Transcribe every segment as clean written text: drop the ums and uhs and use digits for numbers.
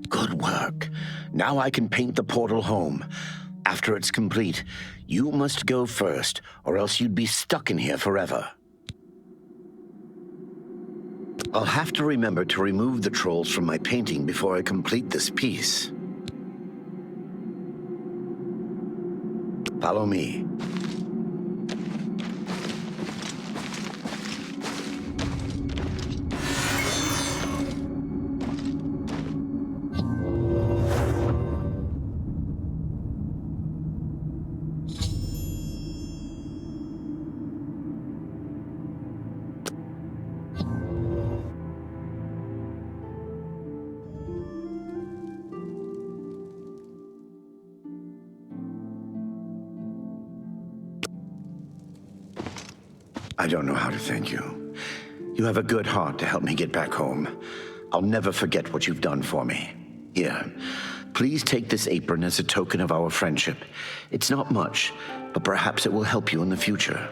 Good work. Now I can paint the portal home. After it's complete, you must go first, or else you'd be stuck in here forever. I'll have to remember to remove the trolls from my painting before I complete this piece. Follow me. I don't know how to thank you. You have a good heart to help me get back home. I'll never forget what you've done for me. Here, please take this apron as a token of our friendship. It's not much, but perhaps it will help you in the future.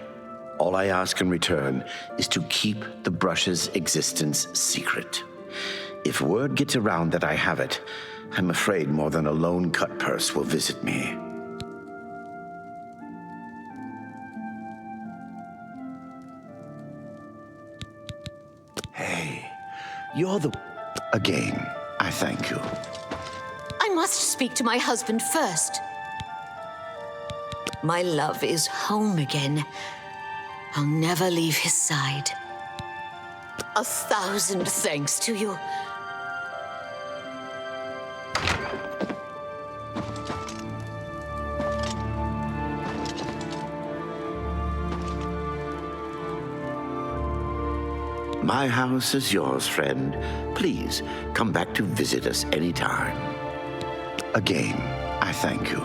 All I ask in return is to keep the brush's existence secret. If word gets around that I have it, I'm afraid more than a lone cut purse will visit me. Hey, you're the... Again, I thank you. I must speak to my husband first. My love is home again. I'll never leave his side. 1,000 thanks to you. My house is yours, friend. Please, come back to visit us anytime. Again, I thank you.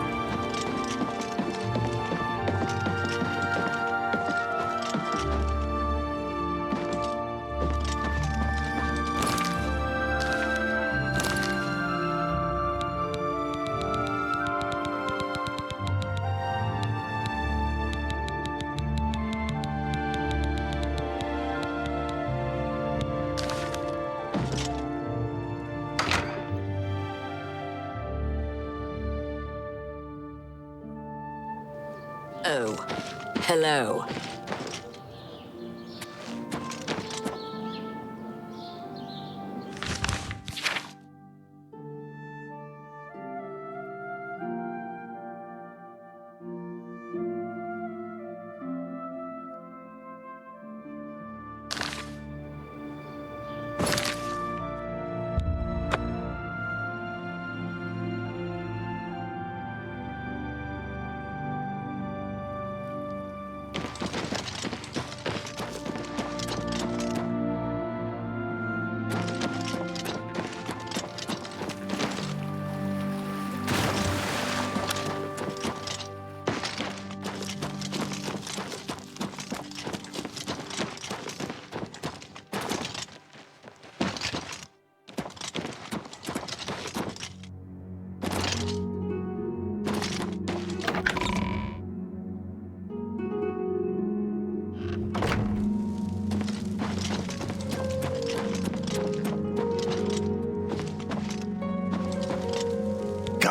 Oh, hello.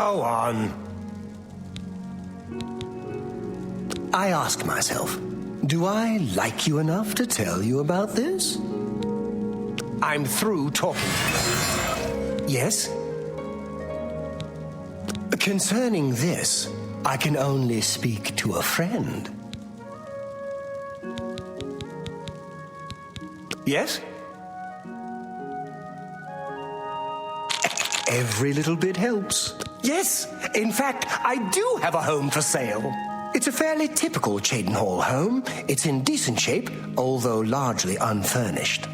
Go on. I ask myself, do I like you enough to tell you about this? I'm through talking. Yes? Concerning this, I can only speak to a friend. Yes? Every little bit helps. Yes, in fact, I do have a home for sale. It's a fairly typical Cheydinhall home. It's in decent shape, although largely unfurnished.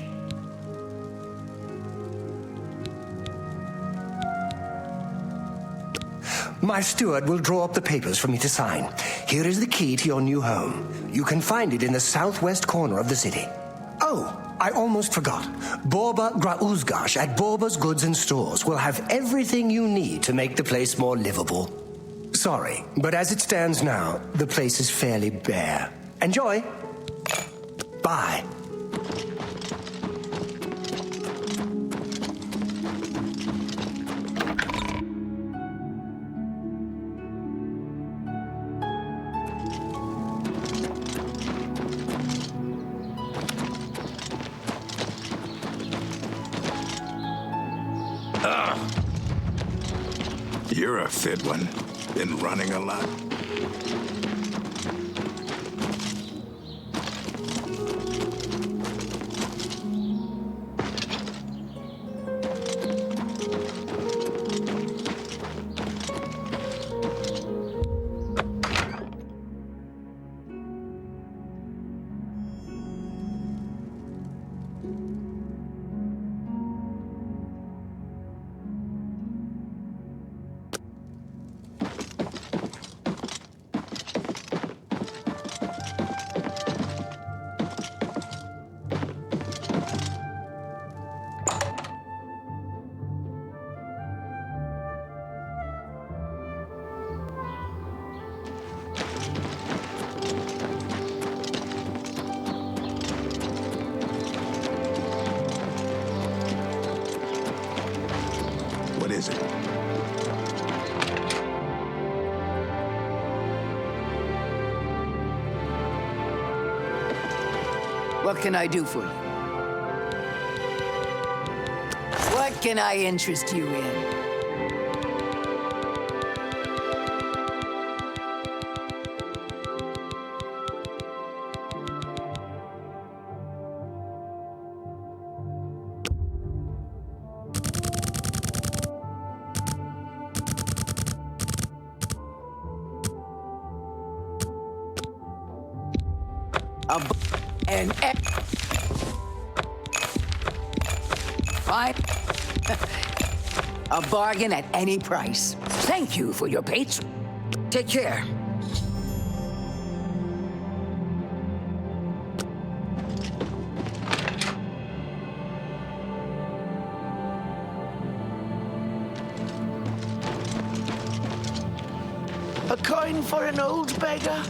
My steward will draw up the papers for me to sign. Here is the key to your new home. You can find it in the southwest corner of the city. Oh, I almost forgot. Borba Grauzgash at Borba's Goods and Stores will have everything you need to make the place more livable. Sorry, but as it stands now, the place is fairly bare. Enjoy. Bye. You're a fit one. Been running a lot. What is it? What can I do for you? What can I interest you in? Fine. A bargain at any price. Thank you for your patron. Take care. A coin for an old beggar?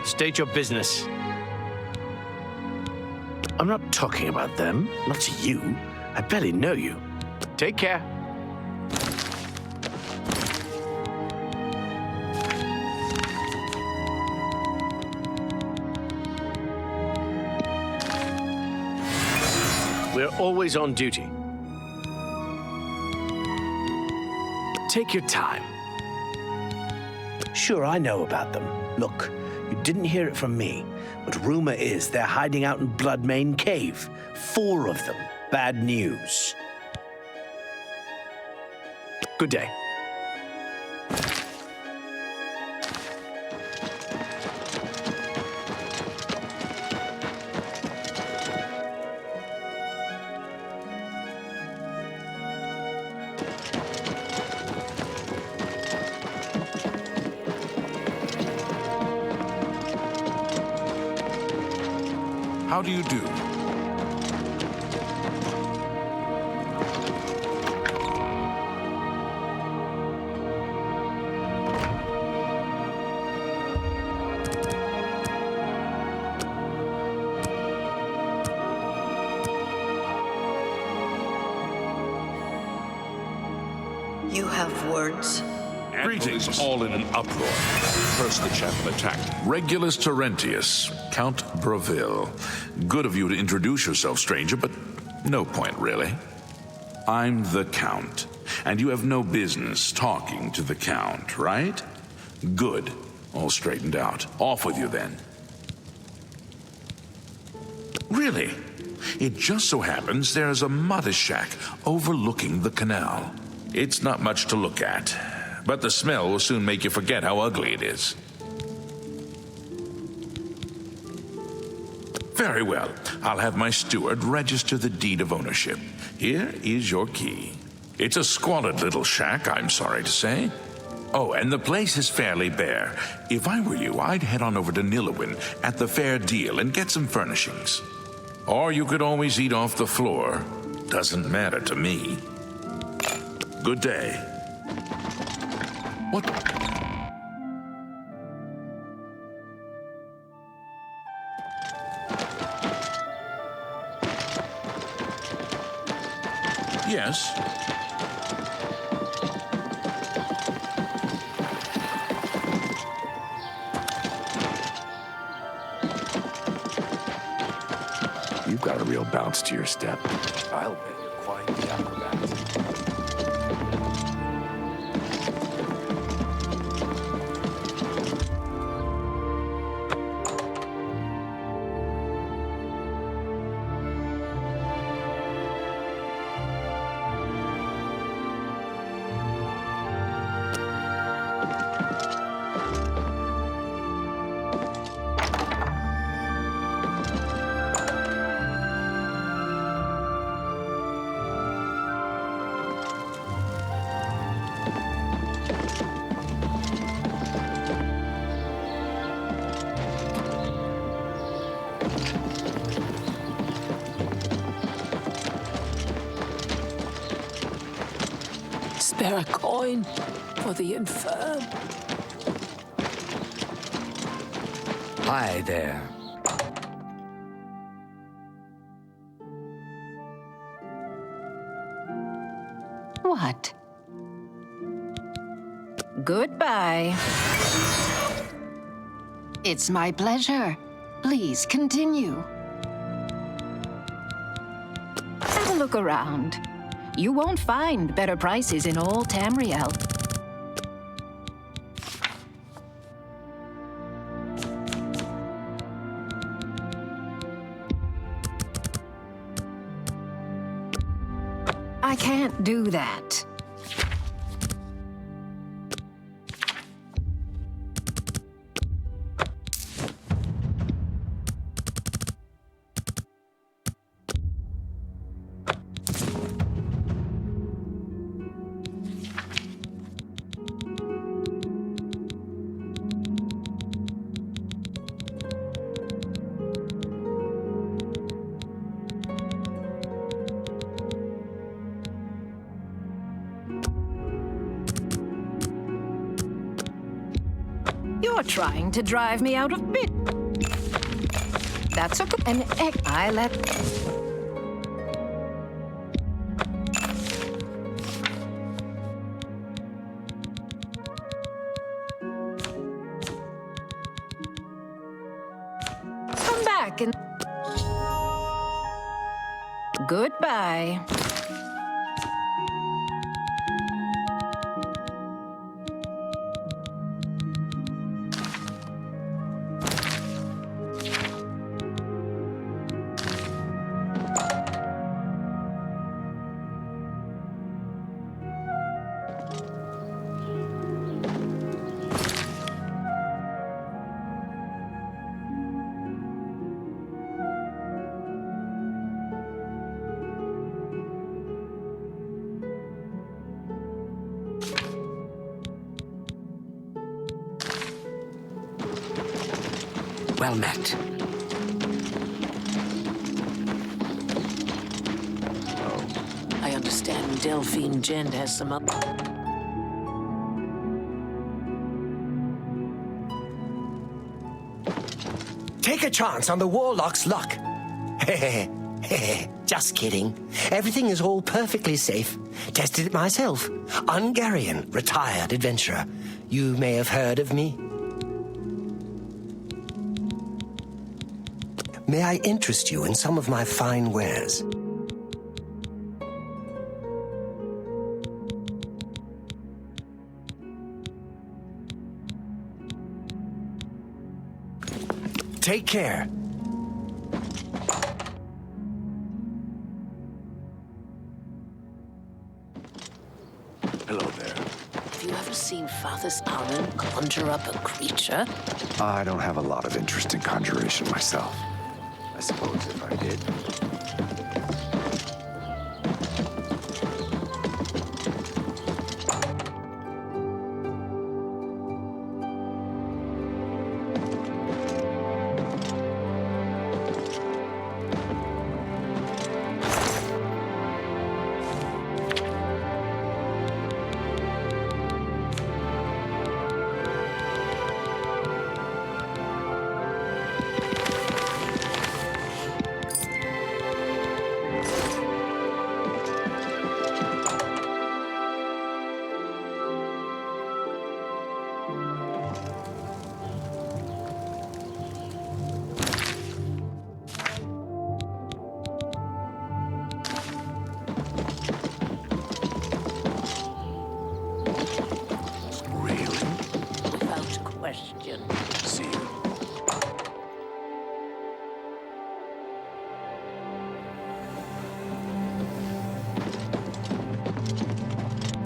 State your business. I'm not talking about them, not to you. I barely know you. Take care. We're always on duty. Take your time. Sure, I know about them. Look, you didn't hear it from me, but rumor is they're hiding out in Bloodmane Cave. 4 of them. Bad news. Good day. How do you do? You have words? Greetings, all in an uproar. First, the chapel attacked. Regulus Terentius, Count Bravil. Good of you to introduce yourself, stranger, but no point, really. I'm the Count, and you have no business talking to the Count, right? Good. All straightened out. Off with you, then. Really? It just so happens there's a mother shack overlooking the canal. It's not much to look at, but the smell will soon make you forget how ugly it is. Very well. I'll have my steward register the deed of ownership. Here is your key. It's a squalid little shack, I'm sorry to say. Oh, and the place is fairly bare. If I were you, I'd head on over to Nilowin at the Fair Deal and get some furnishings. Or you could always eat off the floor. Doesn't matter to me. Good day. What? Yes. You've got a real bounce to your step. I'll bet you're quite the acrobat. Spare a coin for the infirm. Hi there. What? Goodbye. It's my pleasure. Please continue. Have a look around. You won't find better prices in all Tamriel. I can't do that. You're trying to drive me out of bed. That's a good... I let... Come back and... Goodbye. Well met. I understand Delphine Jend has some up. Take a chance on the warlock's luck. Just kidding. Everything is all perfectly safe. Tested it myself. Hungarian, retired adventurer. You may have heard of me. May I interest you in some of my fine wares? Take care. Hello there. Have you ever seen Father Aaron conjure up a creature? I don't have a lot of interest in conjuration myself. I suppose if I did.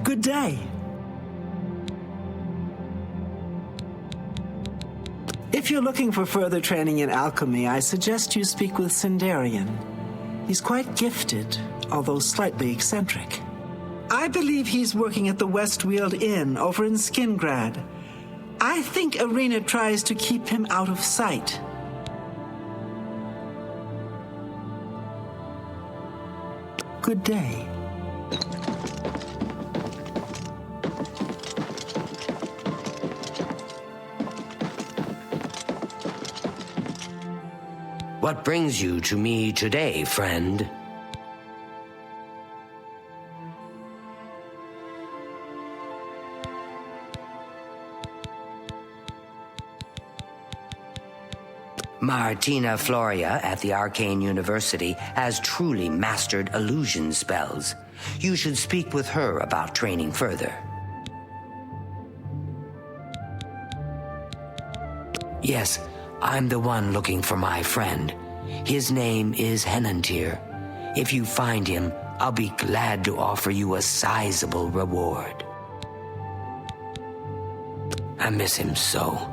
Good day. If you're looking for further training in alchemy, I suggest you speak with Sindarian. He's quite gifted, although slightly eccentric. I believe he's working at the Westweald Inn over in Skingrad. I think Irina tries to keep him out of sight. Good day. What brings you to me today, friend? Martina Floria at the Arcane University has truly mastered illusion spells. You should speak with her about training further. Yes, I'm the one looking for my friend. His name is Henantir. If you find him, I'll be glad to offer you a sizable reward. I miss him so.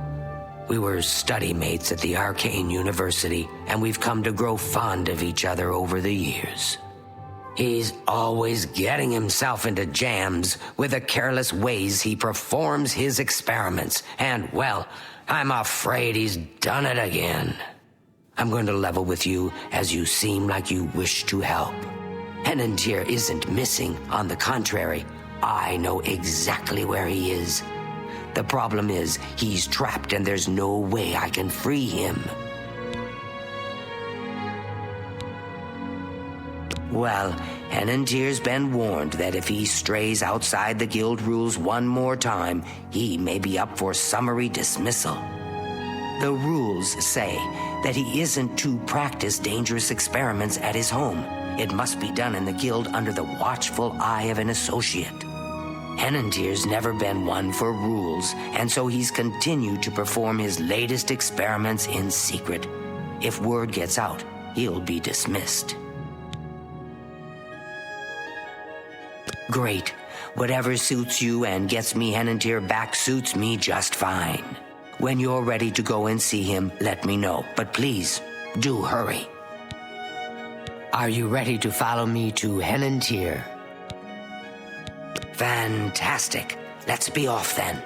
We were study mates at the Arcane University, and we've come to grow fond of each other over the years. He's always getting himself into jams with the careless ways he performs his experiments, and, well, I'm afraid he's done it again. I'm going to level with you as you seem like you wish to help. Henantir isn't missing. On the contrary, I know exactly where he is. The problem is, he's trapped and there's no way I can free him. Well, Henantier's been warned that if he strays outside the guild rules one more time, he may be up for summary dismissal. The rules say that he isn't to practice dangerous experiments at his home. It must be done in the guild under the watchful eye of an associate. Henantier's never been one for rules, and so he's continued to perform his latest experiments in secret. If word gets out, he'll be dismissed. Great. Whatever suits you and gets me Henantier back suits me just fine. When you're ready to go and see him, let me know. But please, do hurry. Are you ready to follow me to Henantier? Fantastic. Let's be off then.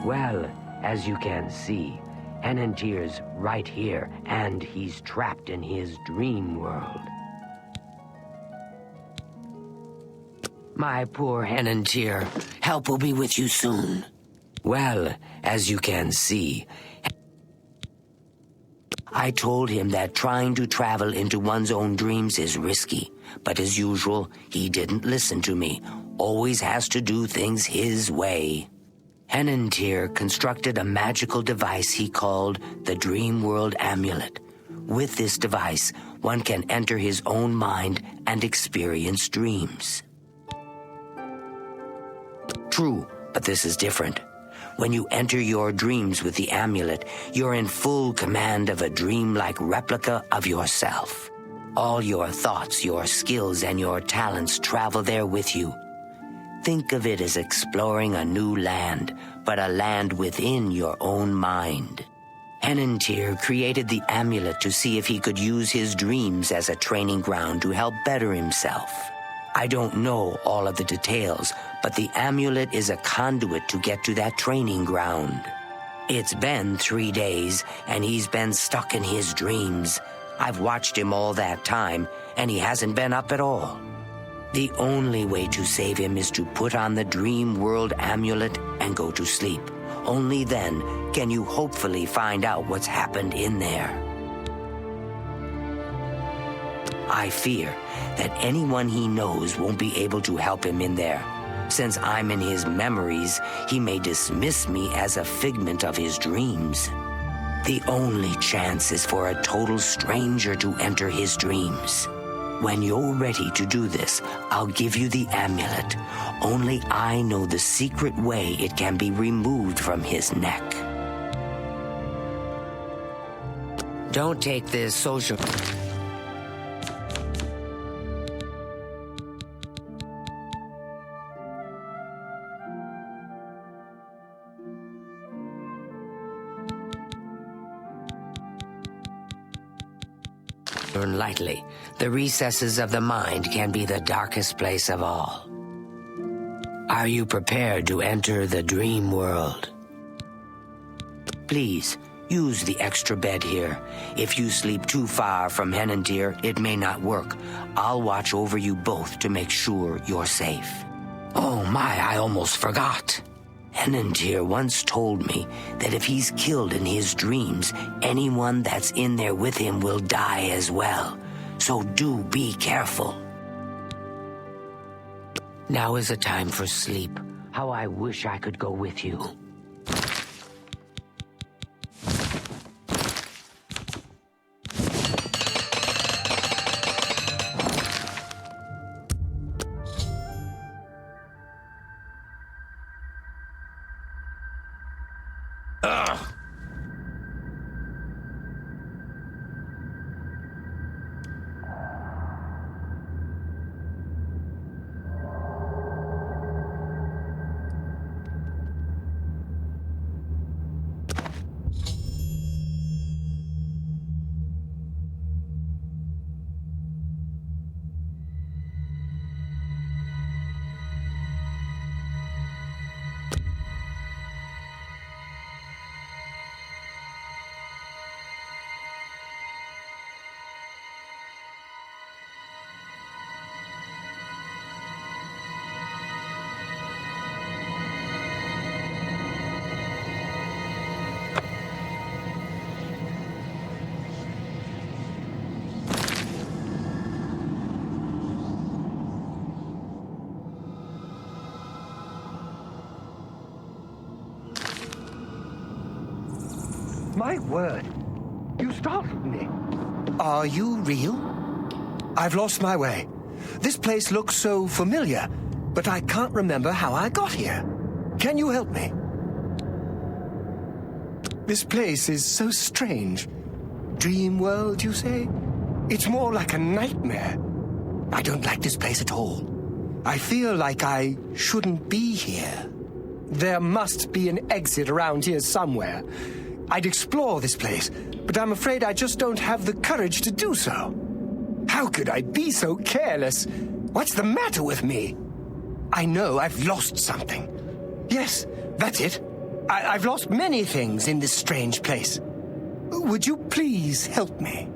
Well, as you can see, Henantier's right here, and he's trapped in his dream world. My poor Henantier, help will be with you soon. Well, as you can see, I told him that trying to travel into one's own dreams is risky, but as usual, he didn't listen to me. Always has to do things his way. Henantier constructed a magical device he called the Dream World Amulet. With this device, one can enter his own mind and experience dreams. True, but this is different. When you enter your dreams with the amulet, you're in full command of a dream-like replica of yourself. All your thoughts, your skills, and your talents travel there with you. Think of it as exploring a new land, but a land within your own mind. Henantier created the amulet to see if he could use his dreams as a training ground to help better himself. I don't know all of the details, but the amulet is a conduit to get to that training ground. It's been 3 days, and he's been stuck in his dreams. I've watched him all that time, and he hasn't been up at all. The only way to save him is to put on the Dream World Amulet and go to sleep. Only then can you hopefully find out what's happened in there. I fear that anyone he knows won't be able to help him in there. Since I'm in his memories, he may dismiss me as a figment of his dreams. The only chance is for a total stranger to enter his dreams. When you're ready to do this, I'll give you the amulet. Only I know the secret way it can be removed from his neck. Don't take this social... lightly. The recesses of the mind can be the darkest place of all. Are you prepared to enter the dream world? Please, use the extra bed here. If you sleep too far from Henantier, it may not work. I'll watch over you both to make sure you're safe. Oh my, I almost forgot. Henantier once told me that if he's killed in his dreams, anyone that's in there with him will die as well. So do be careful. Now is a time for sleep. How I wish I could go with you. My word. You startled me. Are you real? I've lost my way. This place looks so familiar, but I can't remember how I got here. Can you help me? This place is so strange. Dream world, you say? It's more like a nightmare. I don't like this place at all. I feel like I shouldn't be here. There must be an exit around here somewhere. I'd explore this place, but I'm afraid I just don't have the courage to do so. How could I be so careless? What's the matter with me? I know I've lost something. Yes, that's it. I've lost many things in this strange place. Would you please help me?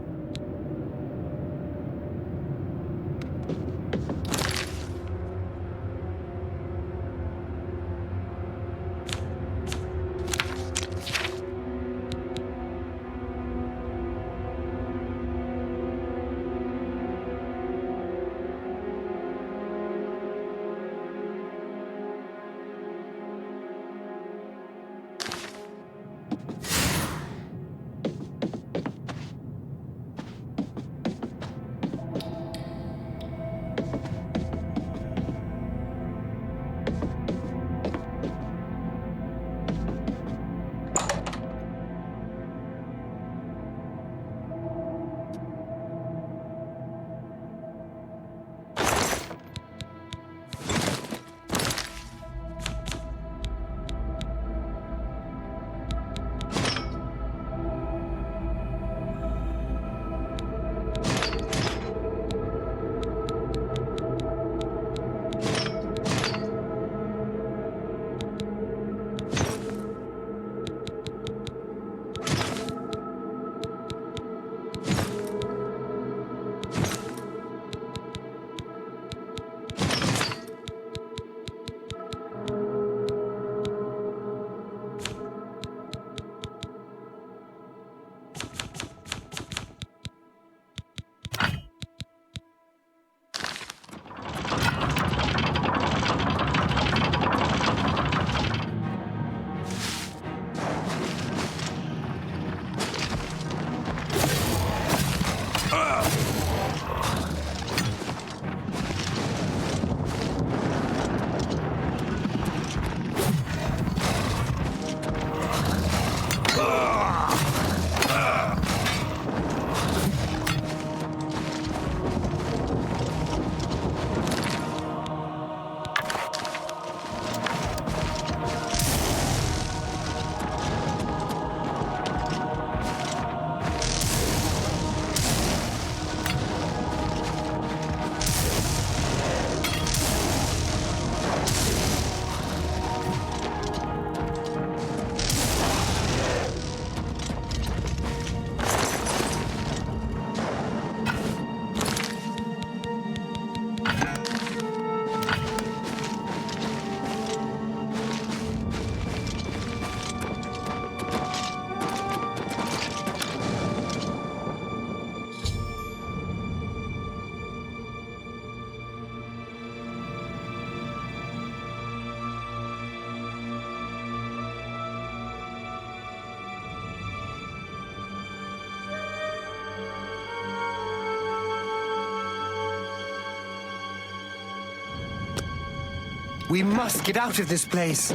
We must get out of this place.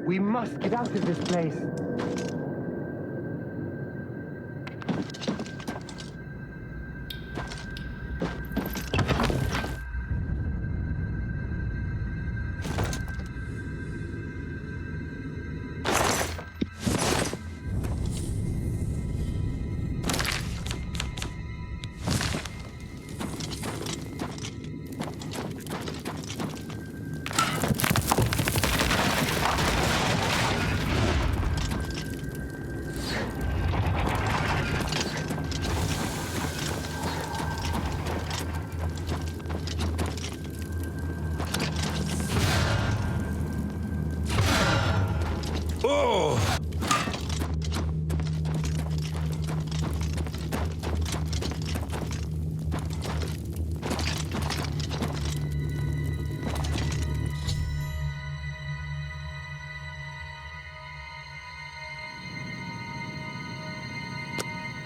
We must get out of this place.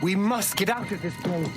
We must get out of this place.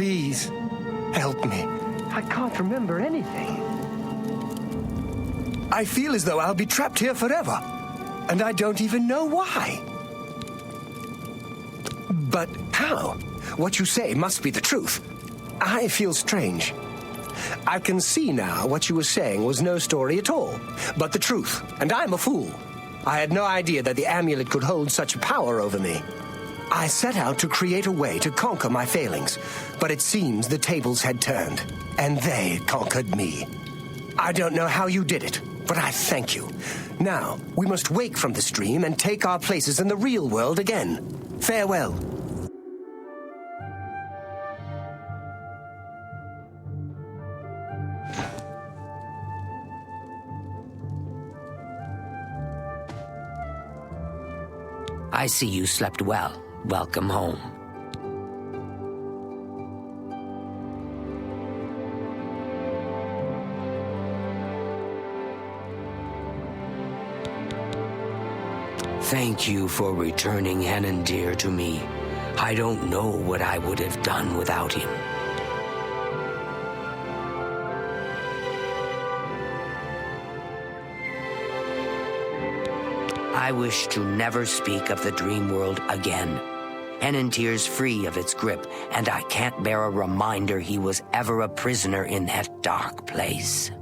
Please, help me. I can't remember anything. I feel as though I'll be trapped here forever, and I don't even know why. But how? What you say must be the truth. I feel strange. I can see now what you were saying was no story at all, but the truth, and I'm a fool. I had no idea that the amulet could hold such power over me. I set out to create a way to conquer my failings, but it seems the tables had turned, and they conquered me. I don't know how you did it, but I thank you. Now, we must wake from this dream and take our places in the real world again. Farewell. I see you slept well. Welcome home. Thank you for returning Henandir to me. I don't know what I would have done without him. I wish to never speak of the dream world again. Henandir's free of its grip, and I can't bear a reminder he was ever a prisoner in that dark place.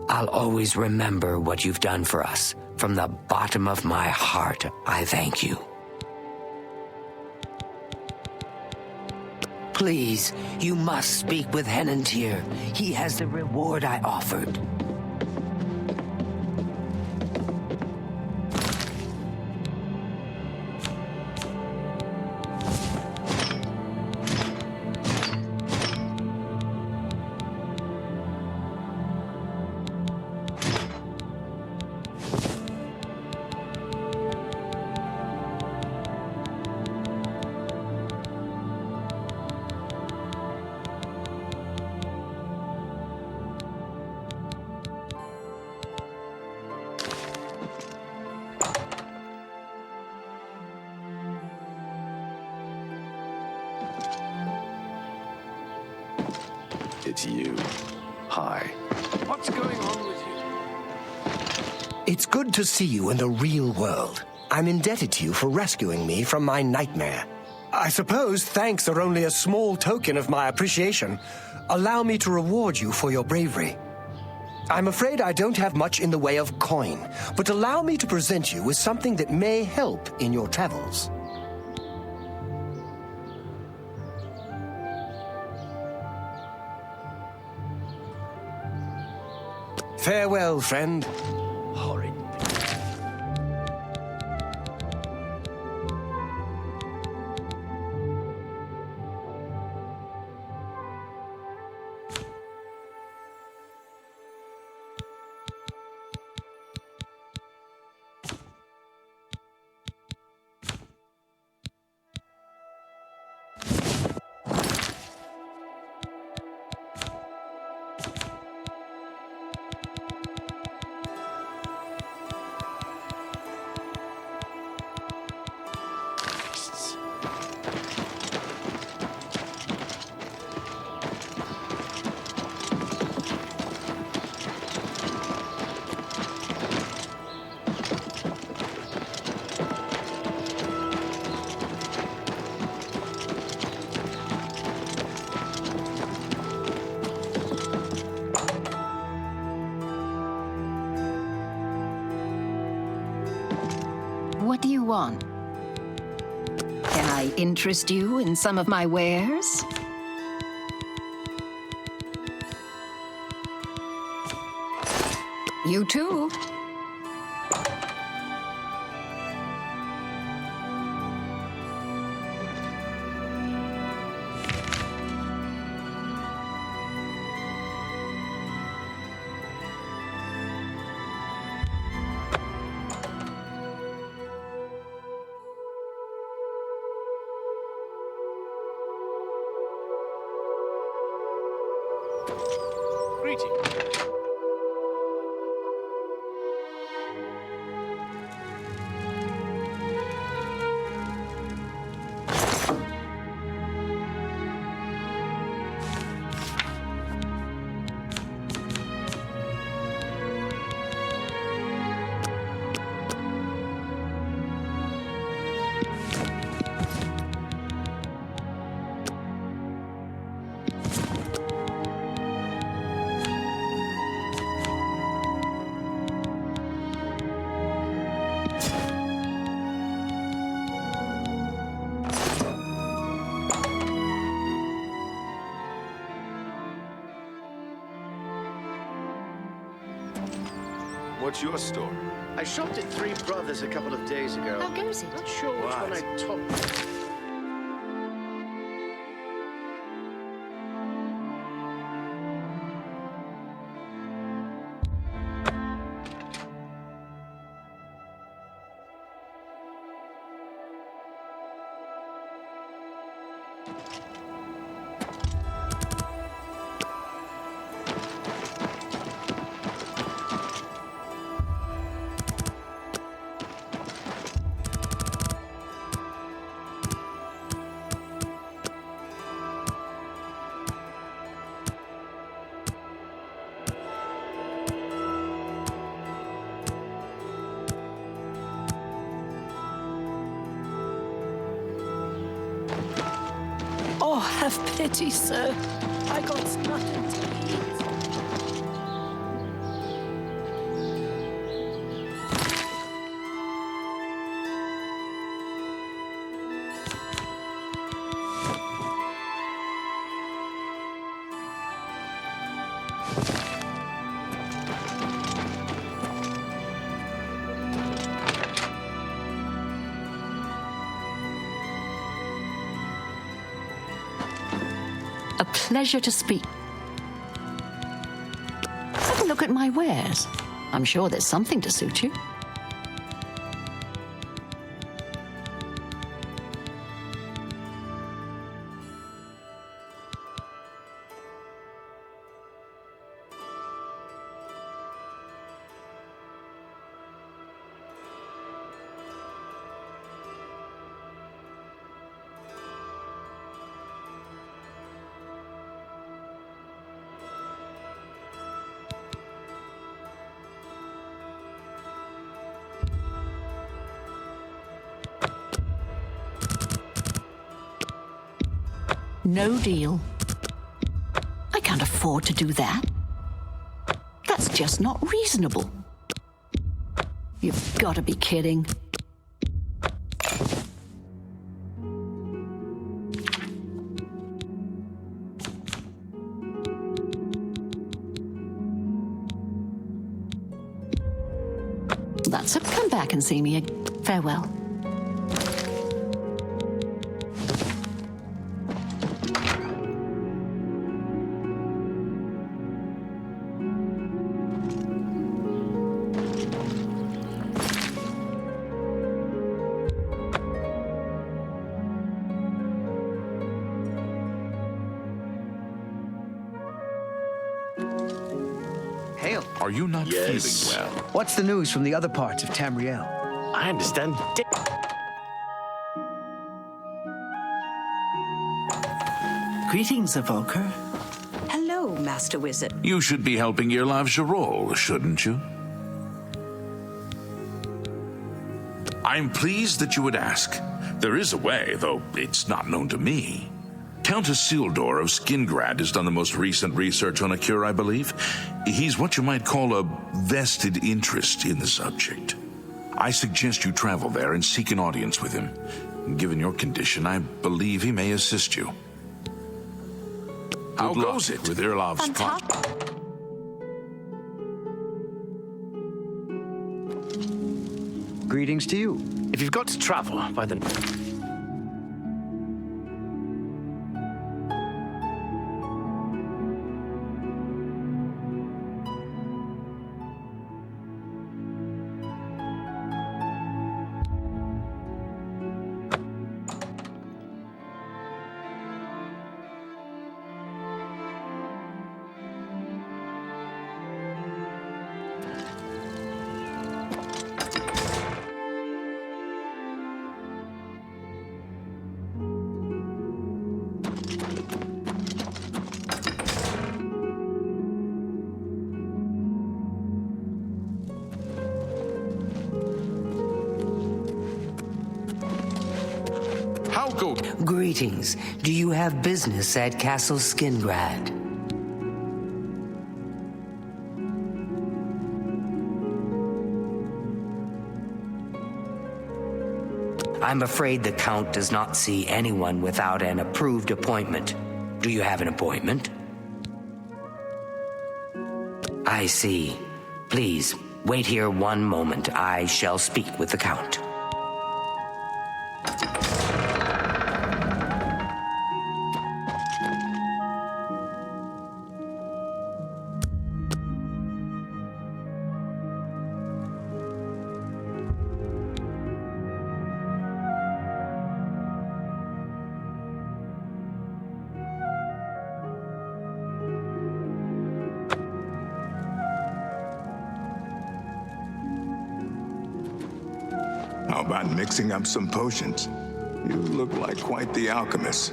I'll always remember what you've done for us. From the bottom of my heart, I thank you. Please, you must speak with Henandir. He has the reward I offered. It's you. Hi. What's going on with you? It's good to see you in the real world. I'm indebted to you for rescuing me from my nightmare. I suppose thanks are only a small token of my appreciation. Allow me to reward you for your bravery. I'm afraid I don't have much in the way of coin, but allow me to present you with something that may help in your travels. Farewell, friend. Horrid. What do you want? Can I interest you in some of my wares? You too. What's your story? I shopped at Three Brothers a couple of days ago. How goes it? Not sure which one I topped. Have pity, sir. I got nothing to eat. A pleasure to speak. Have a look at my wares. I'm sure there's something to suit you. No deal. I can't afford to do that. That's just not reasonable. You've got to be kidding. That's it. Come back and see me again. Farewell. Are you not feeling well? What's the news from the other parts of Tamriel? I understand. Greetings, Evoker. Hello, Master Wizard. You should be helping Irlav Jarol, shouldn't you? I'm pleased that you would ask. There is a way, though it's not known to me. Countess Sildor of Skingrad has done the most recent research on a cure, I believe. He's what you might call a vested interest in the subject. I suggest you travel there and seek an audience with him. Given your condition, I believe he may assist you. How goes it with Irlav's project? Greetings to you. If you've got to travel by the... Greetings. Do you have business at Castle Skingrad? I'm afraid the Count does not see anyone without an approved appointment. Do you have an appointment? I see. Please, wait here one moment. I shall speak with the Count. How about mixing up some potions? You look like quite the alchemist.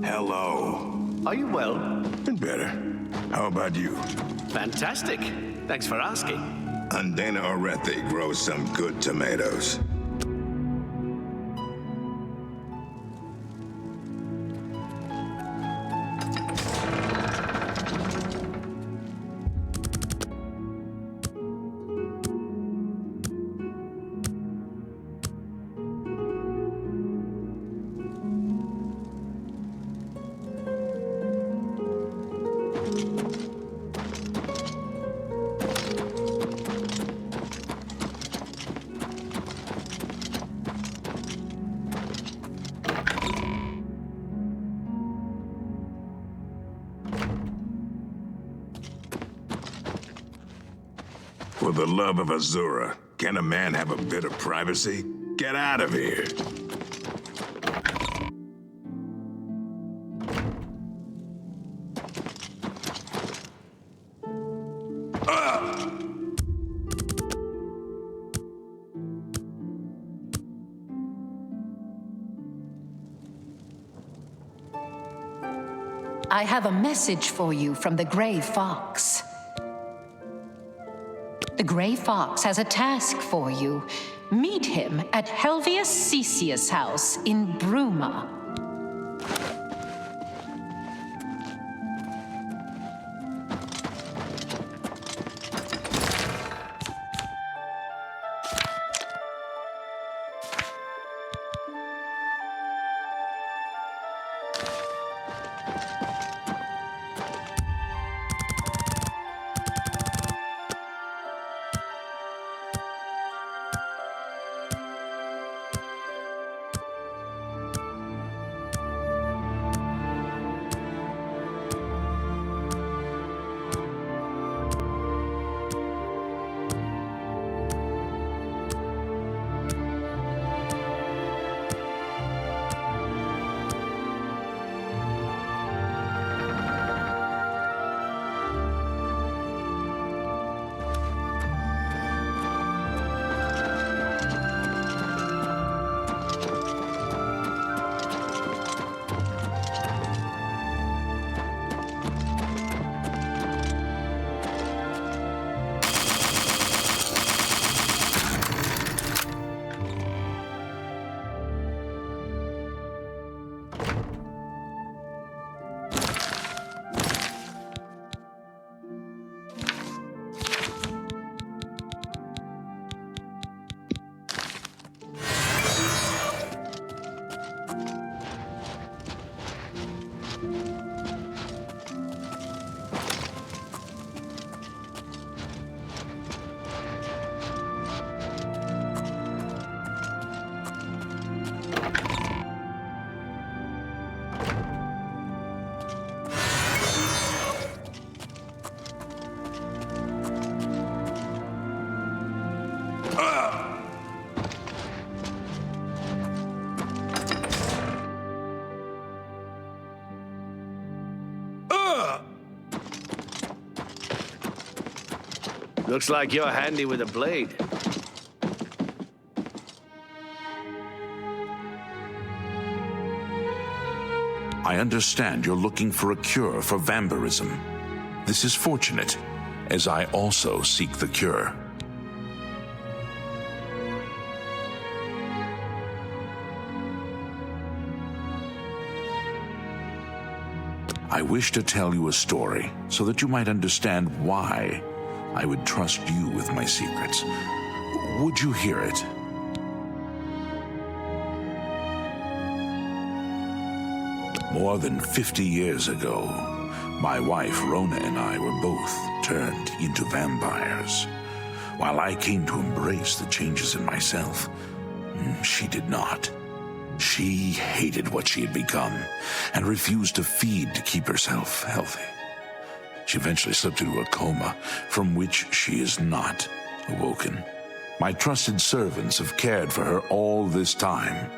Hello. Are you well? Been better. How about you? Fantastic. Thanks for asking. Undana Orethe grows some good tomatoes. For the love of Azura, can a man have a bit of privacy? Get out of here! I have a message for you from the Gray Fox. The Gray Fox has a task for you. Meet him at Helvius Cecius' house in Bruma. Looks like you're handy with a blade. I understand you're looking for a cure for vampirism. This is fortunate, as I also seek the cure. I wish to tell you a story so that you might understand why I would trust you with my secrets. Would you hear it? More than 50 years ago, my wife Rona and I were both turned into vampires. While I came to embrace the changes in myself, she did not. She hated what she had become and refused to feed to keep herself healthy. She eventually slipped into a coma from which she is not awoken. My trusted servants have cared for her all this time,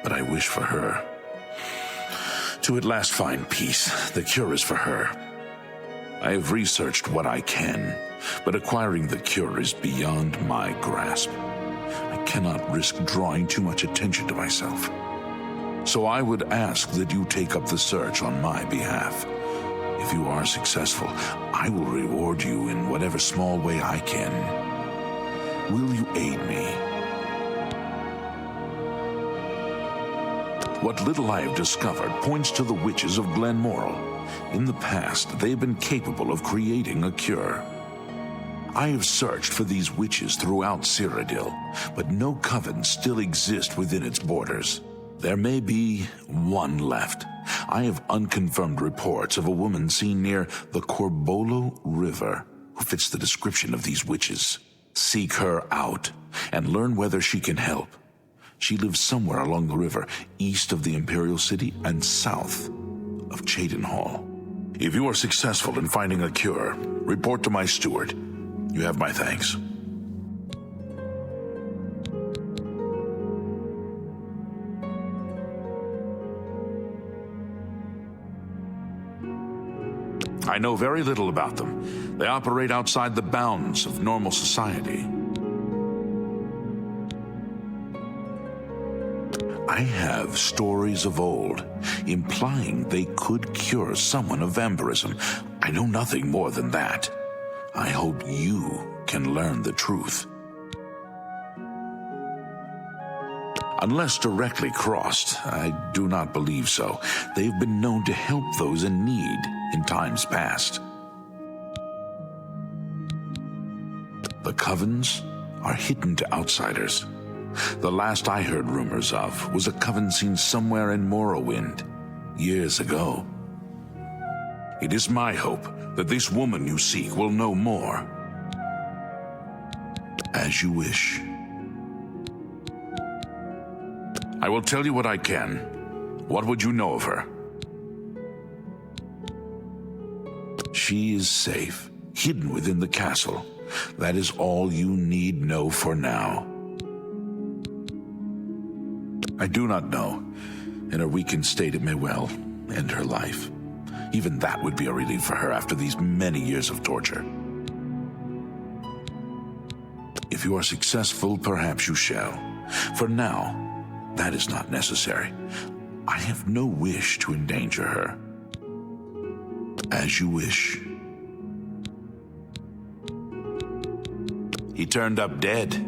but I wish for her to at last find peace. The cure is for her. I have researched what I can, but acquiring the cure is beyond my grasp. I cannot risk drawing too much attention to myself. So I would ask that you take up the search on my behalf. If you are successful, I will reward you in whatever small way I can. Will you aid me? What little I have discovered points to the witches of Glenmoral. In the past, they have been capable of creating a cure. I have searched for these witches throughout Cyrodiil, but no coven still exists within its borders. There may be one left. I have unconfirmed reports of a woman seen near the Corbolo River who fits the description of these witches. Seek her out and learn whether she can help. She lives somewhere along the river, east of the Imperial City and south of Cheydinhall. If you are successful in finding a cure, report to my steward. You have my thanks. I know very little about them. They operate outside the bounds of normal society. I have stories of old, implying they could cure someone of vampirism. I know nothing more than that. I hope you can learn the truth. Unless directly crossed, I do not believe so. They've been known to help those in need in times past. The covens are hidden to outsiders. The last I heard rumors of was a coven seen somewhere in Morrowind, years ago. It is my hope that this woman you seek will know more. As you wish. I will tell you what I can. What would you know of her? She is safe, hidden within the castle. That is all you need know for now. I do not know. In her weakened state, it may well end her life. Even that would be a relief for her after these many years of torture. If you are successful, perhaps you shall. For now, that is not necessary. I have no wish to endanger her. As you wish. He turned up dead.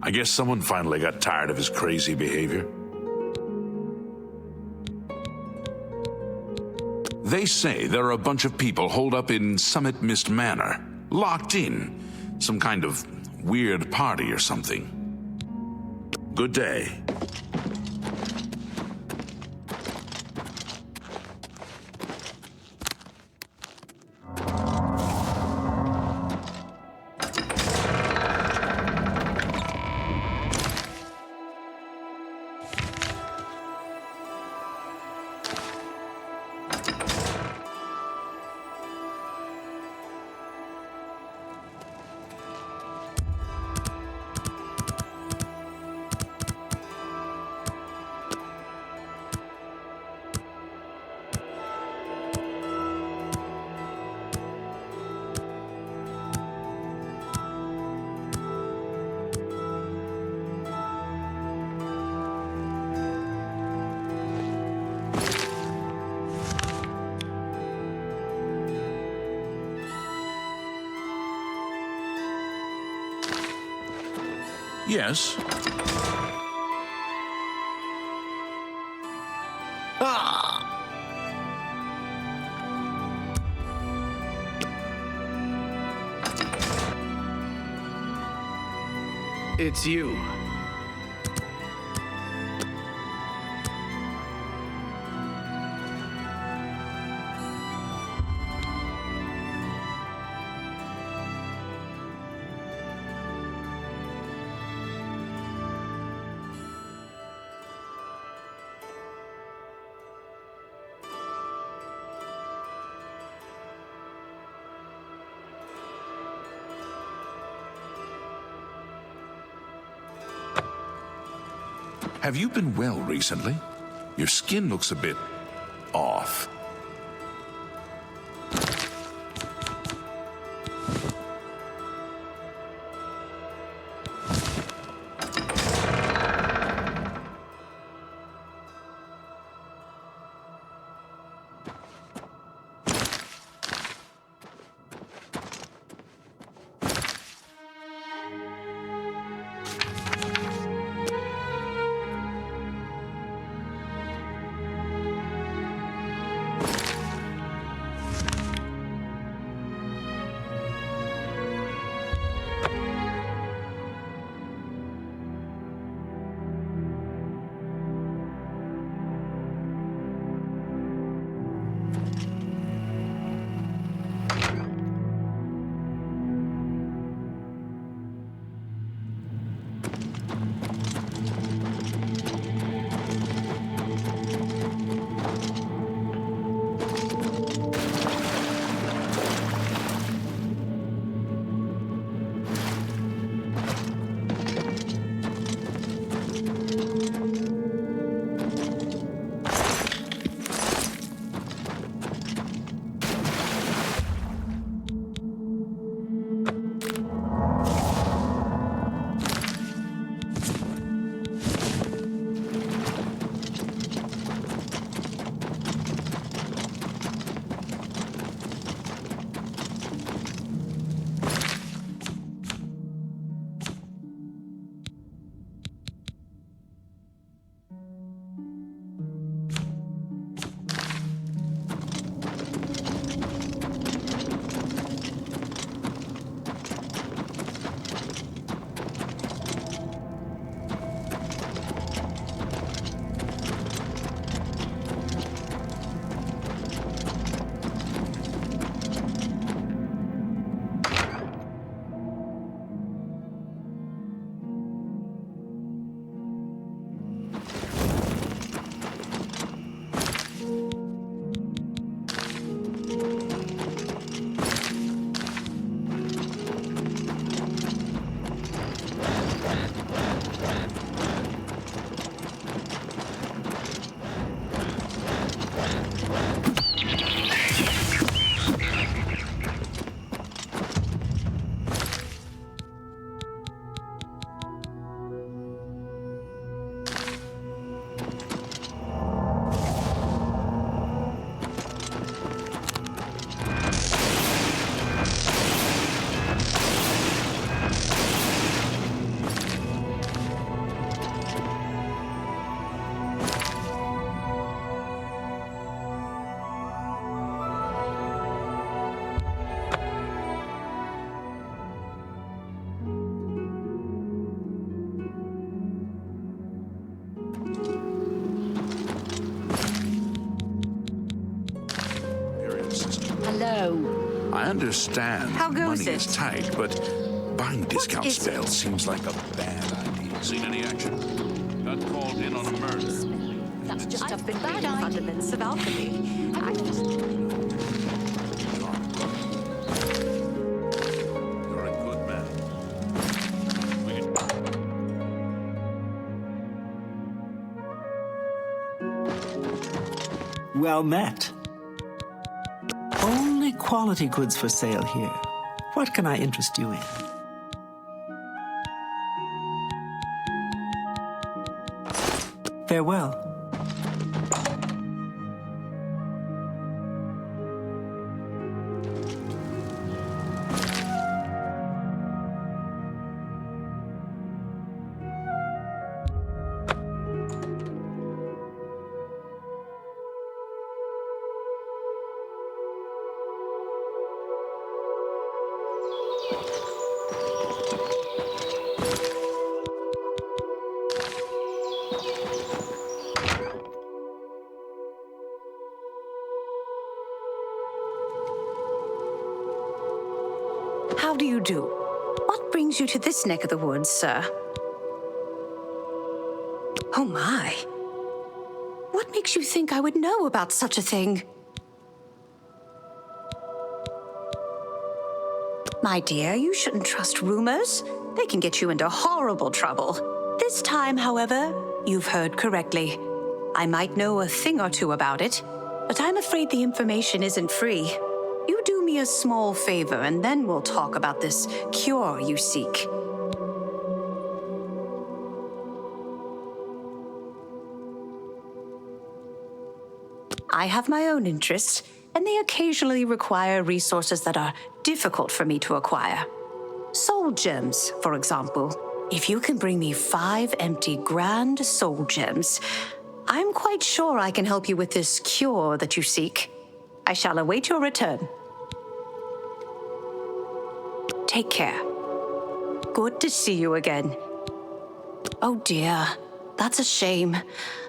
I guess someone finally got tired of his crazy behavior. They say there are a bunch of people holed up in Summit Mist Manor, locked in. Some kind of weird party or something. Good day. Yes. It's you. Have you been well recently? Your skin looks a bit off. go. I understand How goes money it? is tight, but buying discount is spells seems like a bad idea. Seen any action? Got called in on a murder. That's just I've been reading Fundaments of Alchemy. You're a good man. Well met. Only quality goods for sale here. What can I interest you in? Farewell. How do you do? What brings you to this neck of the woods, sir? Oh my. What makes you think I would know about such a thing? My dear, you shouldn't trust rumors. They can get you into horrible trouble. This time, however, you've heard correctly. I might know a thing or two about it, but I'm afraid the information isn't free. You do me a small favor, and then we'll talk about this cure you seek. I have my own interests, and they occasionally require resources that are difficult for me to acquire. Soul gems, for example. If you can bring me 5 empty grand soul gems, I'm quite sure I can help you with this cure that you seek. I shall await your return. Take care. Good to see you again. Oh dear, that's a shame.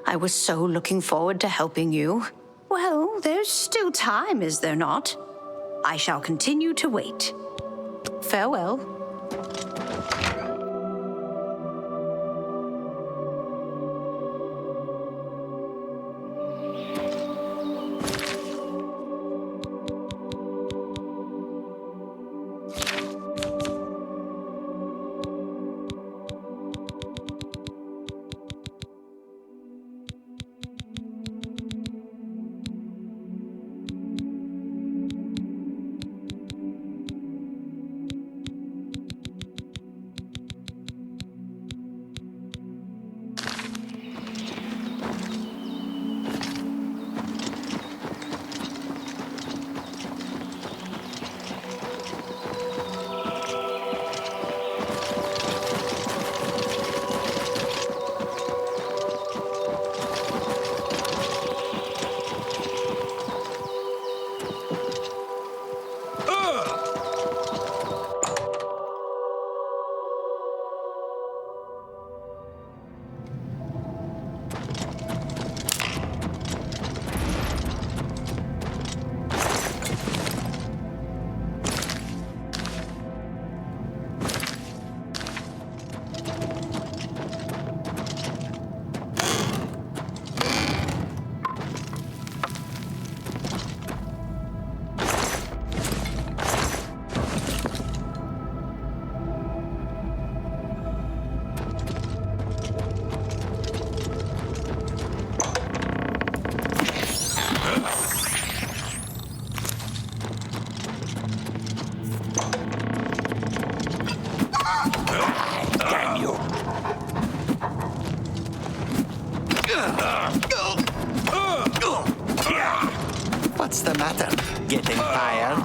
I was so looking forward to helping you. Well, there's still time, is there not? I shall continue to wait. Farewell. What's the matter? Getting tired?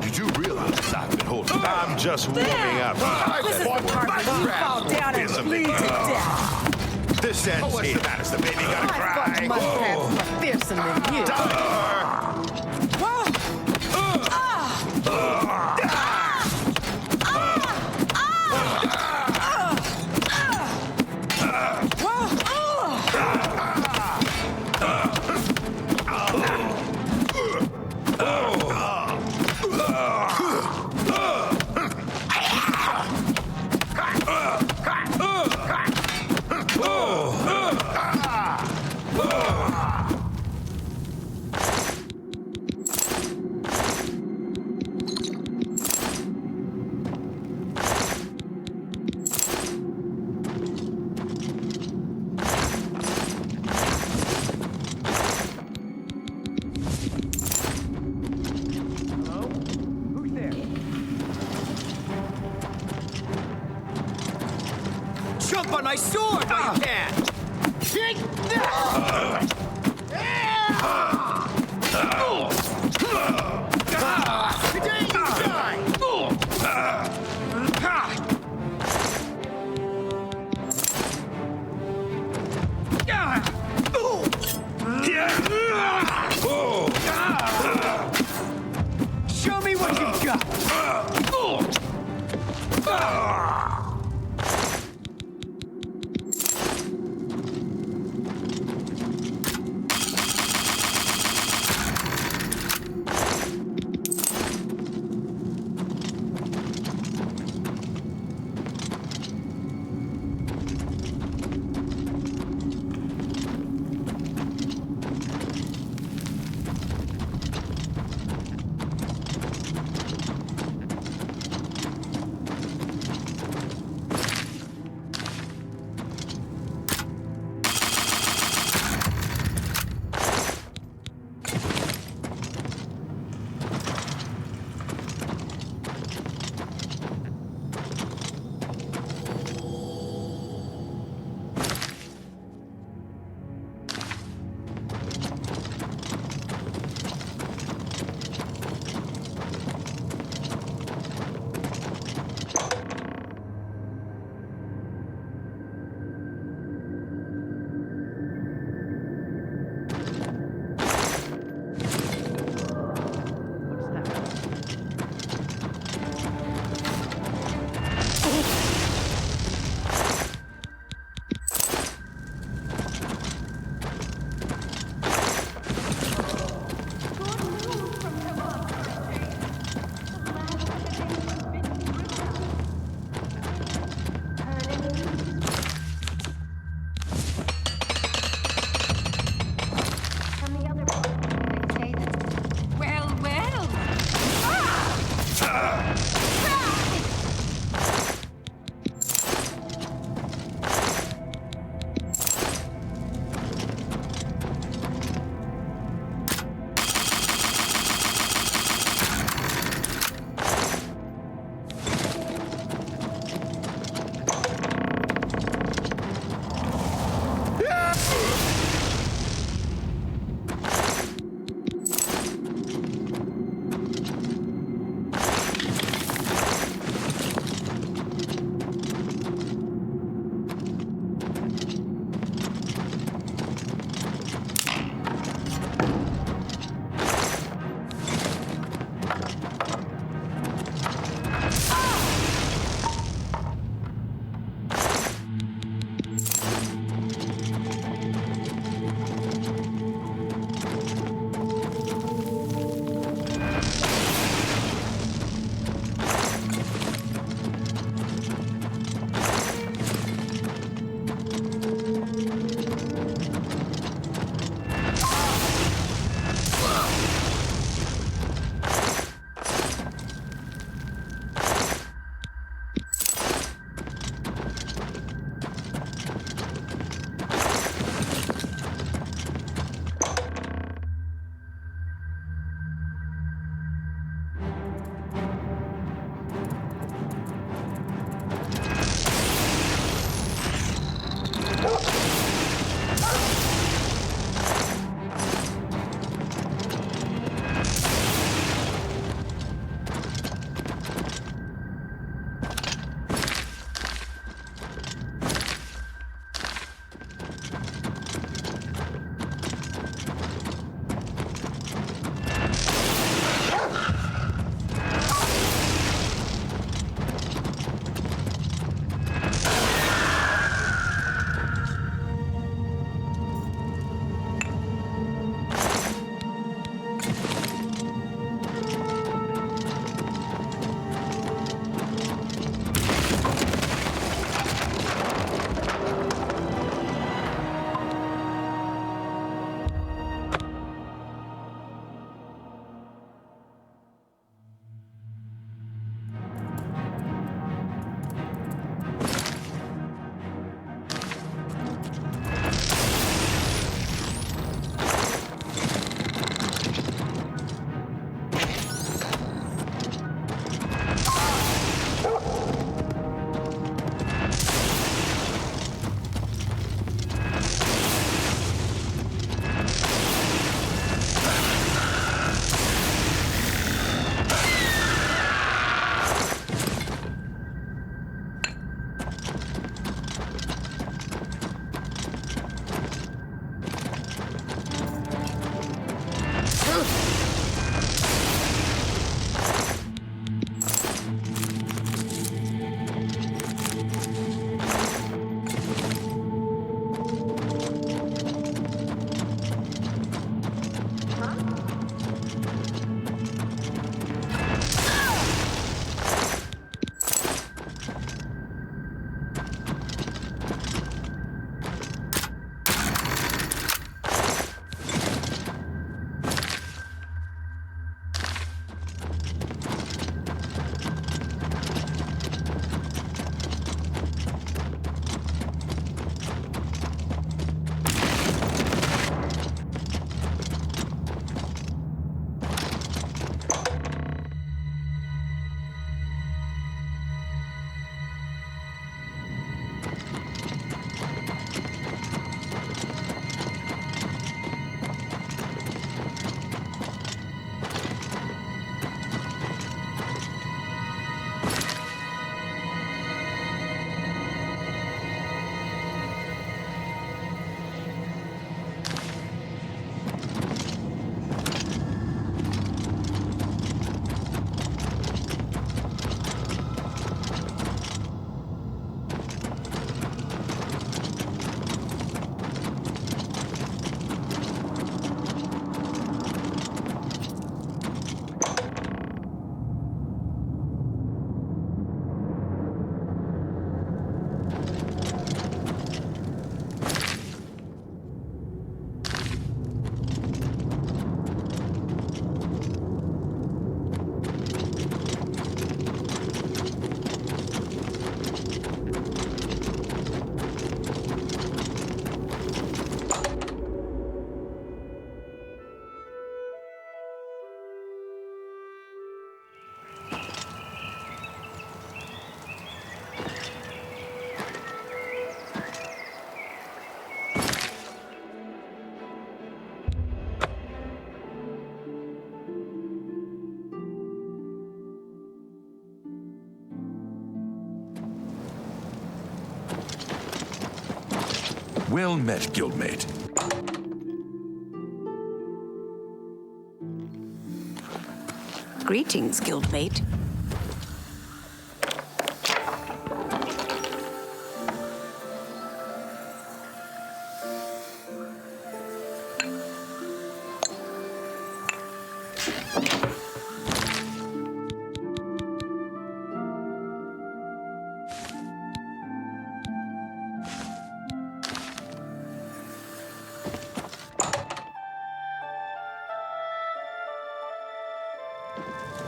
Did you realize I've been holding back? I'm just warming up. Fall down and bleed to death. This ends here. What's the matter? The baby gonna cry. Must have more fearsome than you. Jump on my sword while you can! Today you die! Show me what you got! Well met, guildmate. Greetings, guildmate.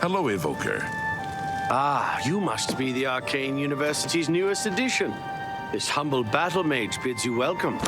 Hello, Evoker. Ah, you must be the Arcane University's newest addition. This humble battle mage bids you welcome.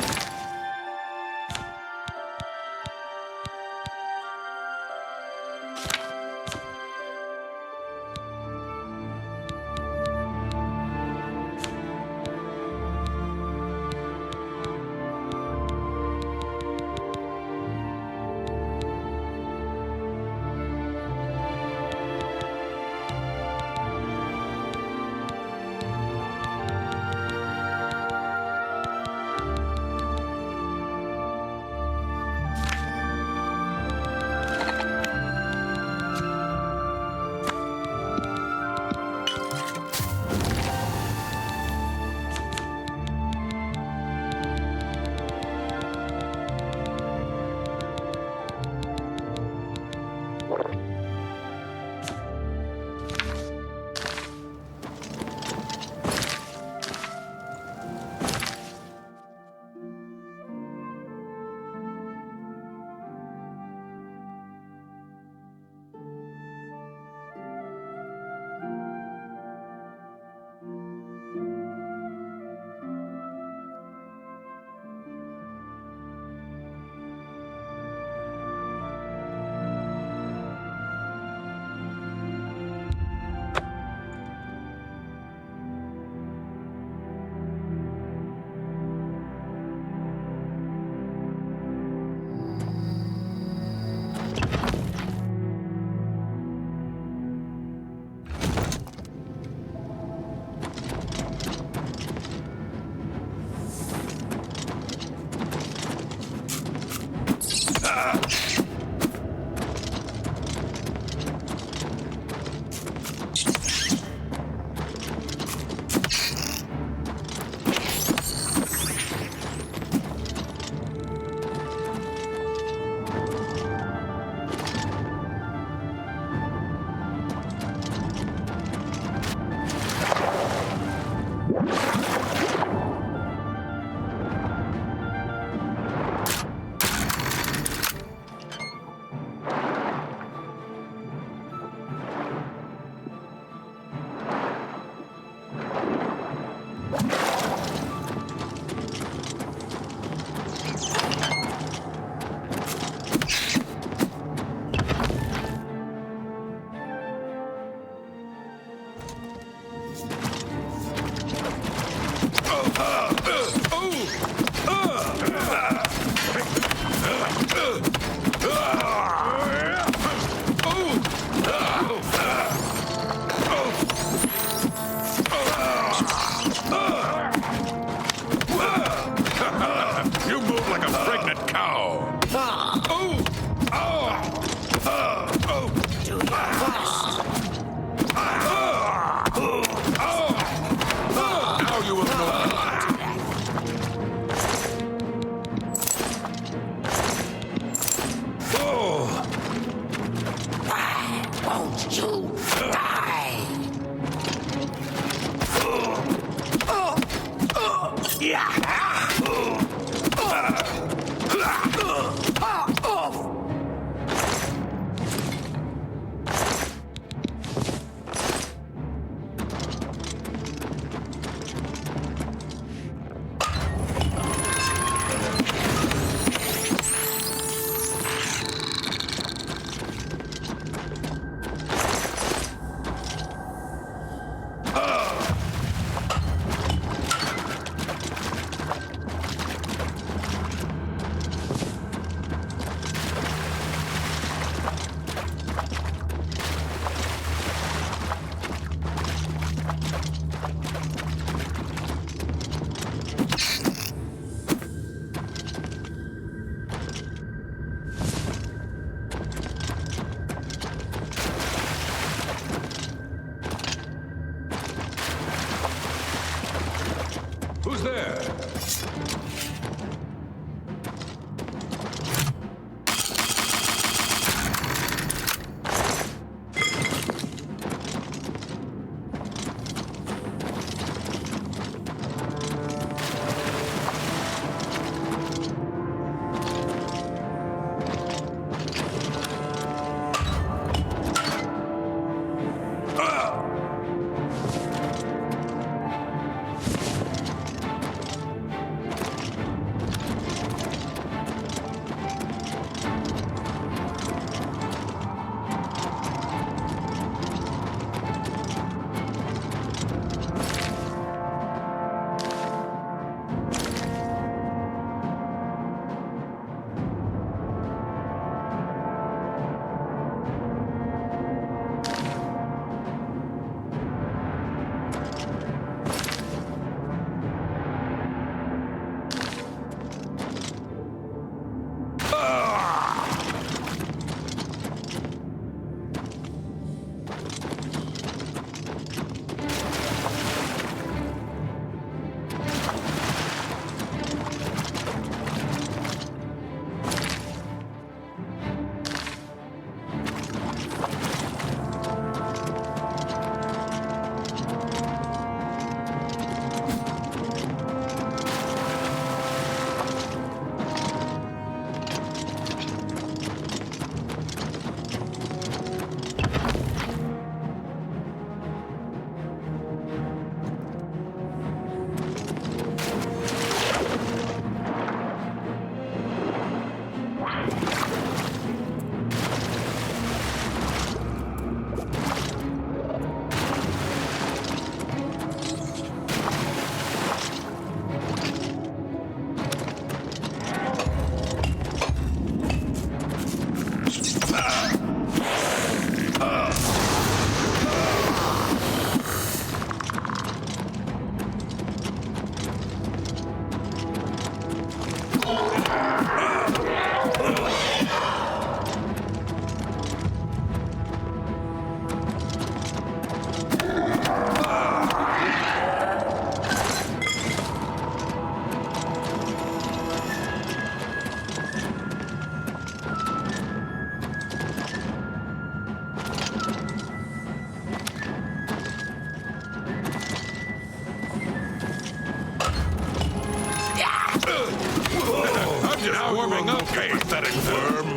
Warming up, pathetic worm.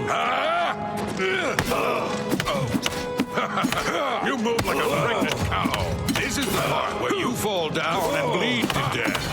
You move like a pregnant cow. This is the part where you fall down and bleed to death.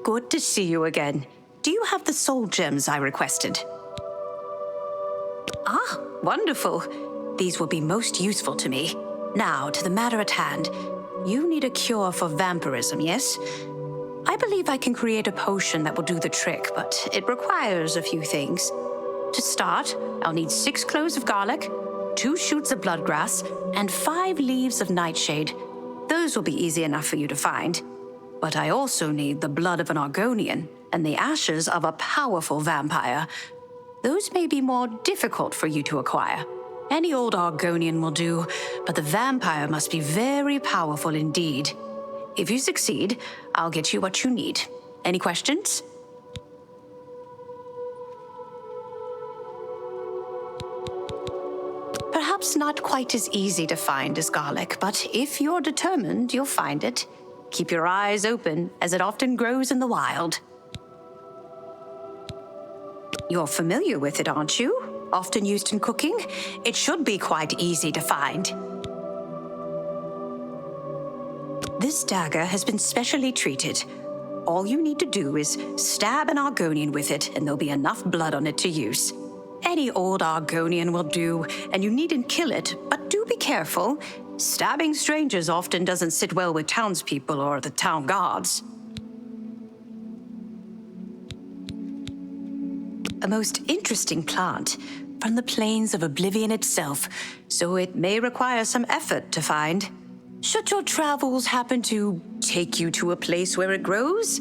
Good to see you again. Do you have the soul gems I requested? Ah, wonderful. These will be most useful to me. Now, to the matter at hand. You need a cure for vampirism, yes? I believe I can create a potion that will do the trick, but it requires a few things. To start, I'll need 6 cloves of garlic, 2 shoots of bloodgrass, and 5 leaves of nightshade. Those will be easy enough for you to find. But I also need the blood of an Argonian and the ashes of a powerful vampire. Those may be more difficult for you to acquire. Any old Argonian will do, but the vampire must be very powerful indeed. If you succeed, I'll get you what you need. Any questions? Perhaps not quite as easy to find as garlic, but if you're determined, you'll find it. Keep your eyes open, as it often grows in the wild. You're familiar with it, aren't you? Often used in cooking? It should be quite easy to find. This dagger has been specially treated. All you need to do is stab an Argonian with it, and there'll be enough blood on it to use. Any old Argonian will do, and you needn't kill it, but do be careful. Stabbing strangers often doesn't sit well with townspeople or the town guards. A most interesting plant from the plains of Oblivion itself, so it may require some effort to find. Should your travels happen to take you to a place where it grows,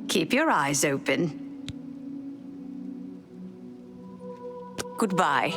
keep your eyes open. Goodbye.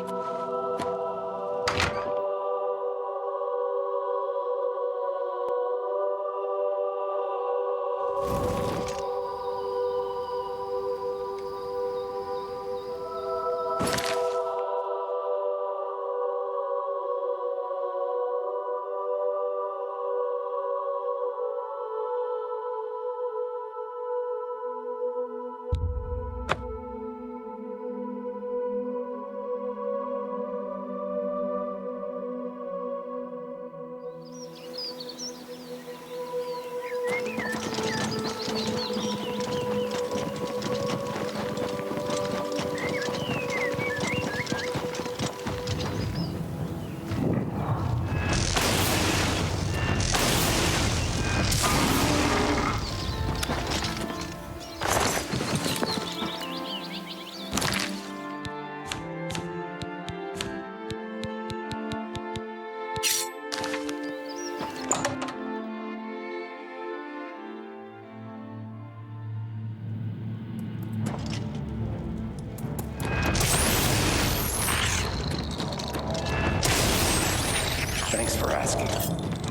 Thanks for asking.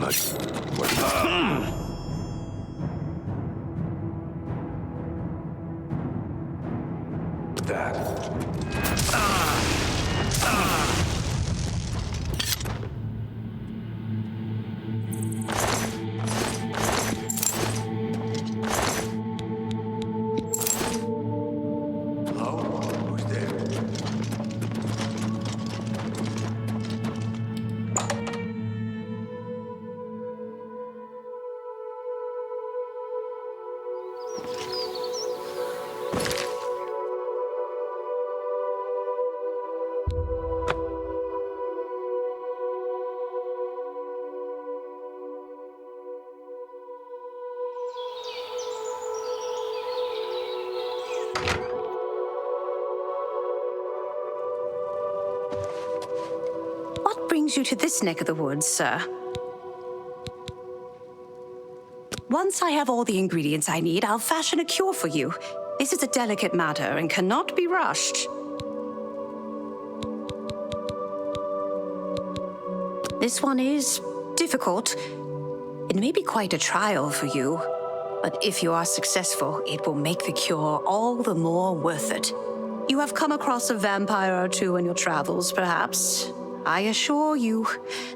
Look, what? That. you to this neck of the woods, sir? Once I have all the ingredients I need, I'll fashion a cure for you. This is a delicate matter and cannot be rushed. This one is difficult. It may be quite a trial for you, but if you are successful, it will make the cure all the more worth it. You have come across a vampire or two in your travels, perhaps. I assure you,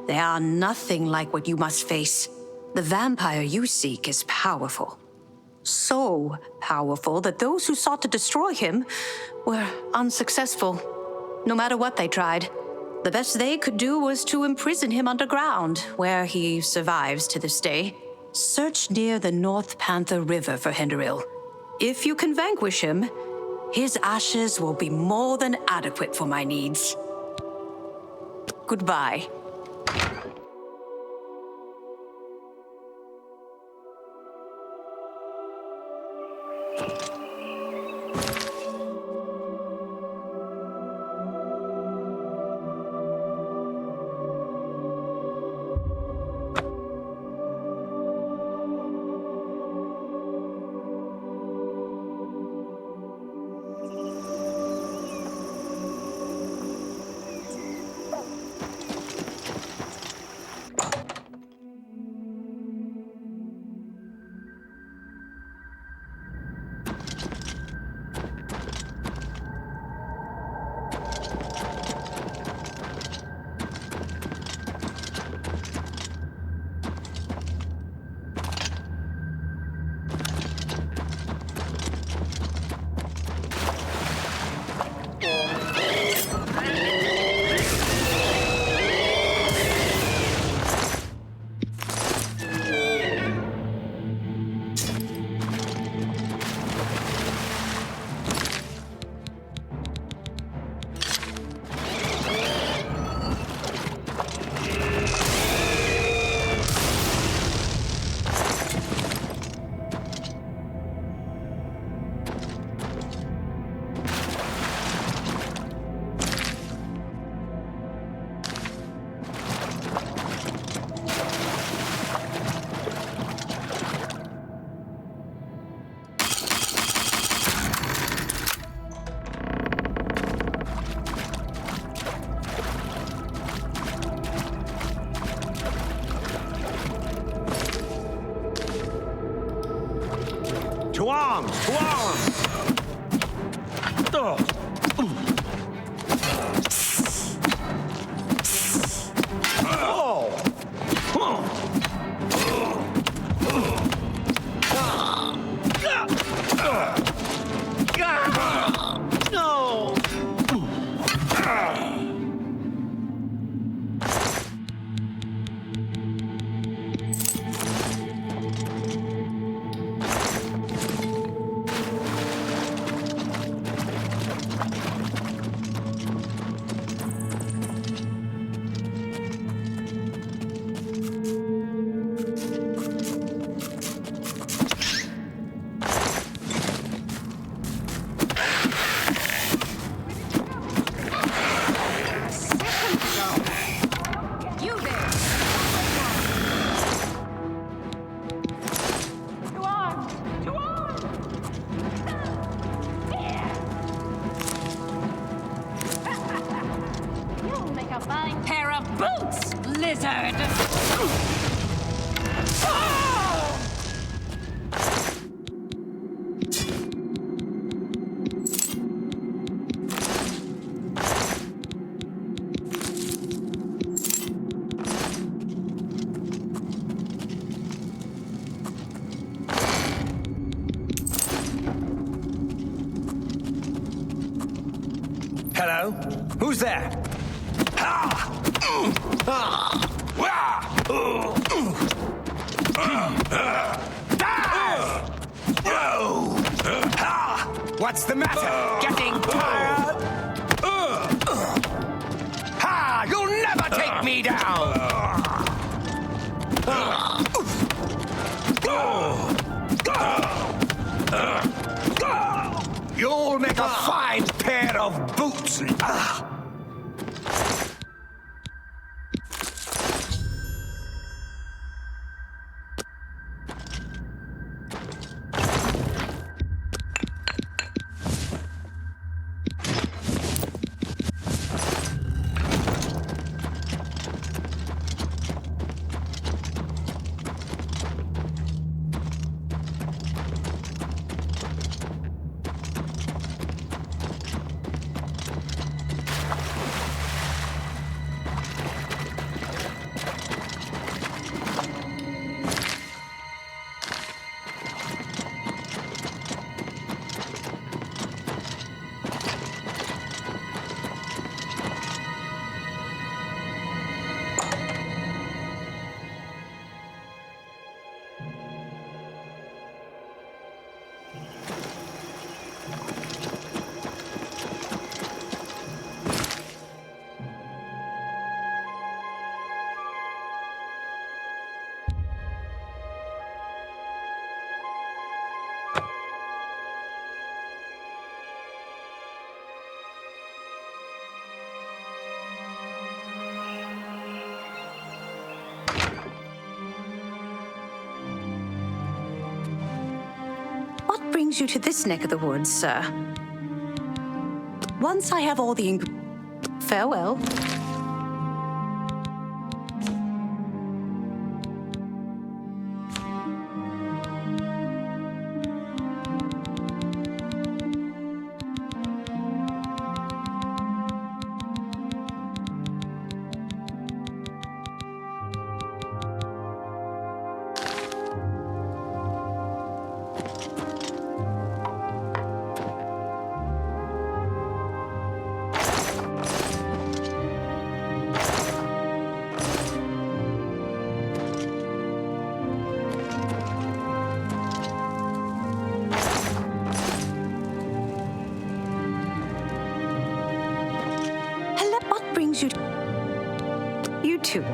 they are nothing like what you must face. The vampire you seek is powerful. So powerful that those who sought to destroy him were unsuccessful. No matter what they tried, the best they could do was to imprison him underground, where he survives to this day. Search near the North Panther River for Cyrodiil. If you can vanquish him, his ashes will be more than adequate for my needs. Goodbye. To arms! To arms! No! Hello? Who's there? What's the matter? Getting tired? Ha! You'll never take me down! You'll make a fine pair of boots. What brings you to this neck of the woods, sir? Once I have all the farewell. You too.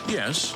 Yes.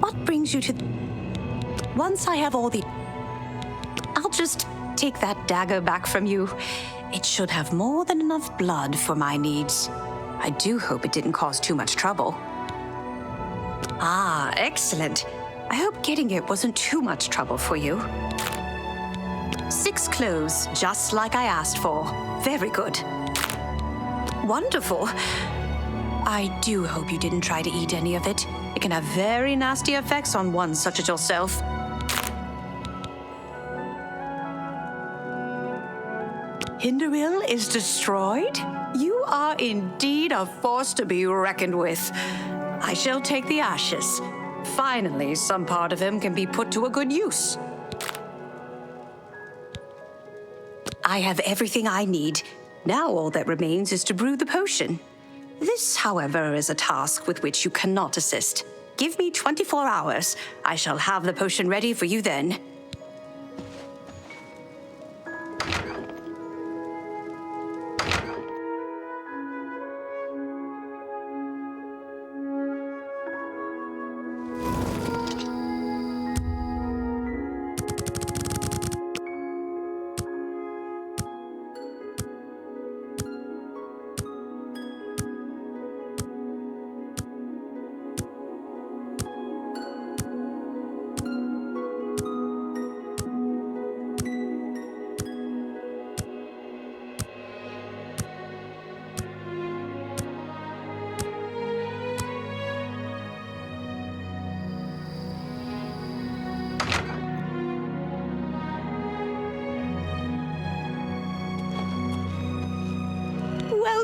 What brings you to... Once I have all the... I'll just take that dagger back from you. It should have more than enough blood for my needs. I do hope it didn't cause too much trouble. Ah, excellent. I hope getting it wasn't too much trouble for you. 6 cloves, just like I asked for. Very good. Wonderful. I do hope you didn't try to eat any of it. It can have very nasty effects on one such as yourself. Hinderil is destroyed? You are indeed a force to be reckoned with. I shall take the ashes. Finally, some part of him can be put to a good use. I have everything I need. Now all that remains is to brew the potion. This, however, is a task with which you cannot assist. Give me 24 hours. I shall have the potion ready for you then.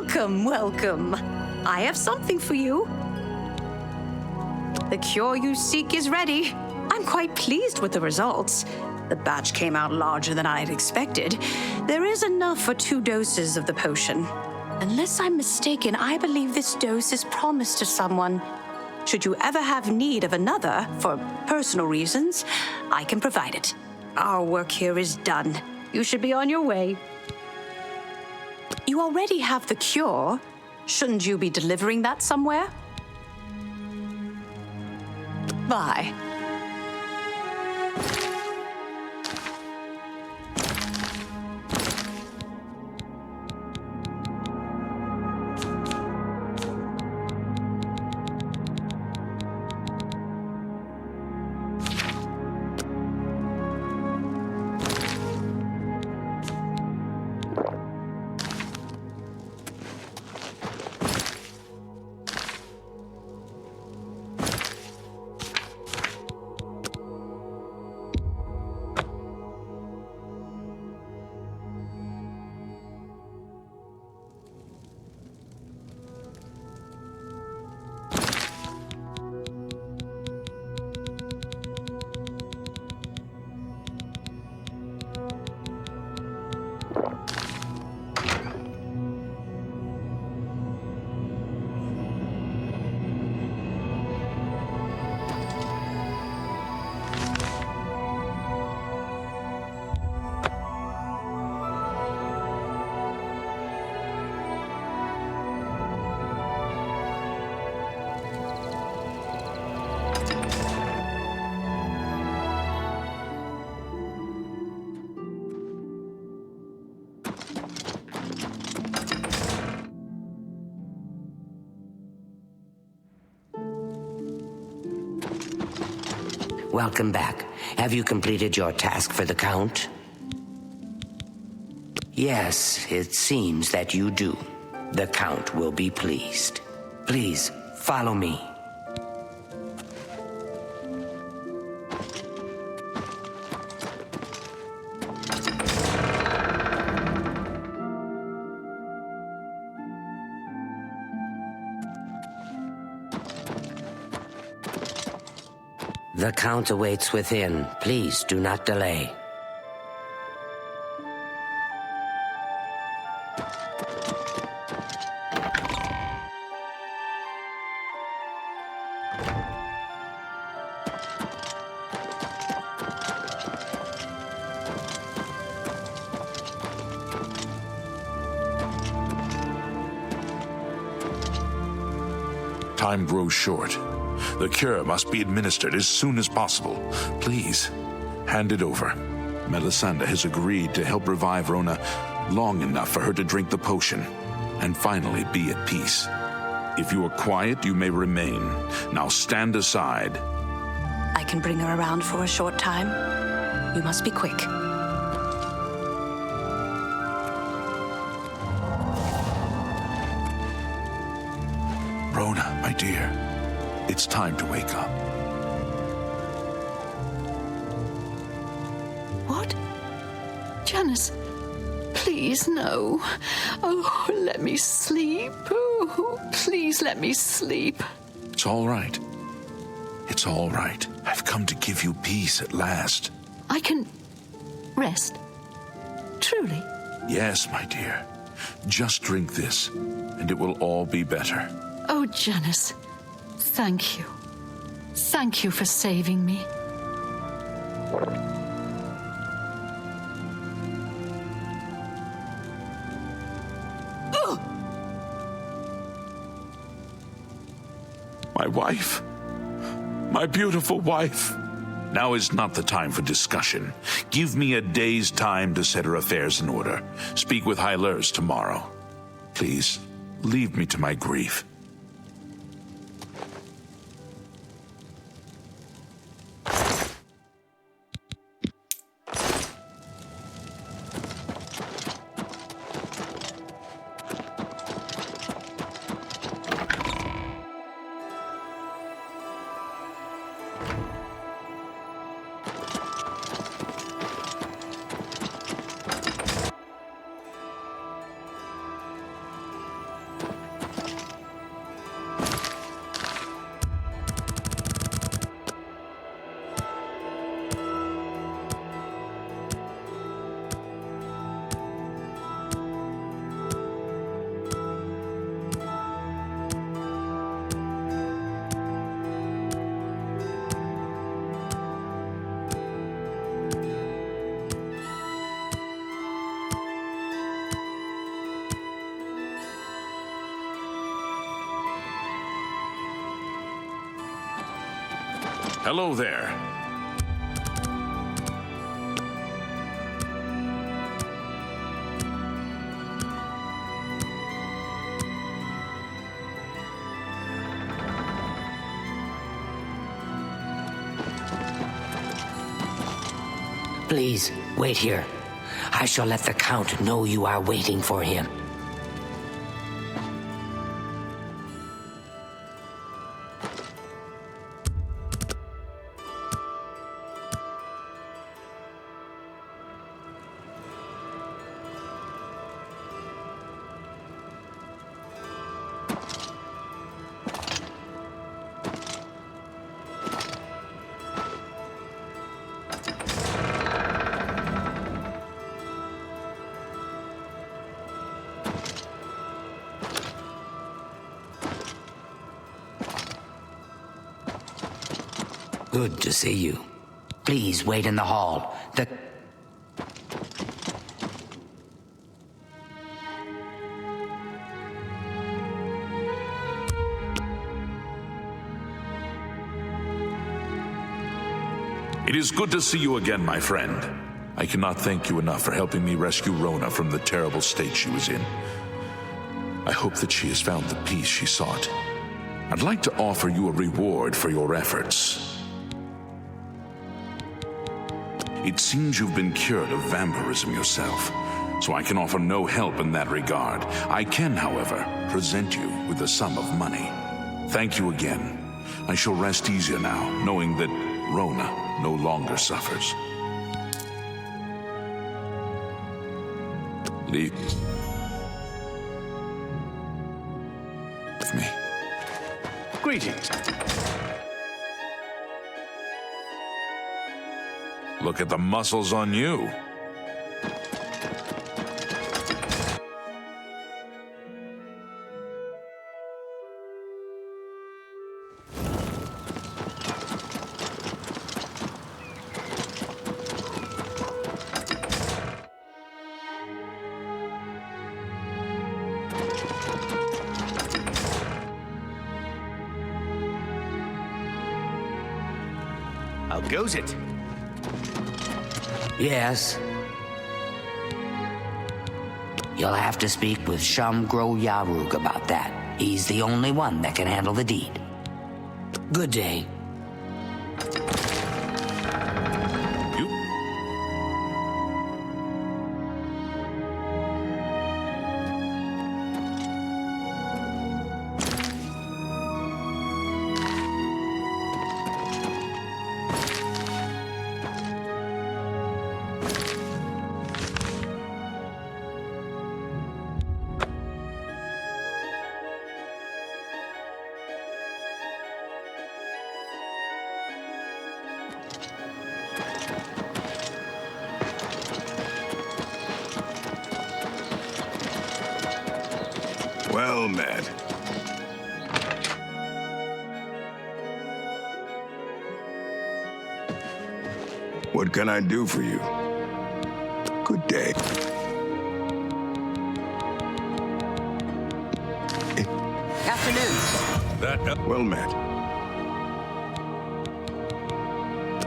Welcome, welcome. I have something for you. The cure you seek is ready. I'm quite pleased with the results. The batch came out larger than I had expected. There is enough for 2 doses of the potion. Unless I'm mistaken, I believe this dose is promised to someone. Should you ever have need of another, for personal reasons, I can provide it. Our work here is done. You should be on your way. You already have the cure. Shouldn't you be delivering that somewhere? Bye. Welcome back. Have you completed your task for the Count? Yes, it seems that you do. The Count will be pleased. Please, follow me. The Count awaits within. Please do not delay. Time grows short. The cure must be administered as soon as possible. Please, hand it over. Melisande has agreed to help revive Rona long enough for her to drink the potion and finally be at peace. If you are quiet, you may remain. Now stand aside. I can bring her around for a short time. You must be quick. Rona, my dear, it's time to wake up. What? Janice, please, no. Oh, let me sleep. Oh, please let me sleep. It's all right. It's all right. I've come to give you peace at last. I can rest. Truly. Yes, my dear. Just drink this, and it will all be better. Oh, Janice, thank you. Thank you for saving me. My wife. My beautiful wife. Now is not the time for discussion. Give me a day's time to set her affairs in order. Speak with Hylers tomorrow. Please, leave me to my grief. Hello there. Please, wait here. I shall let the Count know you are waiting for him. Good to see you. Please wait in the hall. It is good to see you again, my friend. I cannot thank you enough for helping me rescue Rona from the terrible state she was in. I hope that she has found the peace she sought. I'd like to offer you a reward for your efforts. It seems you've been cured of vampirism yourself, so I can offer no help in that regard. I can, however, present you with a sum of money. Thank you again. I shall rest easier now, knowing that Rona no longer suffers. Leave with me. Greetings. Look at the muscles on you. How goes it? Yes. You'll have to speak with Shamgro Yarug about that. He's the only one that can handle the deed. Good day. Well met. What can I do for you? Good day. Afternoon. Well met.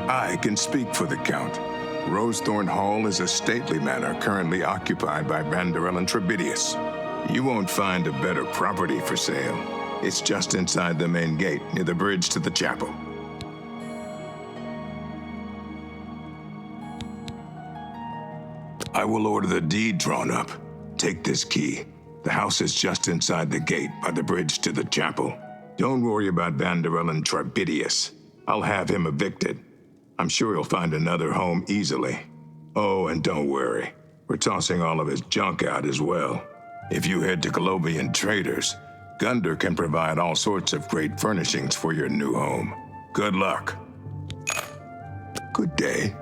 I can speak for the Count. Rosethorn Hall is a stately manor currently occupied by Banderel and Trebidius. You won't find a better property for sale. It's just inside the main gate, near the bridge to the chapel. I will order the deed drawn up. Take this key. The house is just inside the gate by the bridge to the chapel. Don't worry about Banderel and Trebidius. I'll have him evicted. I'm sure he'll find another home easily. Oh, and don't worry. We're tossing all of his junk out as well. If you head to Oblivion Traders, Gunder can provide all sorts of great furnishings for your new home. Good luck. Good day.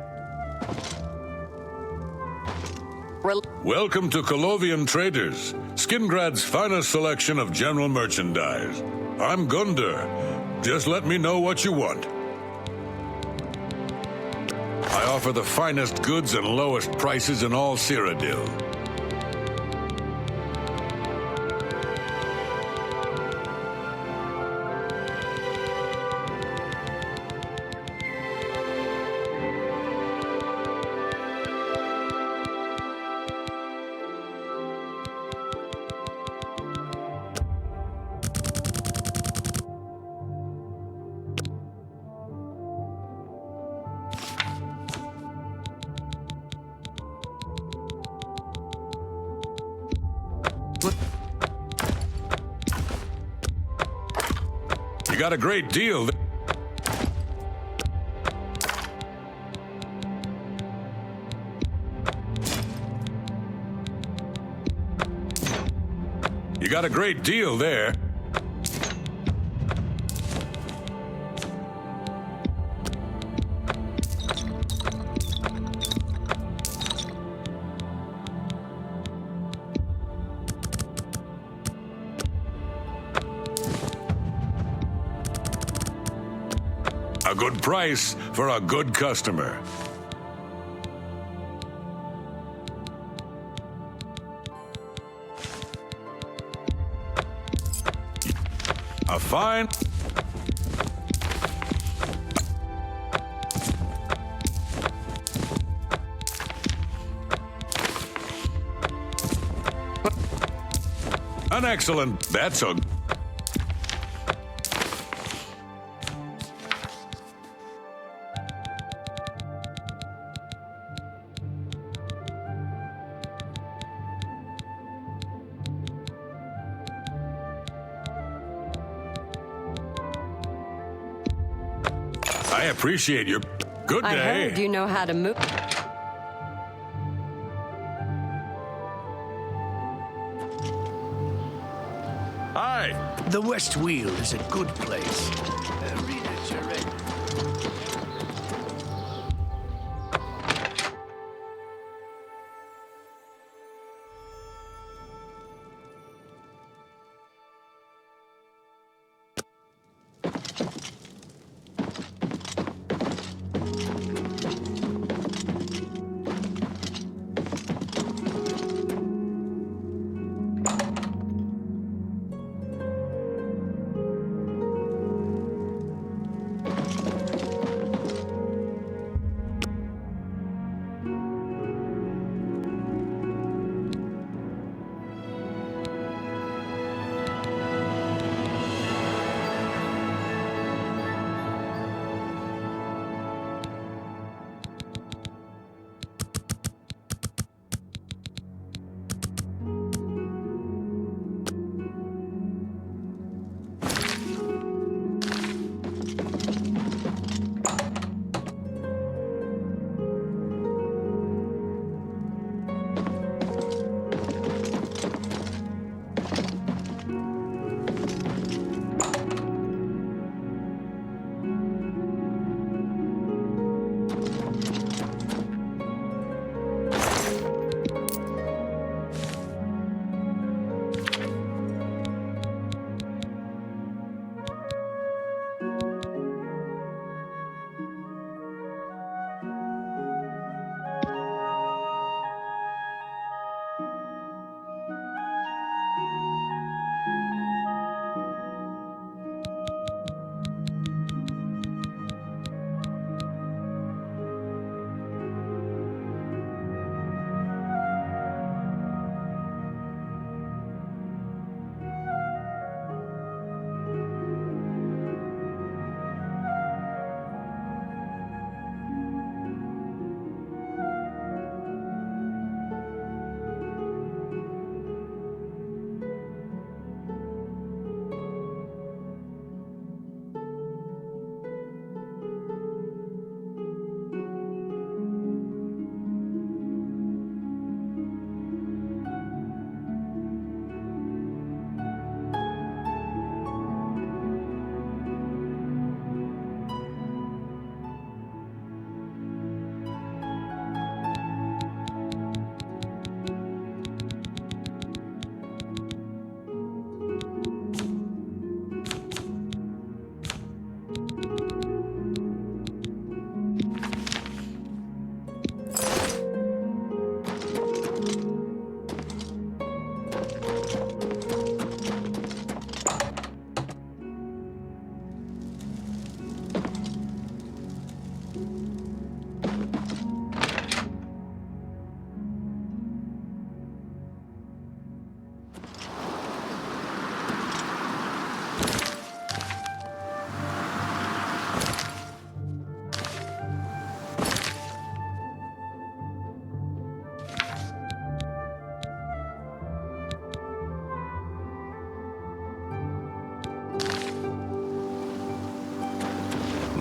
Welcome to Oblivion Traders, Skingrad's finest selection of general merchandise. I'm Gunder. Just let me know what you want. I offer the finest goods and lowest prices in all Cyrodiil. You got a great deal. You got a great deal there. A good price for a good customer. A fine... An excellent... That's a... I appreciate your... Good day. I heard you know how to move. Hi. The West Wheel is a good place. Read it, you're ready.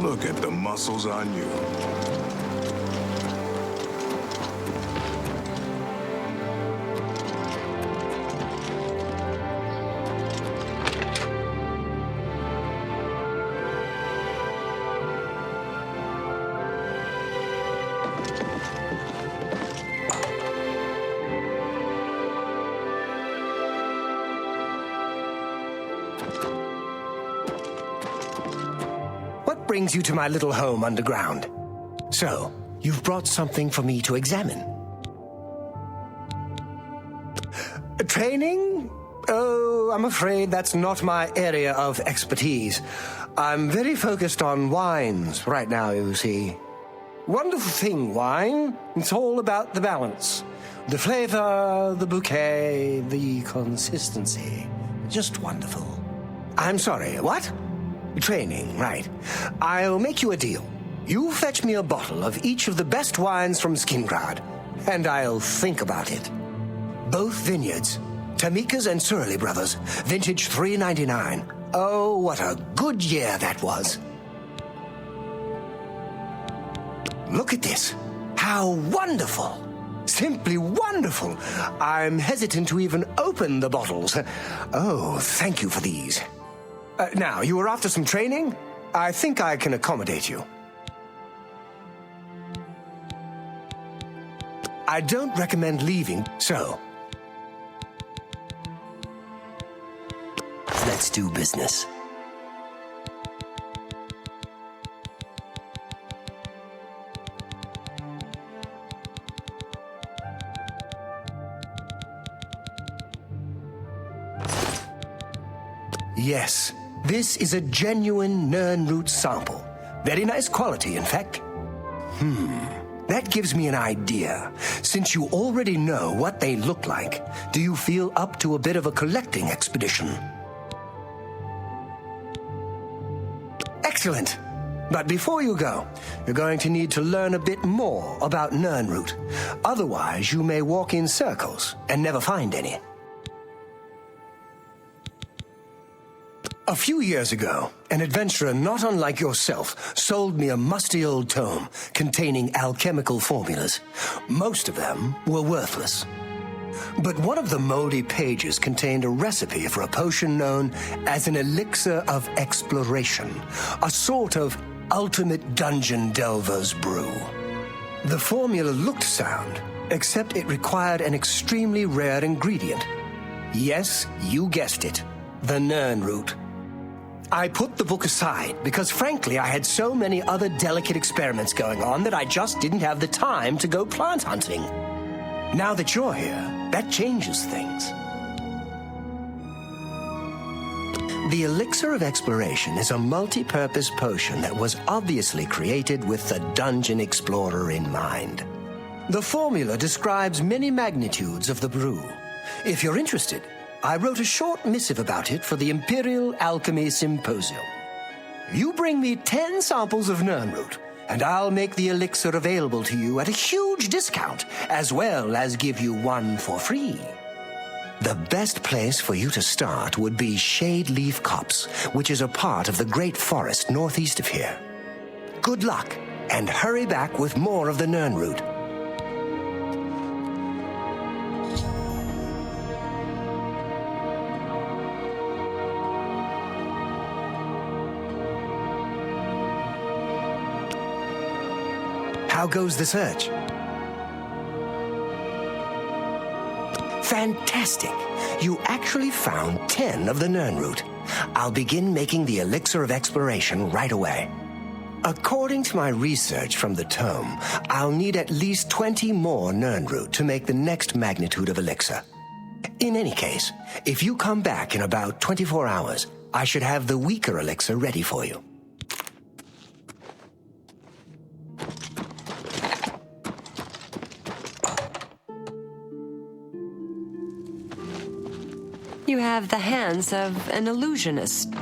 Look at the muscles on you. What brings you to my little home underground? So, you've brought something for me to examine. Training? Oh, I'm afraid that's not my area of expertise. I'm very focused on wines right now, you see. Wonderful thing, wine. It's all about the balance. The flavor, the bouquet, the consistency. Just wonderful. I'm sorry, what? Training, right. I'll make you a deal. You fetch me a bottle of each of the best wines from Skingrad, and I'll think about it. Both vineyards, Tamika's and Cyrodiil Brothers, vintage 399. Oh, what a good year that was. Look at this. How wonderful. Simply wonderful. I'm hesitant to even open the bottles. Oh, thank you for these. Now, you were after some training? I think I can accommodate you. I don't recommend leaving, so let's do business. Yes, this is a genuine Nirnroot sample. Very nice quality, in fact. That gives me an idea. Since you already know what they look like, do you feel up to a bit of a collecting expedition? Excellent. But before you go, you're going to need to learn a bit more about Nirnroot. Otherwise, you may walk in circles and never find any. A few years ago, an adventurer not unlike yourself sold me a musty old tome containing alchemical formulas. Most of them were worthless. But one of the moldy pages contained a recipe for a potion known as an elixir of exploration, a sort of ultimate dungeon delver's brew. The formula looked sound, except it required an extremely rare ingredient. Yes, you guessed it, the Nirnroot. I put the book aside because, frankly, I had so many other delicate experiments going on that I just didn't have the time to go plant hunting. Now that you're here, that changes things. The Elixir of Exploration is a multi-purpose potion that was obviously created with the Dungeon Explorer in mind. The formula describes many magnitudes of the brew. If you're interested, I wrote a short missive about it for the Imperial Alchemy Symposium. You bring me 10 samples of Nirnroot, and I'll make the elixir available to you at a huge discount, as well as give you one for free. The best place for you to start would be Shade Leaf Copse, which is a part of the Great Forest northeast of here. Good luck, and hurry back with more of the Nirnroot. How goes the search? Fantastic! You actually found 10 of the Nirnroot. I'll begin making the Elixir of Exploration right away. According to my research from the tome, I'll need at least 20 more Nirnroot to make the next magnitude of elixir. In any case, if you come back in about 24 hours, I should have the weaker elixir ready for you. You have the hands of an illusionist.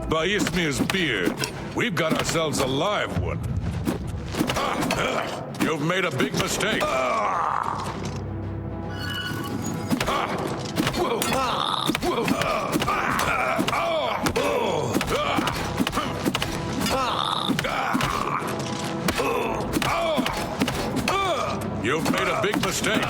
By Ismir's beard, we've got ourselves a live one. You've made a big mistake. You've made a big mistake.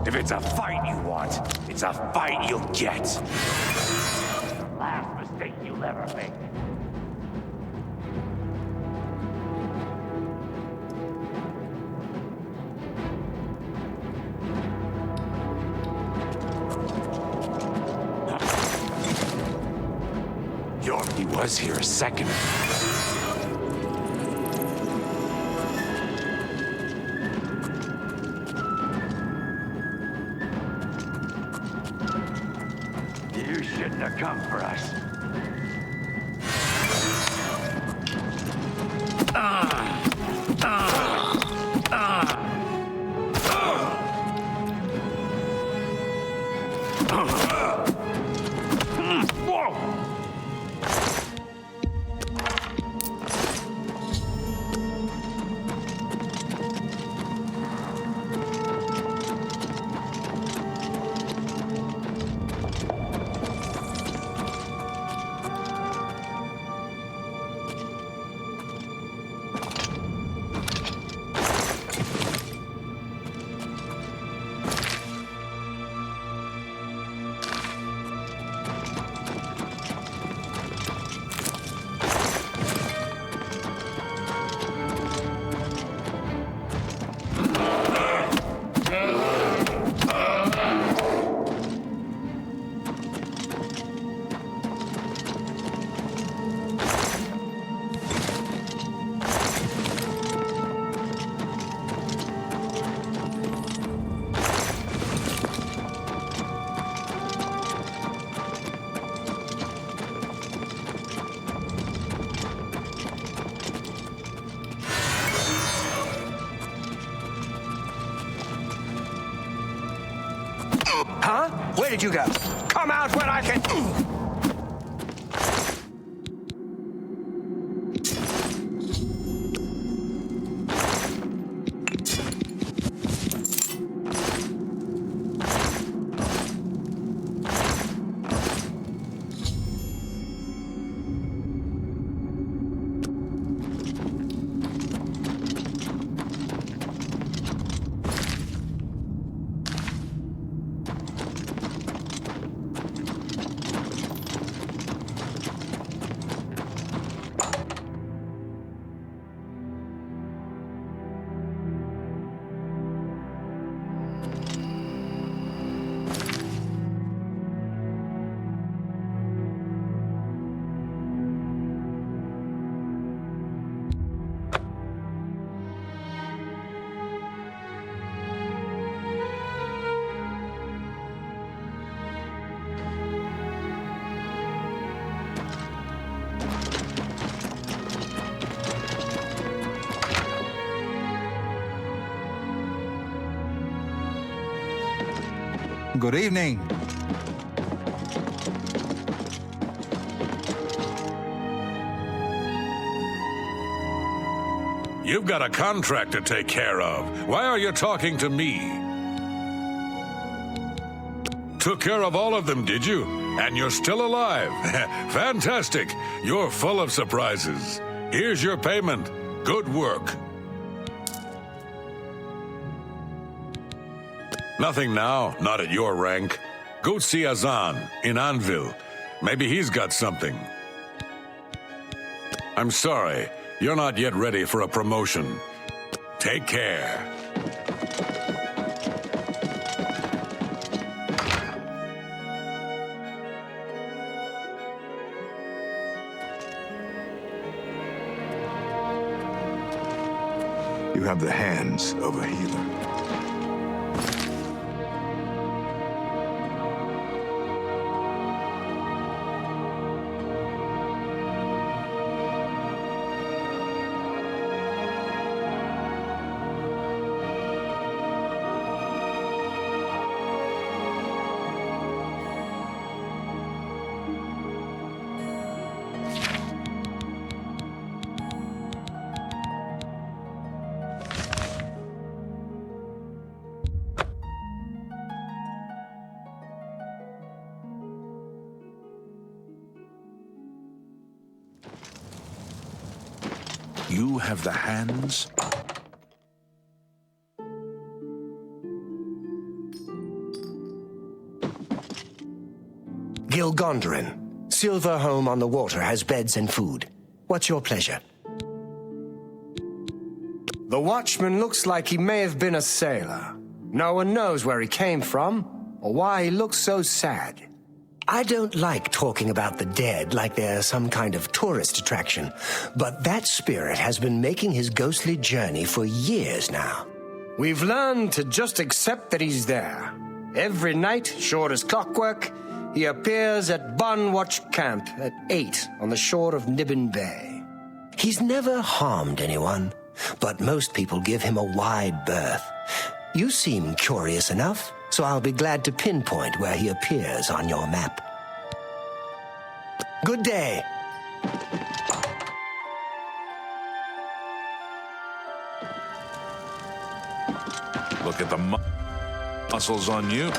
If it's a fight you want, it's a fight you'll get. Last mistake you'll ever make. He was here a second ago. You shouldn't have come for us. Huh? Where did you go? Come out where I can... Good evening. You've got a contract to take care of. Why are you talking to me? Took care of all of them, did you? And you're still alive. Fantastic. You're full of surprises. Here's your payment. Good work. Nothing now, not at your rank. Go see Azan in Anvil. Maybe he's got something. I'm sorry, you're not yet ready for a promotion. Take care. You have the hands of a healer. You have the hands? Gilgondarin. Silver home on the water has beds and food. What's your pleasure? The watchman looks like he may have been a sailor. No one knows where he came from or why he looks so sad. I don't like talking about the dead like they're some kind of tourist attraction, but that spirit has been making his ghostly journey for years now. We've learned to just accept that he's there. Every night, sure as clockwork, he appears at Bunwatch Camp at 8 on the shore of Nibbin Bay. He's never harmed anyone, but most people give him a wide berth. You seem curious enough, so I'll be glad to pinpoint where he appears on your map. Good day. Look at the muscles on you.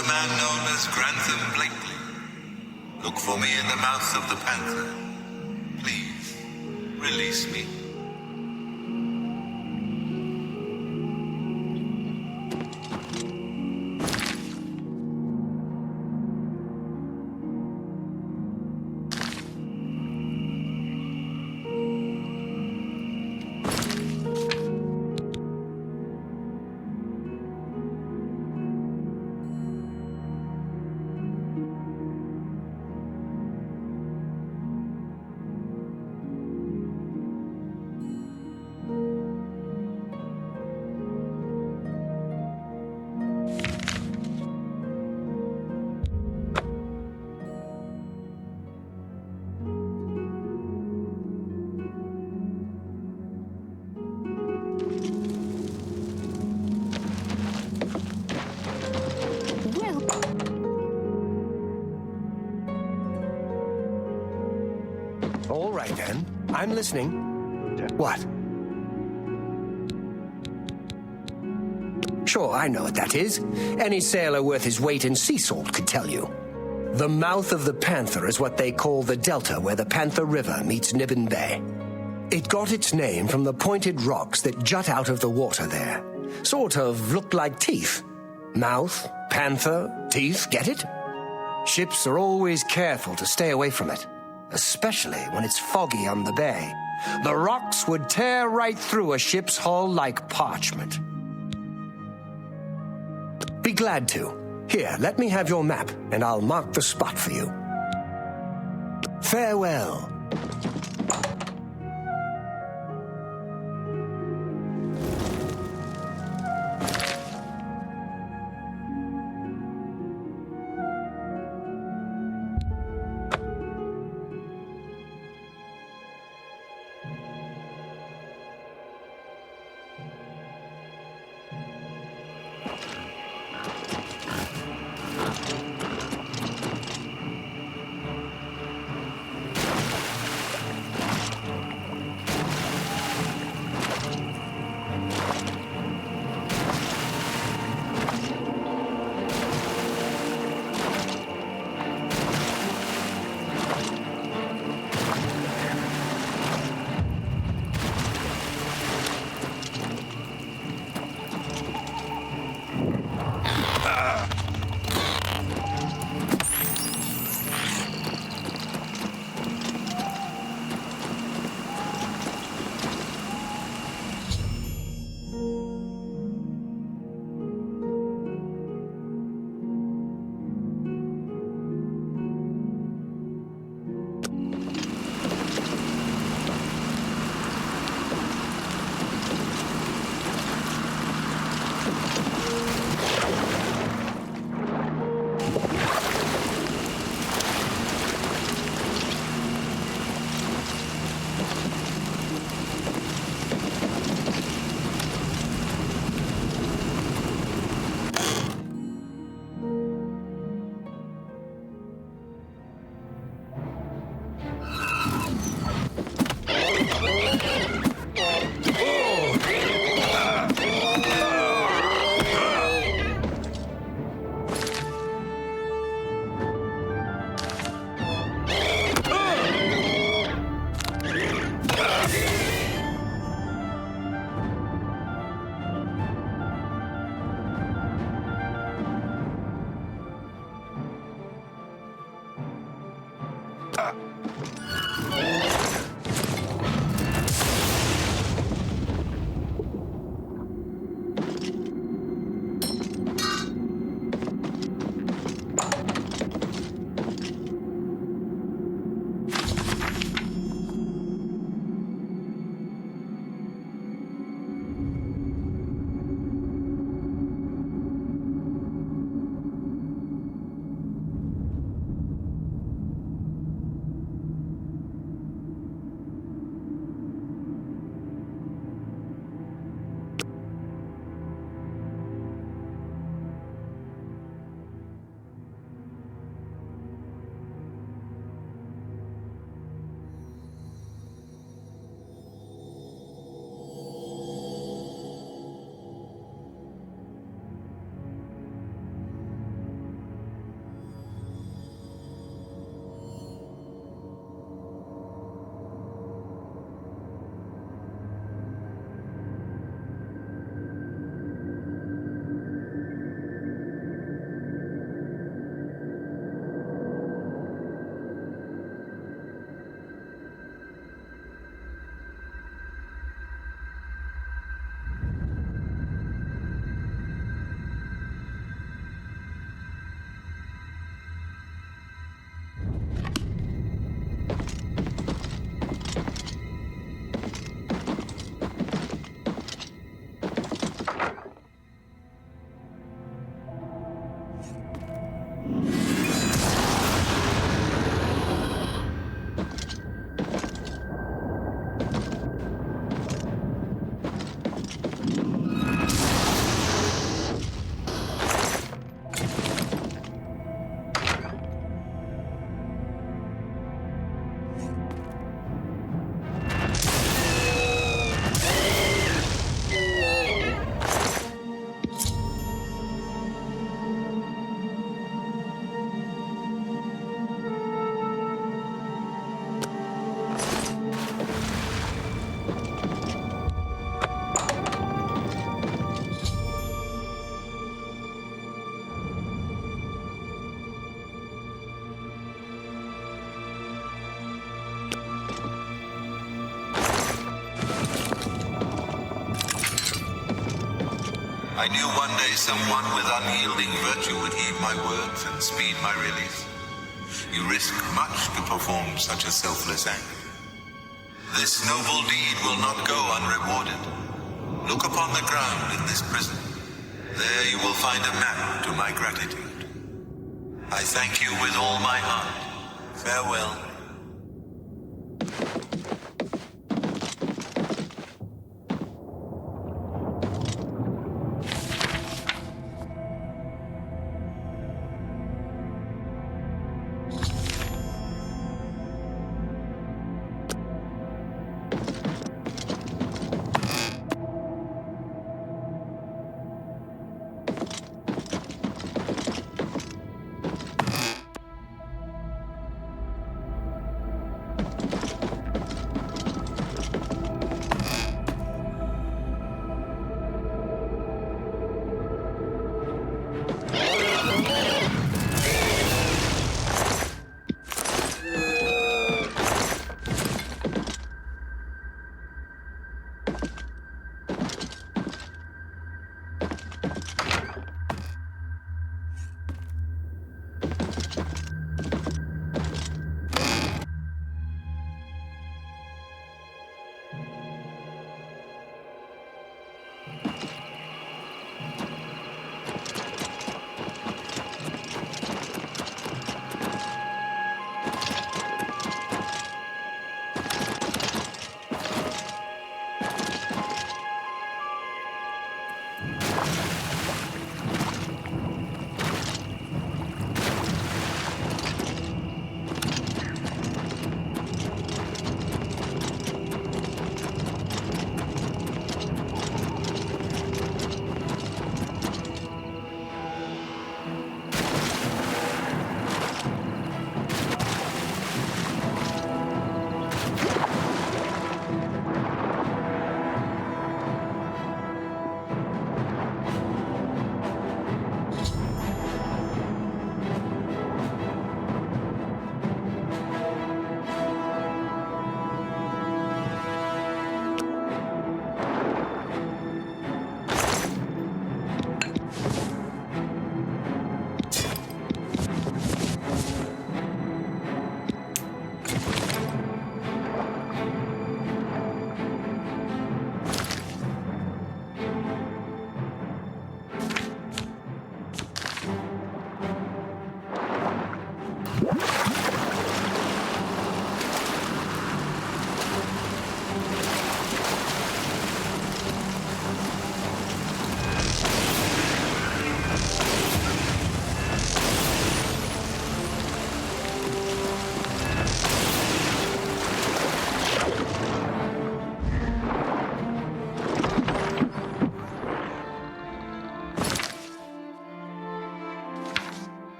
a man known as Grantham Blakely. Look for me in the mouth of the panther. Please, release me. All right, then. I'm listening. What? Sure, I know what that is. Any sailor worth his weight in sea salt could tell you. The mouth of the Panther is what they call the delta where the Panther River meets Nibbin Bay. It got its name from the pointed rocks that jut out of the water there. Sort of look like teeth. Mouth, panther, teeth, get it? Ships are always careful to stay away from it, especially when it's foggy on the bay. The rocks would tear right through a ship's hull like parchment. Be glad to. Here, let me have your map, and I'll mark the spot for you. Farewell. I knew one day someone with unyielding virtue would heed my words and speed my release. You risk much to perform such a selfless act. This noble deed will not go unrewarded. Look upon the ground in this prison. There you will find a map to my gratitude. I thank you with all my heart. Farewell.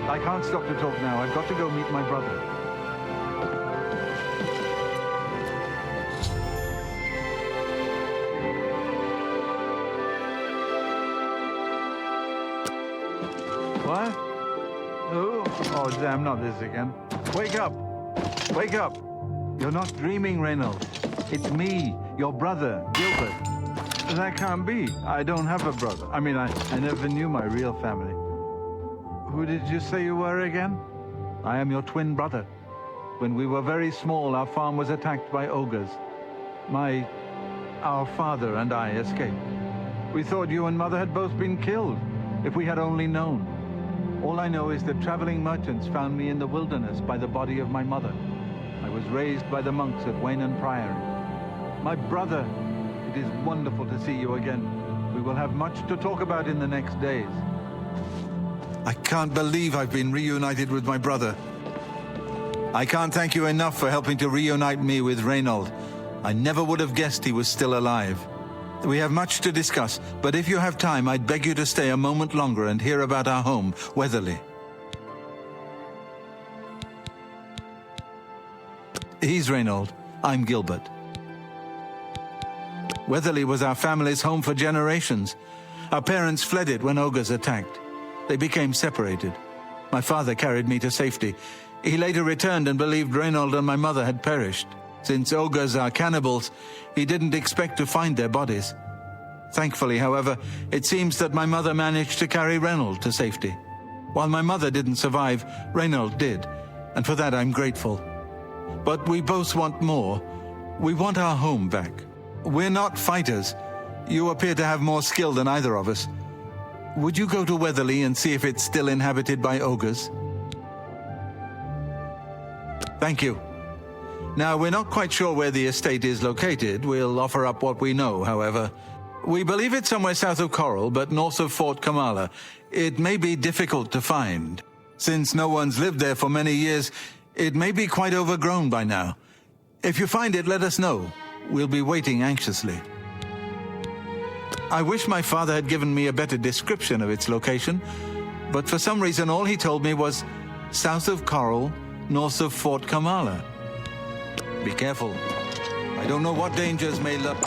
I can't stop to talk now. I've got to go meet my brother. What? Who? Oh, damn, not this again. Wake up! Wake up! You're not dreaming, Reynolds. It's me, your brother, Gilbert. That can't be. I don't have a brother. I mean, I never knew my real family. Who did you say you were again? I am your twin brother. When we were very small, our farm was attacked by ogres. Our father and I escaped. We thought you and Mother had both been killed, if we had only known. All I know is that traveling merchants found me in the wilderness by the body of my mother. I was raised by the monks at Waynan Priory. My brother, it is wonderful to see you again. We will have much to talk about in the next days. I can't believe I've been reunited with my brother. I can't thank you enough for helping to reunite me with Reynold. I never would have guessed he was still alive. We have much to discuss, but if you have time, I'd beg you to stay a moment longer and hear about our home, Weatherly. He's Reynold. I'm Gilbert. Weatherly was our family's home for generations. Our parents fled it when ogres attacked. They became separated. My father carried me to safety. He later returned and believed Reynold and my mother had perished. Since ogres are cannibals, he didn't expect to find their bodies. Thankfully, however, it seems that my mother managed to carry Reynold to safety. While my mother didn't survive, Reynold did, and for that I'm grateful. But we both want more. We want our home back. We're not fighters. You appear to have more skill than either of us. Would you go to Weatherly and see if it's still inhabited by ogres? Thank you. Now, we're not quite sure where the estate is located. We'll offer up what we know, however. We believe it's somewhere south of Coral, but north of Fort Kamala. It may be difficult to find. Since no one's lived there for many years, it may be quite overgrown by now. If you find it, let us know. We'll be waiting anxiously. I wish my father had given me a better description of its location, but for some reason all he told me was south of Coral, north of Fort Kamala. Be careful. I don't know what dangers may lurk.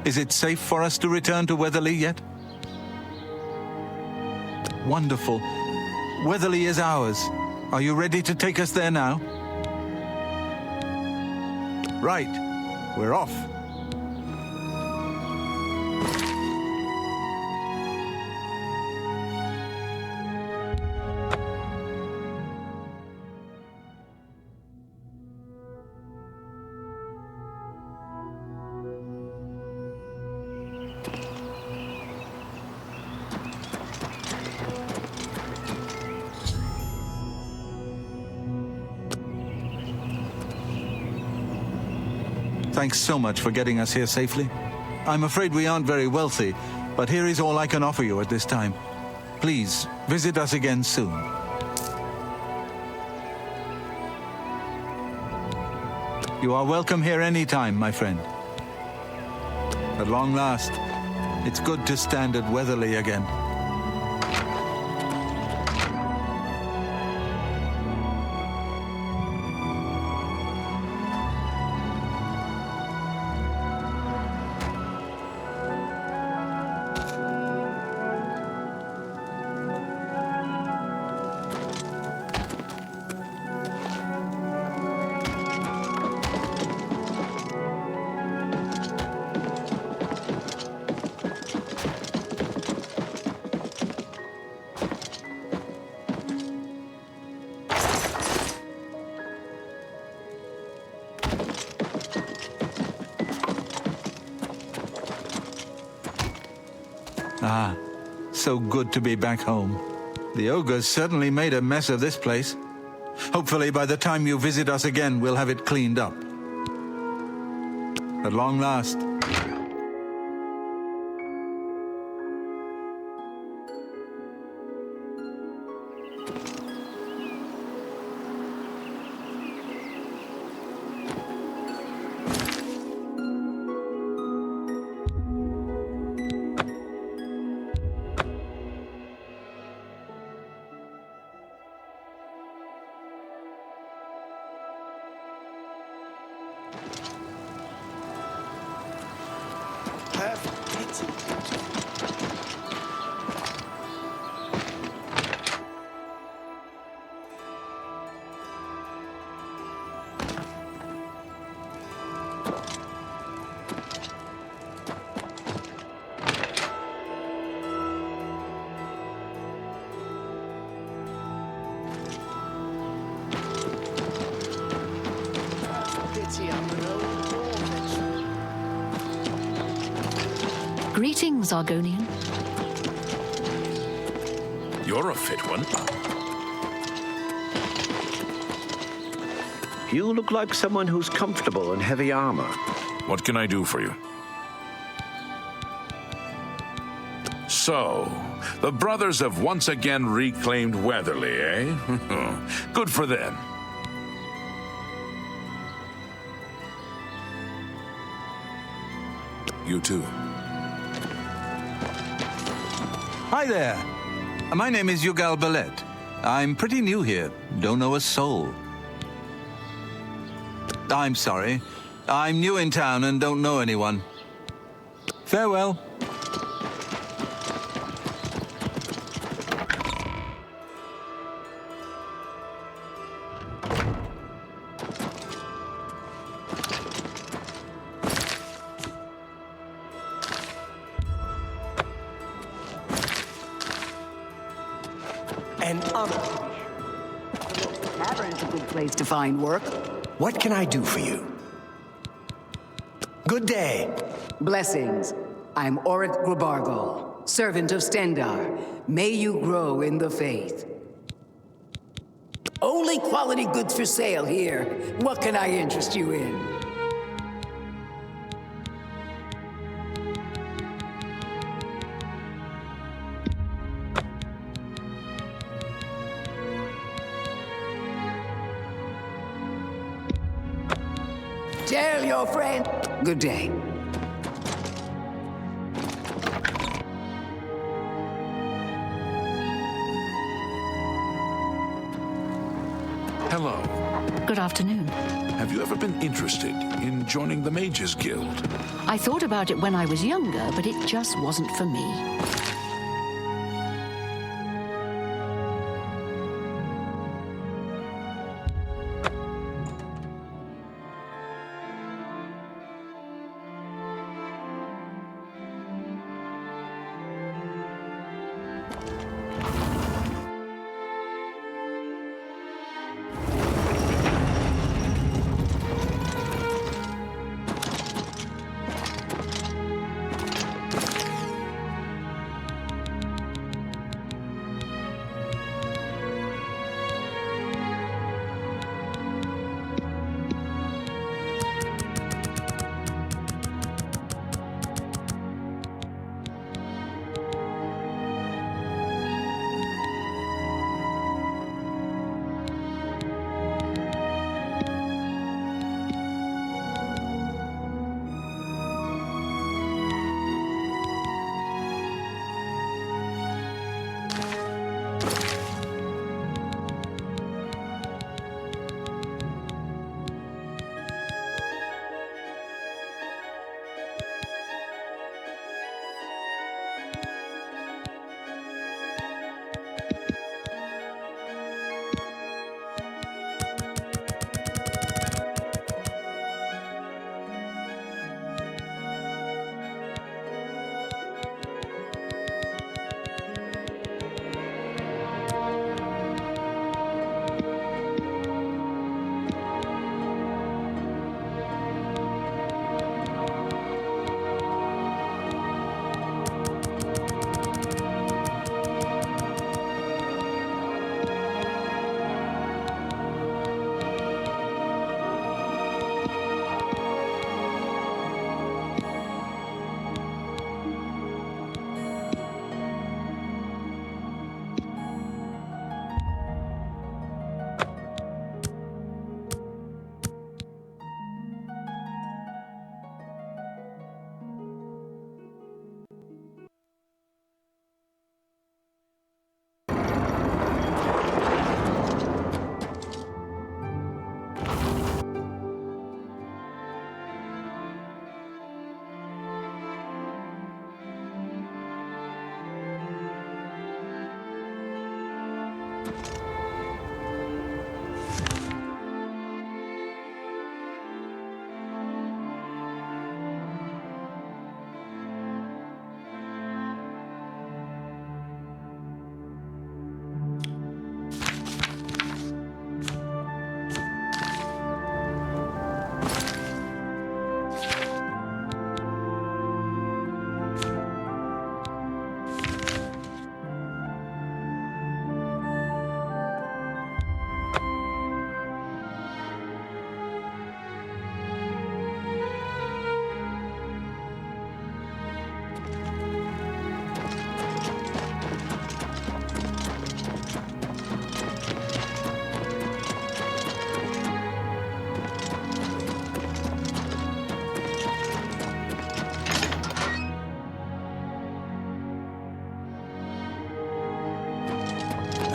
Is it safe for us to return to Weatherly yet? Wonderful. Weatherly is ours. Are you ready to take us there now? Right. We're off. Thanks so much for getting us here safely. I'm afraid we aren't very wealthy, but here is all I can offer you at this time. Please, visit us again soon. You are welcome here anytime, my friend. At long last, it's good to stand at Weatherly again. Ah, so good to be back home. The ogres certainly made a mess of this place. Hopefully by the time you visit us again, we'll have it cleaned up. At long last. Greetings, Argonian. You're a fit one. You look like someone who's comfortable in heavy armor. What can I do for you? So, the brothers have once again reclaimed Weatherly, eh? Good for them. You too. Hi there. My name is Yugal Ballet. I'm pretty new here. Don't know a soul. I'm sorry. I'm new in town and don't know anyone. Farewell. Tavern's a good place to find work. What can I do for you? Good day. Blessings. I'm Oric Grabargol, servant of Stendar. May you grow in the faith. Only quality goods for sale here. What can I interest you in? Tell your friend. Good day. Hello. Good afternoon. Have you ever been interested in joining the Mages Guild? I thought about it when I was younger, but it just wasn't for me.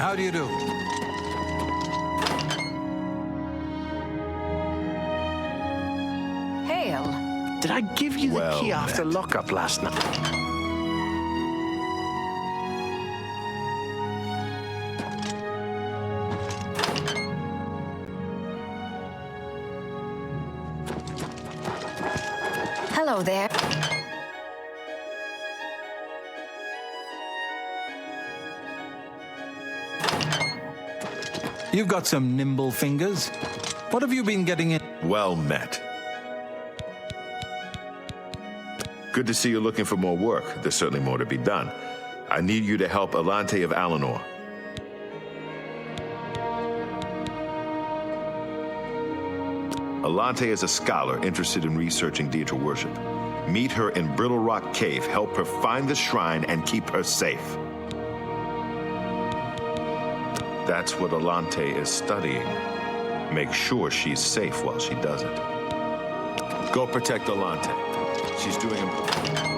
How do you do? Hail. Did I give you the Well key after met. lockup last night? Hello there. You've got some nimble fingers. What have you been getting in? Well met. Good to see you're looking for more work. There's certainly more to be done. I need you to help Alante of Alinor. Alante is a scholar interested in researching Deidre worship. Meet her in Brittle Rock Cave, help her find the shrine, and keep her safe. That's what Alante is studying. Make sure she's safe while she does it. Go protect Alante. She's doing important.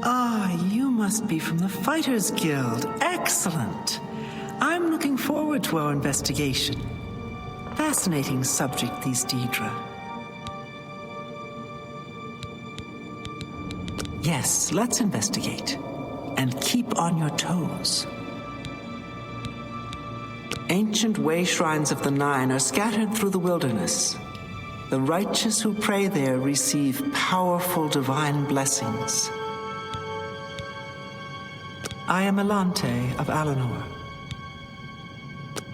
Ah, you must be from the Fighters Guild. Excellent. I'm looking forward to our investigation. Fascinating subject, these Daedra. Yes, let's investigate. And keep on your toes. Ancient way shrines of the Nine are scattered through the wilderness. The righteous who pray there receive powerful divine blessings. I am Elante of Alanor.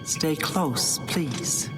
Stay close, please.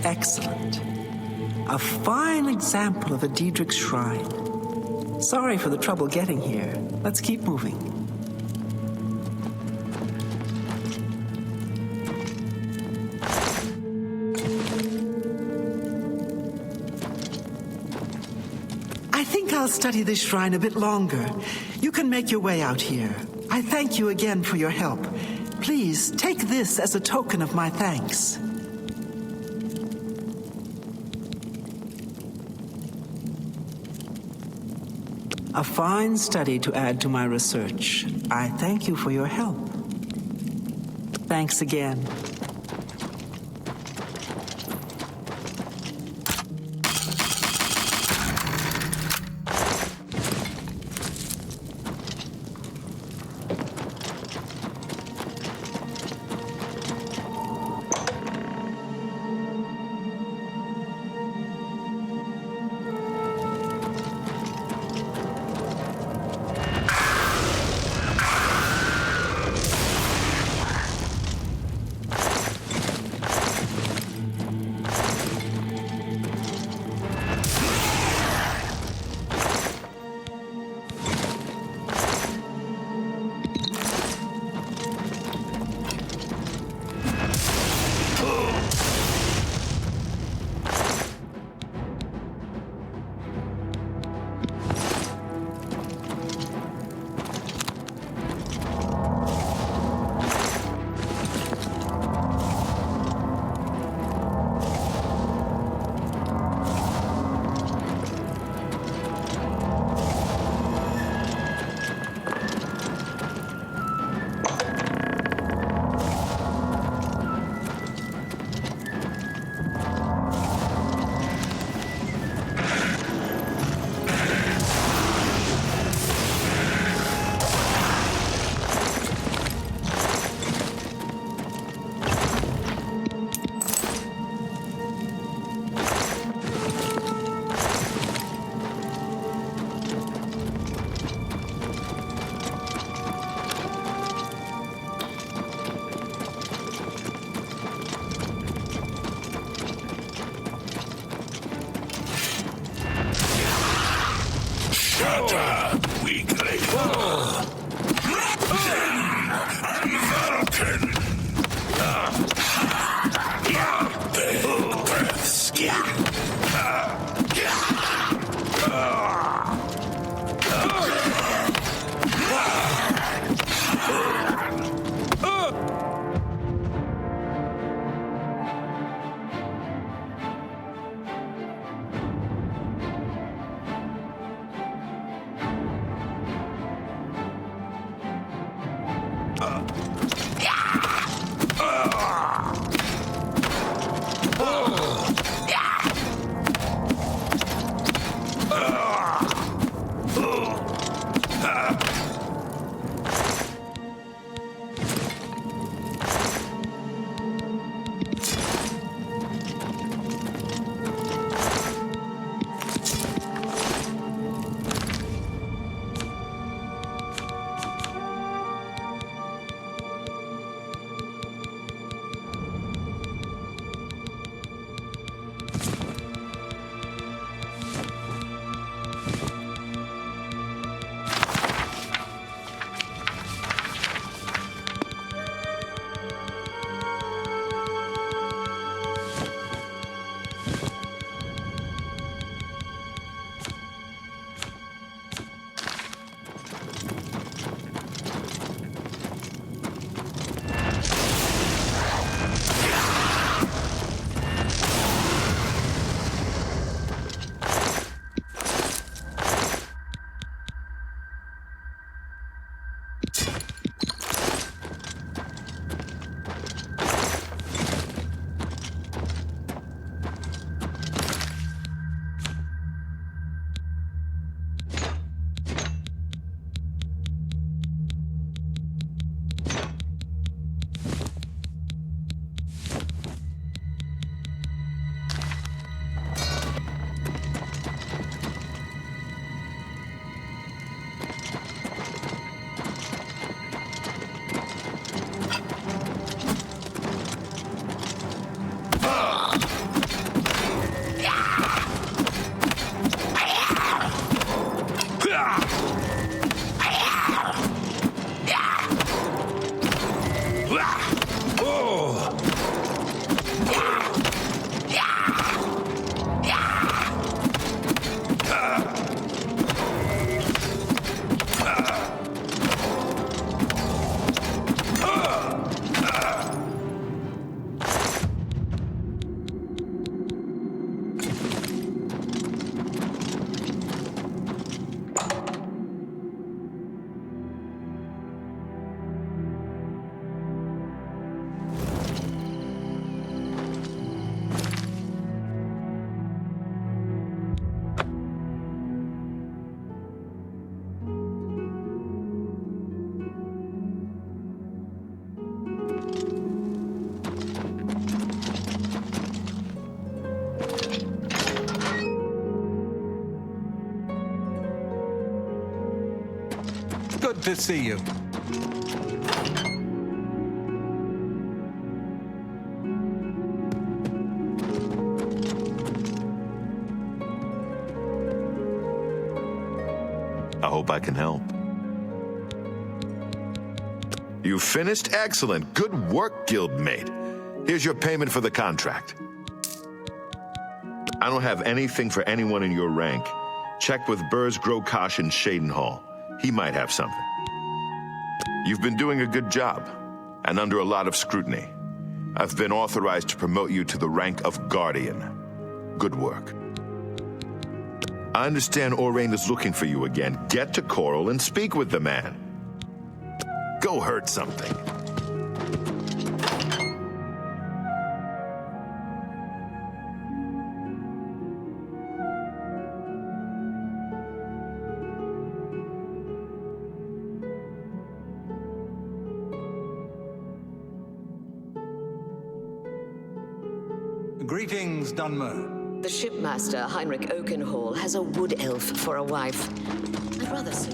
Excellent. A fine example of a Daedric shrine. Sorry for the trouble getting here. Let's keep moving. I think I'll study this shrine a bit longer. You can make your way out here. I thank you again for your help. Please, take this as a token of my thanks. A fine study to add to my research. I thank you for your help. Thanks again. Good to see you. I hope I can help. You finished? Excellent. Good work, guildmate. Here's your payment for the contract. I don't have anything for anyone in your rank. Check with Burrs, Grokash, and Shadenhall. He might have something. You've been doing a good job, and under a lot of scrutiny. I've been authorized to promote you to the rank of Guardian. Good work. I understand Orain is looking for you again. Get to Coral and speak with the man. Go hurt something. Greetings, Dunmer. The shipmaster, Heinrich Oakenhall, has a wood elf for a wife. I'd rather see.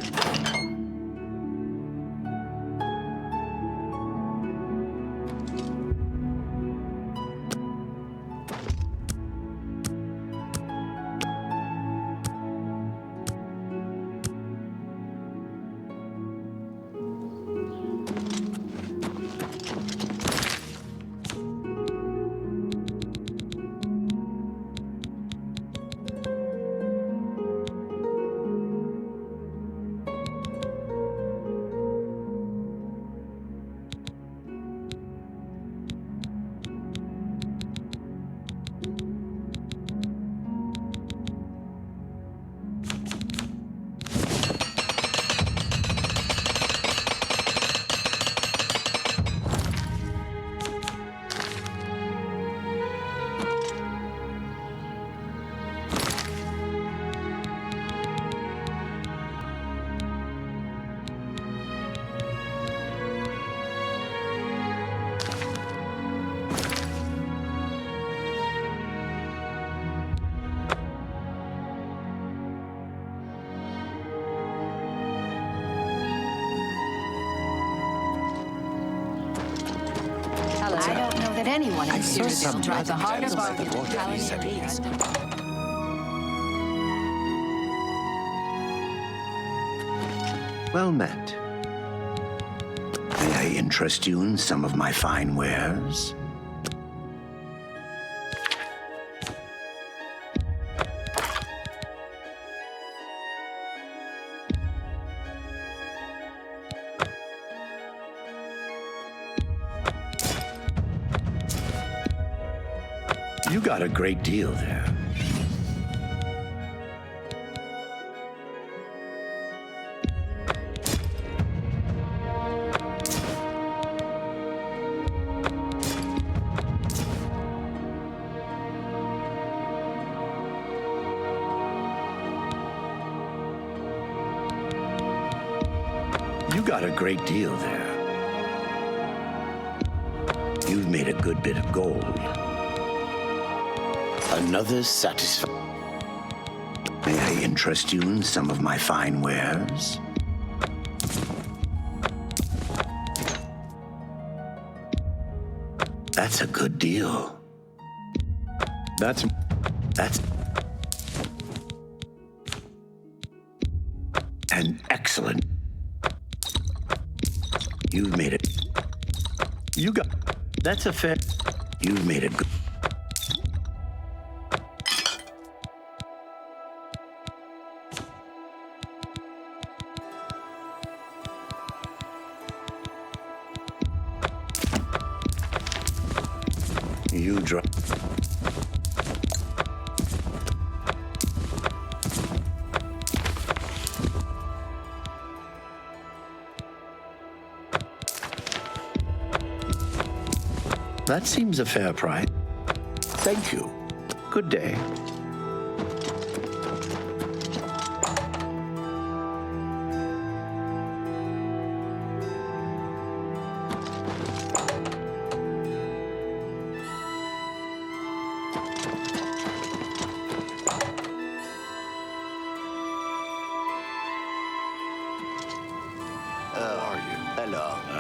I don't know that anyone in Cyrodiil drives a harder bargain than Paladin Reeds. Well met. May I interest you in some of my fine wares? You got a great deal there. You got a great deal there. You've made a good bit of gold. Another satisfaction. May I interest you in some of my fine wares? That's a good deal. That's an excellent. You've made it. You got. That's a fair... You've made it good. You drop. That seems a fair price. Thank you. Good day. How are you? Hello.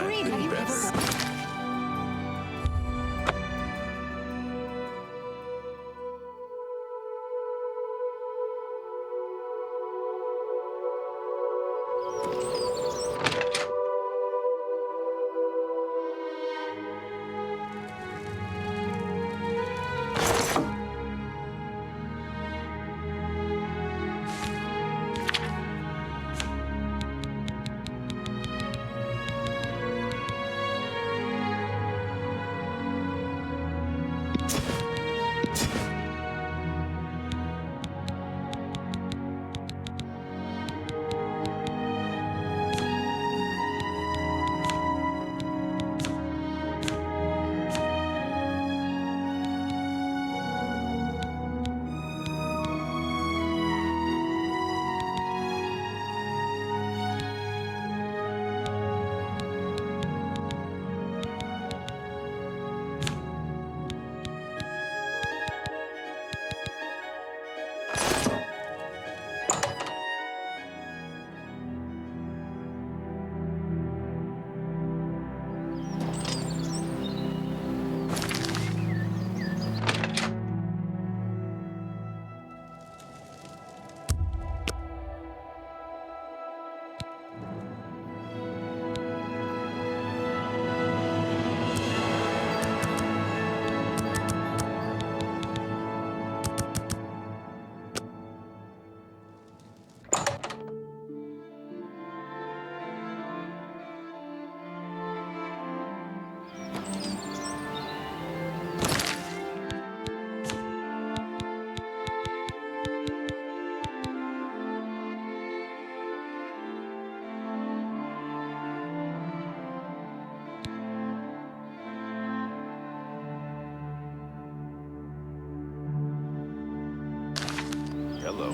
Hello.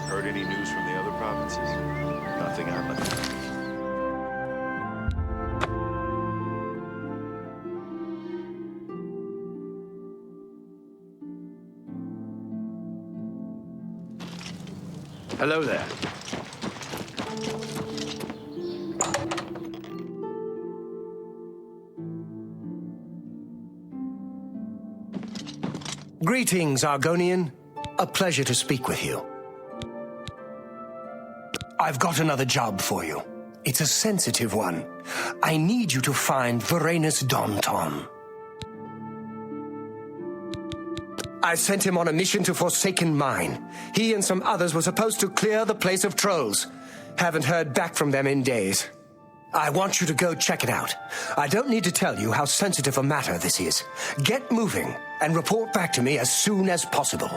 Heard any news from the other provinces? Nothing happened. Hello there. Greetings, Argonian. A pleasure to speak with you. I've got another job for you. It's a sensitive one. I need you to find Varanus Daunton. I sent him on a mission to Forsaken Mine. He and some others were supposed to clear the place of trolls. Haven't heard back from them in days. I want you to go check it out. I don't need to tell you how sensitive a matter this is. Get moving and report back to me as soon as possible.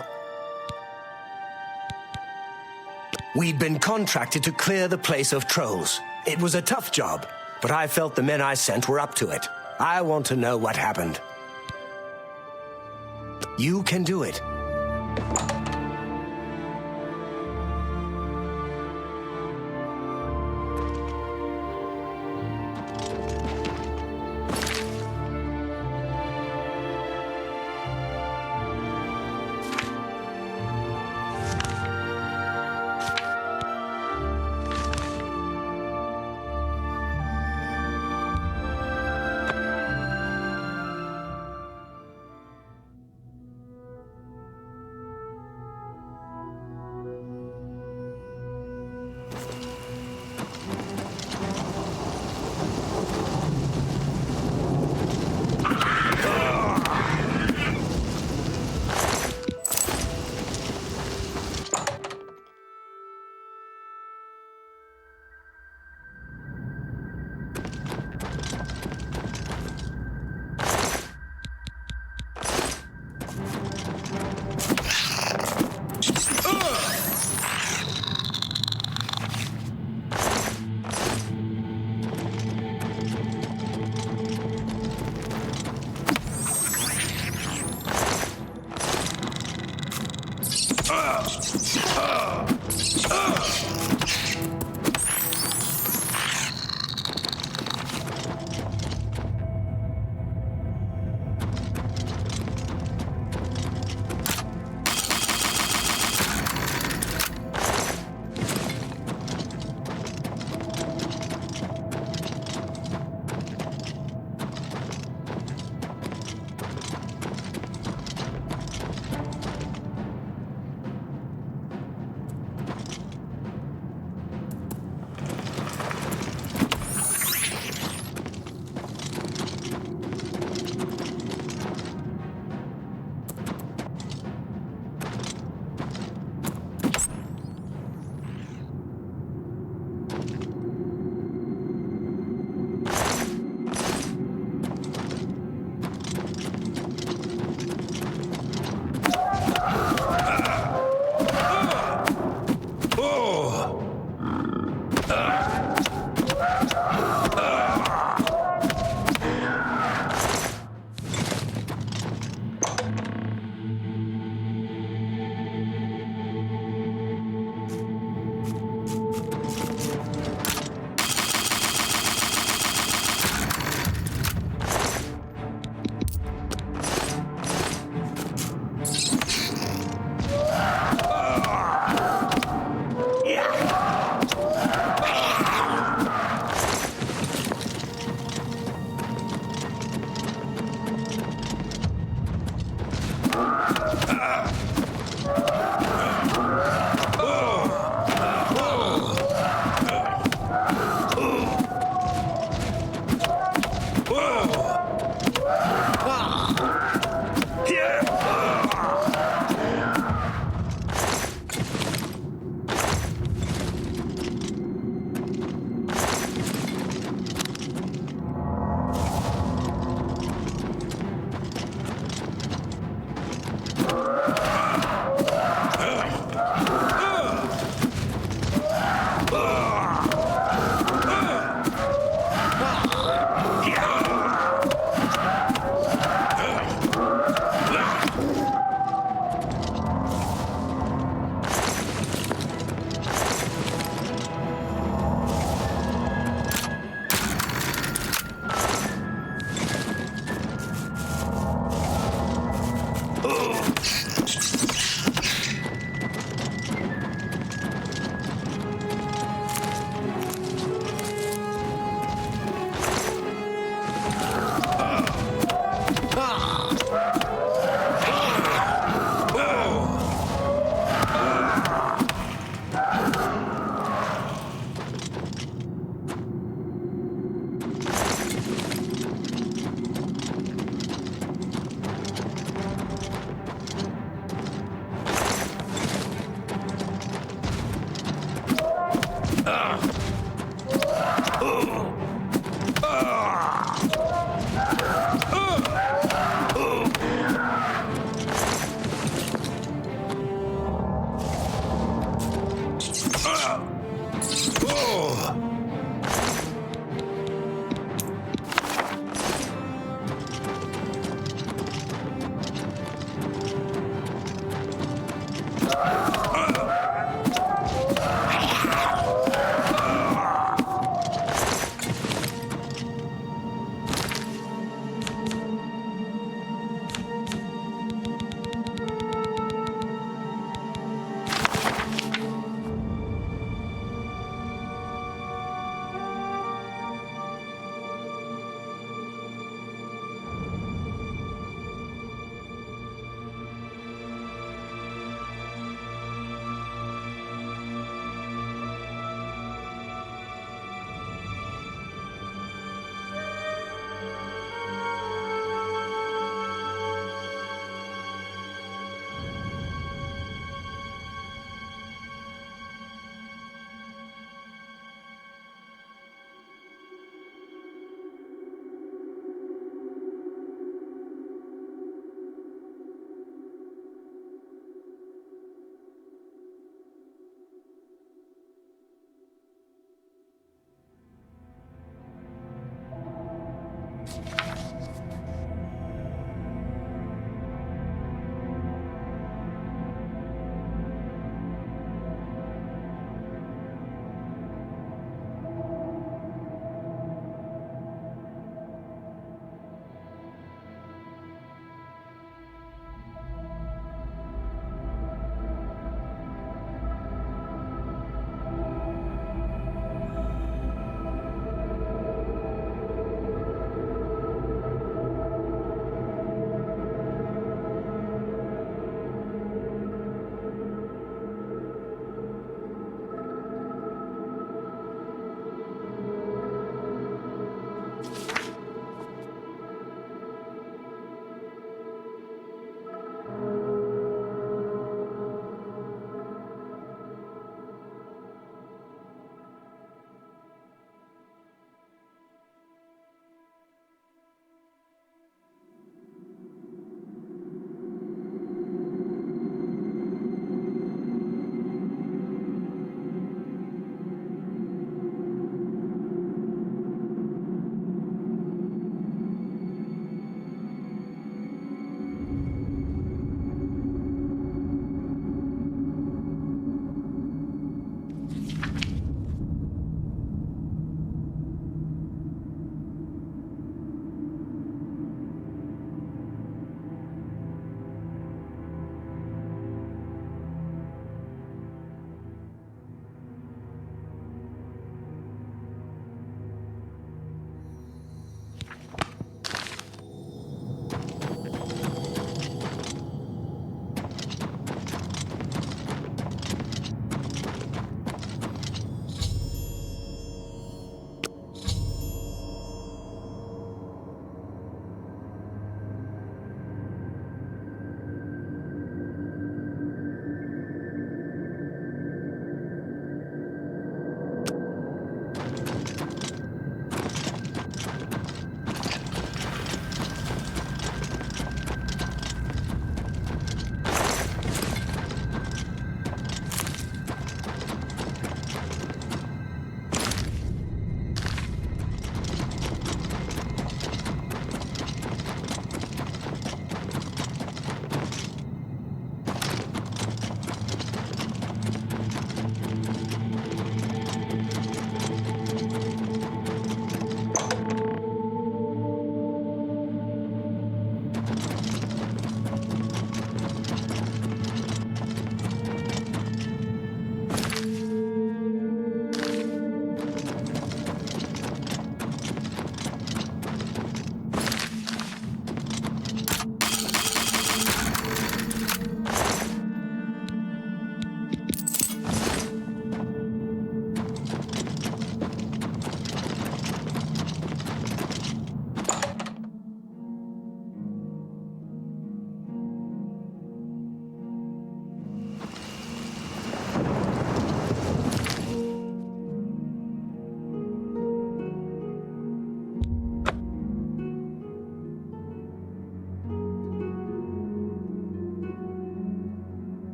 We'd been contracted to clear the place of trolls. It was a tough job, but I felt the men I sent were up to it. I want to know what happened. You can do it.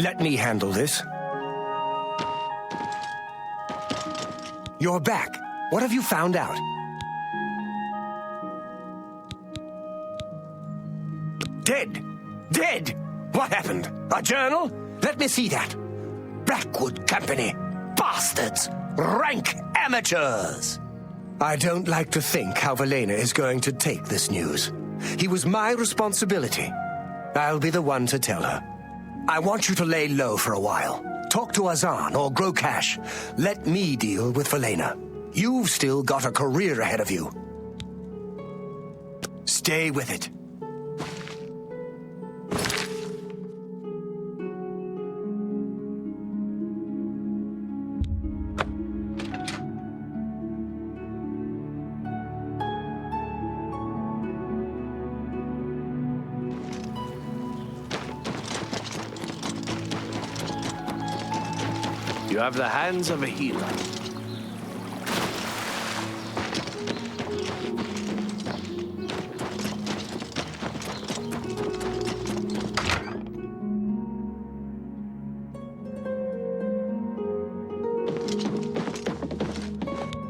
Let me handle this. You're back. What have you found out? Dead! Dead! What happened? A journal? Let me see that. Blackwood Company. Bastards! Rank amateurs! I don't like to think how Velena is going to take this news. He was my responsibility. I'll be the one to tell her. I want you to lay low for a while. Talk to Azan or grow cash. Let me deal with Velena. You've still got a career ahead of you. Stay with it. You have the hands of a healer.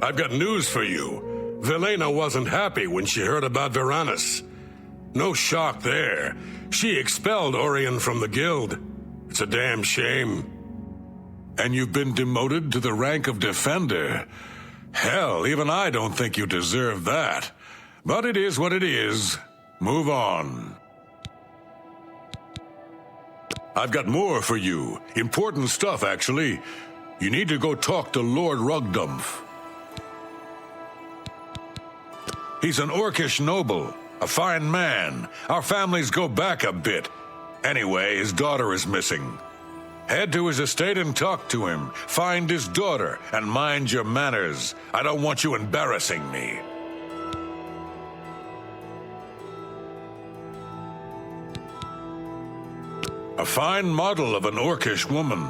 I've got news for you. Velena wasn't happy when she heard about Varanus. No shock there. She expelled Orion from the guild. It's a damn shame. And you've been demoted to the rank of Defender. Hell, even I don't think you deserve that. But it is what it is. Move on. I've got more for you. Important stuff, actually. You need to go talk to Lord Rugdumph. He's an Orcish noble, a fine man. Our families go back a bit. Anyway, his daughter is missing. Head to his estate and talk to him. Find his daughter and mind your manners. I don't want you embarrassing me. A fine model of an Orcish woman.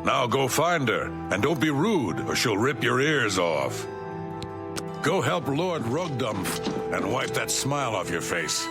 Now go find her, and don't be rude, or she'll rip your ears off. Go help Lord Rugdumph and wipe that smile off your face.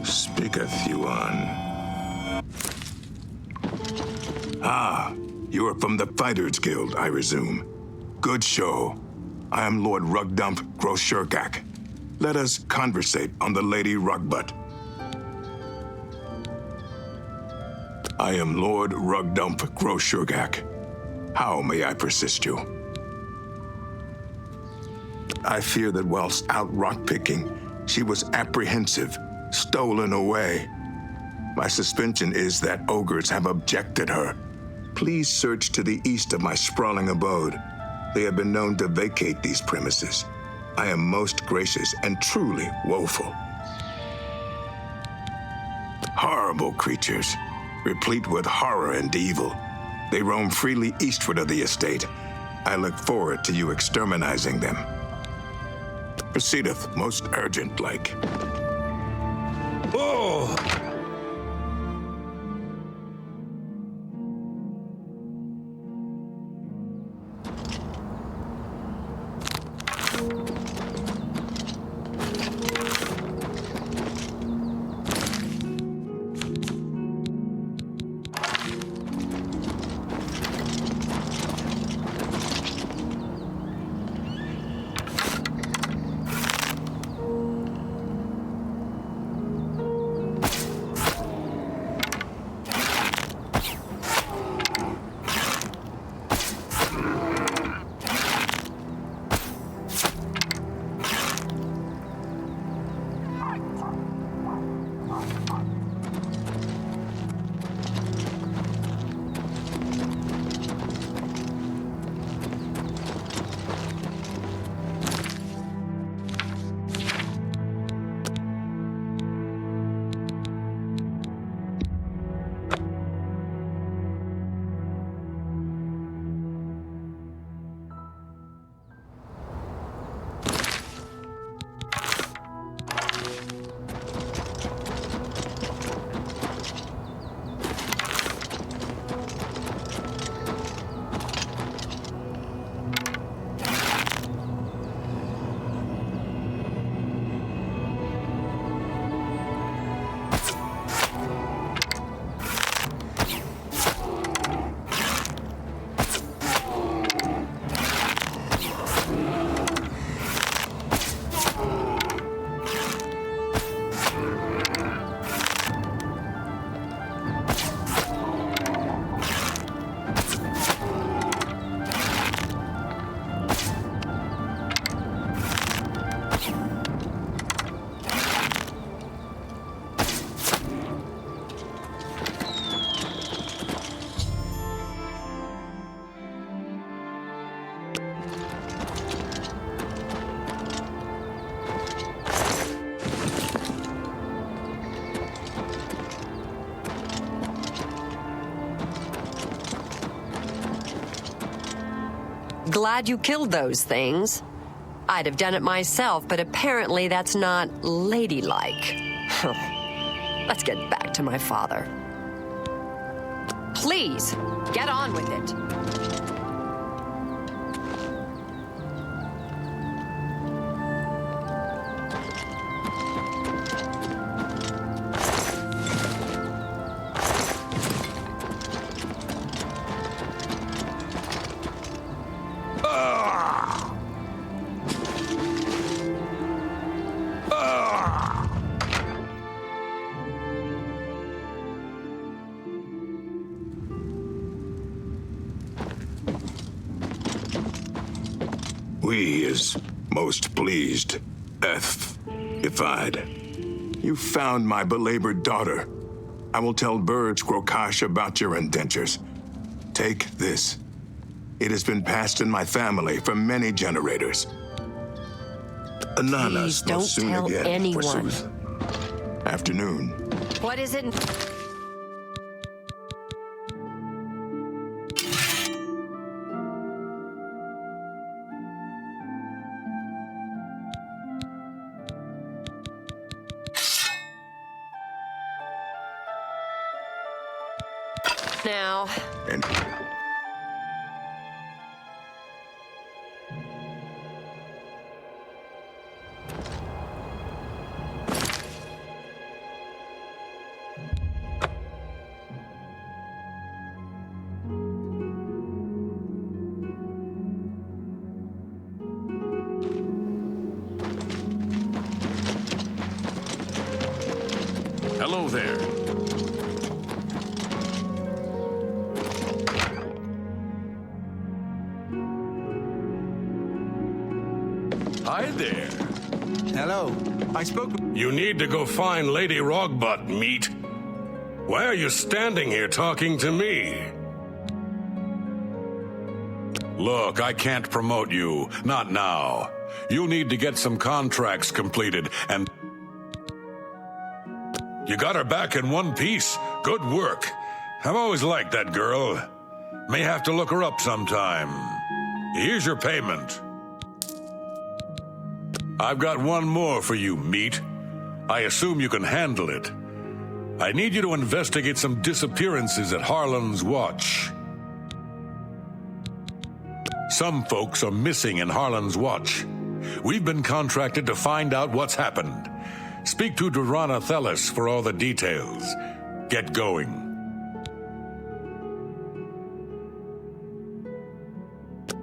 Speaketh you on? Ah, you are from the Fighters Guild, I resume. Good show. I am Lord Rugdumph Groshurgak. Let us conversate on the Lady Rugbutt. I am Lord Rugdumph Groshurgak. How may I persist you? I fear that whilst out rock-picking, she was apprehensive, stolen away. My suspension is that ogres have abjected her. Please search to the east of my sprawling abode. They have been known to vacate these premises. I am most gracious and truly woeful. Horrible creatures, replete with horror and evil. They roam freely eastward of the estate. I look forward to you exterminizing them. Proceedeth most urgent-like. Oh! glad you killed those things. I'd have done it myself, but apparently that's not ladylike. Let's get back to my father. Please, get on with it. We is most pleased, if-ified. You found my belabored daughter. I will tell Burj Grokash about your indentures. Take this. It has been passed in my family for many generators. Please don't soon tell again, anyone. forsooth. Afternoon. What is it? Now. And Hello there. Hi there. Hello. I spoke. You need to go find Lady Rogbutt, meat. Why are you standing here talking to me? Look, I can't promote you. Not now. You'll need to get some contracts completed, and you got her back in one piece. Good work. I've always liked that girl. May have to look her up sometime. Here's your payment. I've got one more for you, meat. I assume you can handle it. I need you to investigate some disappearances at Harlan's Watch. Some folks are missing in Harlan's Watch. We've been contracted to find out what's happened. Speak to Durana Thelis for all the details. Get going.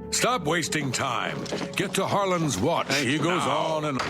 Stop wasting time. Get to Harlan's Watch. He goes on and...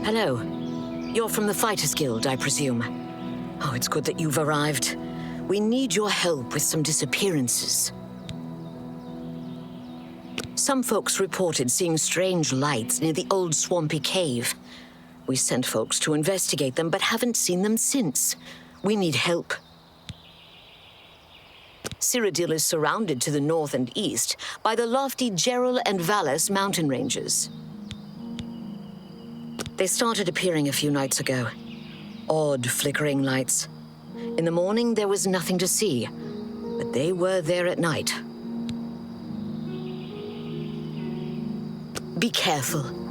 Hello. You're from the Fighters Guild, I presume. Oh, it's good that you've arrived. We need your help with some disappearances. Some folks reported seeing strange lights near the old swampy cave. We sent folks to investigate them, but haven't seen them since. We need help. Cyrodiil is surrounded to the north and east by the lofty Gerald and Vallis mountain ranges. They started appearing a few nights ago. Odd, flickering lights. In the morning, there was nothing to see, but they were there at night. Be careful.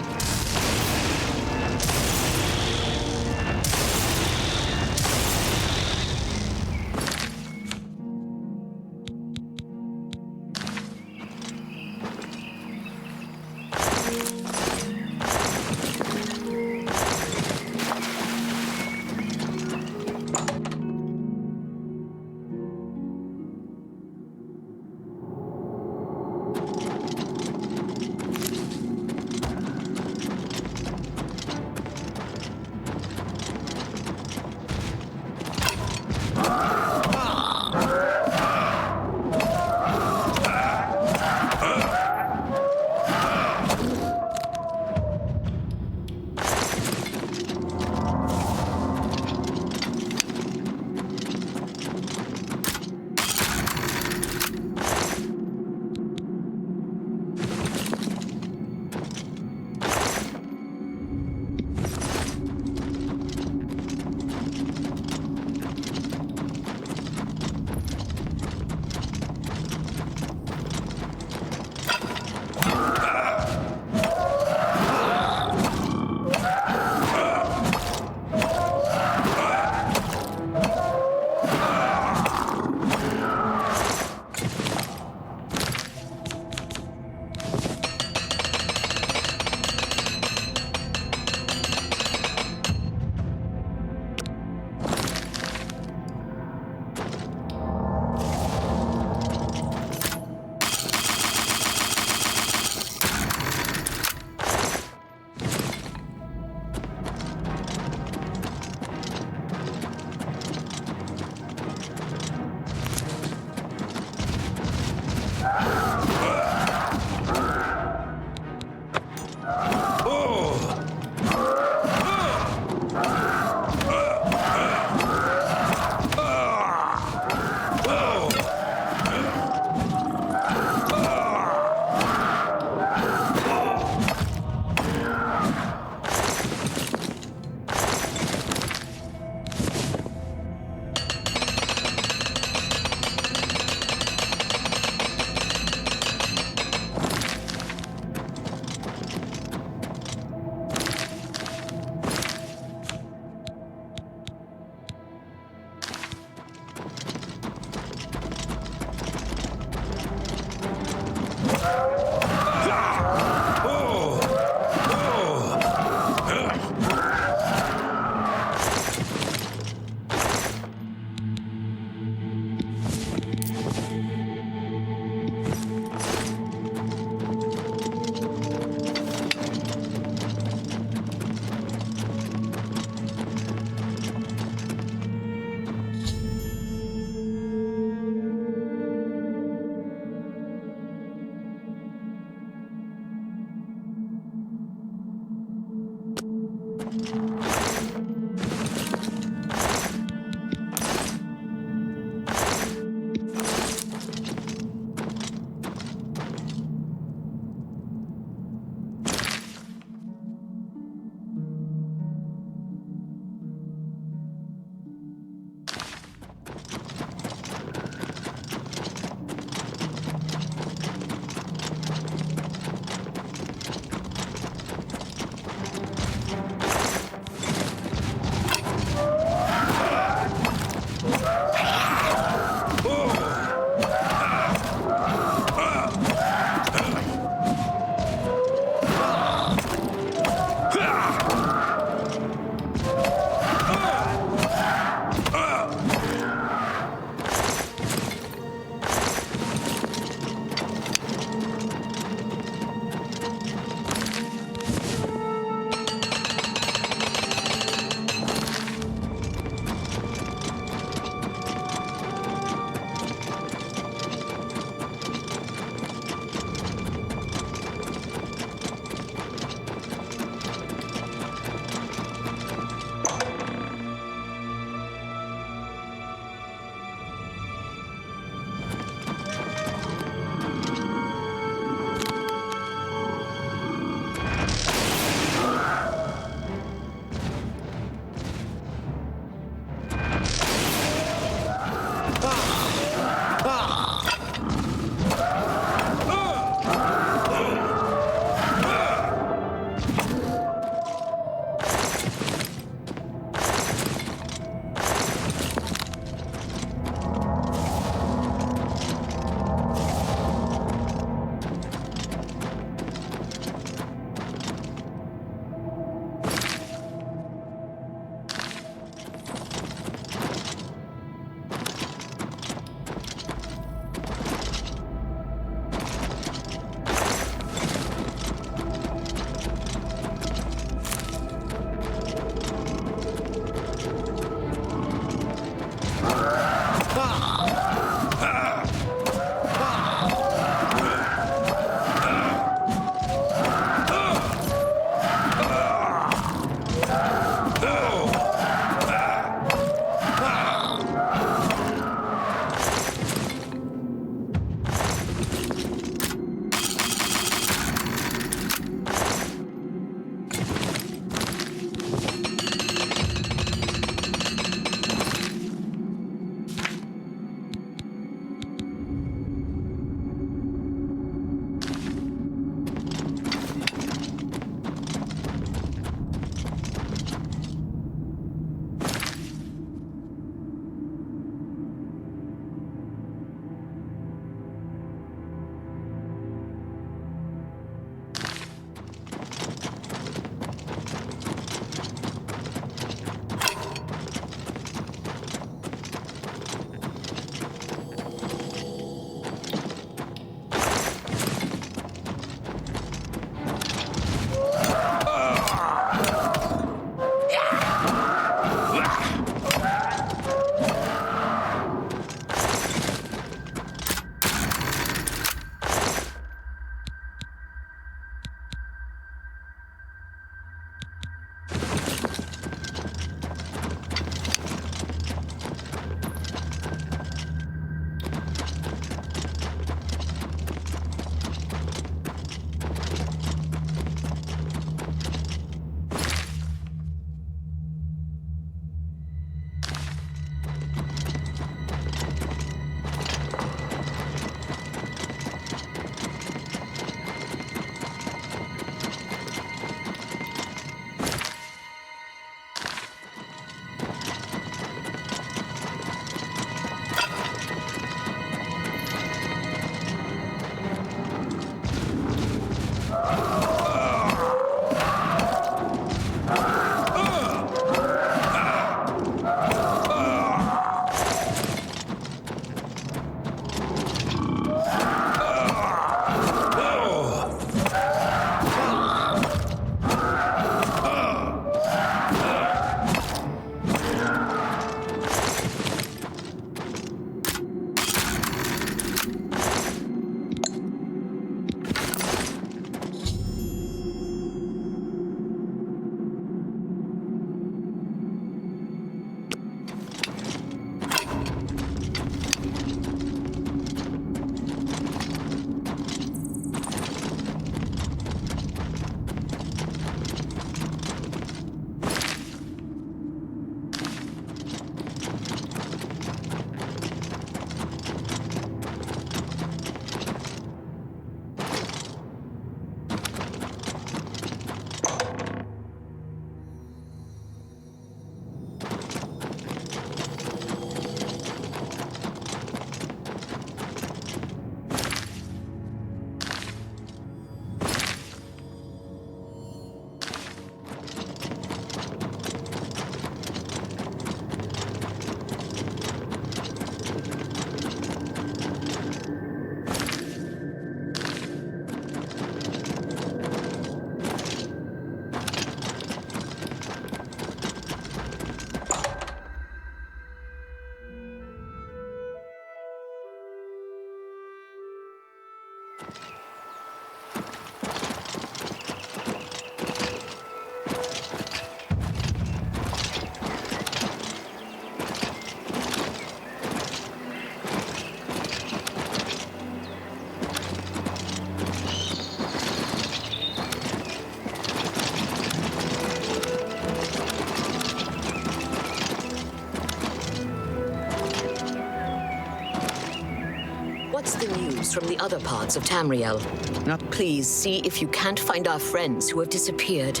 trolls from the other parts of Tamriel. Now, please see if you can't find our friends who have disappeared.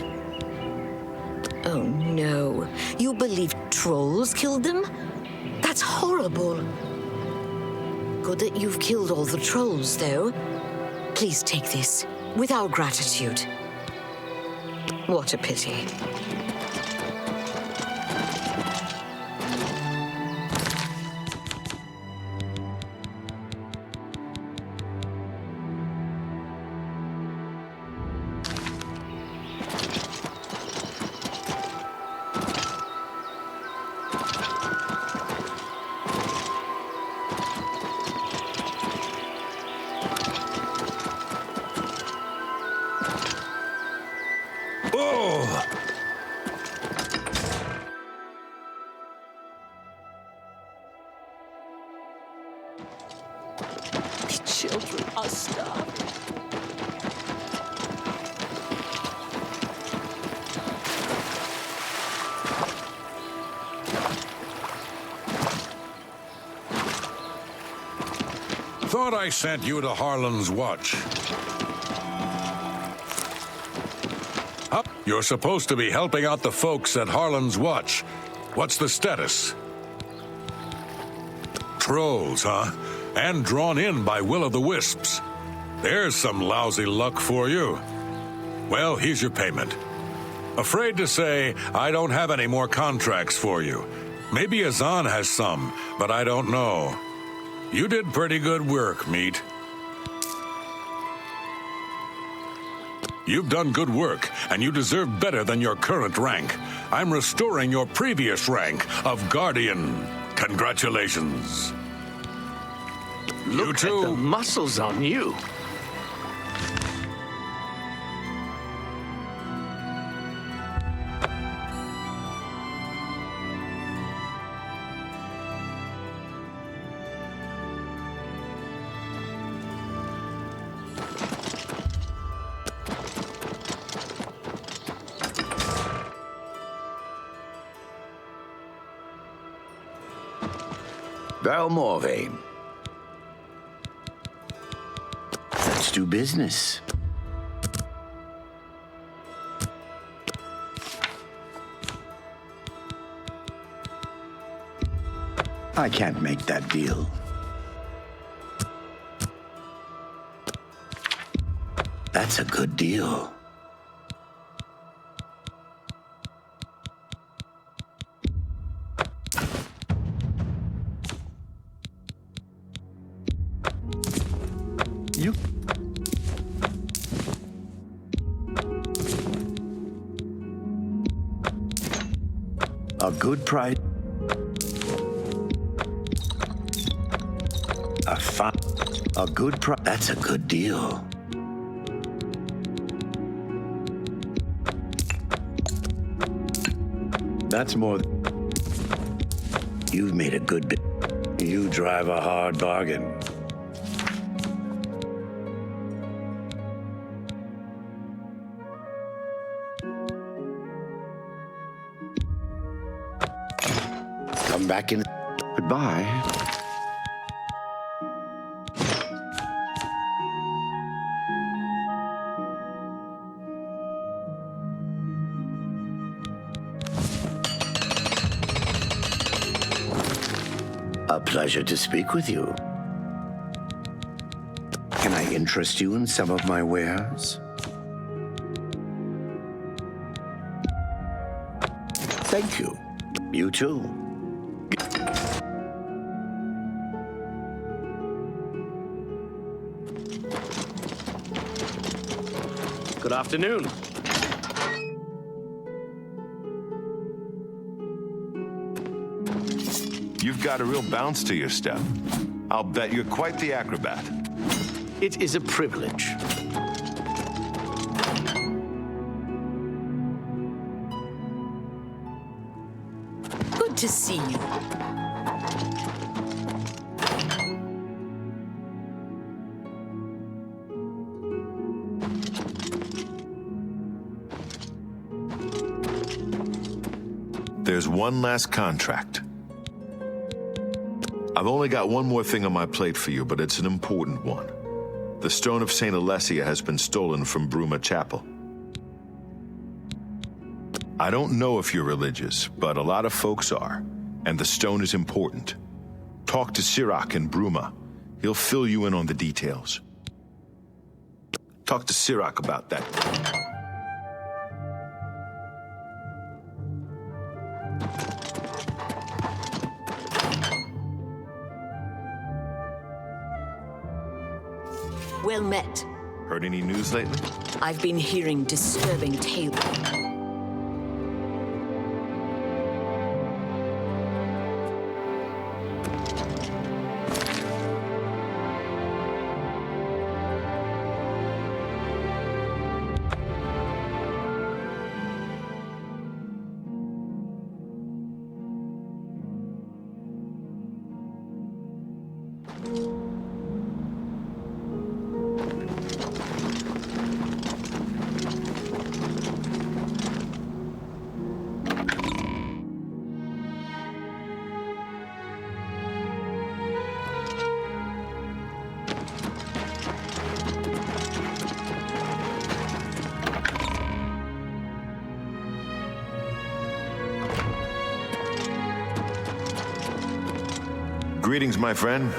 Oh no, you believe trolls killed them? That's horrible. Good that you've killed all the trolls, though. Please take this, with our gratitude. What a pity. Children are starving. Thought I sent you to Harlan's Watch. Up, you're supposed to be helping out the folks at Harlan's Watch. What's the status? Trolls, huh? And drawn in by will-o'-the-wisps. There's some lousy luck for you. Well, here's your payment. Afraid to say I don't have any more contracts for you. Maybe Azan has some, but I don't know. You did pretty good work, Meat. You've done good work, and you deserve better than your current rank. I'm restoring your previous rank of Guardian. Congratulations. Look at the muscles on you. Valmorvain. Let's do business. I can't make that deal. That's a good deal. You... A good price. A good price. That's a good deal. That's more. You've made a good bit. You drive a hard bargain. Come back in. Goodbye. A pleasure to speak with you. Can I interest you in some of my wares? Thank you. You too. Good afternoon. You've got a real bounce to your step. I'll bet you're quite the acrobat. It is a privilege. Good to see you. There's one last contract. I've only got one more thing on my plate for you, but it's an important one. The stone of St. Alessia has been stolen from Bruma Chapel. I don't know if you're religious, but a lot of folks are, and the stone is important. Talk to Sirach in Bruma. He'll fill you in on the details. Talk to Sirach about that. Well met. Heard any news lately? I've been hearing disturbing tales. Greetings, my friend.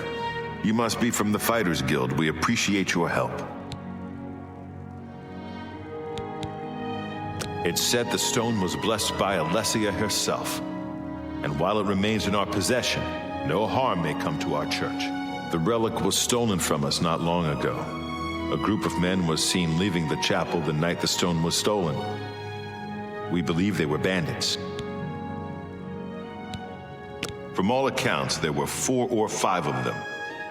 You must be from the Fighters Guild. We appreciate your help. It's said the stone was blessed by Alessia herself. And while it remains in our possession, no harm may come to our church. The relic was stolen from us not long ago. A group of men was seen leaving the chapel the night the stone was stolen. We believe they were bandits. From all accounts, there were 4 or 5 of them,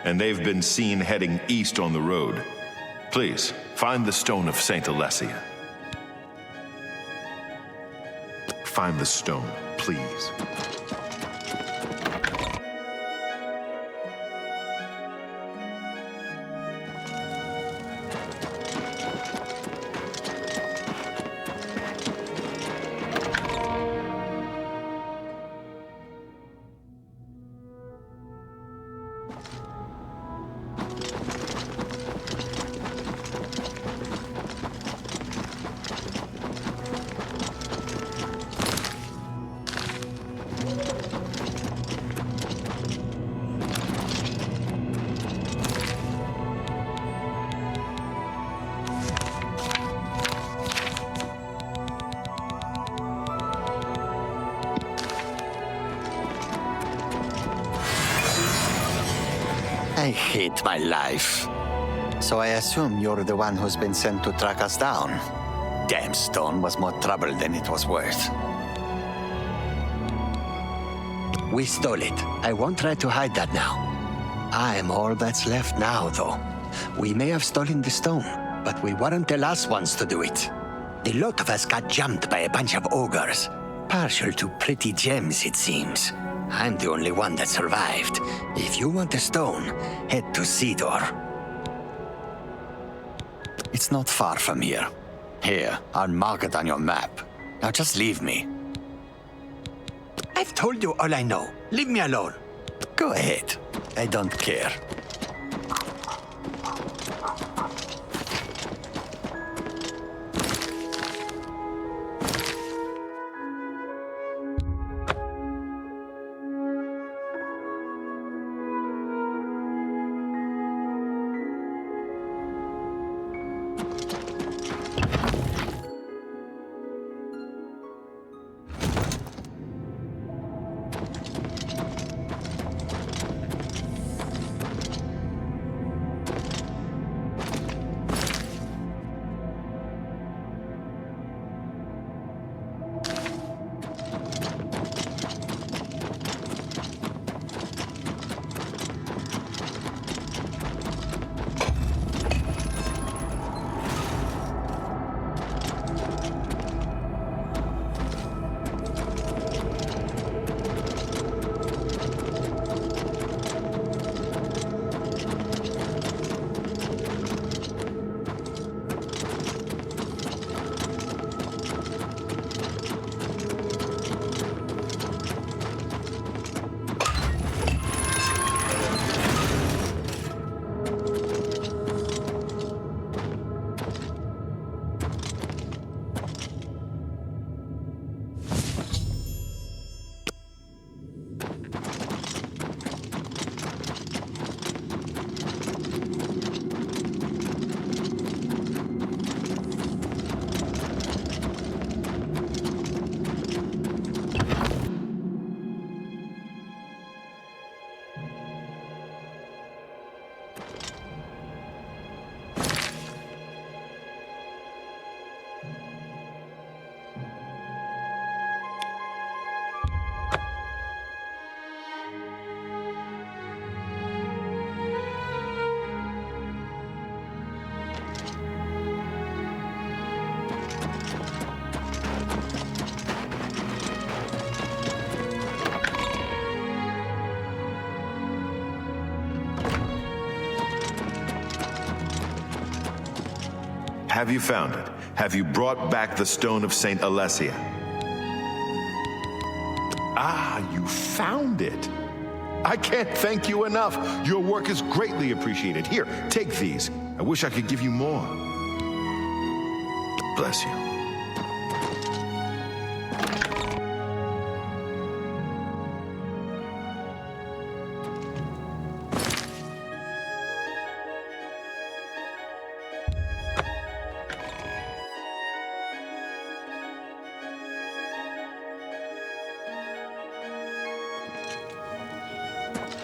and they've been seen heading east on the road. Please, find the stone of St. Alessia. Find the stone, please. I hate my life. So I assume you're the one who's been sent to track us down. Damn stone was more trouble than it was worth. We stole it. I won't try to hide that now. I'm all that's left now, though. We may have stolen the stone, but we weren't the last ones to do it. The lot of us got jumped by a bunch of ogres. Partial to pretty gems, it seems. I'm the only one that survived. If you want the stone, head to Cyrodiil. It's not far from here. Here, I'll mark it on your map. Now just leave me. I've told you all I know. Leave me alone. Go ahead. I don't care. Have you found it? Have you brought back the Stone of St. Alessia? Ah, you found it. I can't thank you enough. Your work is greatly appreciated. Here, take these. I wish I could give you more. Bless you.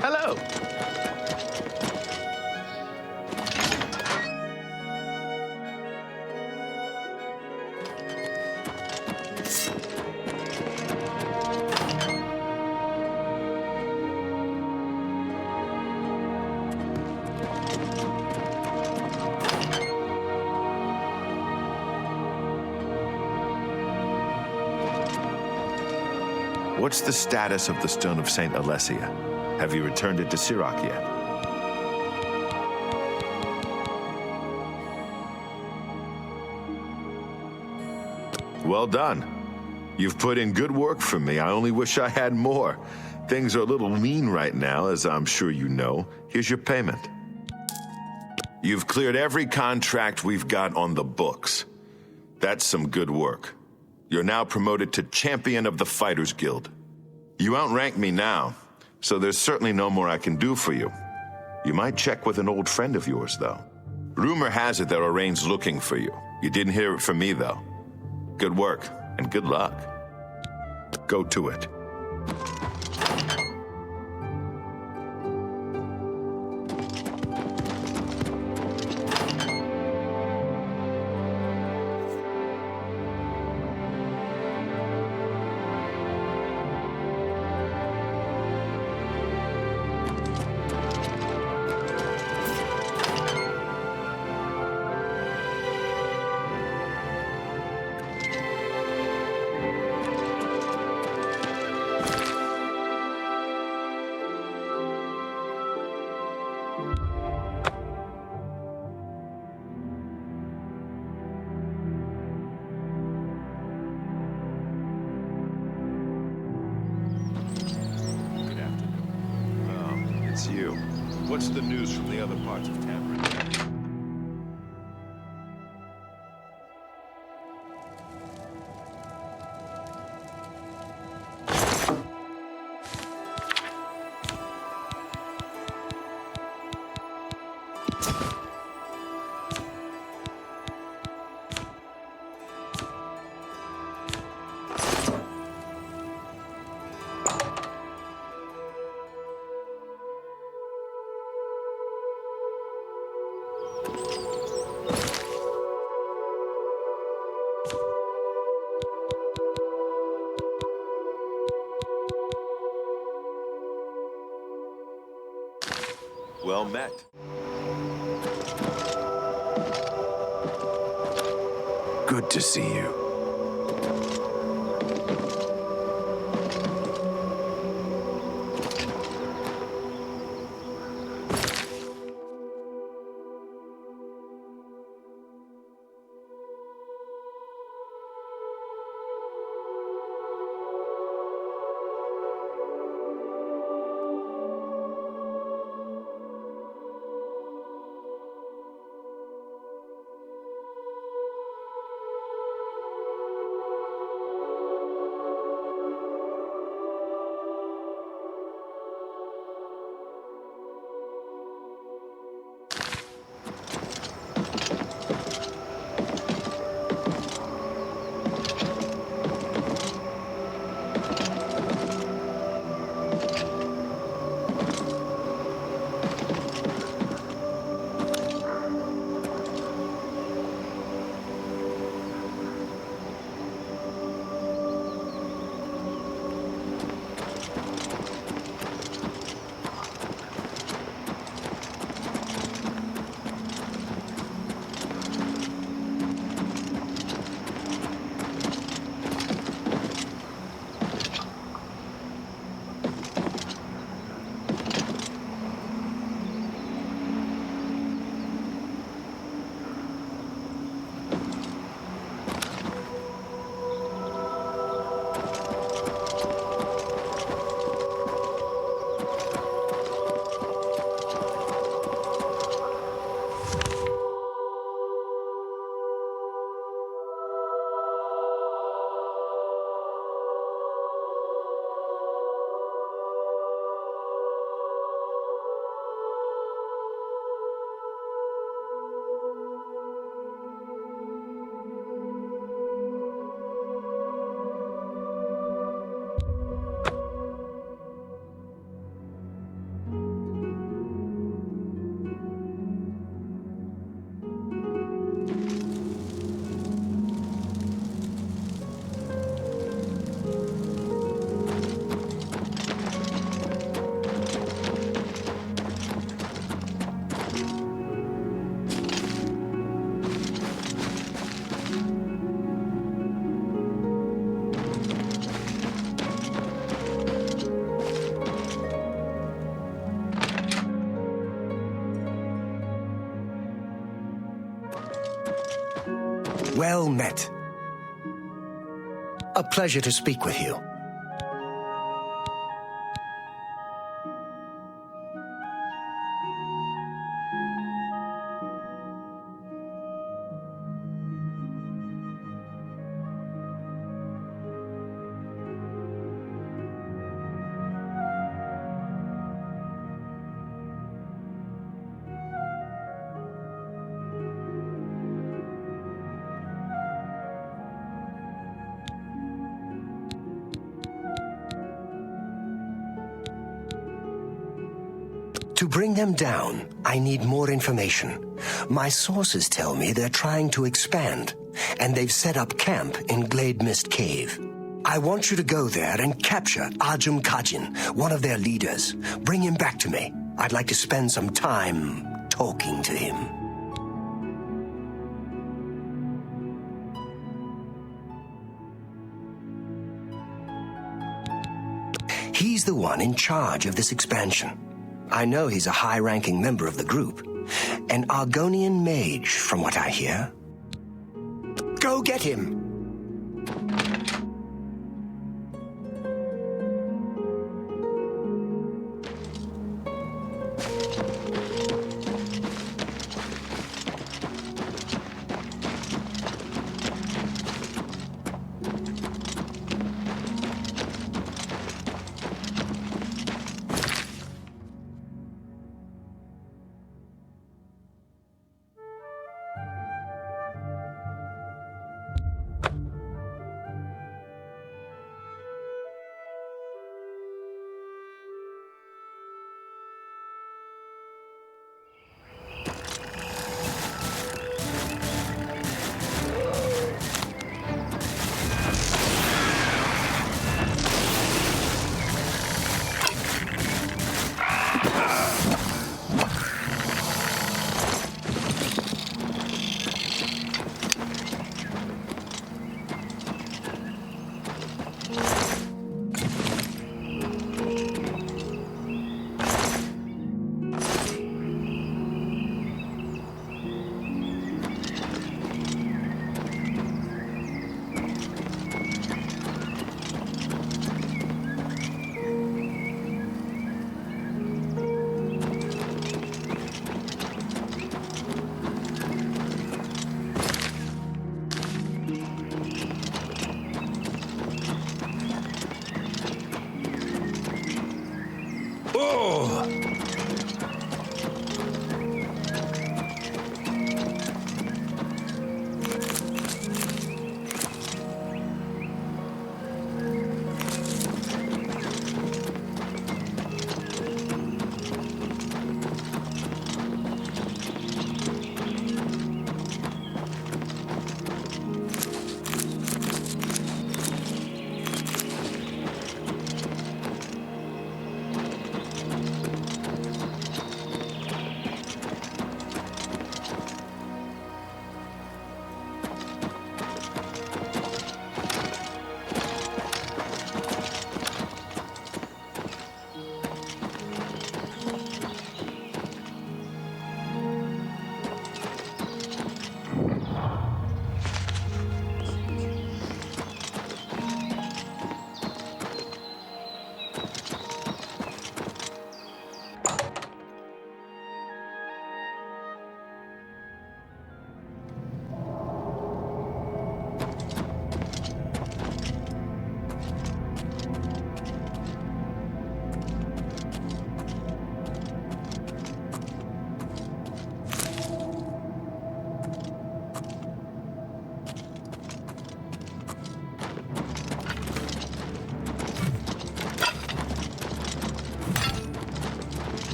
Hello. What's the status of the Stone of St. Alessia? Have you returned it to Sirach yet? Well done. You've put in good work for me. I only wish I had more. Things are a little lean right now, as I'm sure you know. Here's your payment. You've cleared every contract we've got on the books. That's some good work. You're now promoted to Champion of the Fighters Guild. You outrank me now, so there's certainly no more I can do for you. You might check with an old friend of yours, though. Rumor has it that Oraine's looking for you. You didn't hear it from me, though. Good work, and good luck. Go to it. You. What's the news from the other parts of Tamriel? Well met. Good to see you. Well met. A pleasure to speak with you. To bring them down, I need more information. My sources tell me they're trying to expand, and they've set up camp in Glade Mist Cave. I want you to go there and capture Ajum Kajin, one of their leaders. Bring him back to me. I'd like to spend some time talking to him. He's the one in charge of this expansion. I know he's a high-ranking member of the group. An Argonian mage, from what I hear. Go get him!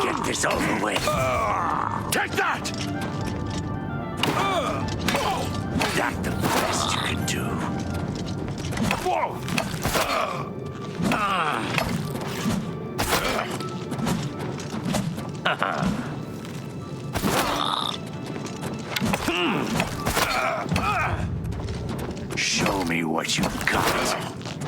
Get this over with. Take that! That's the best you can do. Whoa! Show me what you got.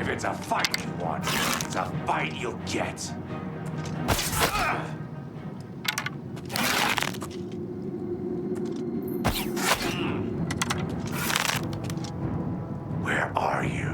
If it's a fight you want, it's a fight you'll get. Where are you?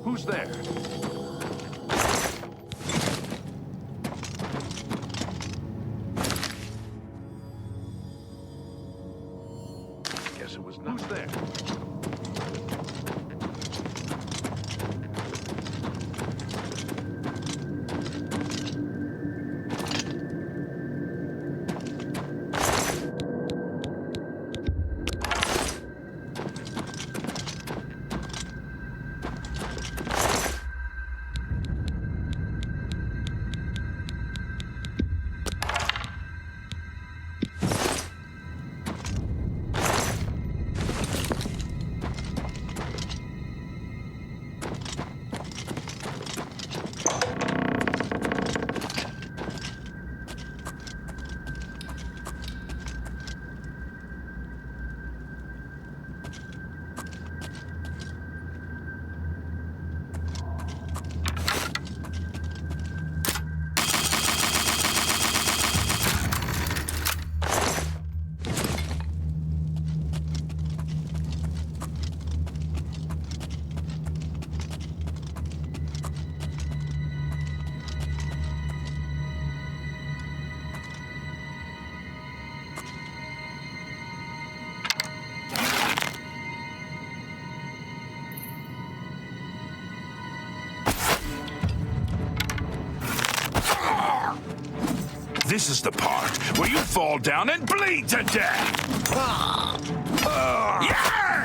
Who's there? Guess it was not. Who's there? This is the part where you fall down and bleed to death. Yeah!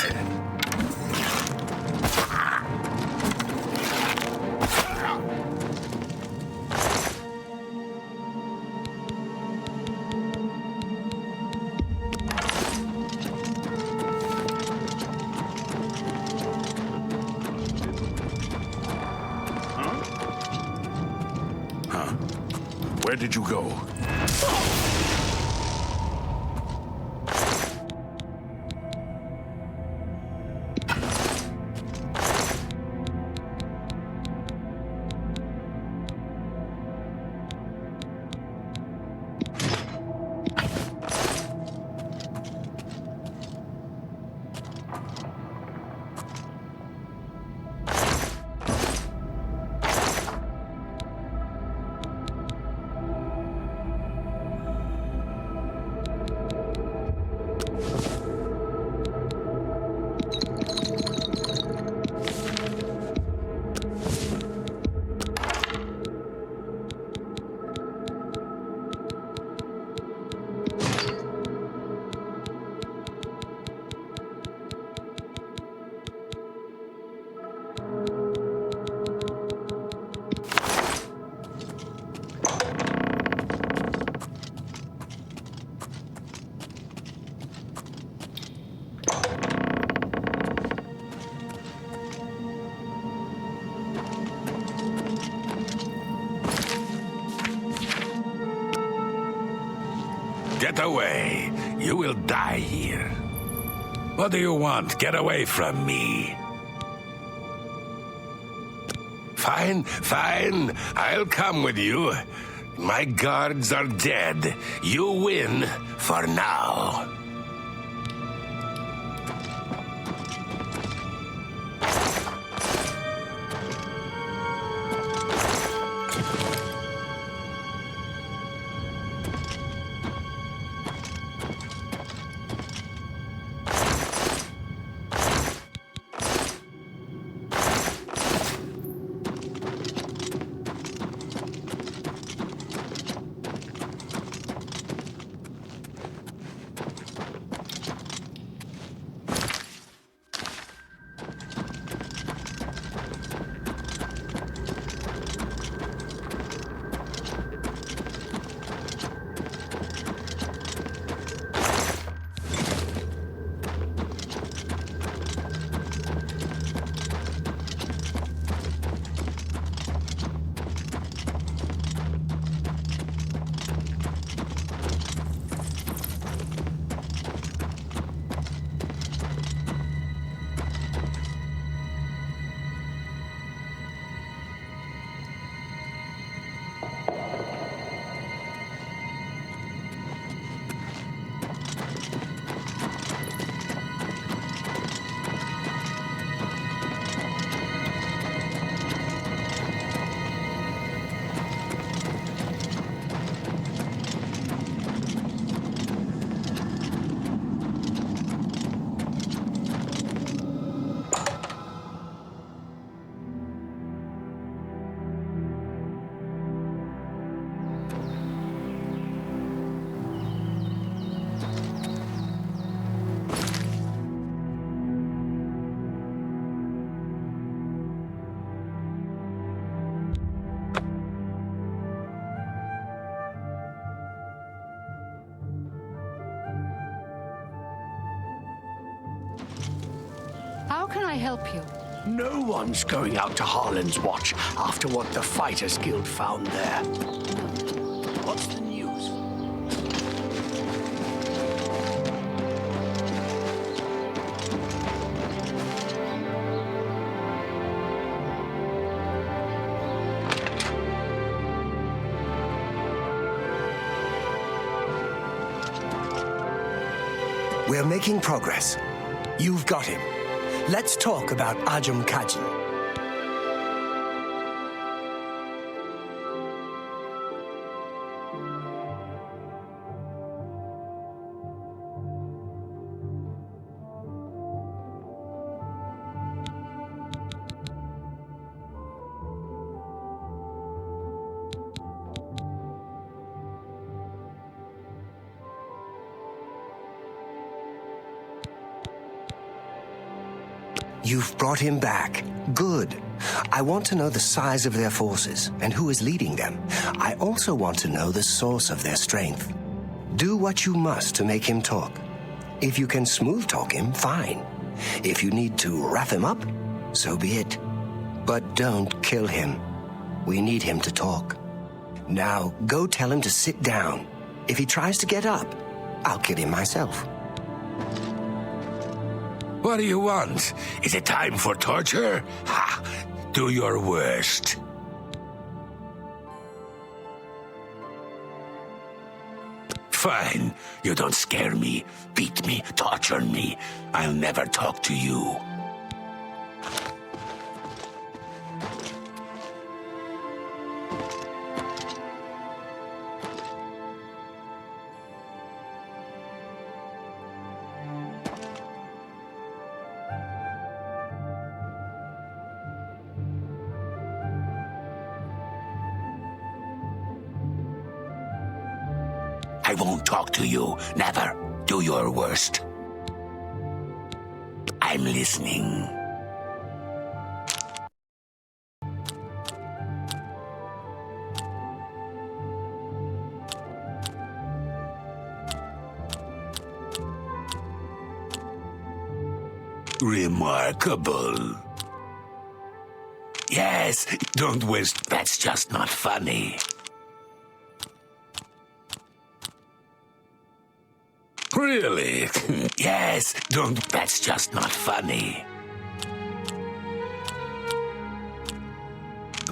Where did you go? Get away. You will die here. What do you want? Get away from me. Fine, fine. I'll come with you. My guards are dead. You win for now. How can I help you? No one's going out to Harlan's Watch after what the Fighters Guild found there. What's the news? We're making progress. You've got him. Let's talk about Ajum Kajin. You've brought him back. Good. I want to know the size of their forces and who is leading them. I also want to know the source of their strength. Do what you must to make him talk. If you can smooth talk him, fine. If you need to wrap him up, so be it. But don't kill him. We need him to talk. Now, go tell him to sit down. If he tries to get up, I'll kill him myself. What do you want? Is it time for torture? Ha! Do your worst. Fine. You don't scare me, beat me, torture me. I'll never talk to you. I won't talk to you. Never. Do your worst. I'm listening. Remarkable. Yes, don't waste. That's just not funny. Really? Yes, don't. That's just not funny.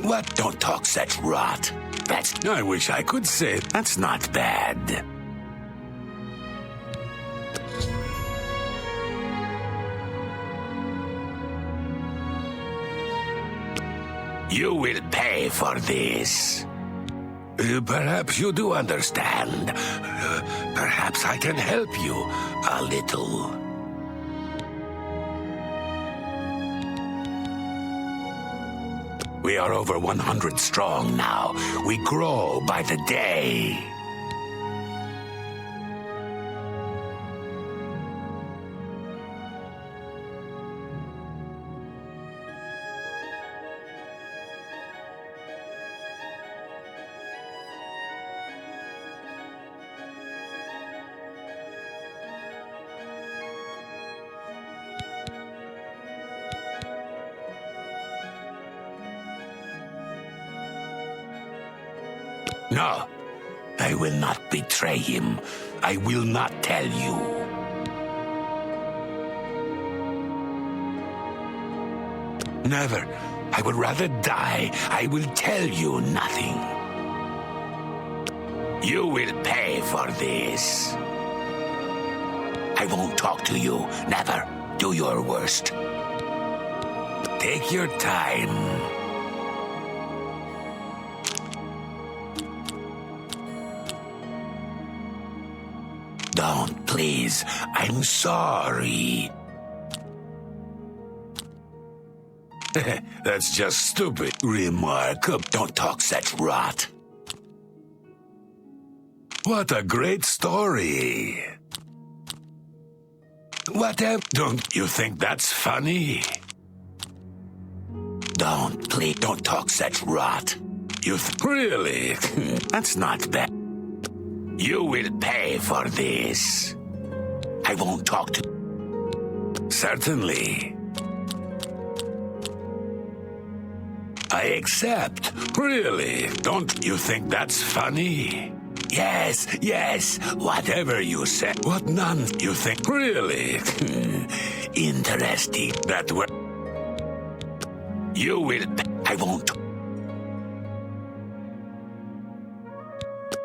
What? Don't talk such rot. That's. I wish I could say that's not bad. You will pay for this. Perhaps you do understand. Perhaps I can help you a little. We are over 100 strong now. We grow by the day. No, I will not betray him. I will not tell you. Never. I would rather die. I will tell you nothing. You will pay for this. I won't talk to you. Never. Do your worst. Take your time. Don't, please. I'm sorry. That's just stupid. Remarkable. Don't talk such rot. What a great story. Whatever. Don't you think that's funny? Don't, please. Don't talk such rot. You really? That's not bad. You will pay for this. I won't talk to... Certainly. I accept. Really? Don't you think that's funny? Yes, yes, whatever you said. What none you think? Really? Interesting. That way. You will... I won't...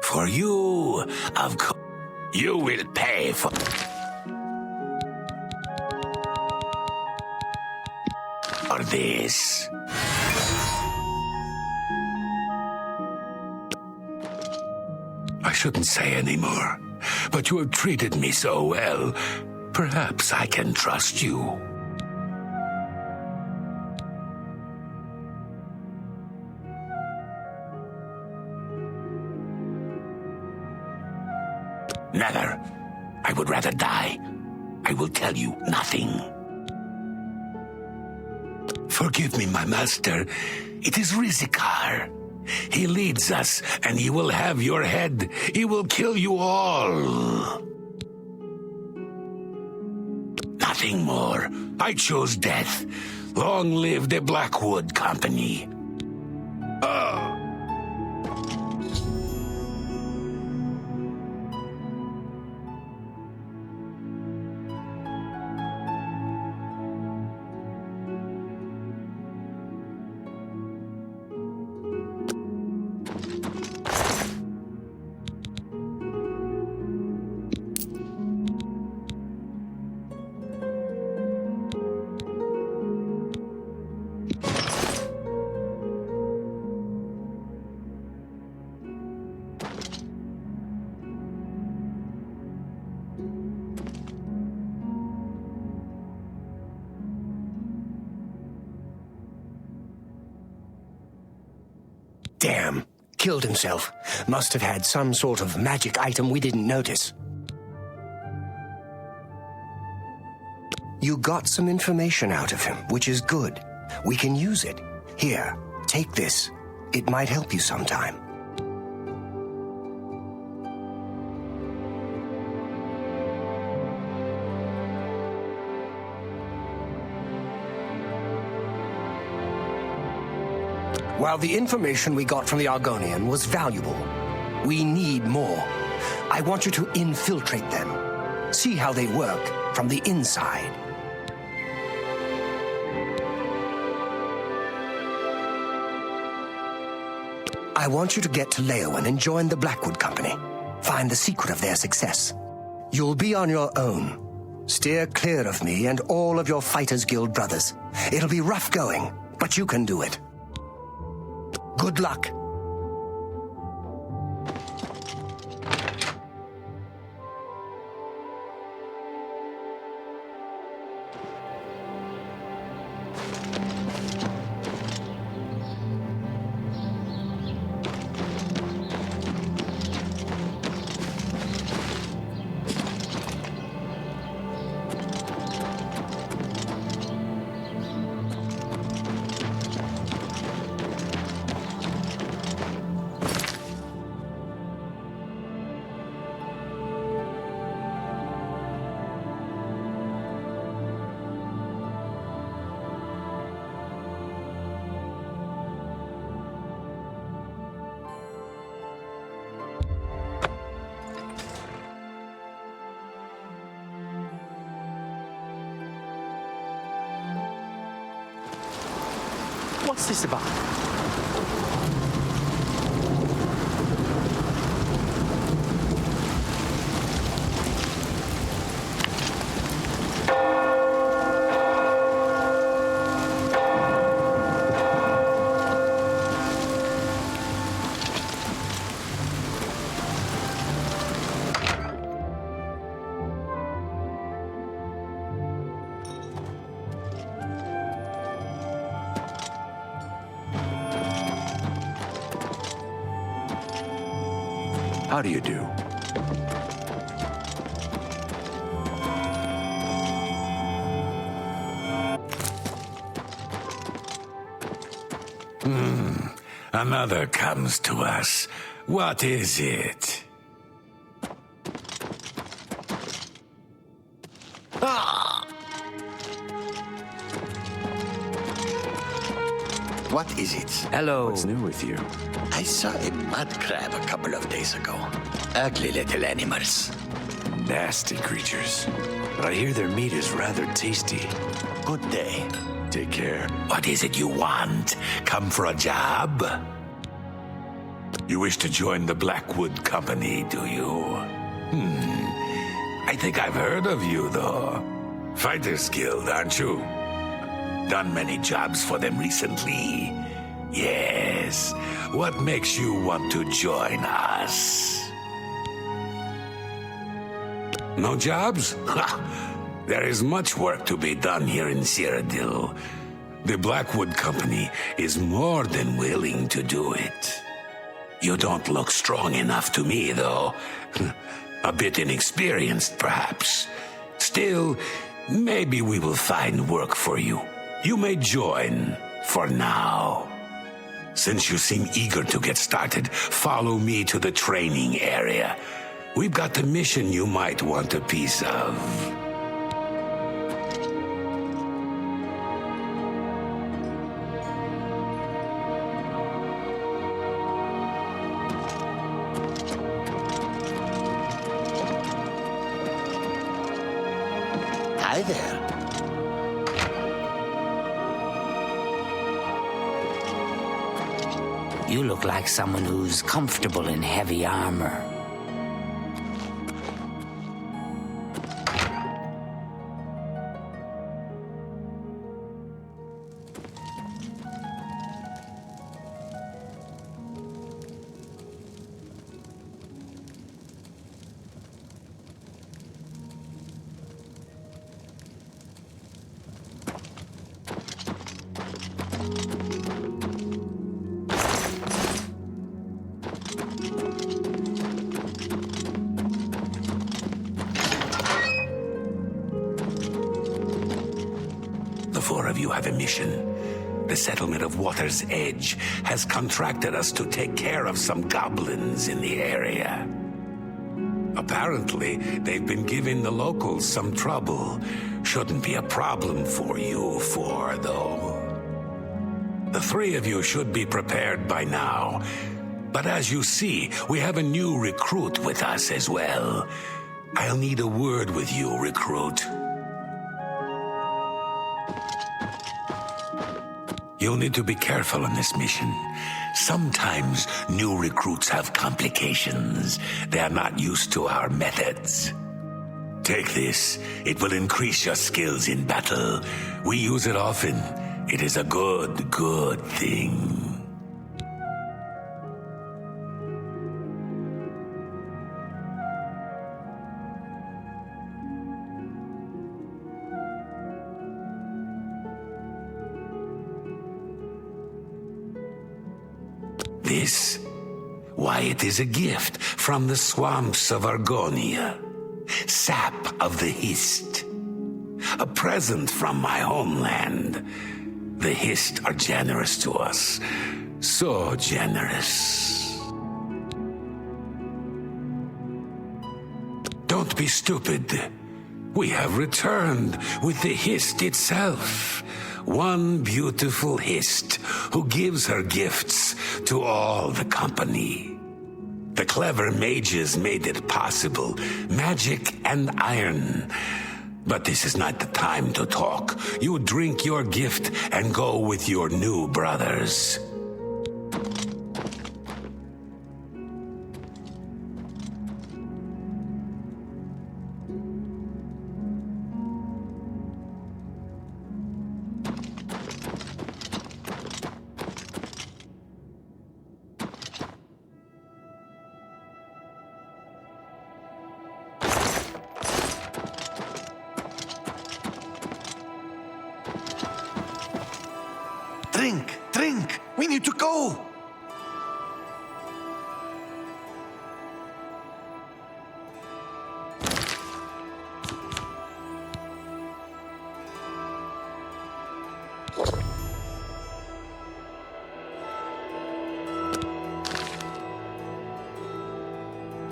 For you, of course, you will pay for this. I shouldn't say any more, but you have treated me so well. Perhaps I can trust you. Never. I would rather die. I will tell you nothing. Forgive me, my master. It is Rizikar. He leads us, and he will have your head. He will kill you all. Nothing more. I chose death. Long live the Blackwood Company. Damn. Killed himself. Must have had some sort of magic item we didn't notice. You got some information out of him, which is good. We can use it. Here, take this. It might help you sometime. While the information we got from the Argonian was valuable, we need more. I want you to infiltrate them. See how they work from the inside. I want you to get to Leowen and join the Blackwood Company. Find the secret of their success. You'll be on your own. Steer clear of me and all of your Fighters Guild brothers. It'll be rough going, but you can do it. Good luck. What's this about? How do you do? Another comes to us. What is it? What is it? Hello. What's new with you? I saw a mud crab a couple of days ago. Ugly little animals. Nasty creatures. But I hear their meat is rather tasty. Good day. Take care. What is it you want? Come for a job? You wish to join the Blackwood Company, do you? I think I've heard of you, though. Fighters Guild, aren't you? Done many jobs for them recently. Yes. What makes you want to join us? No jobs? There is much work to be done here in Cyrodiil. The Blackwood Company is more than willing to do it. You don't look strong enough to me, though. A bit inexperienced, perhaps. Still, maybe we will find work for you. You may join, for now. Since you seem eager to get started, follow me to the training area. We've got the mission you might want a piece of. Hi there. You look like someone who's comfortable in heavy armor. The four of you have a mission. The settlement of Water's Edge has contracted us to take care of some goblins in the area. Apparently, they've been giving the locals some trouble. Shouldn't be a problem for you four, though. The three of you should be prepared by now. But as you see, we have a new recruit with us as well. I'll need a word with you, recruit. You'll need to be careful on this mission. Sometimes new recruits have complications. They are not used to our methods. Take this. It will increase your skills in battle. We use it often. It is a good thing. This? Why, it is a gift from the swamps of Argonia. Sap of the Hist. A present from my homeland. The Hist are generous to us. So generous. Don't be stupid. We have returned with the Hist itself. One beautiful Hist who gives her gifts to all the company. The clever mages made it possible. Magic and iron. But this is not the time to talk. You drink your gift and go with your new brothers. Drink! We need to go!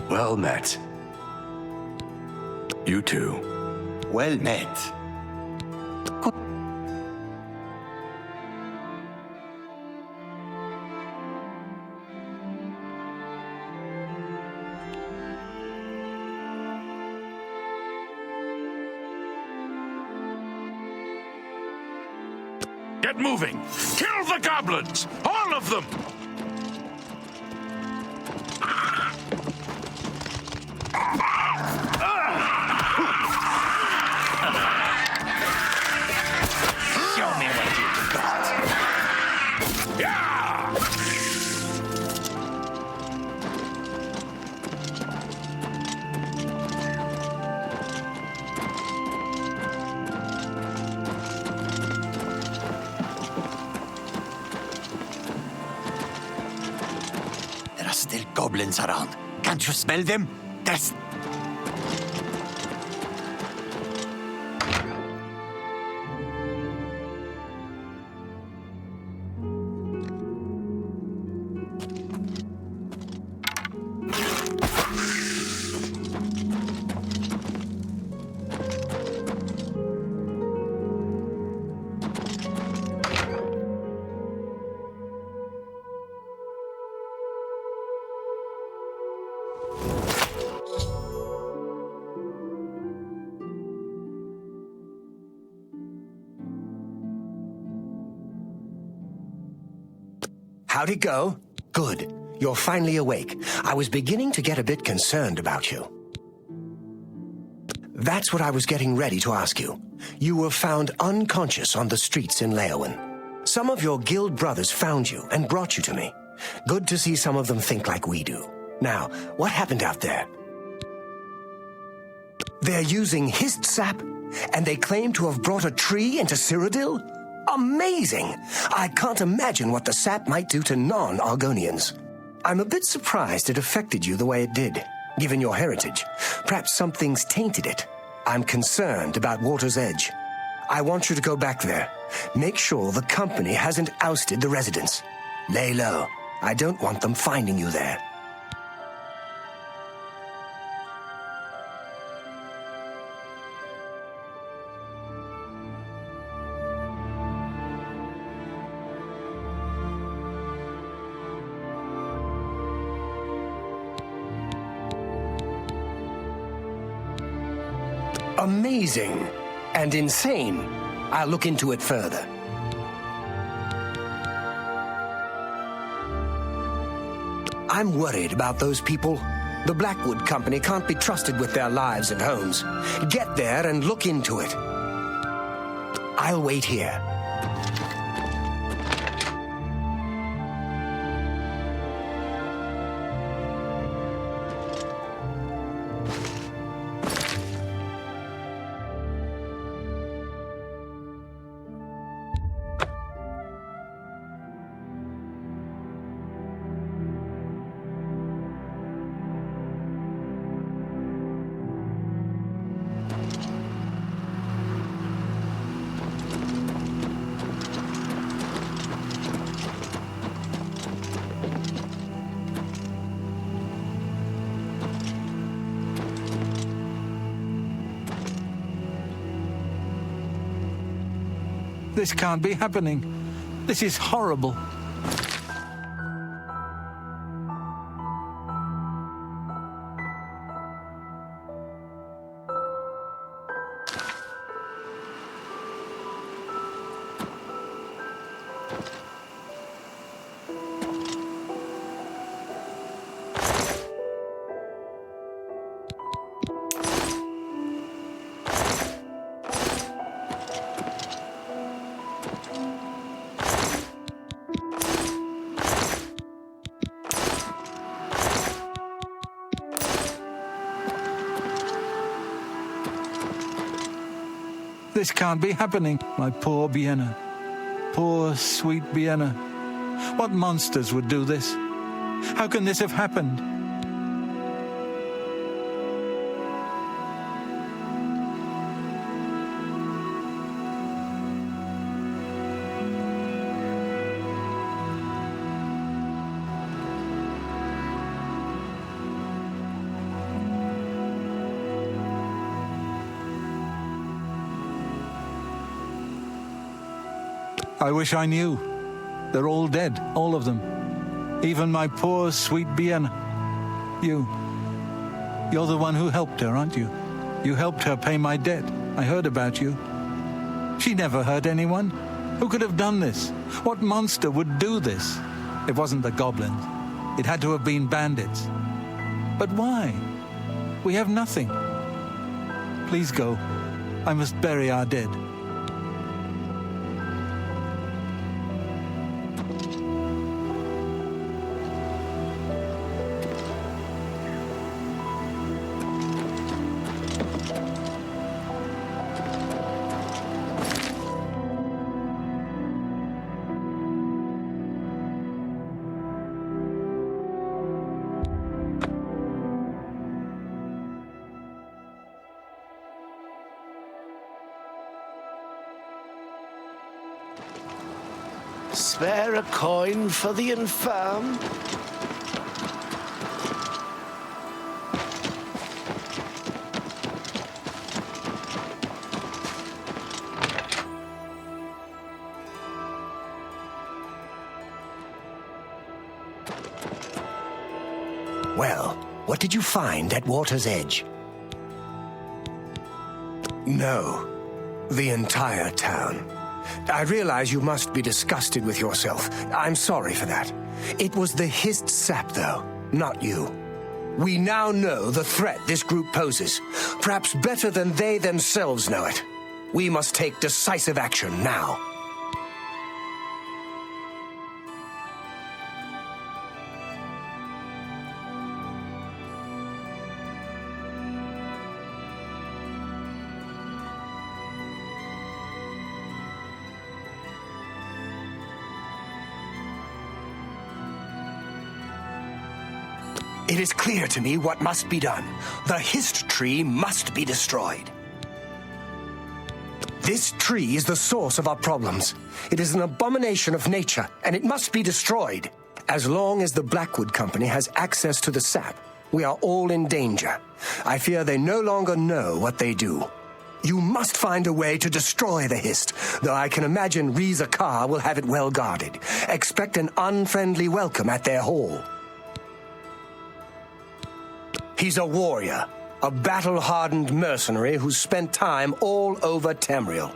Well met. You too. Well met. Get moving! Kill the goblins! All of them! Show me what you've got. Yeah! There are still goblins around. Can't you smell them? There's... How'd it go? Good. You're finally awake. I was beginning to get a bit concerned about you. That's what I was getting ready to ask you. You were found unconscious on the streets in Leowen. Some of your guild brothers found you and brought you to me. Good to see some of them think like we do. Now, what happened out there? They're using Hist sap, and they claim to have brought a tree into Cyrodiil? Amazing! I can't imagine what the sap might do to non-Argonians. I'm a bit surprised it affected you the way it did, given your heritage. Perhaps something's tainted it. I'm concerned about Water's Edge. I want you to go back there. Make sure the company hasn't ousted the residents. Lay low. I don't want them finding you there. Amazing and insane. I'll look into it further. I'm worried about those people. The Blackwood Company can't be trusted with their lives and homes. Get there and look into it. I'll wait here. This can't be happening. This is horrible. This can't be happening. My poor Vienna. Poor, sweet Vienna. What monsters would do this? How can this have happened? I wish I knew. They're all dead, all of them. Even my poor, sweet Vienna. You're the one who helped her, aren't you? You helped her pay my debt. I heard about you. She never hurt anyone. Who could have done this? What monster would do this? It wasn't the goblins. It had to have been bandits. But why? We have nothing. Please go. I must bury our dead. Spare a coin for the infirm? Well, what did you find at Water's Edge? No, the entire town. I realize you must be disgusted with yourself. I'm sorry for that. It was the hissed sap, though, not you. We now know the threat this group poses, perhaps better than they themselves know it. We must take decisive action now. It is clear to me what must be done. The hist tree must be destroyed. This tree is the source of our problems. It is an abomination of nature, and it must be destroyed. As long as the Blackwood Company has access to the sap, we are all in danger. I fear they no longer know what they do. You must find a way to destroy the hist, though I can imagine Reza Kar will have it well guarded. Expect an unfriendly welcome at their hall. He's a warrior, a battle-hardened mercenary who's spent time all over Tamriel.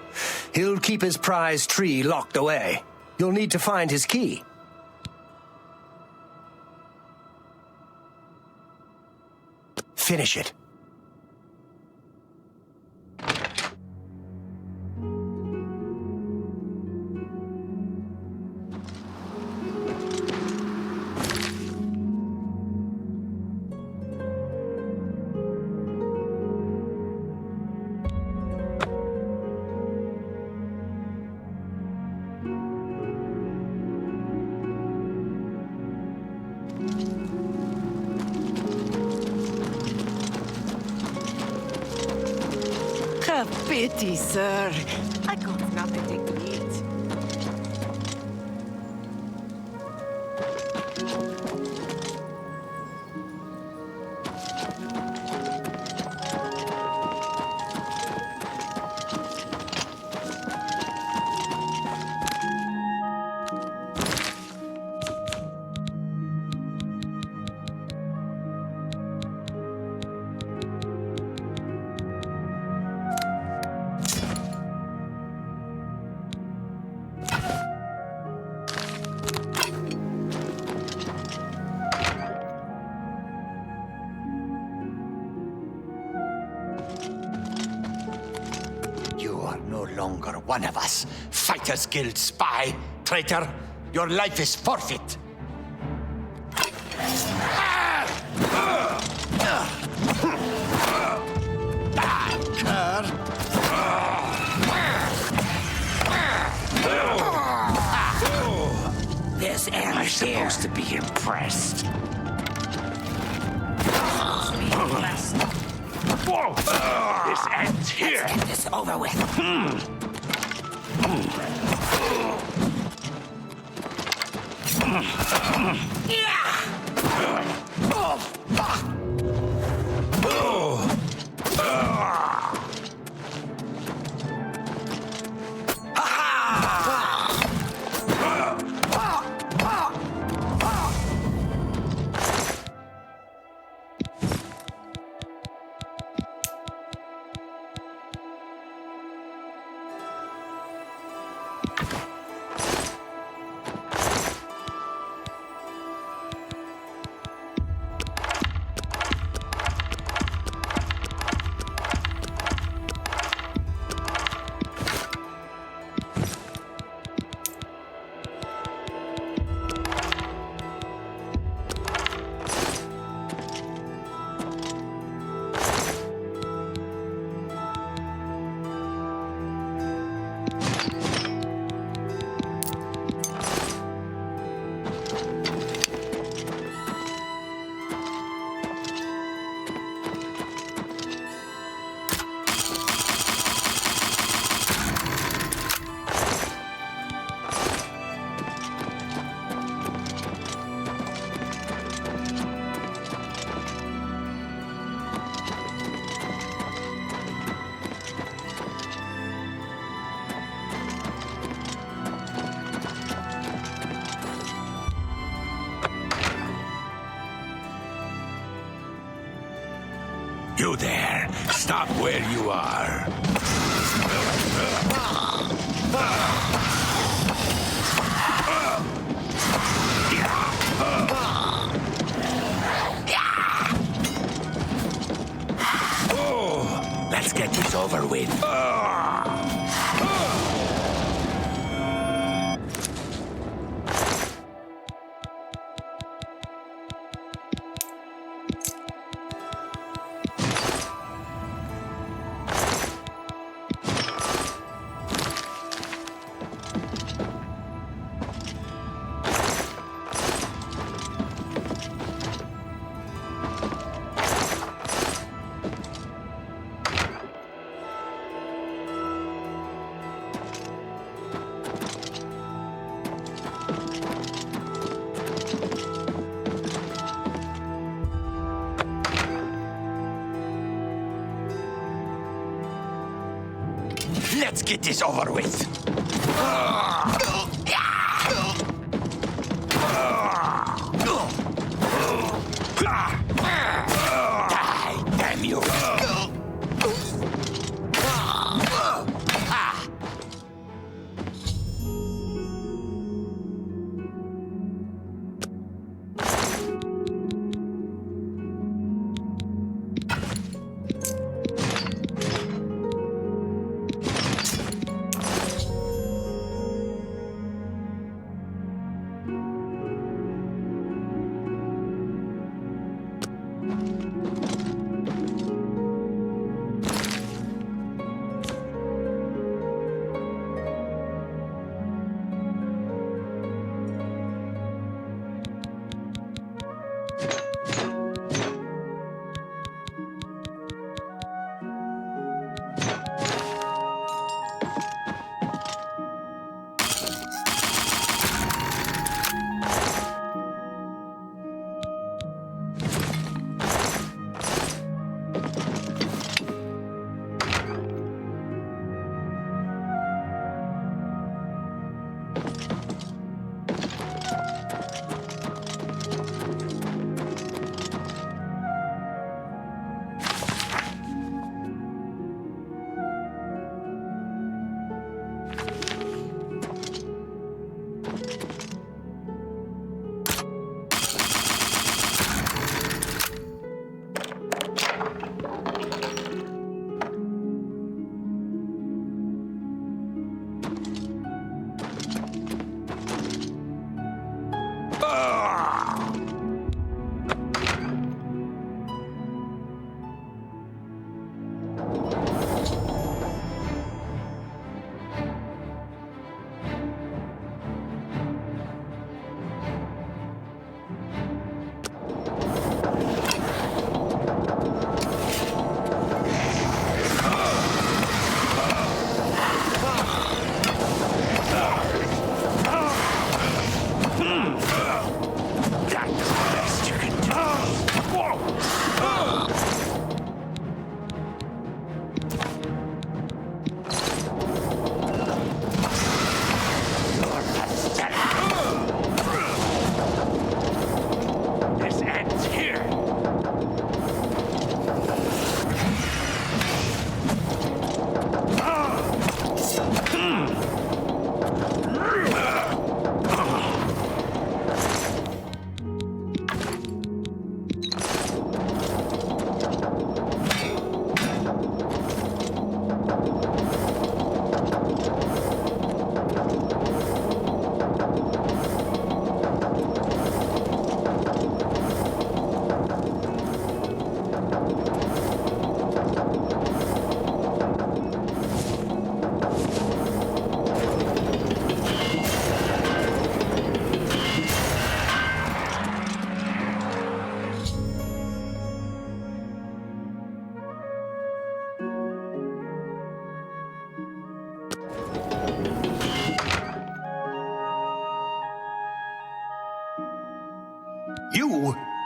He'll keep his prize tree locked away. You'll need to find his key. Finish it. Have pity, sir. I got nothing to eat. Longer one of us. Fighters Guild spy. Traitor, your life is forfeit. This ends here. Supposed to be impressed. Whoa! This ends here. Let's get this over with. You there! Stop where you are! Let's get this over with. Let's get this over with. Die, damn you.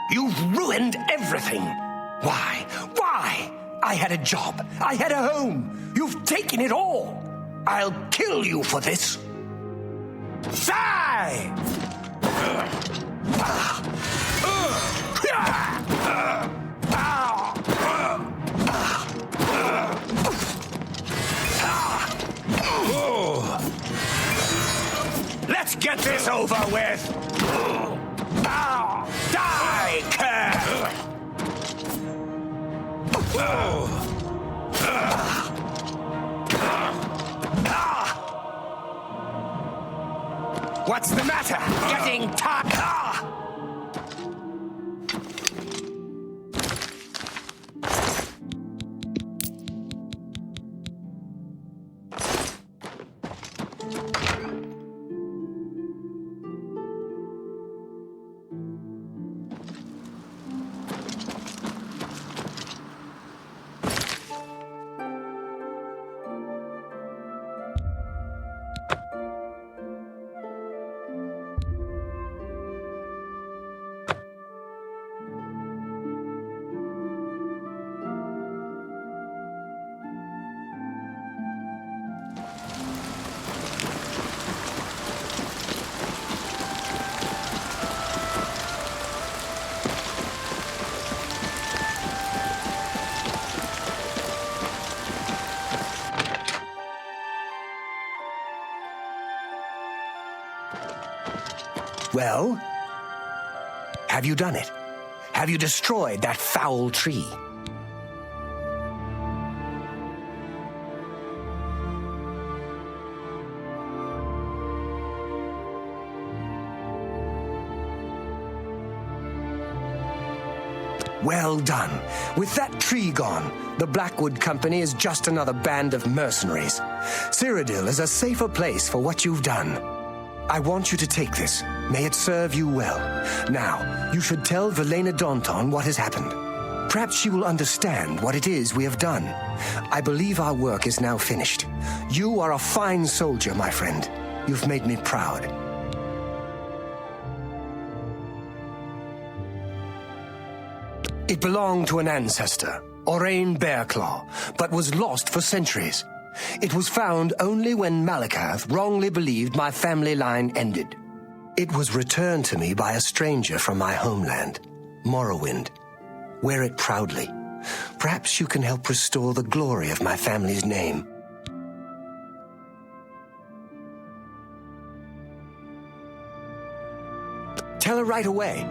You've ruined everything. Why? Why? I had a job. I had a home. You've taken it all. I'll kill you for this. Die! Let's get this over with. Die, cur! What's the matter? Getting tired? Well, have you done it? Have you destroyed that foul tree? Well done. With that tree gone, the Blackwood Company is just another band of mercenaries. Cyrodiil is a safer place for what you've done. I want you to take this. May it serve you well. Now, you should tell Velena Daunton what has happened. Perhaps she will understand what it is we have done. I believe our work is now finished. You are a fine soldier, my friend. You've made me proud. It belonged to an ancestor, Orain Bearclaw, but was lost for centuries. It was found only when Malakath wrongly believed my family line ended. It was returned to me by a stranger from my homeland, Morrowind. Wear it proudly. Perhaps you can help restore the glory of my family's name. Tell her right away.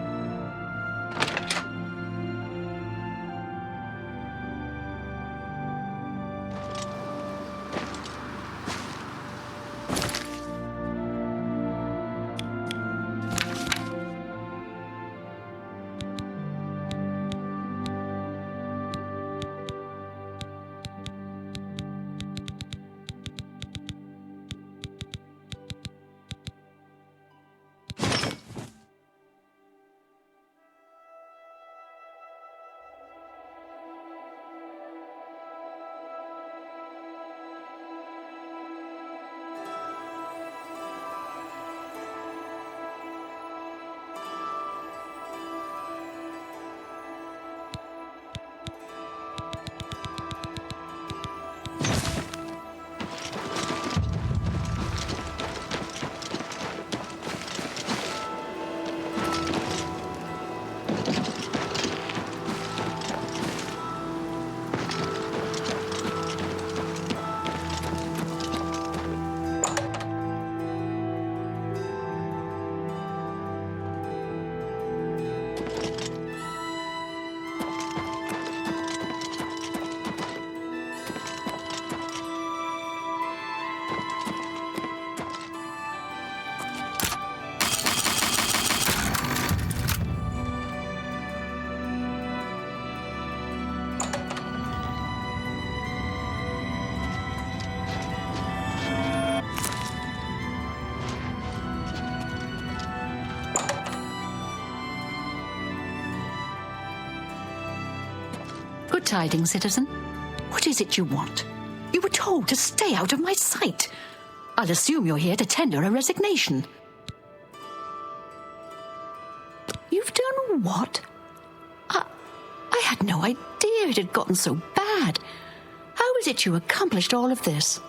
Good tidings, citizen. What is it you want? You were told to stay out of my sight. I'll assume you're here to tender a resignation. You've done what? I had no idea it had gotten so bad. How is it you accomplished all of this?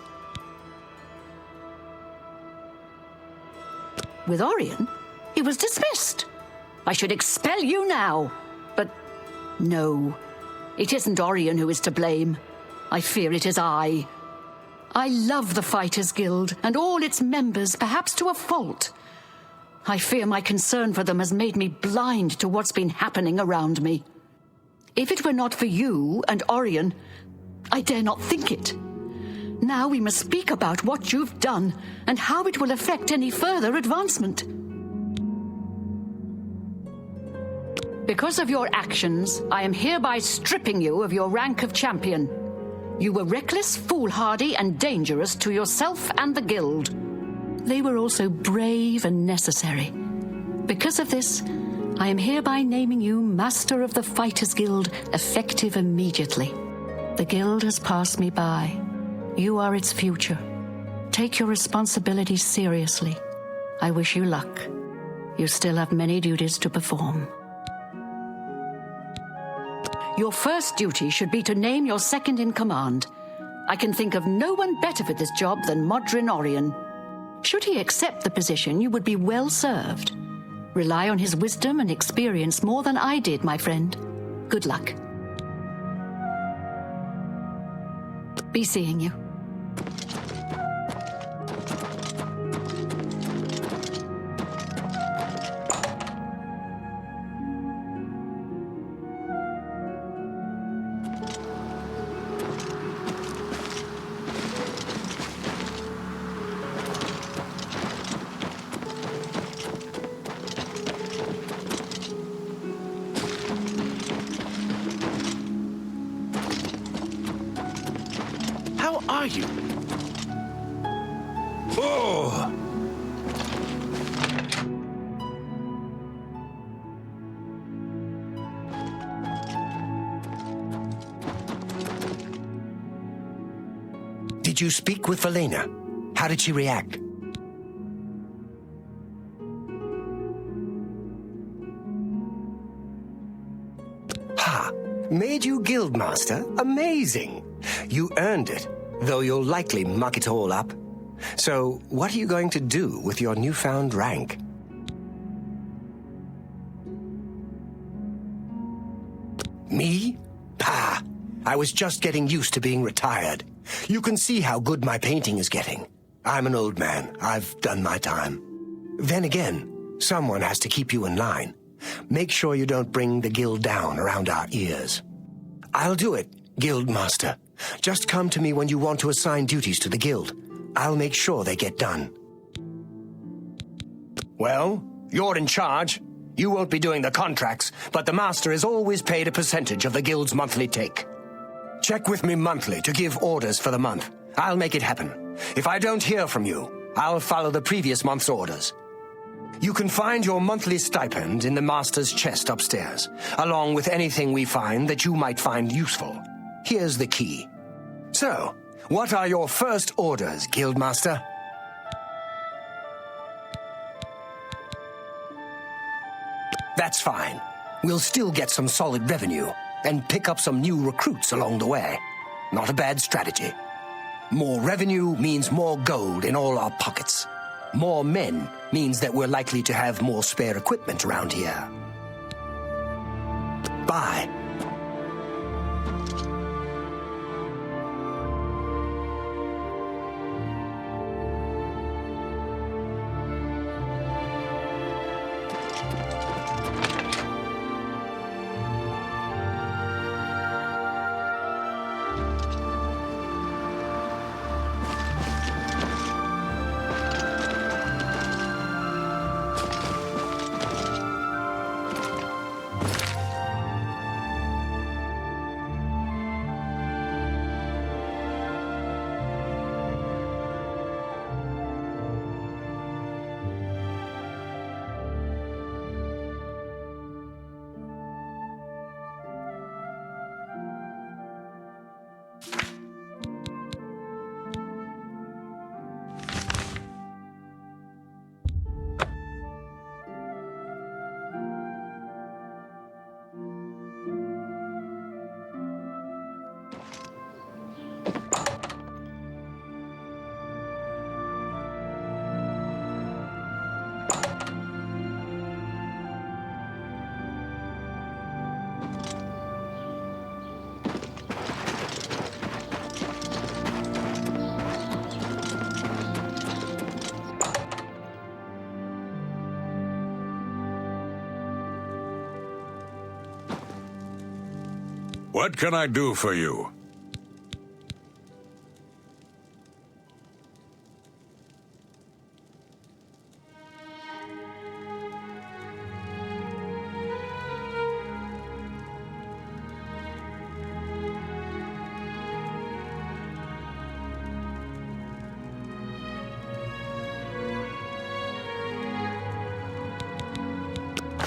With Orion, he was dismissed. I should expel you now. But no, it isn't Orion who is to blame. I fear it is I. I love the Fighters Guild and all its members, perhaps to a fault. I fear my concern for them has made me blind to what's been happening around me. If it were not for you and Orion, I dare not think it. Now we must speak about what you've done and how it will affect any further advancement. Because of your actions, I am hereby stripping you of your rank of champion. You were reckless, foolhardy, and dangerous to yourself and the guild. They were also brave and necessary. Because of this, I am hereby naming you Master of the Fighters Guild, effective immediately. The guild has passed me by. You are its future. Take your responsibilities seriously. I wish you luck. You still have many duties to perform. Your first duty should be to name your second in command. I can think of no one better for this job than Modrin Orion. Should he accept the position, you would be well served. Rely on his wisdom and experience more than I did, my friend. Good luck. Be seeing you. How are you? Oh! Did you speak with Velena? How did she react? Ha! Made you Guildmaster? Amazing! You earned it, though you'll likely muck it all up. So, what are you going to do with your newfound rank? Me? Pah! I was just getting used to being retired. You can see how good my painting is getting. I'm an old man. I've done my time. Then again, someone has to keep you in line. Make sure you don't bring the guild down around our ears. I'll do it, Guildmaster. Just come to me when you want to assign duties to the guild. I'll make sure they get done. Well, you're in charge. You won't be doing the contracts, but the master is always paid a percentage of the guild's monthly take. Check with me monthly to give orders for the month. I'll make it happen. If I don't hear from you, I'll follow the previous month's orders. You can find your monthly stipend in the master's chest upstairs, along with anything we find that you might find useful. Here's the key. So, what are your first orders, Guildmaster? That's fine. We'll still get some solid revenue and pick up some new recruits along the way. Not a bad strategy. More revenue means more gold in all our pockets. More men means that we're likely to have more spare equipment around here. Bye. What can I do for you?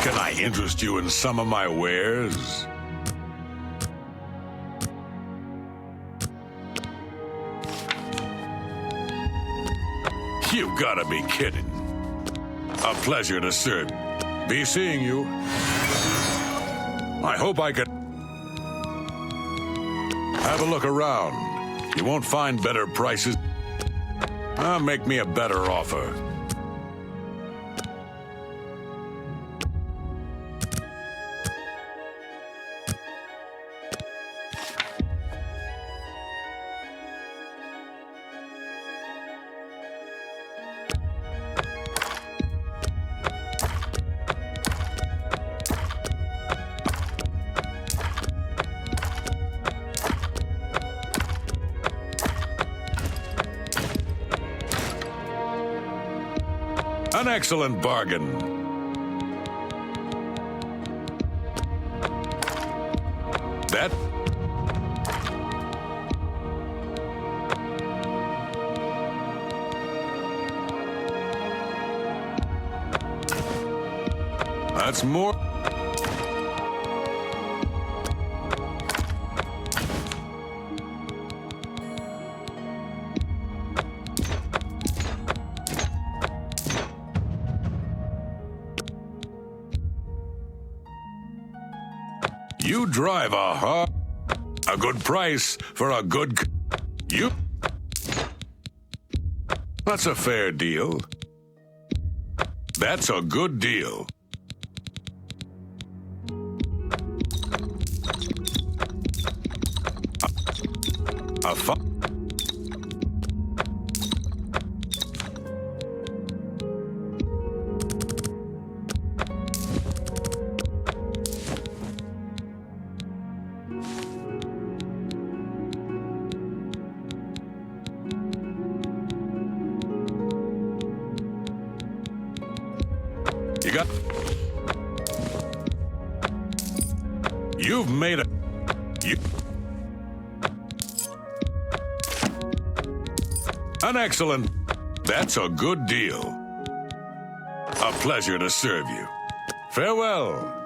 Can I interest you in some of my wares? You've got to be kidding. A pleasure to serve. Be seeing you. I hope I can have a look around. You won't find better prices. Make me a better offer. An excellent bargain. That? That's more. You drive a good price for a good you. That's a fair deal. That's a good deal. A You've made a... An excellent... That's a good deal. A pleasure to serve you. Farewell.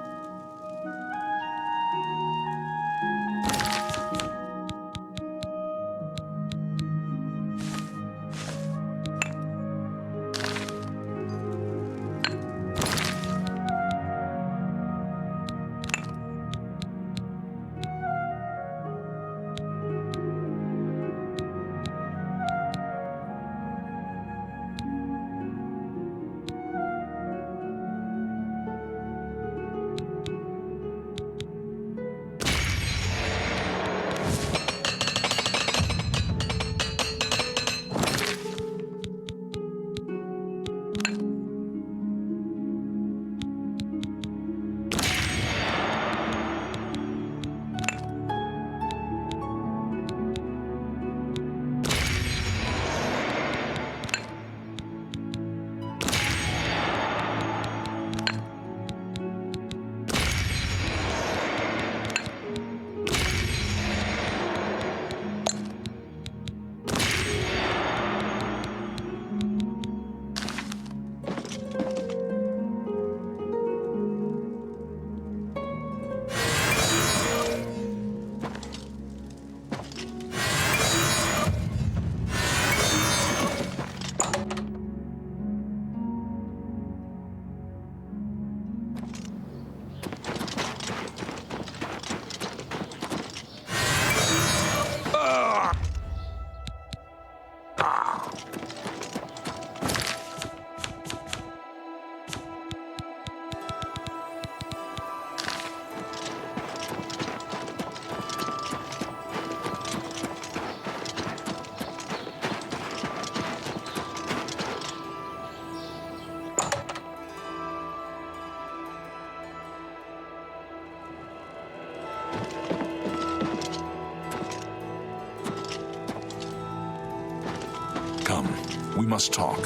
Come, we must talk.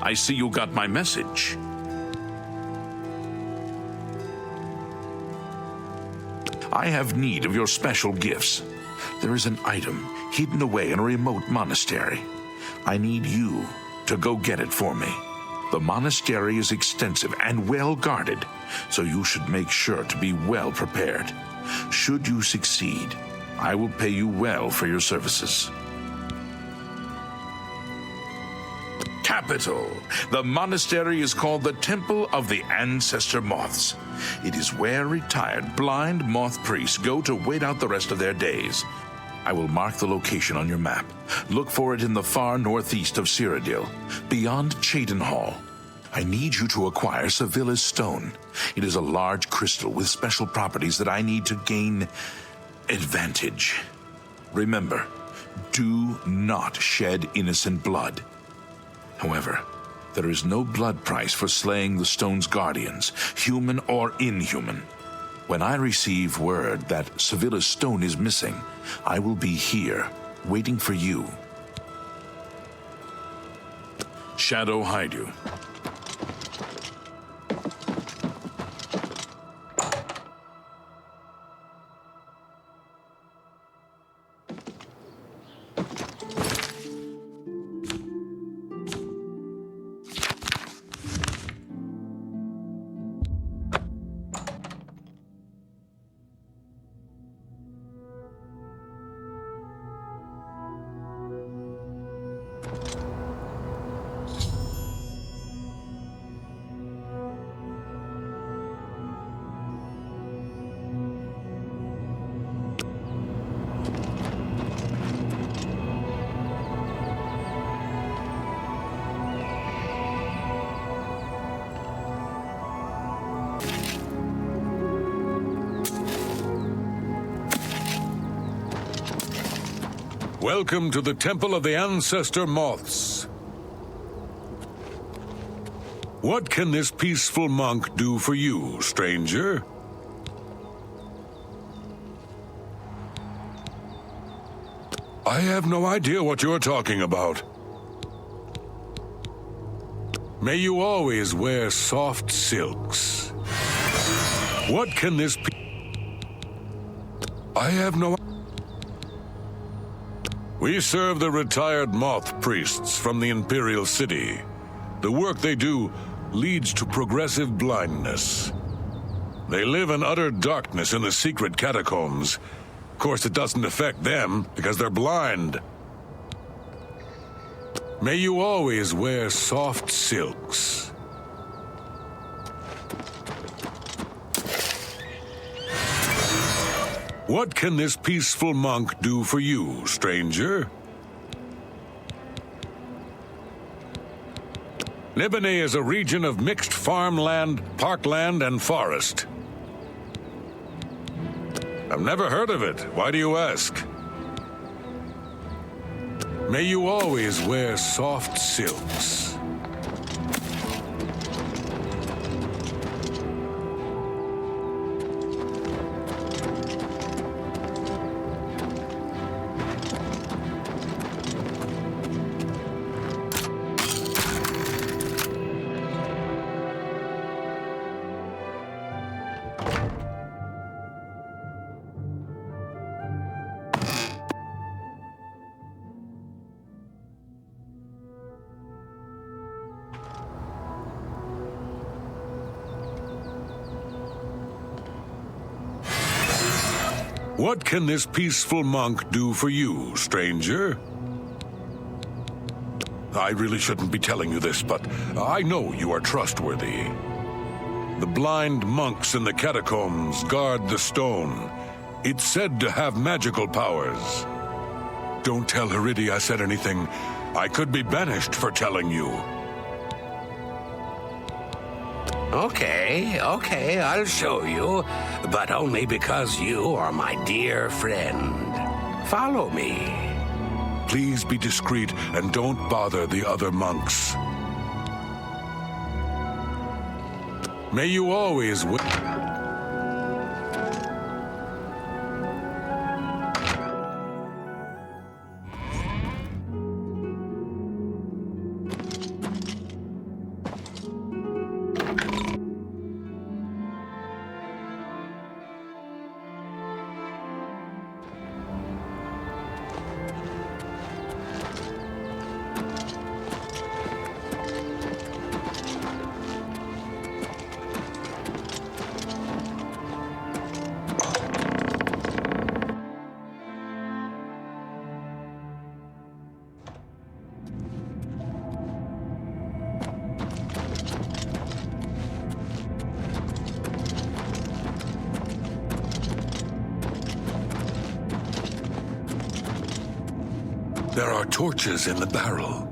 I see you got my message. I have need of your special gifts. There is an item hidden away in a remote monastery. I need you to go get it for me. The monastery is extensive and well guarded, so you should make sure to be well prepared. Should you succeed, I will pay you well for your services. Capital. The monastery is called the Temple of the Ancestor Moths. It is where retired blind moth priests go to wait out the rest of their days. I will mark the location on your map. Look for it in the far northeast of Cyrodiil, beyond Cyrodiil. I need you to acquire Sevilla's stone. It is a large crystal with special properties that I need to gain advantage. Remember, do not shed innocent blood. However, there is no blood price for slaying the stone's guardians, human or inhuman. When I receive word that Sevilla's stone is missing, I will be here, waiting for you. Shadow hide you. Welcome to the Temple of the Ancestor Moths. What can this peaceful monk do for you, stranger? I have no idea what you're talking about. May you always wear soft silks. What can this I have no We serve the retired moth priests from the Imperial City. The work they do leads to progressive blindness. They live in utter darkness in the secret catacombs. Of course, it doesn't affect them because they're blind. May you always wear soft silks. What can this peaceful monk do for you, stranger? Nibene is a region of mixed farmland, parkland, and forest. I've never heard of it. Why do you ask? May you always wear soft silks. What can this peaceful monk do for you, stranger? I really shouldn't be telling you this, but I know you are trustworthy. The blind monks in the catacombs guard the stone. It's said to have magical powers. Don't tell Cyrodiil I said anything. I could be banished for telling you. Okay, I'll show you, but only because you are my dear friend. Follow me. Please be discreet and don't bother the other monks. May you always There are torches in the barrel.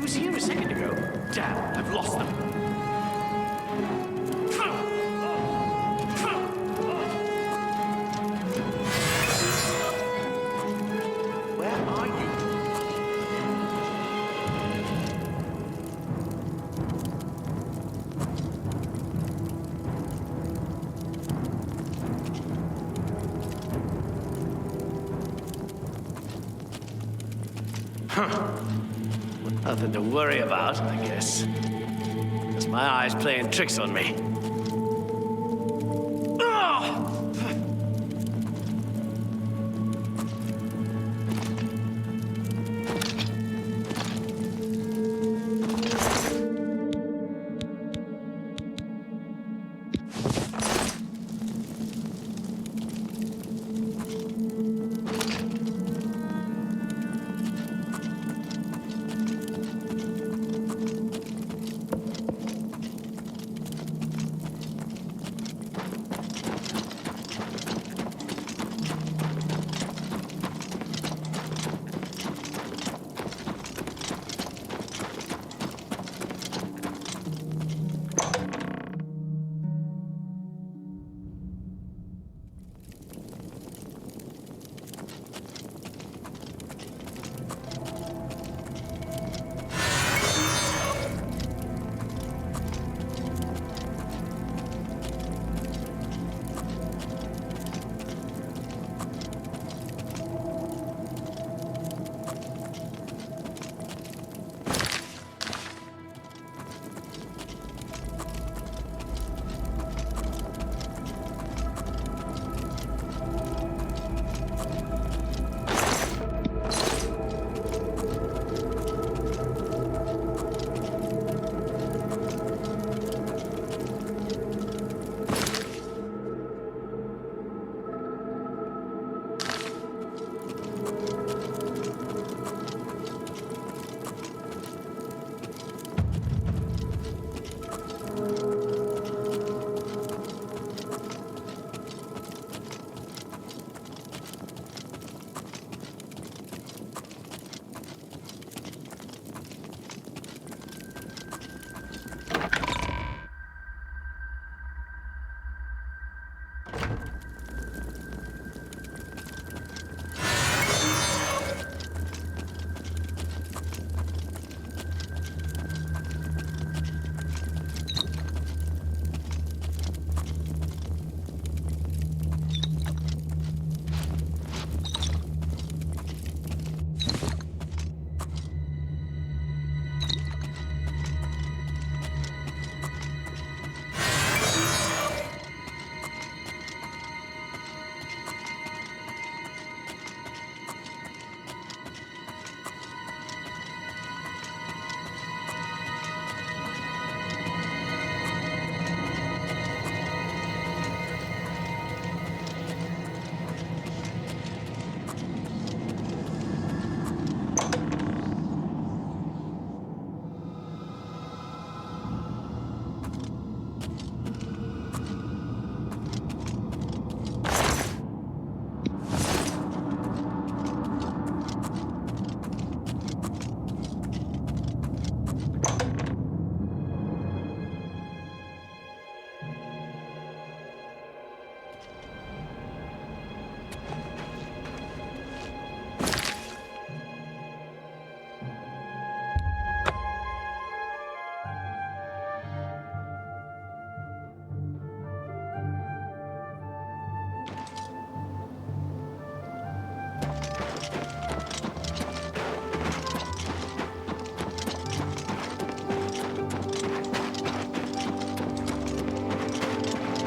was here a second ago. Damn, I've lost them. Where are you? Nothing to worry about, I guess. Just my eyes playing tricks on me.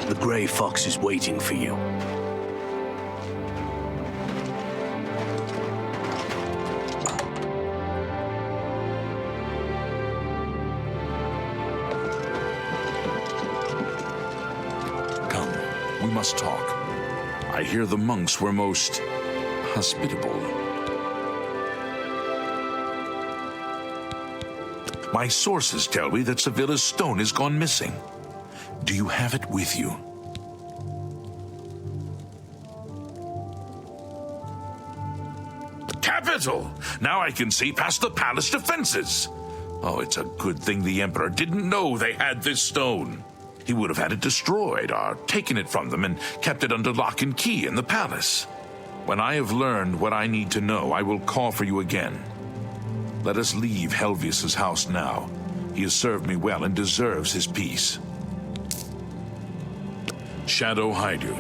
The Grey Fox is waiting for you. Come, we must talk. I hear the monks were most hospitable. My sources tell me that Sevilla's stone has gone missing. Do you have it with you? Capital! Now I can see past the palace defenses. Oh, it's a good thing the Emperor didn't know they had this stone. He would have had it destroyed or taken it from them and kept it under lock and key in the palace. When I have learned what I need to know, I will call for you again. Let us leave Helvius's house now. He has served me well and deserves his peace. Shadow hide you.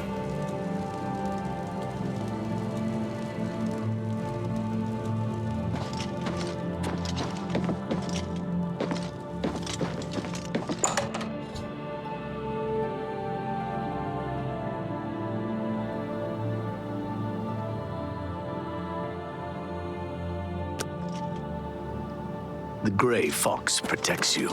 The gray fox protects you.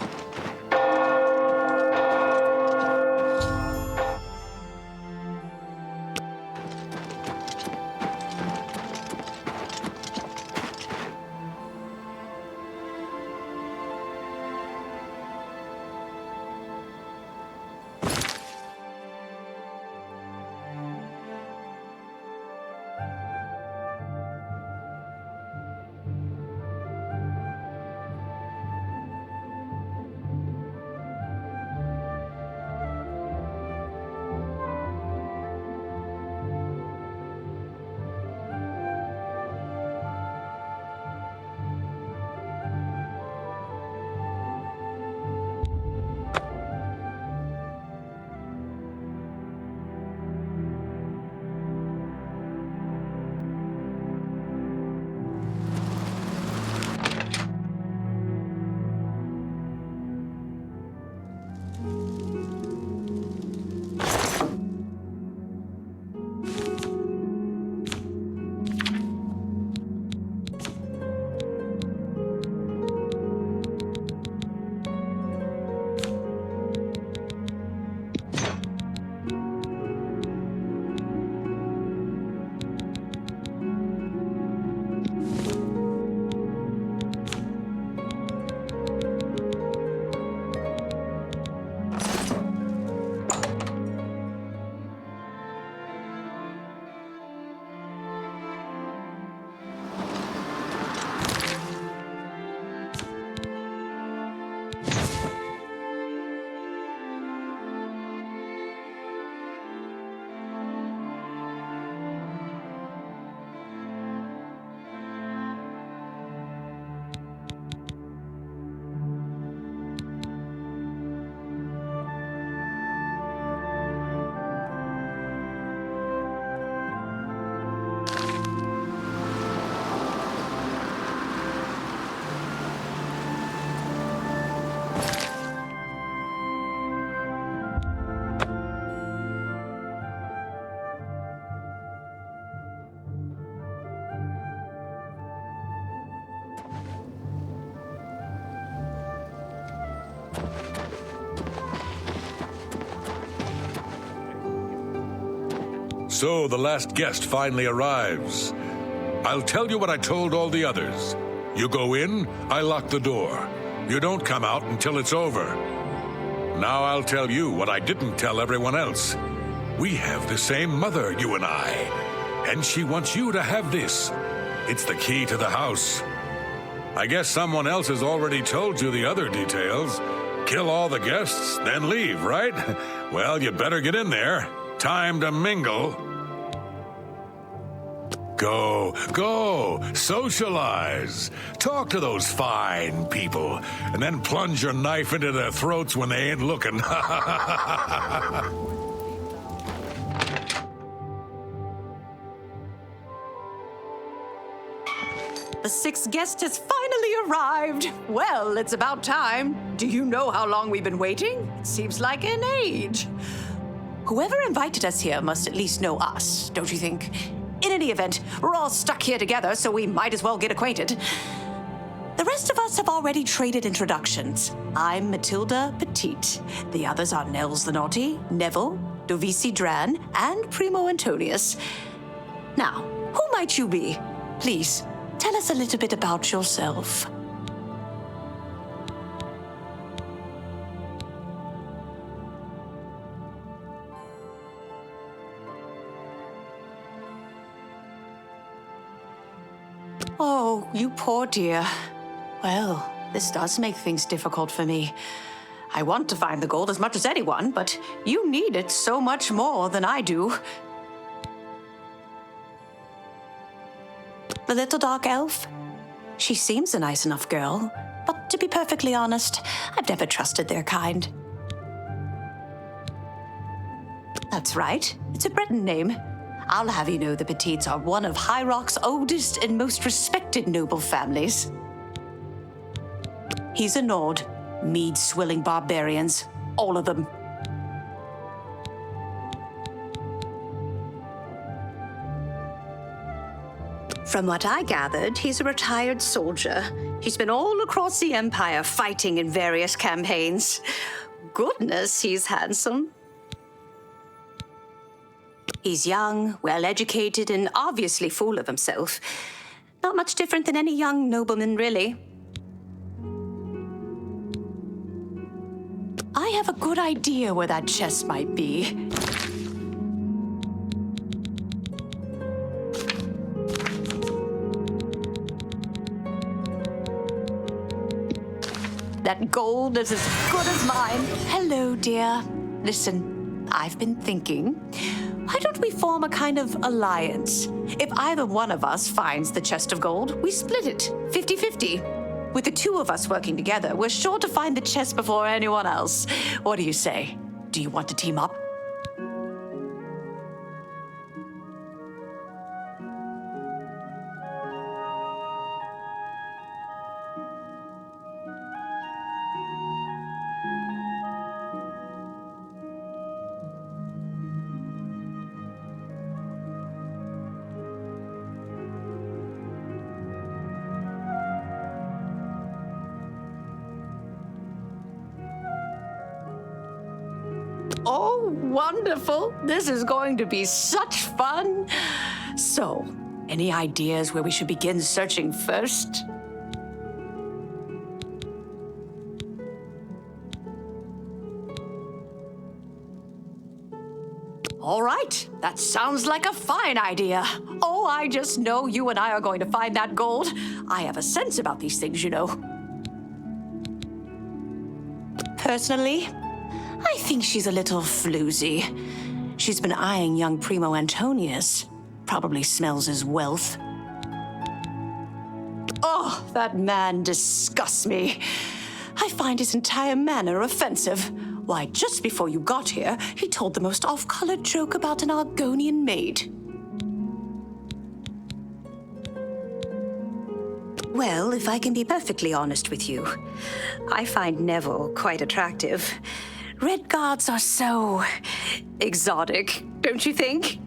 So the last guest finally arrives. I'll tell you what I told all the others. You go in, I lock the door. You don't come out until it's over. Now I'll tell you what I didn't tell everyone else. We have the same mother, you and I. And she wants you to have this. It's the key to the house. I guess someone else has already told you the other details. Kill all the guests, then leave, right? Well, you better get in there. Time to mingle. Go, socialize. Talk to those fine people, and then plunge your knife into their throats when they ain't looking. The sixth guest has finally arrived. Well, it's about time. Do you know how long we've been waiting? It seems like an age. Whoever invited us here must at least know us, don't you think? In any event, we're all stuck here together, so we might as well get acquainted. The rest of us have already traded introductions. I'm Matilda Petite. The others are Nels the Naughty, Neville, Dovisi Dran, and Primo Antonius. Now, who might you be? Please, tell us a little bit about yourself. Oh, you poor dear. Well, This does make things difficult for me. I want to find the gold as much as anyone, but you need it so much more than I do. The little dark elf? She seems a nice enough girl, but to be perfectly honest, I've never trusted their kind. That's right, it's a Breton name. I'll have you know the Petites are one of High Rock's oldest and most respected noble families. He's a Nord, mead-swilling barbarians, all of them. From what I gathered, he's a retired soldier. He's been all across the Empire fighting in various campaigns. Goodness, he's handsome. He's young, well-educated, and obviously full of himself. Not much different than any young nobleman, really. I have a good idea where that chest might be. That gold is as good as mine. Hello, dear. Listen, I've been thinking, why don't we form a kind of alliance? If either one of us finds the chest of gold, we split it, 50-50. With the two of us working together, we're sure to find the chest before anyone else. What do you say? Do you want to team up? Oh, wonderful. This is going to be such fun. So, any ideas where we should begin searching first? All right, that sounds like a fine idea. Oh, I just know you and I are going to find that gold. I have a sense about these things, you know. Personally, I think she's a little floozy. She's been eyeing young Primo Antonius. Probably smells his wealth. Oh, that man disgusts me. I find his entire manner offensive. Why, just before you got here, he told the most off-colored joke about an Argonian maid. Well, if I can be perfectly honest with you, I find Neville quite attractive. Red guards are so exotic, don't you think?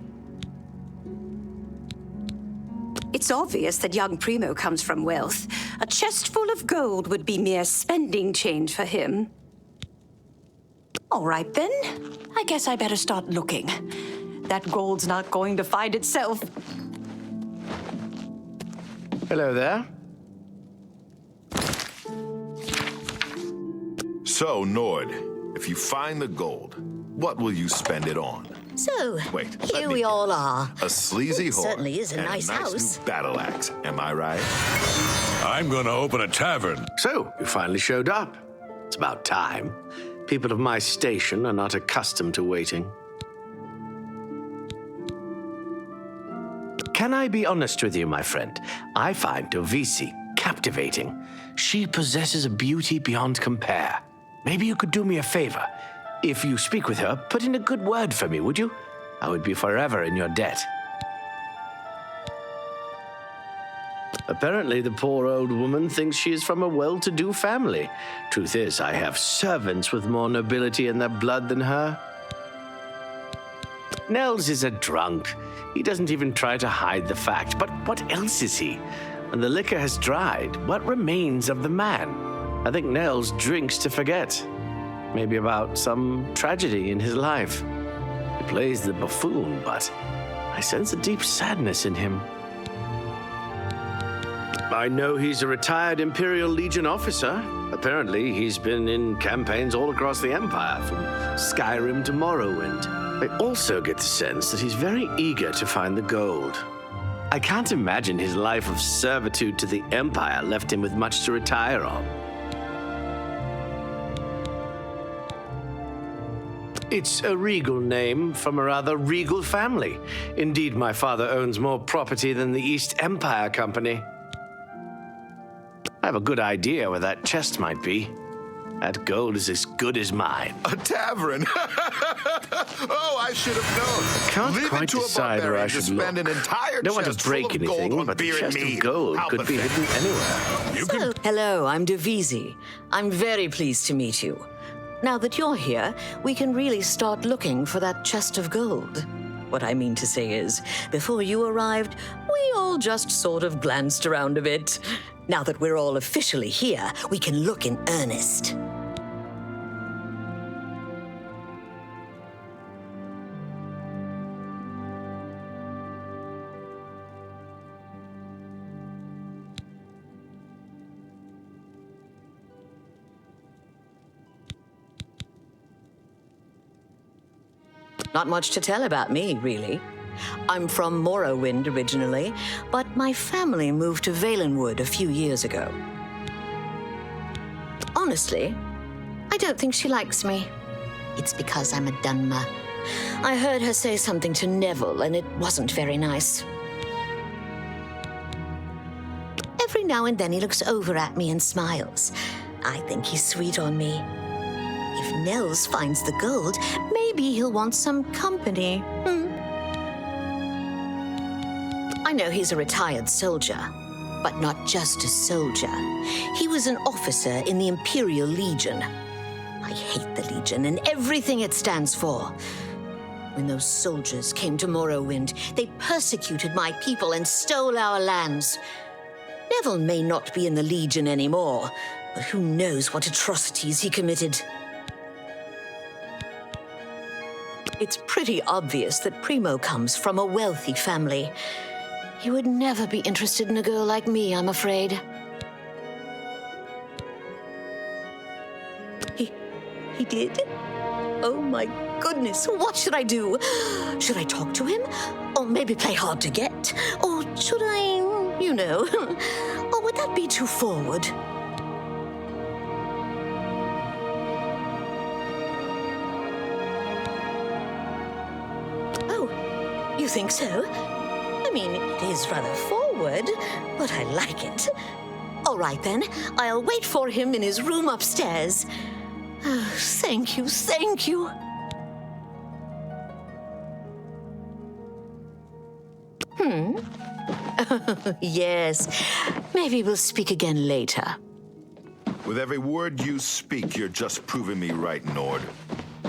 It's obvious that young Primo comes from wealth. A chest full of gold would be mere spending change for him. All right, then. I guess I better start looking. That gold's not going to find itself. Hello there. So, Nord, if you find the gold, what will you spend it on? So, Wait, here we all are. A sleazy It whore certainly is a and nice house. new battle axe. Am I right? I'm gonna open a tavern. So, you finally showed up. It's about time. People of my station are not accustomed to waiting. Can I be honest with you, my friend? I find Dovisi captivating. She possesses a beauty beyond compare. Maybe you could do me a favor. If you speak with her, put in a good word for me, would you? I would be forever in your debt. Apparently, the poor old woman thinks she is from a well-to-do family. Truth is, I have servants with more nobility in their blood than her. Nels is a drunk. He doesn't even try to hide the fact. But what else is he? When the liquor has dried, what remains of the man? I think Nels drinks to forget. Maybe about some tragedy in his life. He plays the buffoon, but I sense a deep sadness in him. I know he's a retired Imperial Legion officer. Apparently, he's been in campaigns all across the Empire, from Skyrim to Morrowind. I also get the sense that he's very eager to find the gold. I can't imagine his life of servitude to the Empire left him with much to retire on. It's a regal name from a rather regal family. Indeed, my father owns more property than the East Empire Company. I have a good idea where that chest might be. That gold is as good as mine. A tavern! Oh, I should have known. I can't Leave quite it to a decide where I barbarian to should spend look. an entire Don't want to chest full break of gold anything, on but the beer and chest mead. of gold How could be pathetic. hidden anywhere. Hello, I'm Devisi. I'm very pleased to meet you. Now that you're here, we can really start looking for that chest of gold. What I mean to say is, before you arrived, we all just sort of glanced around a bit. Now that we're all officially here, we can look in earnest. Not much to tell about me, really. I'm from Morrowind originally, but my family moved to Valenwood a few years ago. Honestly, I don't think she likes me. It's because I'm a Dunmer. I heard her say something to Neville, and it wasn't very nice. Every now and then he looks over at me and smiles. I think he's sweet on me. If Nels finds the gold, maybe he'll want some company. I know he's a retired soldier, but not just a soldier. He was an officer in the Imperial Legion. I hate the Legion and everything it stands for. When those soldiers came to Morrowind, they persecuted my people and stole our lands. Neville may not be in the Legion anymore, but who knows what atrocities he committed. It's pretty obvious that Primo comes from a wealthy family. He would never be interested in a girl like me, I'm afraid. He did? Oh my goodness, what should I do? Should I talk to him? Or maybe play hard to get? Or should I, you know? Or would that be too forward? Oh, you think so? I mean, it is rather forward, but I like it. All right, then. I'll wait for him in his room upstairs. Oh, thank you, thank you. Yes. Maybe we'll speak again later. With every word you speak, you're just proving me right, Nord.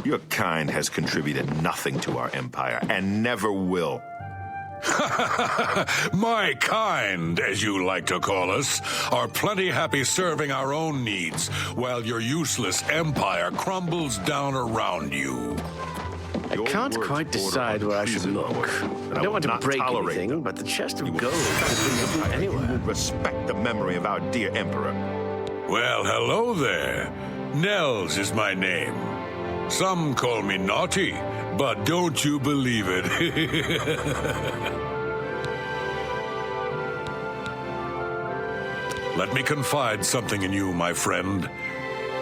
Your kind has contributed nothing to our empire, and never will. My kind, as you like to call us, are plenty happy serving our own needs, while your useless empire crumbles down around you. I can't quite decide where I should look. I don't want to break anything, but the chest of gold could be hidden anywhere. You will respect the memory of our dear emperor. Well, hello there. Nels is my name. Some call me naughty, but don't you believe it. Let me confide something in you, my friend.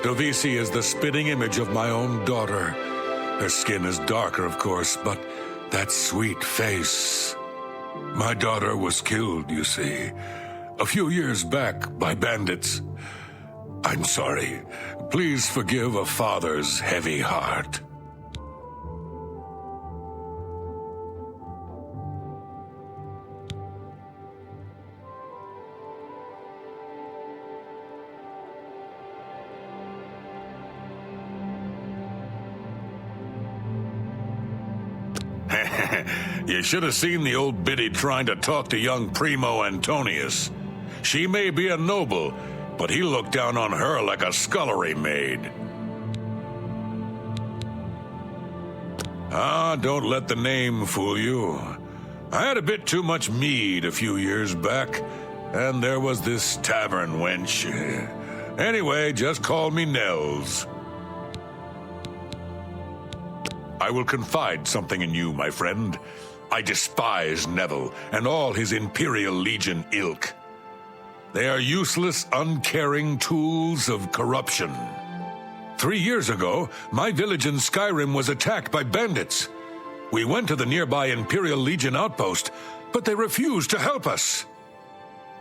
Devisi is the spitting image of my own daughter. Her skin is darker, of course, but that sweet face. My daughter was killed, you see, a few years back by bandits. I'm sorry. Please forgive a father's heavy heart. You should have seen the old biddy trying to talk to young Primo Antonius. She may be a noble, but he looked down on her like a scullery maid. Ah, don't let the name fool you. I had a bit too much mead a few years back, and there was this tavern wench. Anyway, just call me Nels. I will confide something in you, my friend. I despise Neville and all his Imperial Legion ilk. They are useless, uncaring tools of corruption. 3 years ago, my village in Skyrim was attacked by bandits. We went to the nearby Imperial Legion outpost, but they refused to help us.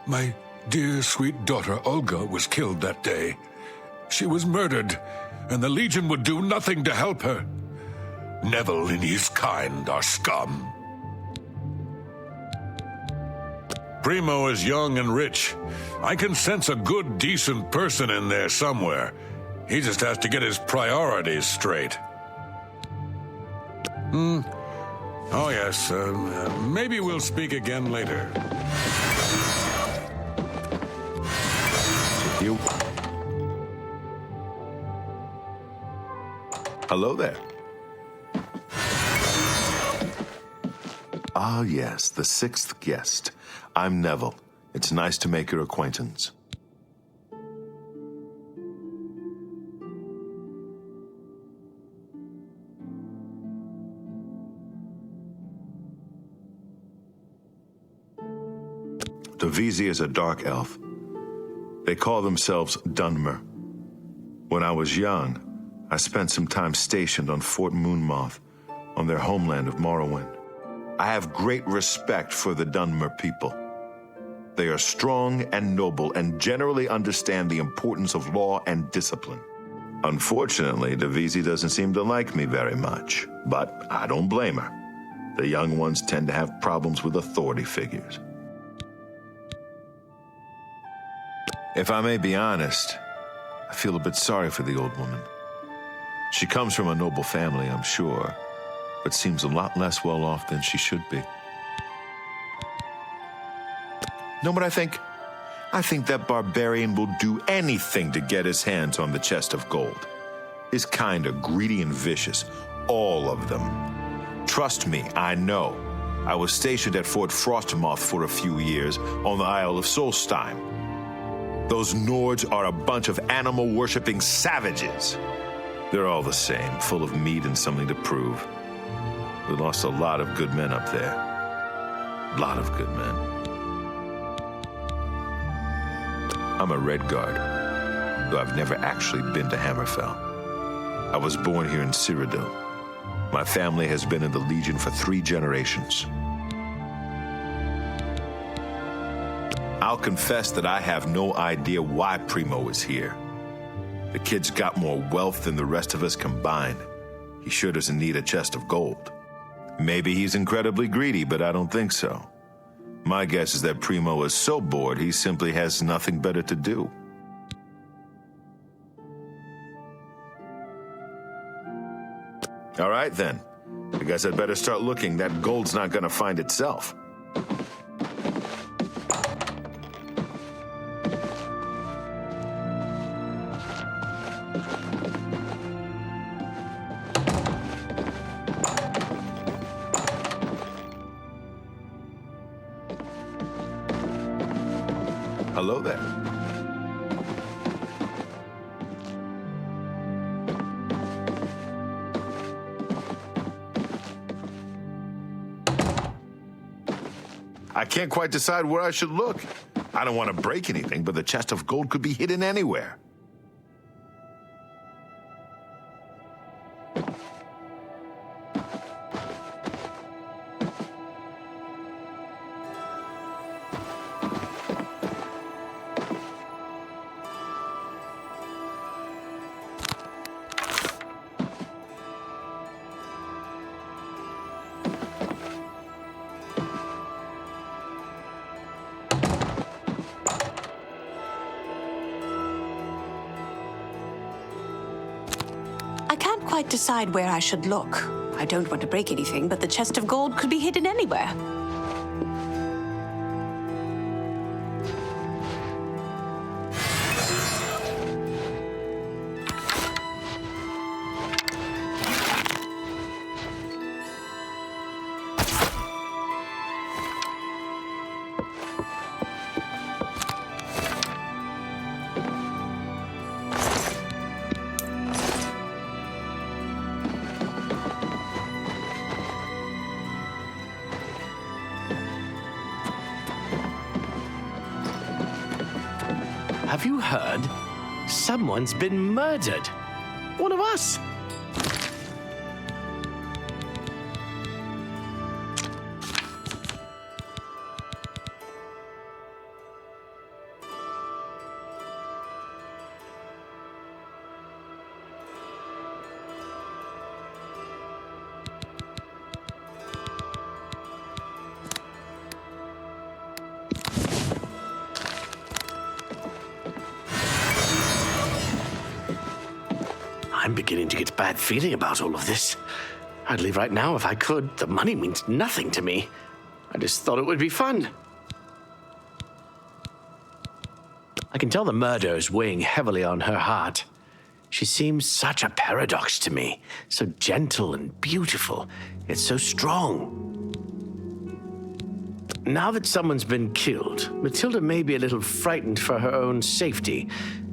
My dear, sweet daughter Olga was killed that day. She was murdered, and the Legion would do nothing to help her. Neville and his kind are scum. Primo is young and rich. I can sense a good, decent person in there somewhere. He just has to get his priorities straight. Oh, yes. Maybe we'll speak again later. You. Hello there. Ah, yes, the 6th guest. I'm Neville. It's nice to make your acquaintance. Davisi is a dark elf. They call themselves Dunmer. When I was young, I spent some time stationed on Fort Moonmoth, on their homeland of Morrowind. I have great respect for the Dunmer people. They are strong and noble and generally understand the importance of law and discipline. Unfortunately, Davisi doesn't seem to like me very much, but I don't blame her. The young ones tend to have problems with authority figures. If I may be honest, I feel a bit sorry for the old woman. She comes from a noble family, I'm sure, but seems a lot less well off than she should be. Know what I think? I think that barbarian will do anything to get his hands on the chest of gold. His kind are greedy and vicious, all of them. Trust me, I know. I was stationed at Fort Frostmoth for a few years on the Isle of Solstheim. Those Nords are a bunch of animal-worshipping savages. They're all the same, full of meat and something to prove. We lost a lot of good men up there. A lot of good men. I'm a Redguard, though I've never actually been to Hammerfell. I was born here in Cyrodiil. My family has been in the Legion for 3 generations. I'll confess that I have no idea why Primo is here. The kid's got more wealth than the rest of us combined. He sure doesn't need a chest of gold. Maybe he's incredibly greedy, but I don't think so. My guess is that Primo is so bored he simply has nothing better to do. All right, then. I guess I'd better start looking. That gold's not gonna find itself. Hello there. I can't quite decide where I should look. I don't want to break anything, but the chest of gold could be hidden anywhere. Quite decide where I should look. I don't want to break anything, but the chest of gold could be hidden anywhere. Have you heard? Someone's been murdered. like one of us. I'm beginning to get a bad feeling about all of this. I'd leave right now if I could. The money means nothing to me. I just thought it would be fun. I can tell the murder is weighing heavily on her heart. She seems such a paradox to me. So gentle and beautiful, yet so strong. Now that someone's been killed, Matilda may be a little frightened for her own safety,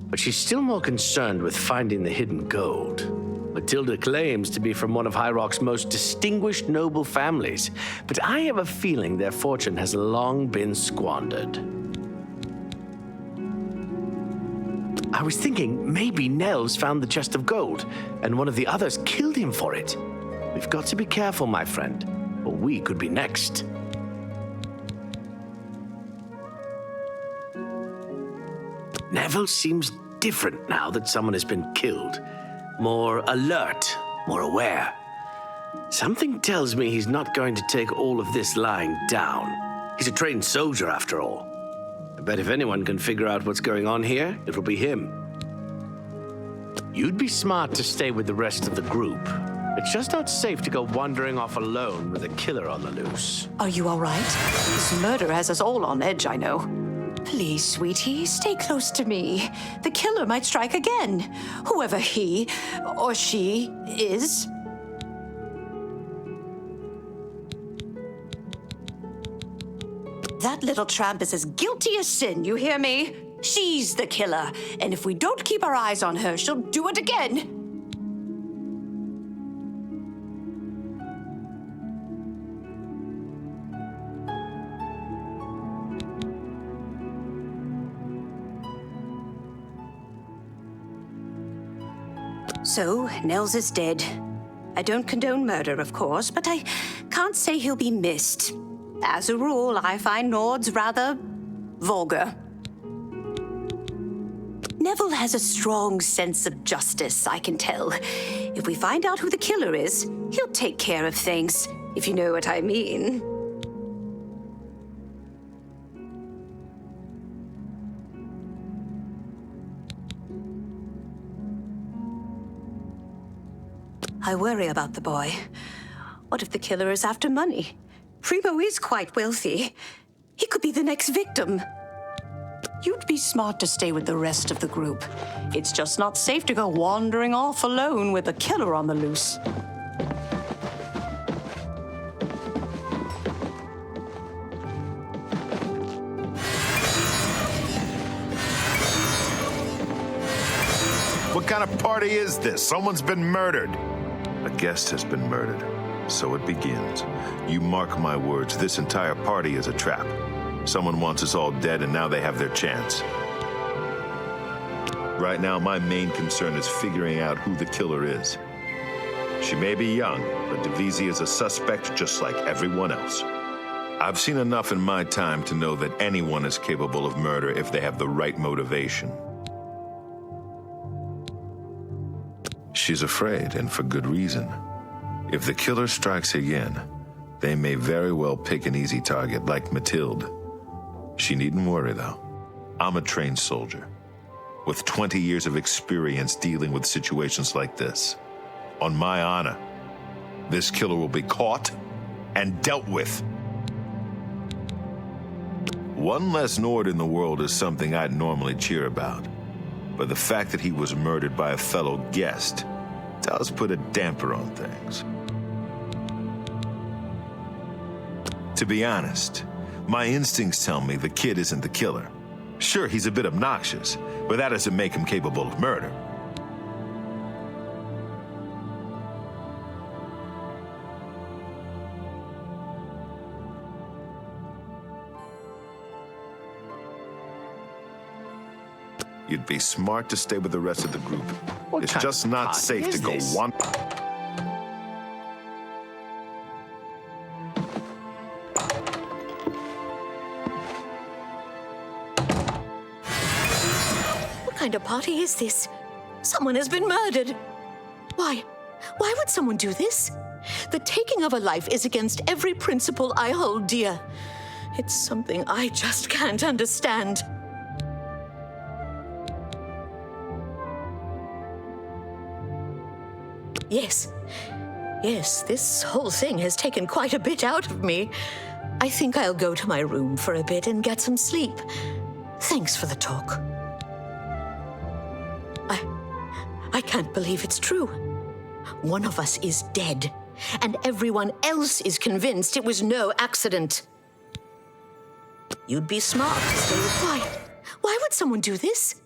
but she's still more concerned with finding the hidden gold. Matilda claims to be from one of High Rock's most distinguished noble families, but I have a feeling their fortune has long been squandered. I was thinking maybe Nels found the chest of gold, and one of the others killed him for it. We've got to be careful, my friend, or we could be next. Neville seems different now that someone has been killed. More alert, more aware. Something tells me he's not going to take all of this lying down. He's a trained soldier, after all. I bet if anyone can figure out what's going on here, it'll be him. You'd be smart to stay with the rest of the group. It's just not safe to go wandering off alone with a killer on the loose. Are you all right? This murder has us all on edge, I know. Please, sweetie, stay close to me. The killer might strike again, whoever he or she is. That little tramp is as guilty as sin, you hear me? She's the killer, and if we don't keep our eyes on her, she'll do it again. So, Nels is dead. I don't condone murder, of course, but I can't say he'll be missed. As a rule, I find Nords rather vulgar. Neville has a strong sense of justice, I can tell. If we find out who the killer is, he'll take care of things, if you know what I mean. I worry about the boy. What if the killer is after money? Primo is quite wealthy. He could be the next victim. You'd be smart to stay with the rest of the group. It's just not safe to go wandering off alone with a killer on the loose. What kind of party is this? Someone's been murdered. A guest has been murdered. So it begins. You mark my words, this entire party is a trap. Someone wants us all dead, and now they have their chance. Right now, my main concern is figuring out who the killer is. She may be young, but Divisi is a suspect just like everyone else. I've seen enough in my time to know that anyone is capable of murder if they have the right motivation. She's afraid, and for good reason. If the killer strikes again, they may very well pick an easy target like Matilde. She needn't worry, though. I'm a trained soldier, with 20 years of experience dealing with situations like this. On my honor, this killer will be caught and dealt with. One less Nord in the world is something I'd normally cheer about, but the fact that he was murdered by a fellow guest does put a damper on things. To be honest, my instincts tell me the kid isn't the killer. Sure, he's a bit obnoxious, but that doesn't make him capable of murder. You'd be smart to stay with the rest of the group. It's kind just of not party safe to is go this? one. What kind of party is this? Someone has been murdered. Why? Why would someone do this? The taking of a life is against every principle I hold dear. It's something I just can't understand. Yes. Yes, this whole thing has taken quite a bit out of me. I think I'll go to my room for a bit and get some sleep. Thanks for the talk. I can't believe it's true. One of us is dead, and everyone else is convinced it was no accident. You'd be smart to stay with... Why? Why would someone do this?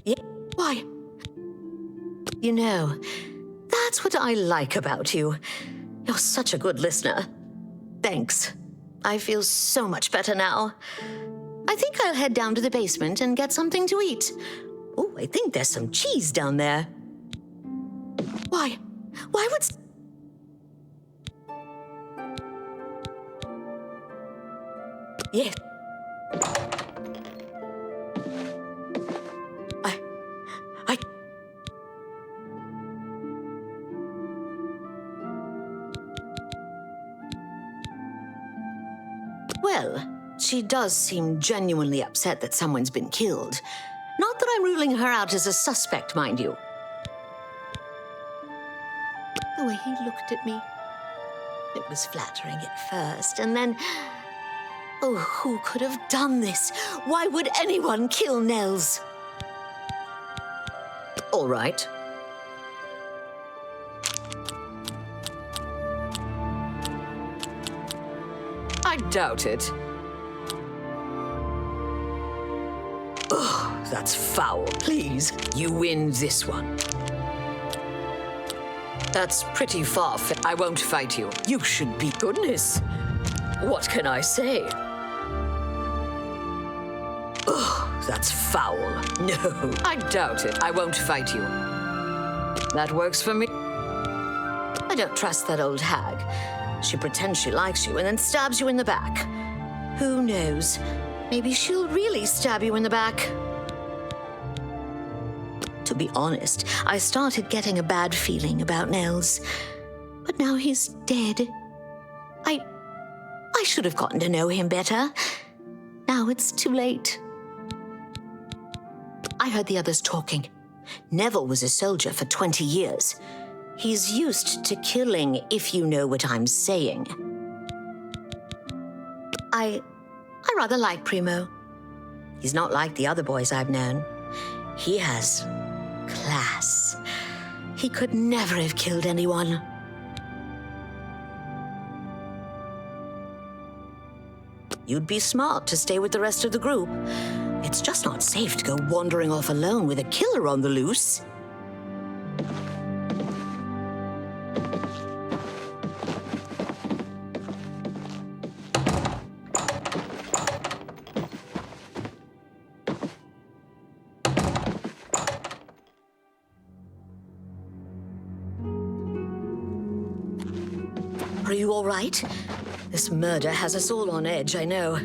Yeah, why? You know, that's what I like about you. You're such a good listener. Thanks. I feel so much better now. I think I'll head down to the basement and get something to eat. Oh, I think there's some cheese down there. Why? Why would... Yeah. I... Well, she does seem genuinely upset that someone's been killed. Not that I'm ruling her out as a suspect, mind you. The way he looked at me. It was flattering at first, and then... Oh, who could have done this? Why would anyone kill Nels? All right. I doubt it. Ugh, that's foul. Please, you win this one. That's pretty far. I won't fight you. You should be... Goodness. What can I say? Ugh, that's foul. No, I doubt it. I won't fight you. That works for me. I don't trust that old hag. She pretends she likes you and then stabs you in the back. Who knows? Maybe she'll really stab you in the back. To be honest, I started getting a bad feeling about Nels. But now he's dead. I should have gotten to know him better. Now it's too late. I heard the others talking. Neville was a soldier for 20 years. He's used to killing, if you know what I'm saying. I rather like Primo. He's not like the other boys I've known. He has class. He could never have killed anyone. You'd be smart to stay with the rest of the group. It's just not safe to go wandering off alone with a killer on the loose. Are you all right? This murder has us all on edge, I know.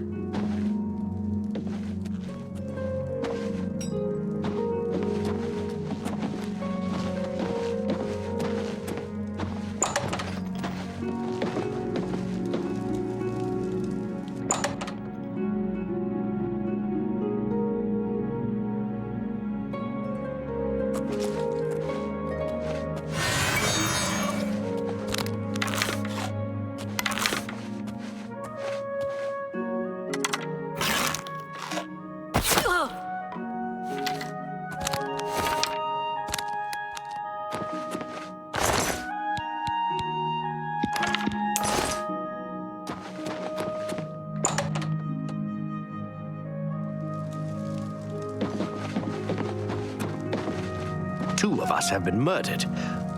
Two of us have been murdered.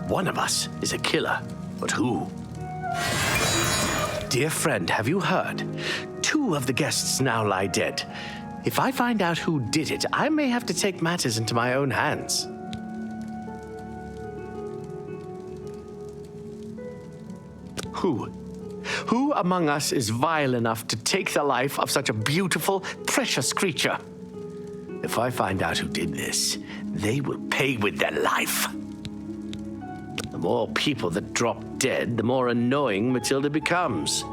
One of us is a killer. But who? Dear friend, have you heard? Two of the guests now lie dead. If I find out who did it, I may have to take matters into my own hands. Who among us is vile enough to take the life of such a beautiful, precious creature? If I find out who did this, they will pay with their life. The more people that drop dead, the more annoying Matilda becomes.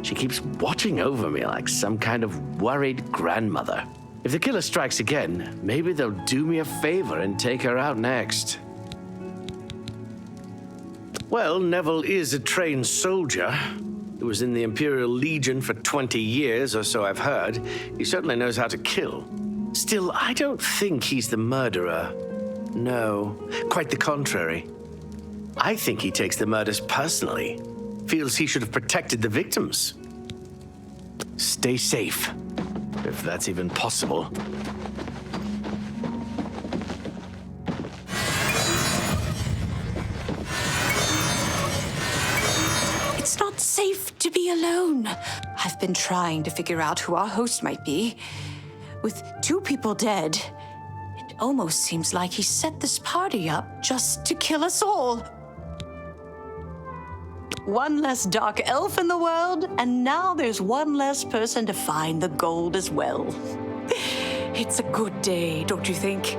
She keeps watching over me like some kind of worried grandmother. If the killer strikes again, maybe they'll do me a favor and take her out next. Well, Neville is a trained soldier. He was in the Imperial Legion for 20 years, or so I've heard. He certainly knows how to kill. Still, I don't think he's the murderer. No, quite the contrary. I think he takes the murders personally. Feels he should have protected the victims. Stay safe, if that's even possible. It's not safe to be alone. I've been trying to figure out who our host might be. With 2 people dead, it almost seems like he set this party up just to kill us all. One less dark elf in the world, and now there's one less person to find the gold as well. It's a good day, don't you think?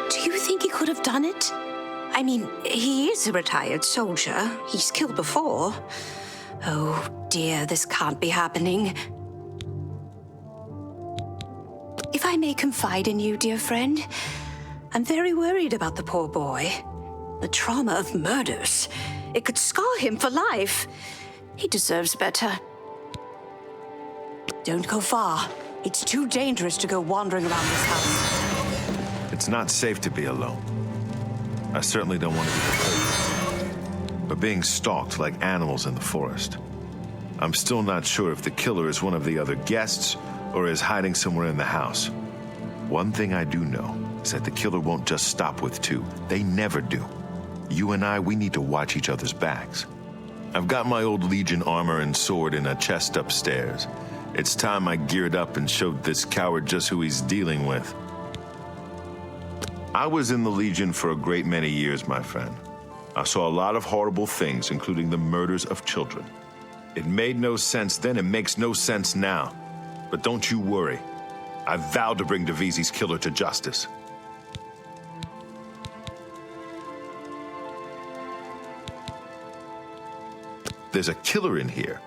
Do you think he could have done it? I mean, he is a retired soldier. He's killed before. Oh dear, this can't be happening. If I may confide in you, dear friend, I'm very worried about the poor boy. The trauma of murders. It could scar him for life. He deserves better. Don't go far. It's too dangerous to go wandering around this house. It's not safe to be alone. I certainly don't want to be the first. But being stalked like animals in the forest. I'm still not sure if the killer is one of the other guests or is hiding somewhere in the house. One thing I do know is that the killer won't just stop with 2. They never do. You and I, we need to watch each other's backs. I've got my old Legion armor and sword in a chest upstairs. It's time I geared up and showed this coward just who he's dealing with. I was in the Legion for a great many years, my friend. I saw a lot of horrible things, including the murders of children. It made no sense then, it makes no sense now. But don't you worry. I vowed to bring Divisi's killer to justice. There's a killer in here,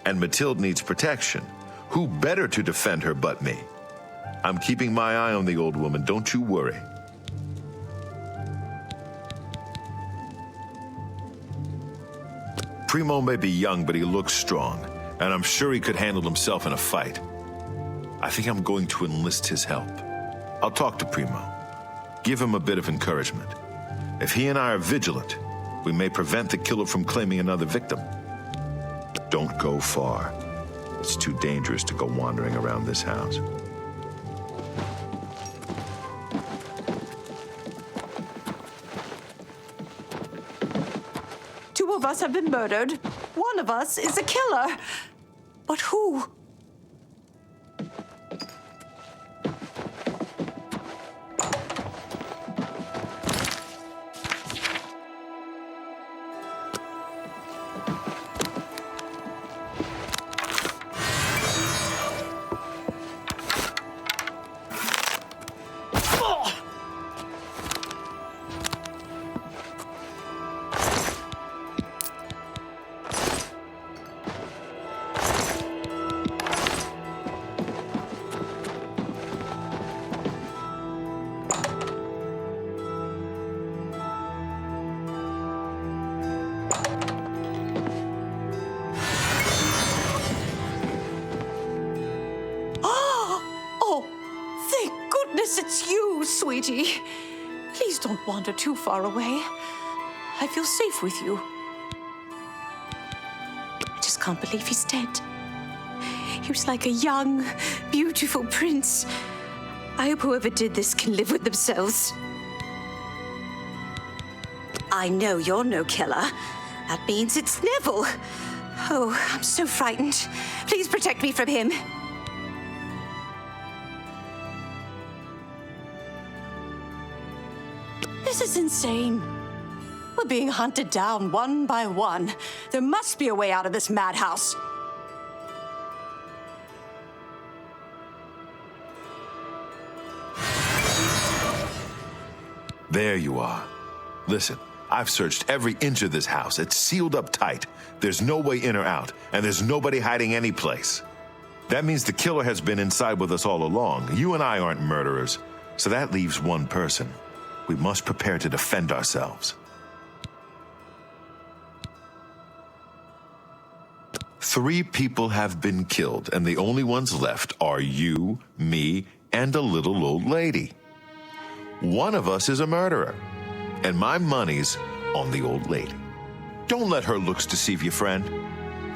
and Matilda needs protection. Who better to defend her but me? I'm keeping my eye on the old woman, don't you worry. Primo may be young, but he looks strong, and I'm sure he could handle himself in a fight. I think I'm going to enlist his help. I'll talk to Primo. Give him a bit of encouragement. If he and I are vigilant, we may prevent the killer from claiming another victim. Don't go far. It's too dangerous to go wandering around this house. Two of us have been murdered. One of us is a killer. But who? It's you, sweetie. Please don't wander too far away. I feel safe with you. I just can't believe he's dead. He was like a young, beautiful prince. I hope whoever did this can live with themselves. I know you're no killer. That means it's Neville. Oh, I'm so frightened. Please protect me from him. This is insane. We're being hunted down one by one. There must be a way out of this madhouse. There you are. Listen, I've searched every inch of this house. It's sealed up tight. There's no way in or out, and there's nobody hiding any place. That means the killer has been inside with us all along. You and I aren't murderers, so that leaves one person. We must prepare to defend ourselves. 3 people have been killed, and the only ones left are you, me, and a little old lady. One of us is a murderer, and my money's on the old lady. Don't let her looks deceive you, friend.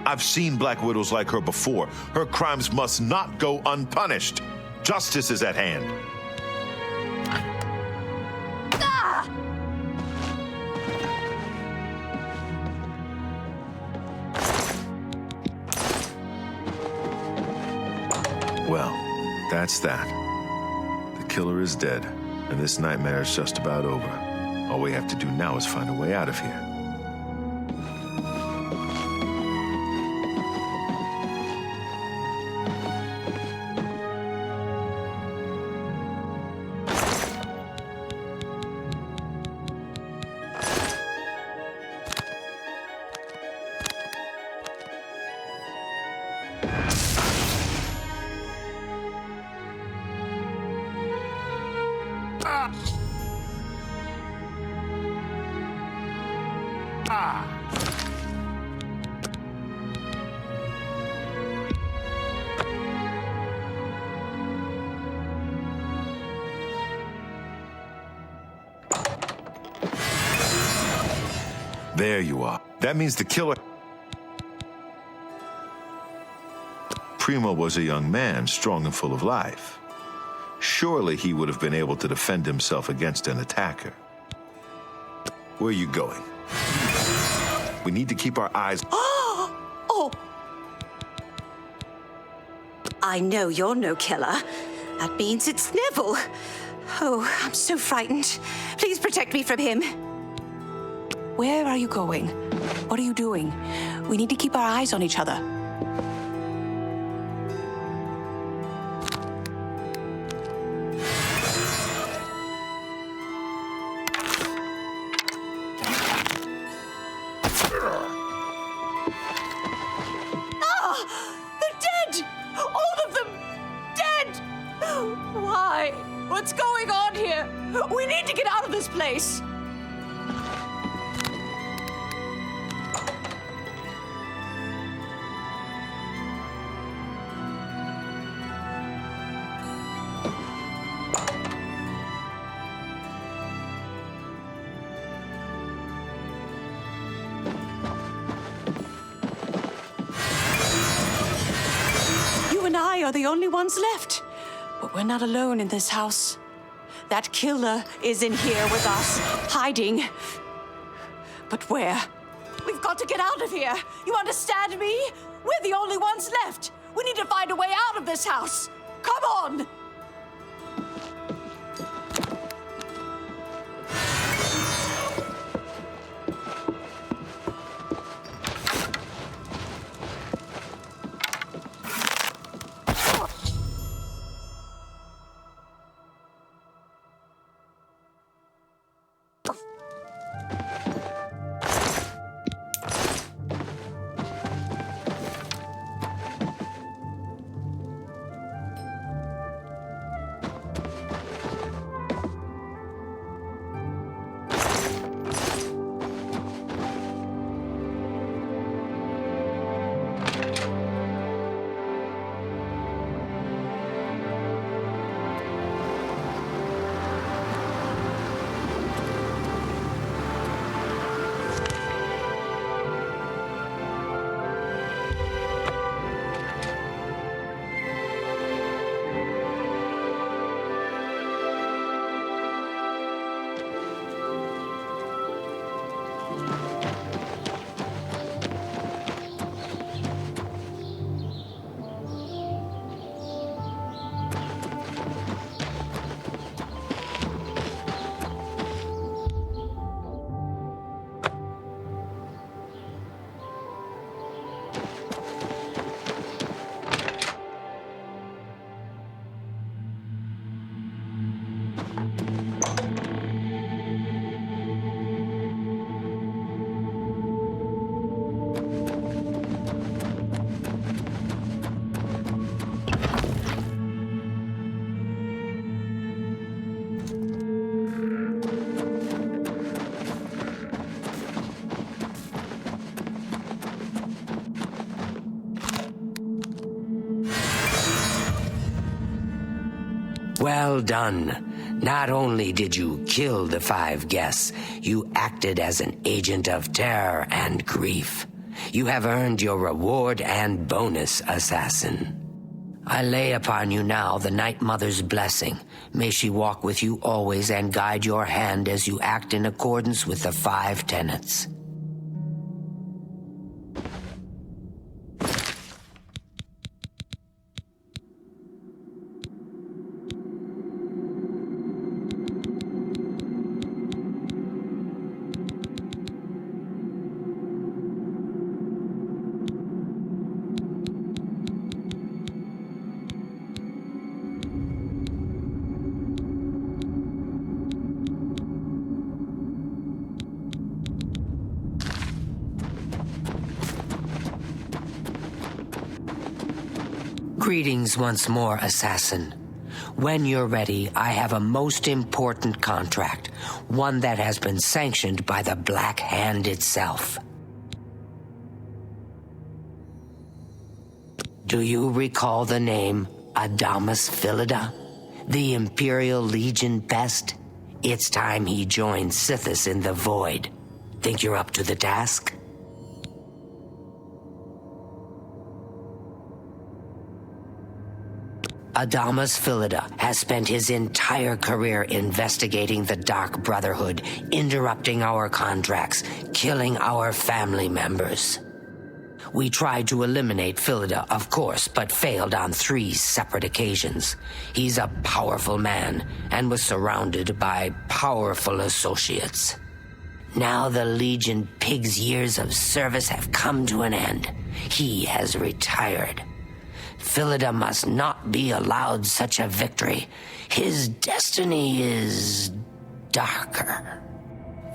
I've seen Black Widows like her before. Her crimes must not go unpunished. Justice is at hand. Well, that's that. The killer is dead, and this nightmare is just about over. All we have to do now is find a way out of here. There you are. That means the killer... Primo was a young man, strong and full of life. Surely he would have been able to defend himself against an attacker. Where are you going? We need to keep our eyes... Oh! I know you're no killer. That means it's Neville. Oh, I'm so frightened. Please protect me from him. Where are you going? What are you doing? We need to keep our eyes on each other. They're dead! All of them dead! Why? What's going on here? We need to get out of this place! Are the only ones left. But we're not alone in this house. That killer is in here with us, hiding. But where? We've got to get out of here. You understand me? We're the only ones left. We need to find a way out of this house. Come on! Well done. Not only did you kill the 5 guests, you acted as an agent of terror and grief. You have earned your reward and bonus, assassin. I lay upon you now the Night Mother's blessing. May she walk with you always and guide your hand as you act in accordance with the 5 tenets. Greetings once more, assassin. When you're ready, I have a most important contract, one that has been sanctioned by the Black Hand itself. Do you recall the name Adamus Philida, the Imperial Legion pest? It's time he joined Sithis in the Void. Think you're up to the task? Adamus Philida has spent his entire career investigating the Dark Brotherhood, interrupting our contracts, killing our family members. We tried to eliminate Philida, of course, but failed on 3 separate occasions. He's a powerful man and was surrounded by powerful associates. Now the Legion Pig's years of service have come to an end. He has retired. Philida must not be allowed such a victory. His destiny is darker.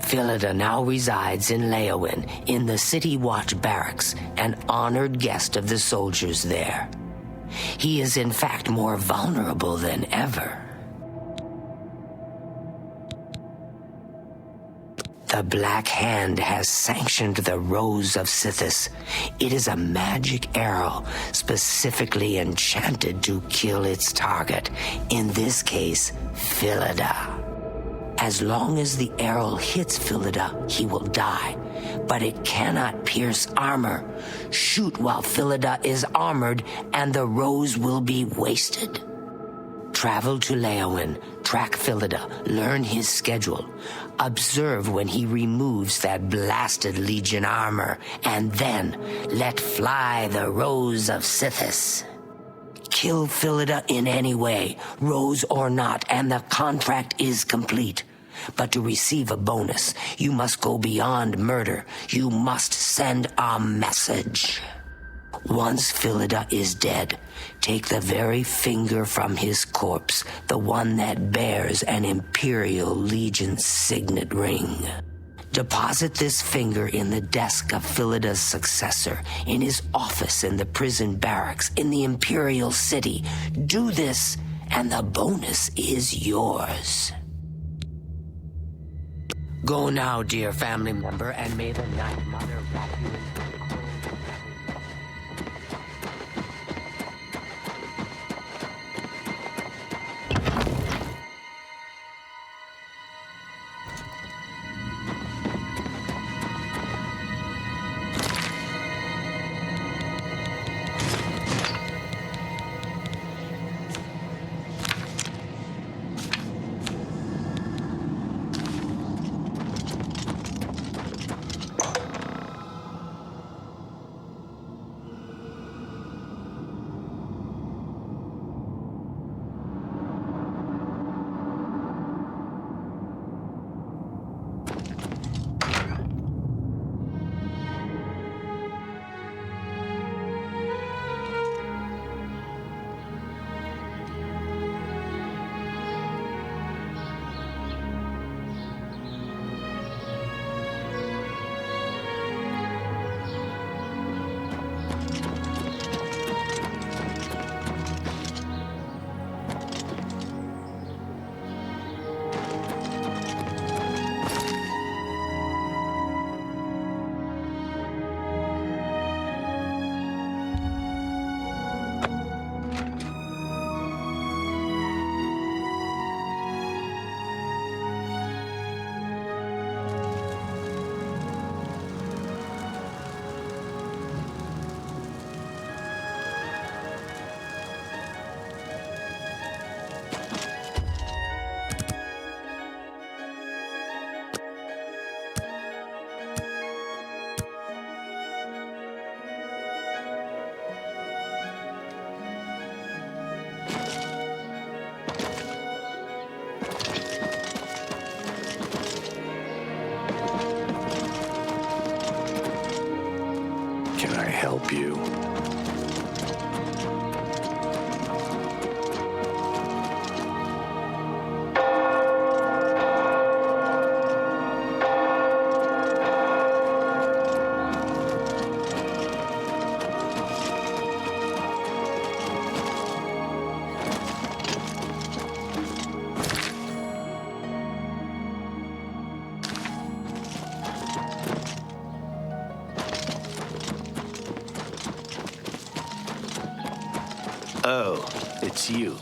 Philida now resides in Leowin, in the City Watch Barracks, an honored guest of the soldiers there. He is in fact more vulnerable than ever. The Black Hand has sanctioned the Rose of Sithis. It is a magic arrow specifically enchanted to kill its target, in this case, Philida. As long as the arrow hits Philida, he will die, but it cannot pierce armor. Shoot while Philida is armored, and the rose will be wasted. Travel to Leowin, track Philida, learn his schedule. Observe when he removes that blasted Legion armor, and then let fly the Rose of Sithis. Kill Philida in any way, rose or not, and the contract is complete. But to receive a bonus, you must go beyond murder. You must send a message. Once Philida is dead, take the very finger from his corpse, the one that bears an Imperial Legion signet ring. Deposit this finger in the desk of Philida's successor, in his office in the prison barracks, in the Imperial City. Do this, and the bonus is yours. Go now, dear family member, and may the Night Mother wrap you in help you? Oh, it's you.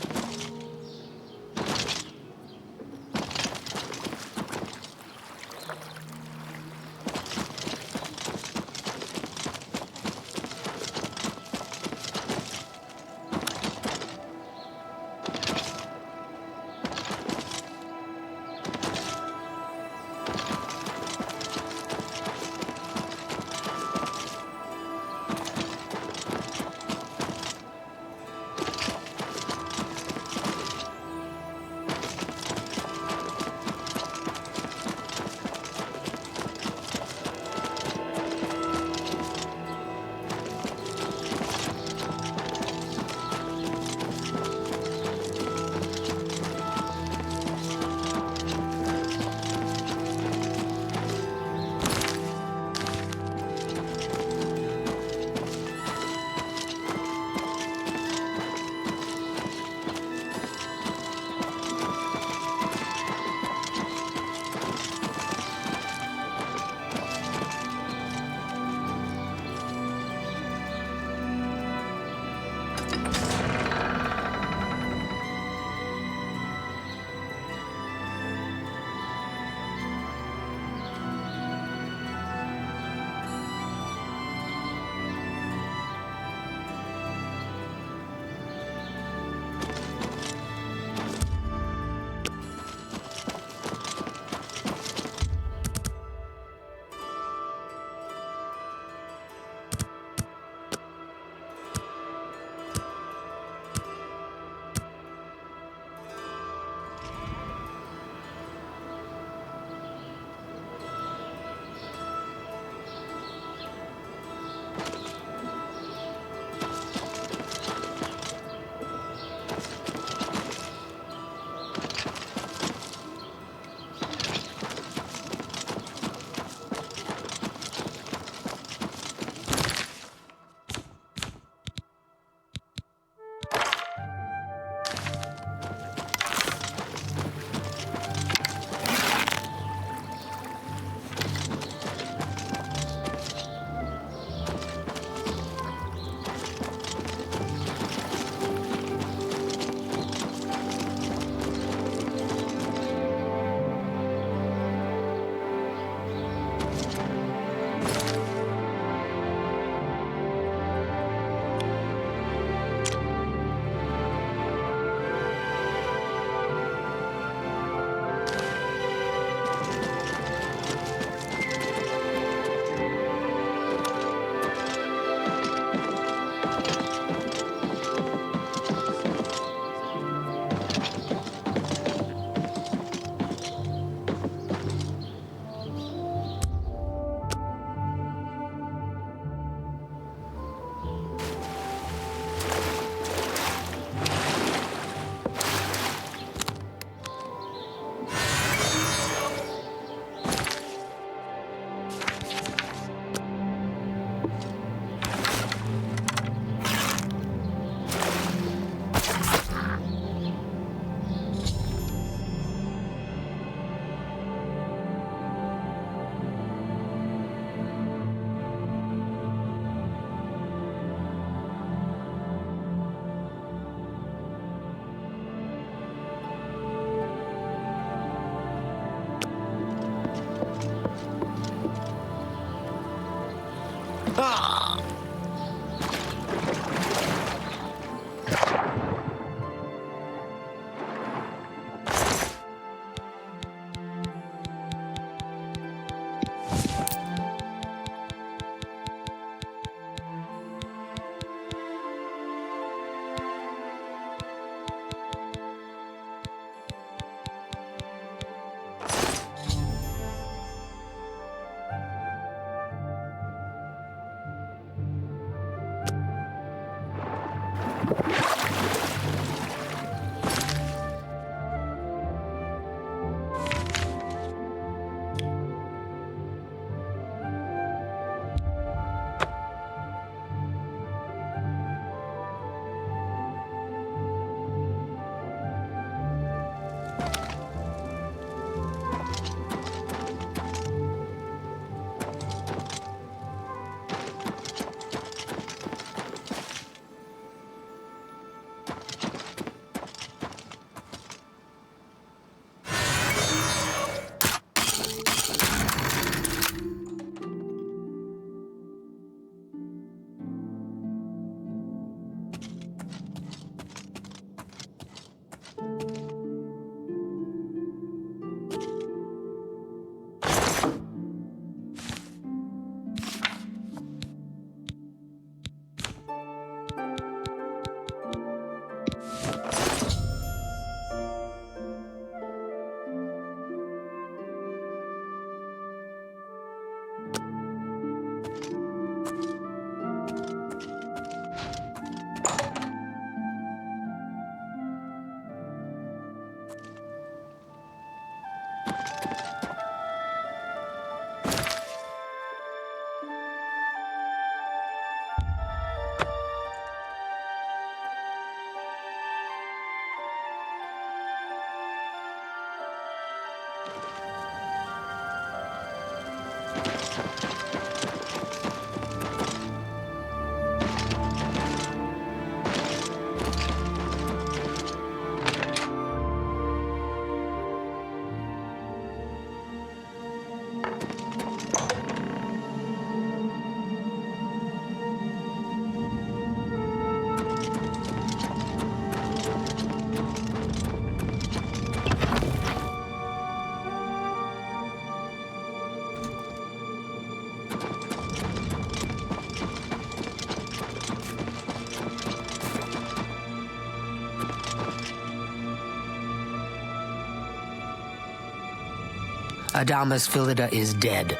Adamas Philida is dead.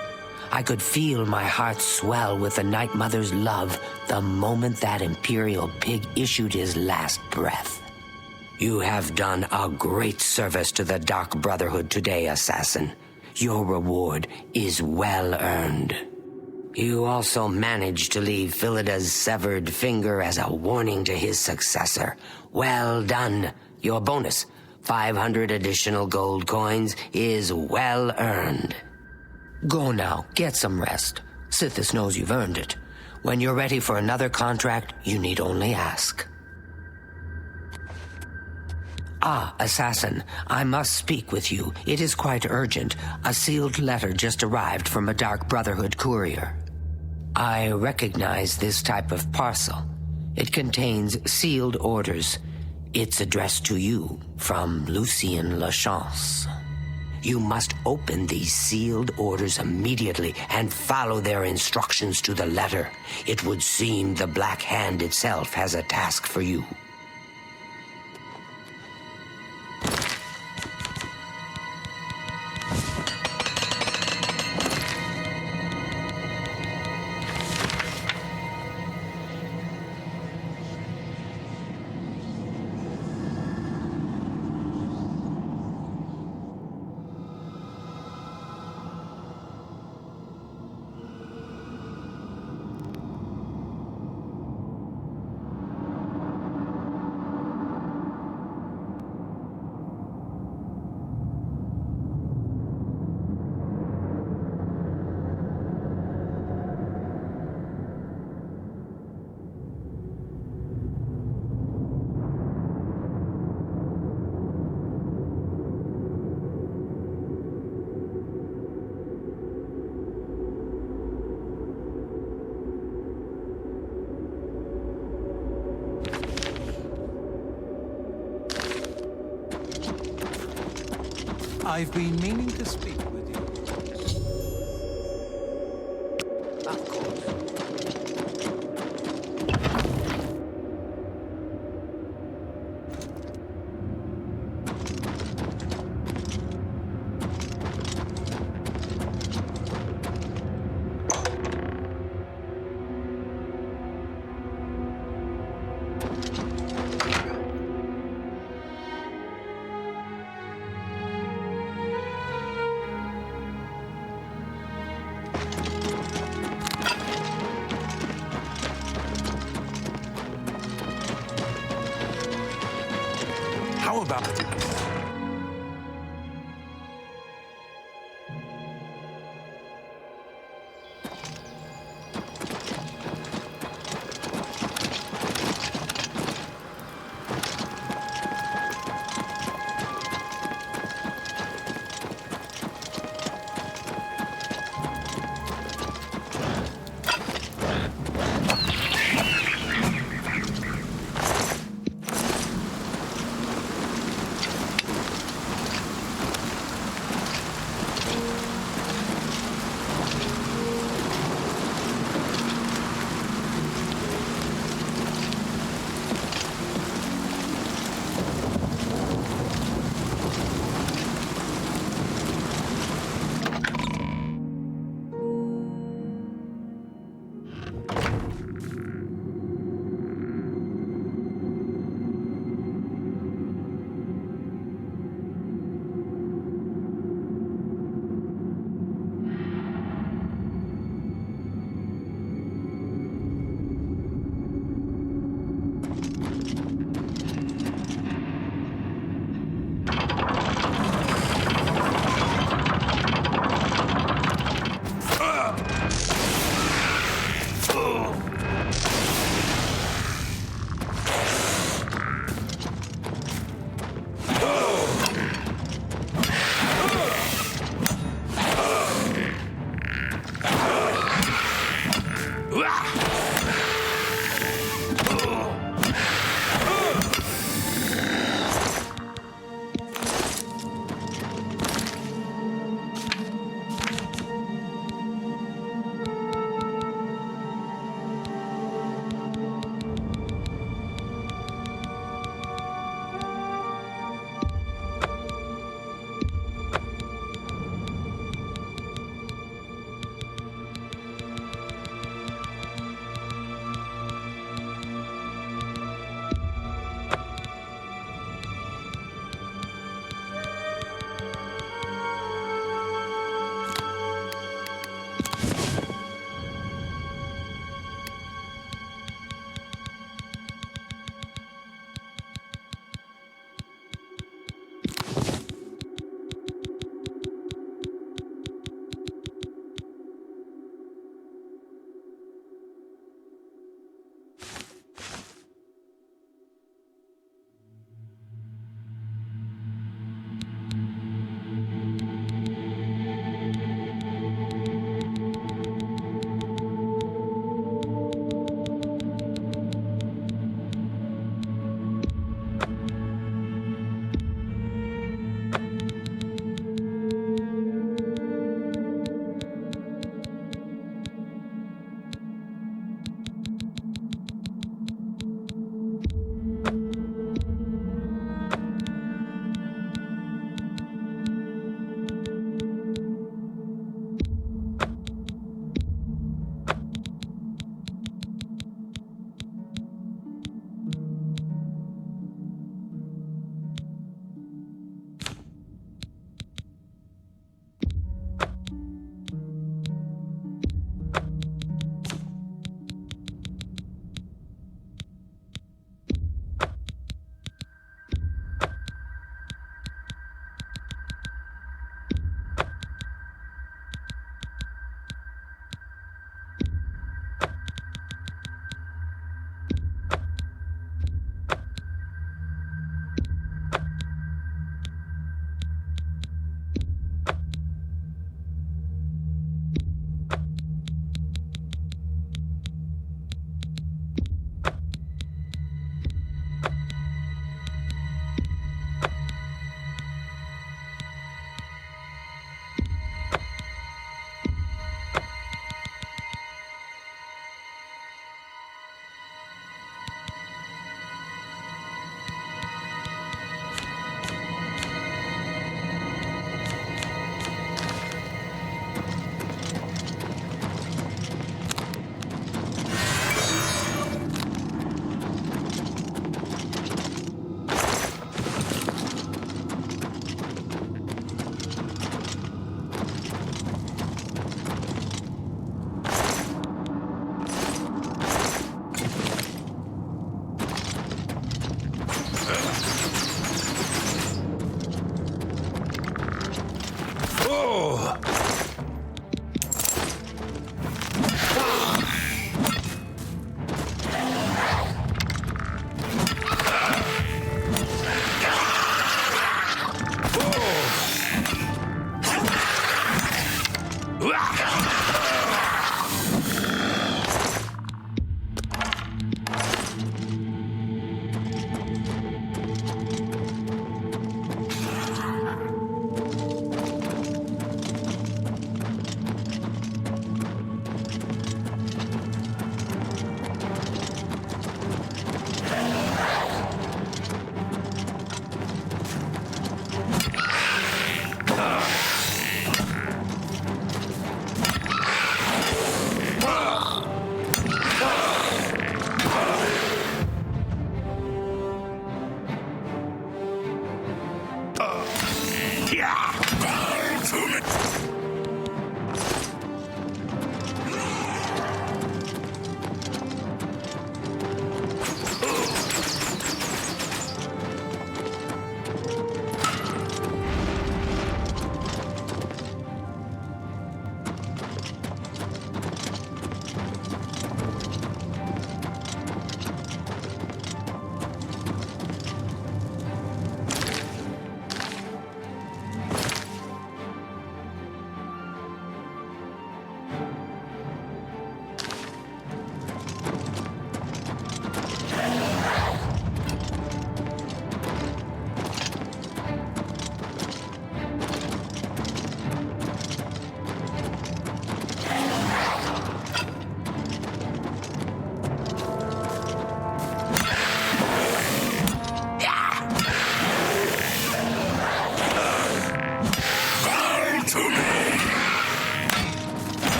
I could feel my heart swell with the Night Mother's love the moment that Imperial pig issued his last breath. You have done a great service to the Dark Brotherhood today, Assassin. Your reward is well earned. You also managed to leave Philida's severed finger as a warning to his successor. Well done. Your bonus, 500 additional gold coins, is well earned. Go now, get some rest. Sithis knows you've earned it. When you're ready for another contract, you need only ask. Ah, Assassin, I must speak with you. It is quite urgent. A sealed letter just arrived from a Dark Brotherhood courier. I recognize this type of parcel. It contains sealed orders. It's addressed to you from Lucien Lachance. You must open these sealed orders immediately and follow their instructions to the letter. It would seem the Black Hand itself has a task for you. I've been meaning to speak with you. Of course. know about it.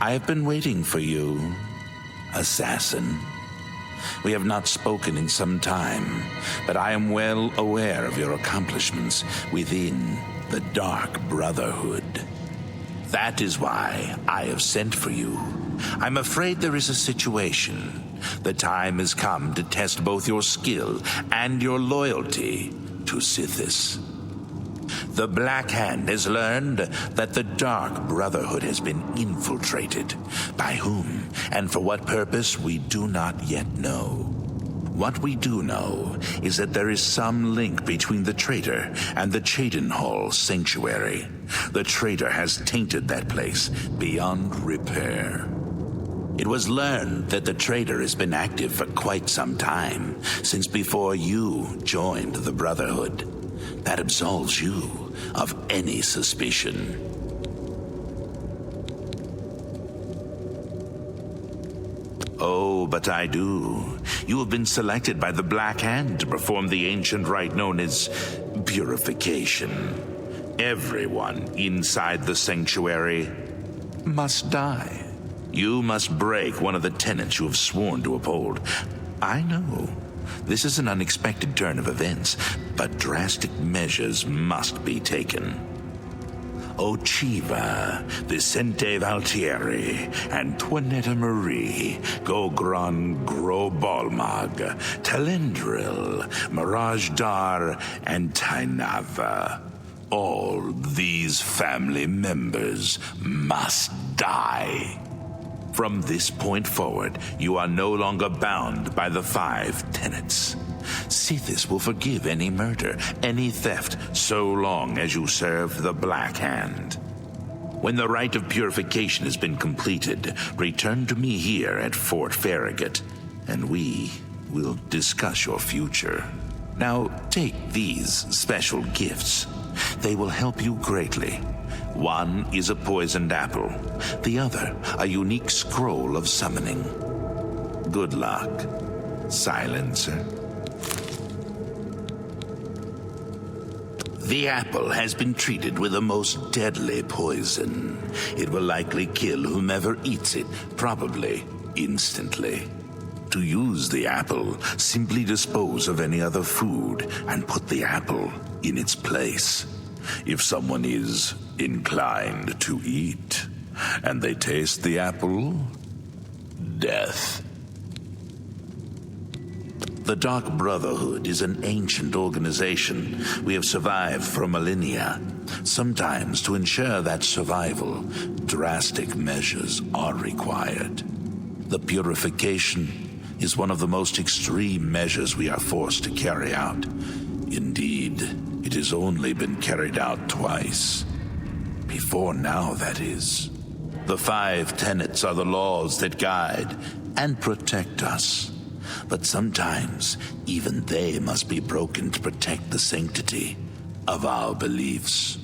I have been waiting for you, assassin. We have not spoken in some time, but I am well aware of your accomplishments within the Dark Brotherhood. That is why I have sent for you. I'm afraid there is a situation. The time has come to test both your skill and your loyalty to Sithis. The Black Hand has learned that the Dark Brotherhood has been infiltrated. By whom and for what purpose, we do not yet know. What we do know is that there is some link between the traitor and the Cyrodiil sanctuary. The traitor has tainted that place beyond repair. It was learned that the traitor has been active for quite some time, since before you joined the Brotherhood. That absolves you of any suspicion. Oh, but I do. You have been selected by the Black Hand to perform the ancient rite known as purification. Everyone inside the sanctuary must die. You must break one of the tenets you have sworn to uphold. I know. This is an unexpected turn of events, but drastic measures must be taken. Ochiva, Vicente Valtieri, Antoinetta Marie, Gogron Grobalmag, Telendril, Mirage Dar, and Tainava. All these family members must die. From this point forward, you are no longer bound by the 5 tenets. Sithis will forgive any murder, any theft, so long as you serve the Black Hand. When the rite of purification has been completed, return to me here at Fort Farragut, and we will discuss your future. Now, take these special gifts. They will help you greatly. One is a poisoned apple, the other a unique scroll of summoning. Good luck, Silencer. The apple has been treated with a most deadly poison. It will likely kill whomever eats it, probably instantly. To use the apple, simply dispose of any other food and put the apple in its place. If someone is inclined to eat, and they taste the apple, death. The Dark Brotherhood is an ancient organization. We have survived for millennia. Sometimes, to ensure that survival, drastic measures are required. The purification is one of the most extreme measures we are forced to carry out. Indeed, it has only been carried out twice. Before now, that is. The 5 tenets are the laws that guide and protect us. But sometimes, even they must be broken to protect the sanctity of our beliefs.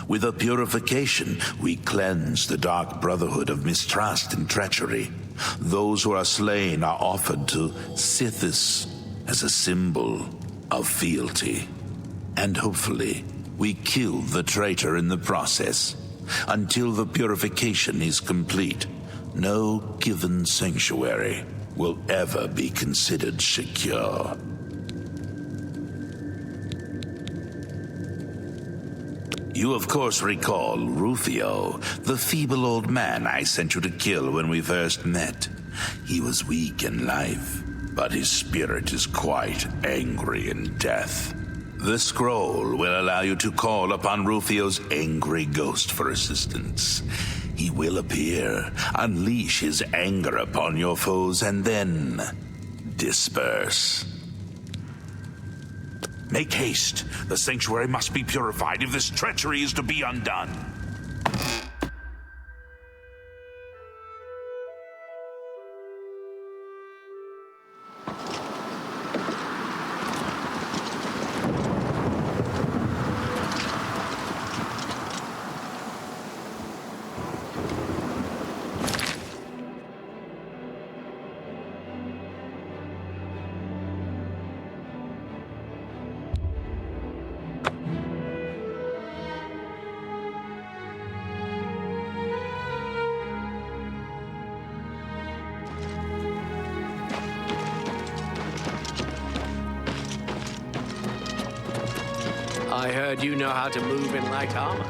With a purification, we cleanse the Dark Brotherhood of mistrust and treachery. Those who are slain are offered to Sithis as a symbol of fealty. And hopefully, we kill the traitor in the process. Until the purification is complete, no given sanctuary will ever be considered secure. You of course recall Rufio, the feeble old man I sent you to kill when we first met. He was weak in life, but his spirit is quite angry in death. The scroll will allow you to call upon Rufio's angry ghost for assistance. He will appear, unleash his anger upon your foes, and then disperse. Make haste. The sanctuary must be purified if this treachery is to be undone. I heard you know how to move in light armor.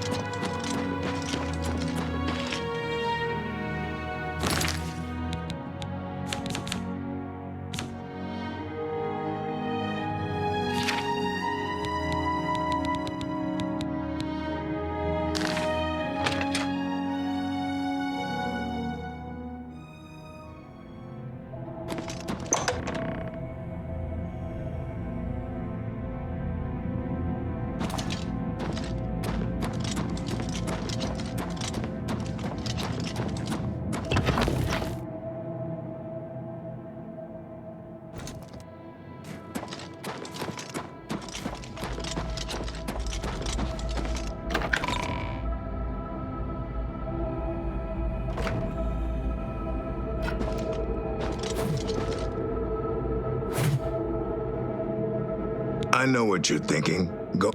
I know what you're thinking. Go.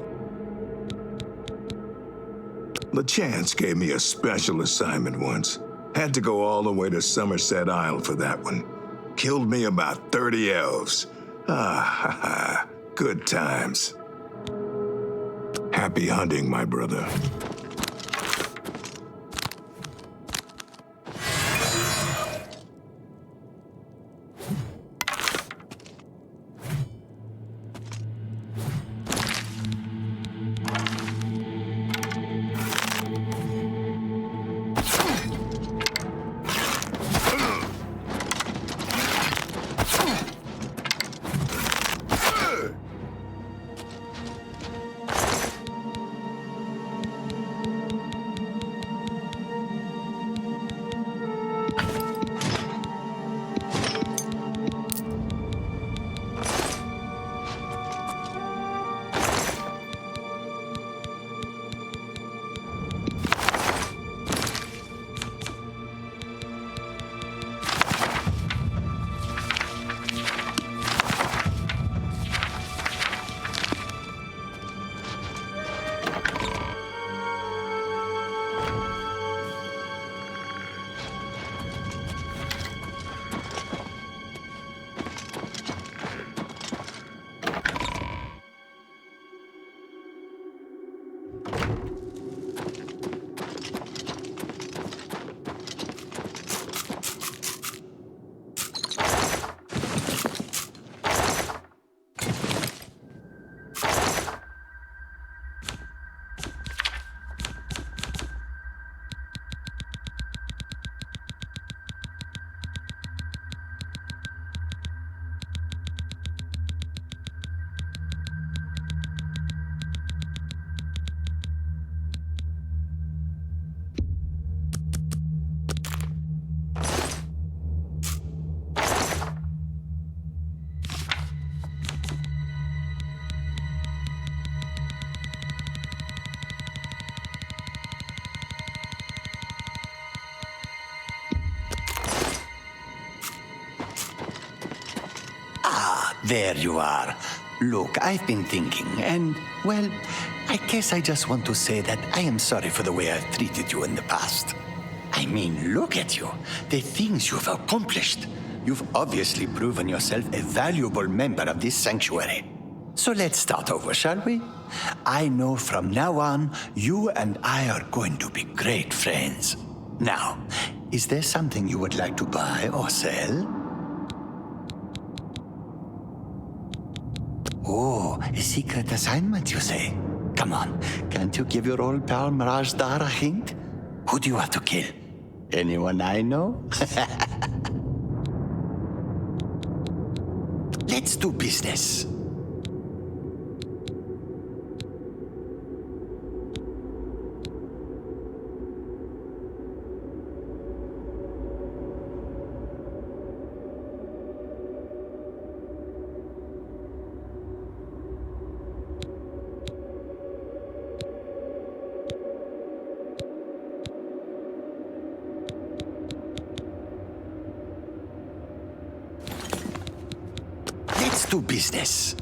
LeChance gave me a special assignment once. Had to go all the way to Somerset Isle for that one. Killed me about 30 elves. Good times. Happy hunting, my brother. There you are. Look, I've been thinking, and, well, I guess I just want to say that I am sorry for the way I've treated you in the past. I mean, look at you. The things you've accomplished. You've obviously proven yourself a valuable member of this sanctuary. So let's start over, shall we? I know from now on, you and I are going to be great friends. Now, is there something you would like to buy or sell? Oh, a secret assignment, you say? Come on, can't you give your old pal Mirajdar a hint? Who do you have to kill? Anyone I know? Let's do business. Let's do business.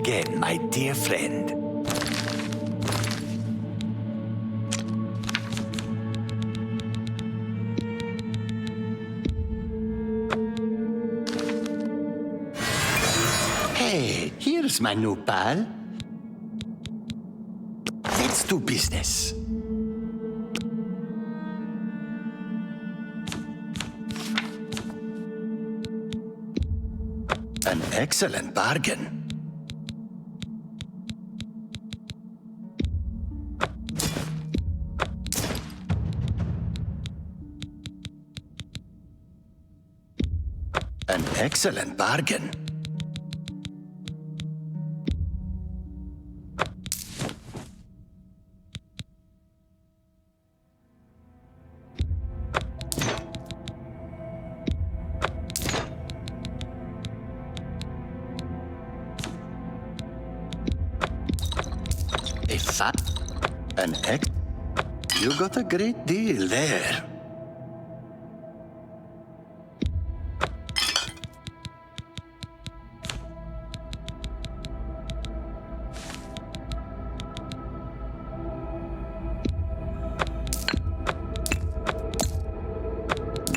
again, my dear friend. Hey, here's my new pal. Let's do business. An excellent bargain. An excellent bargain. You got a great deal there.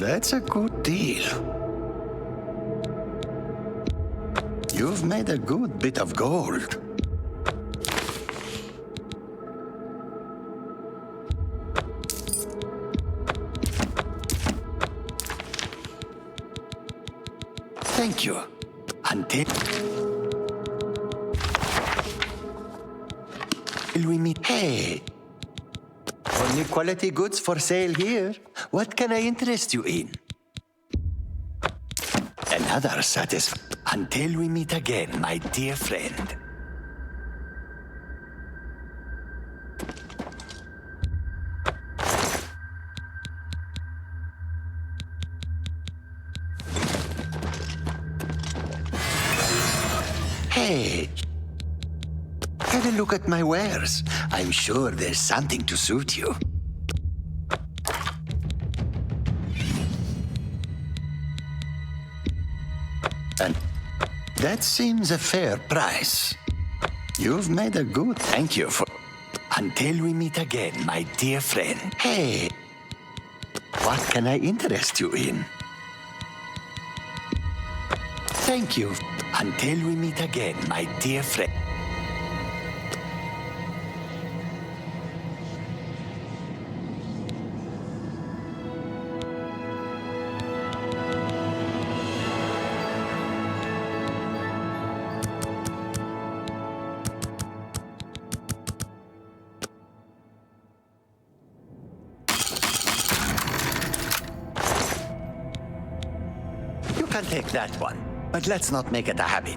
That's a good deal. You've made a good bit of gold. Thank you. Until we meet. Hey! Only quality goods for sale here. What can I interest you in? Another until we meet again, my dear friend. Hey, have a look at my wares. I'm sure there's something to suit you. And that seems a fair price. You've made a good thank you for... Until we meet again, my dear friend. Hey, what can I interest you in? Thank you. Until we meet again, my dear friend. You can take that one. But let's not make it a habit.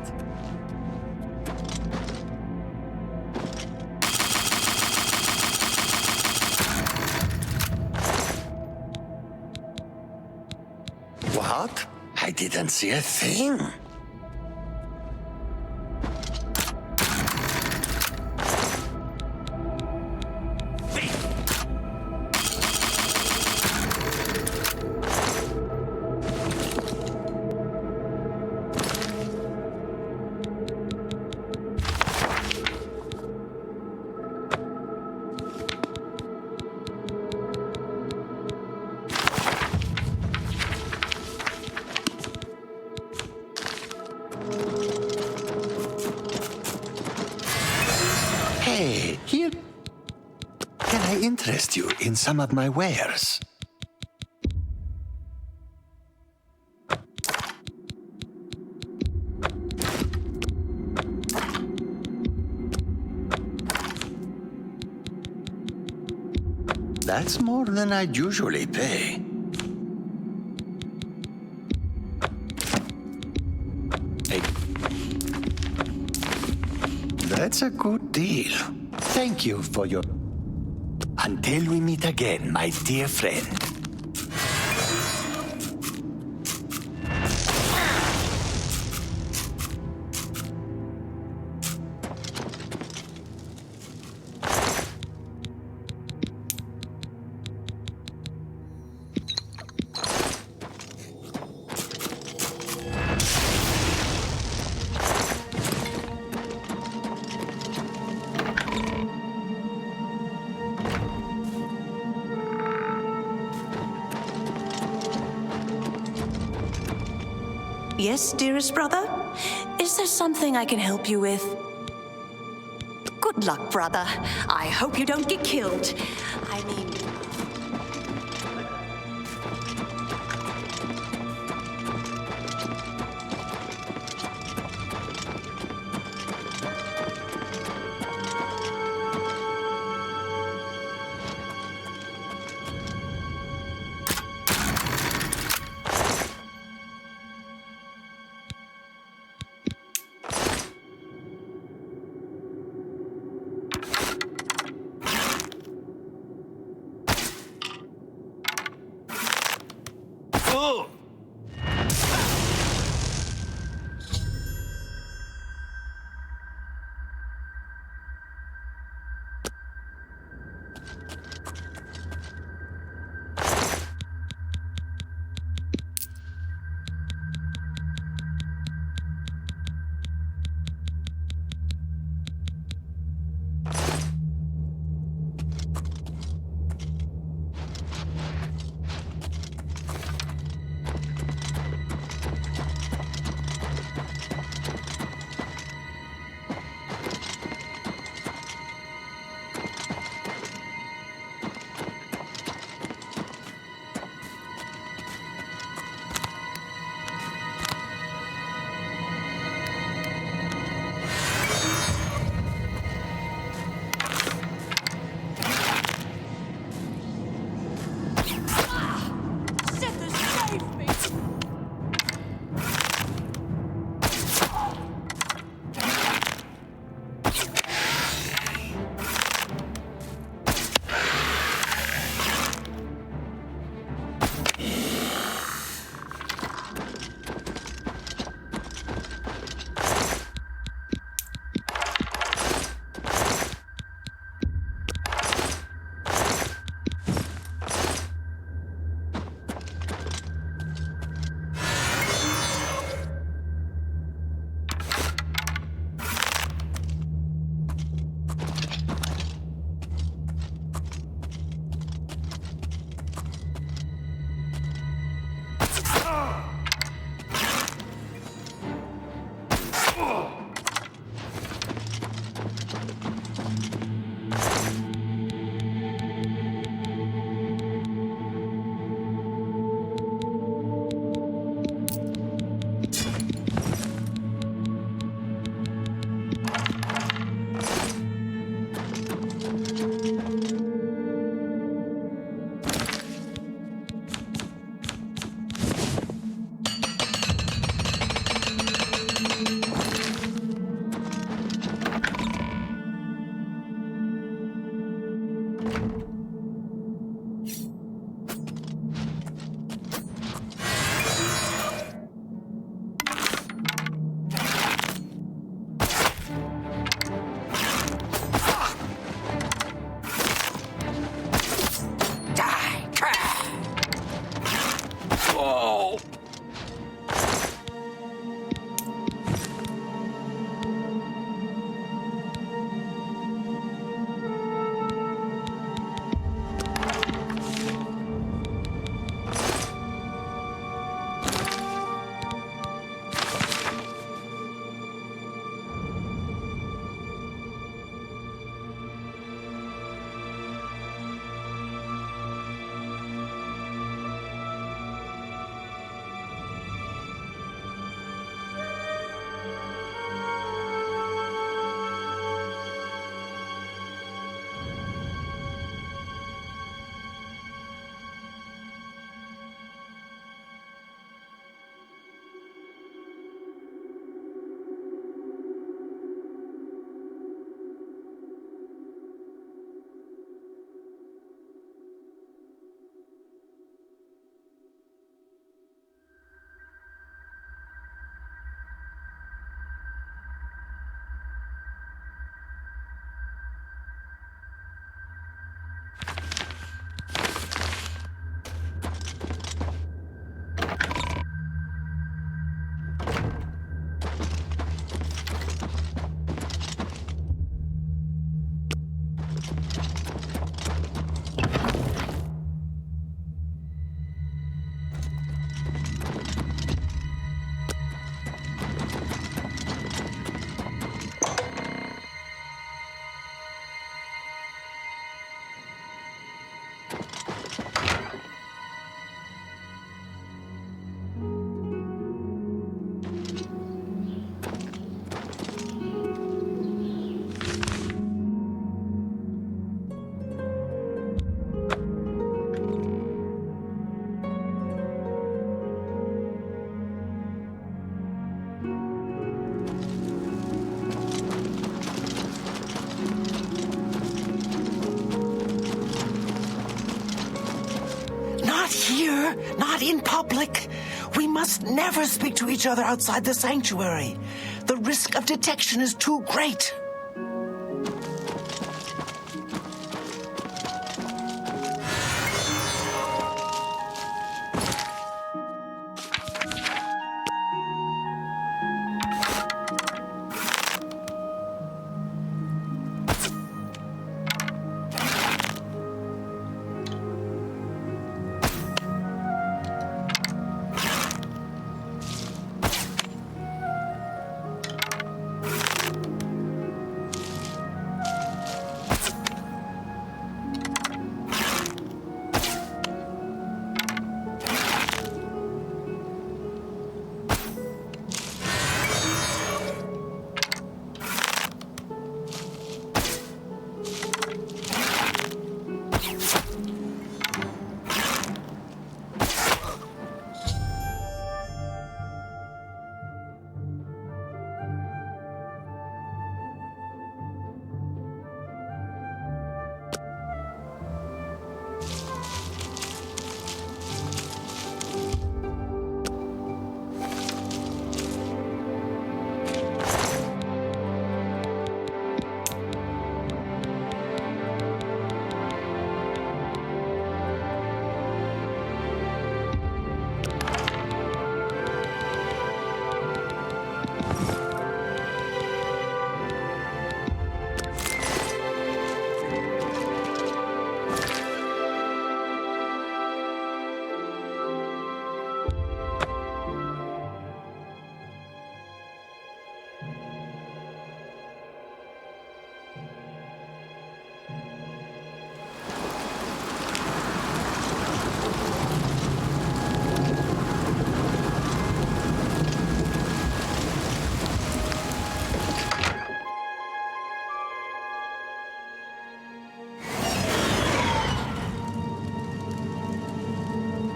What? I didn't see a thing. Hey, here. Can I interest you in some of my wares? That's more than I'd usually pay. That's a good deal. Thank you for your... Until we meet again, my dear friend. Yes, dearest brother? Is there something I can help you with? Good luck, brother. I hope you don't get killed. I mean... Not here, not in public. We must never speak to each other outside the sanctuary. The risk of detection is too great.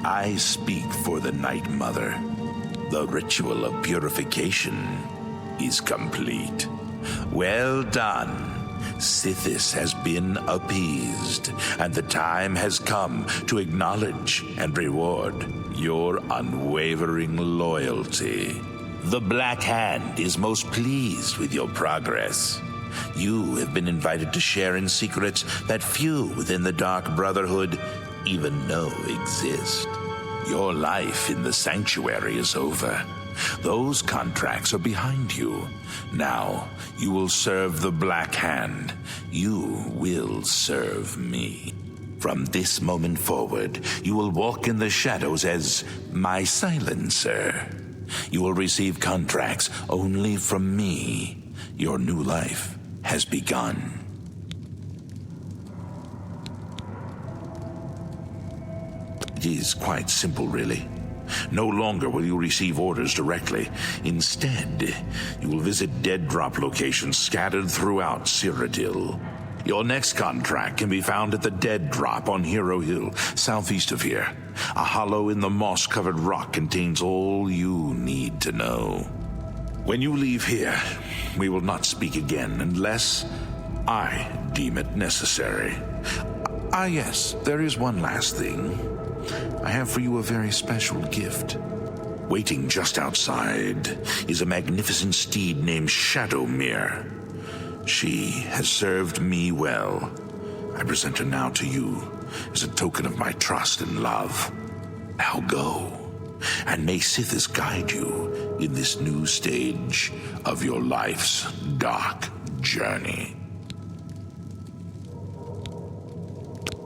I speak for the Night Mother. The ritual of purification is complete. Well done. Sithis has been appeased, and the time has come to acknowledge and reward your unwavering loyalty. The Black Hand is most pleased with your progress. You have been invited to share in secrets that few within the Dark Brotherhood even know exist. Your life in the sanctuary is over. Those contracts are behind you. Now, you will serve the Black Hand. You will serve me. From this moment forward, you will walk in the shadows as my silencer. You will receive contracts only from me. Your new life has begun. It is quite simple, really. No longer will you receive orders directly. Instead, you will visit dead drop locations scattered throughout Cyrodiil. Your next contract can be found at the Dead Drop on Hero Hill, southeast of here. A hollow in the moss-covered rock contains all you need to know. When you leave here, we will not speak again unless I deem it necessary. Yes, there is one last thing. I have for you a very special gift. Waiting just outside is a magnificent steed named Shadowmere. She has served me well. I present her now to you as a token of my trust and love. Now go, and may Sithis guide you in this new stage of your life's dark journey.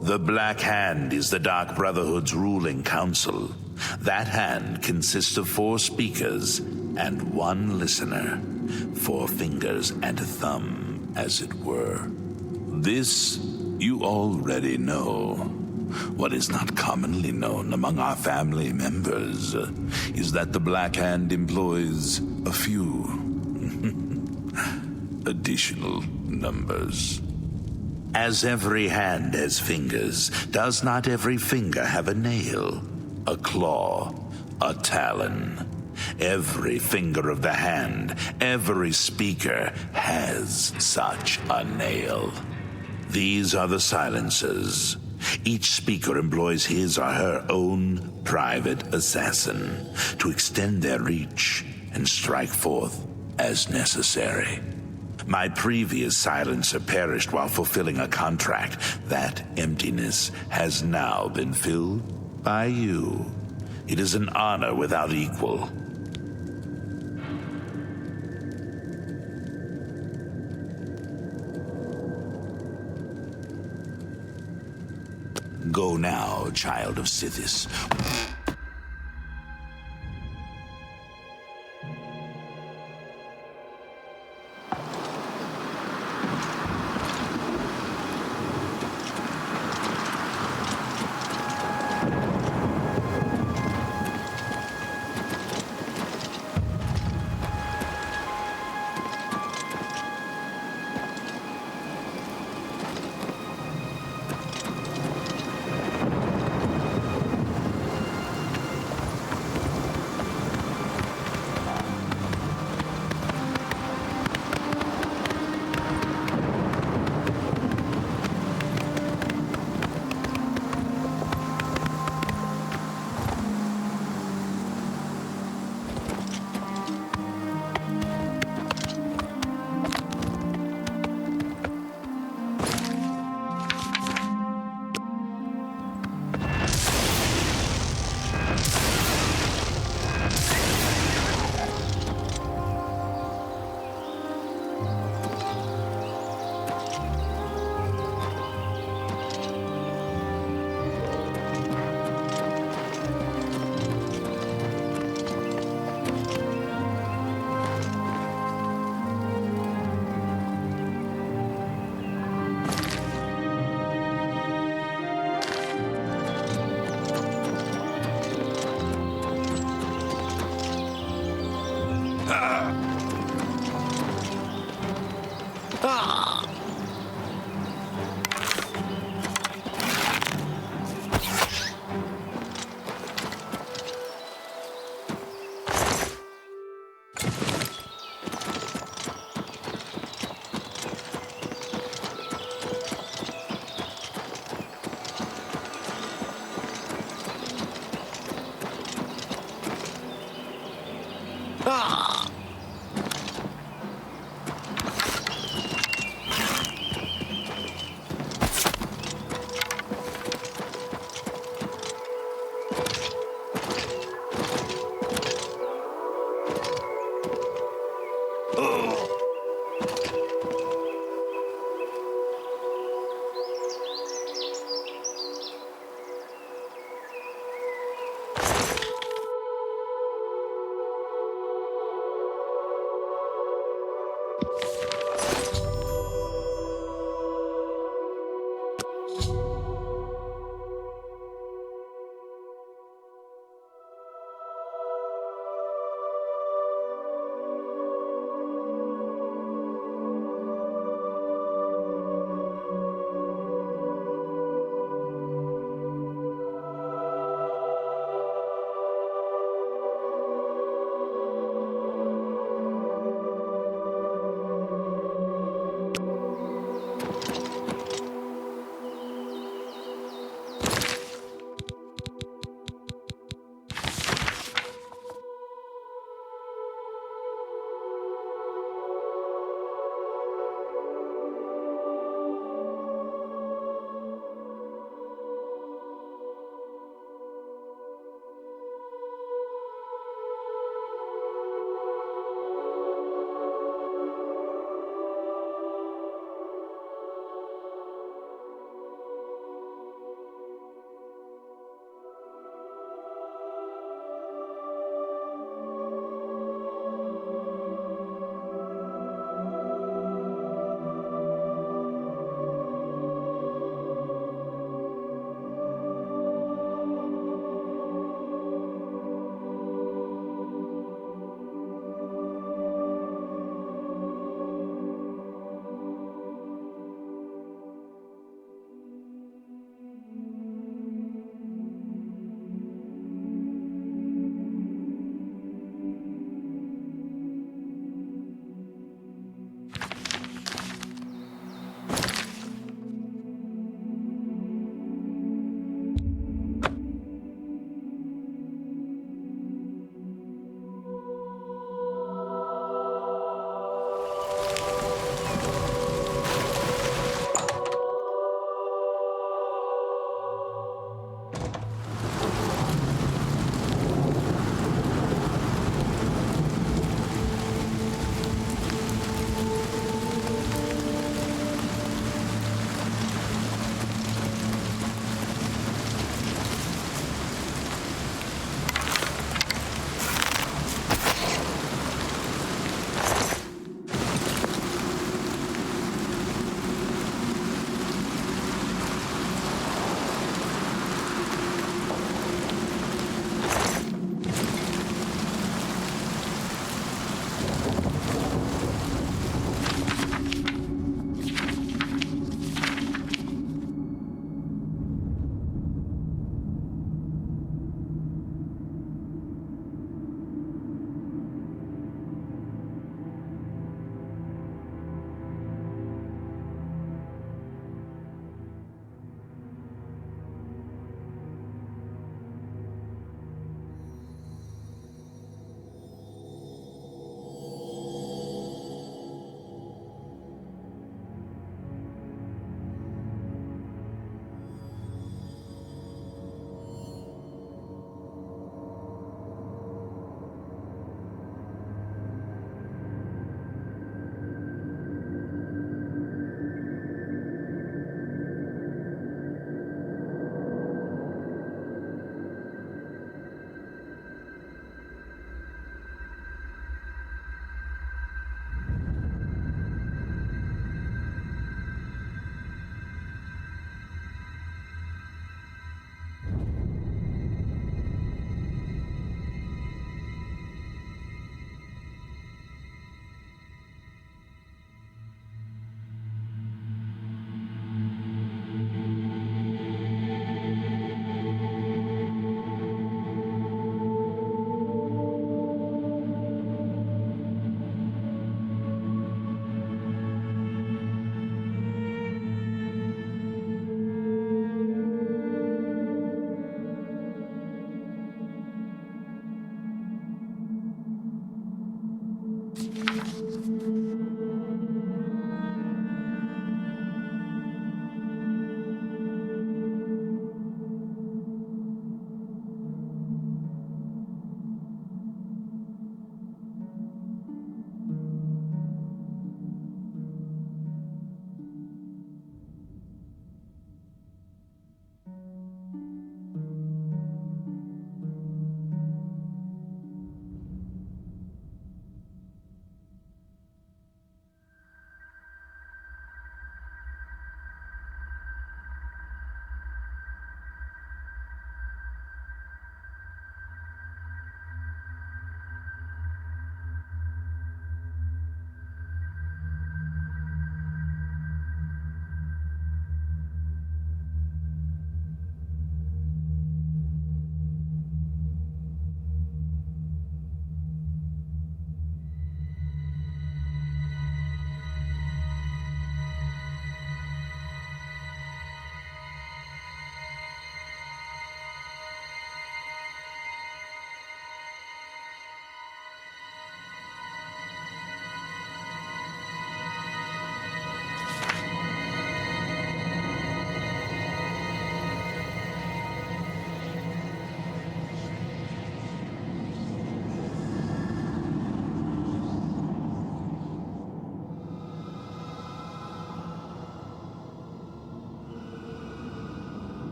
The Black Hand is the Dark Brotherhood's ruling council. That hand consists of 4 speakers and 1 listener. 4 fingers and a thumb, as it were. This you already know. What is not commonly known among our family members is that the Black Hand employs a few additional numbers. As every hand has fingers, does not every finger have a nail, a claw, a talon? Every finger of the hand, every speaker has such a nail. These are the silencers, Each speaker employs his or her own private assassin to extend their reach and strike forth as necessary. My previous silencer perished while fulfilling a contract. That emptiness has now been filled by you. It is an honor without equal. Go now, child of Sithis.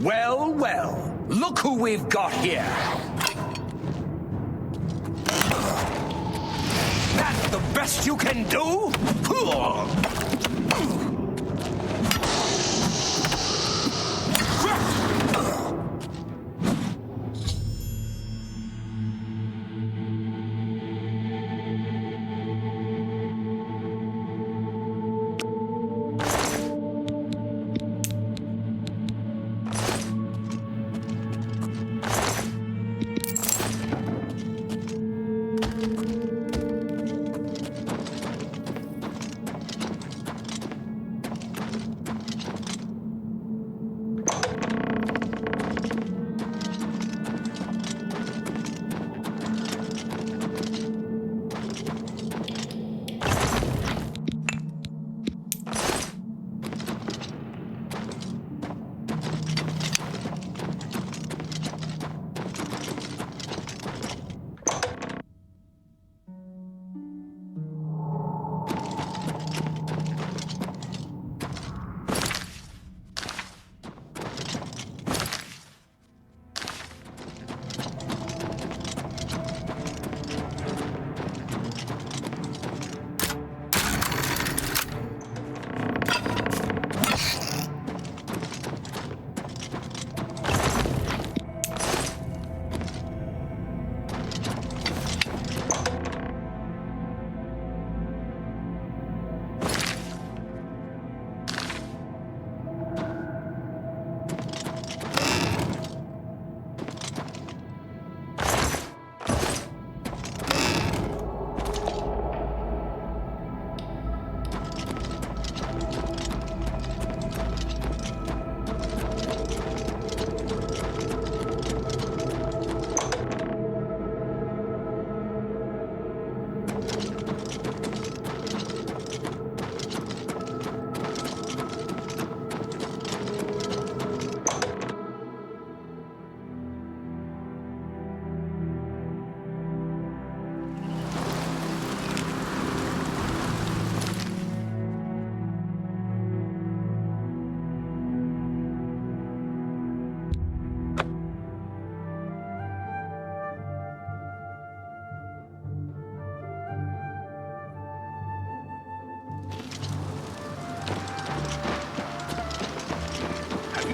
Well, well, look who we've got here. That's the best you can do?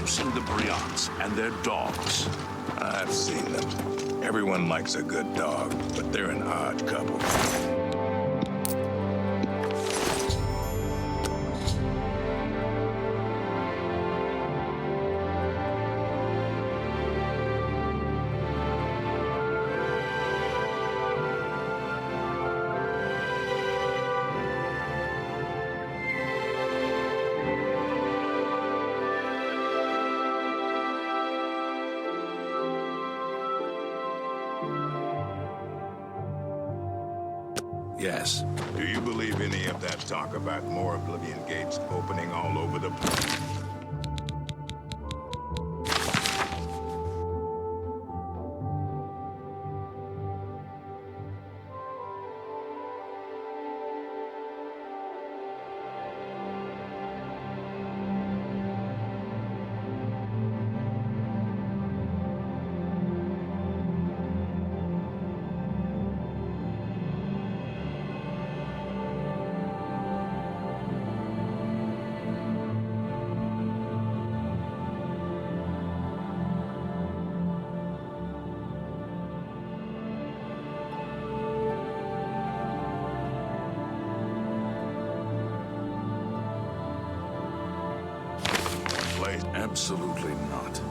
Seen the Briots and their dogs. I've seen them. Everyone likes a good dog, but they're an odd couple. Yes. Do you believe any of that talk about more Oblivion gates opening all over the place? Absolutely not.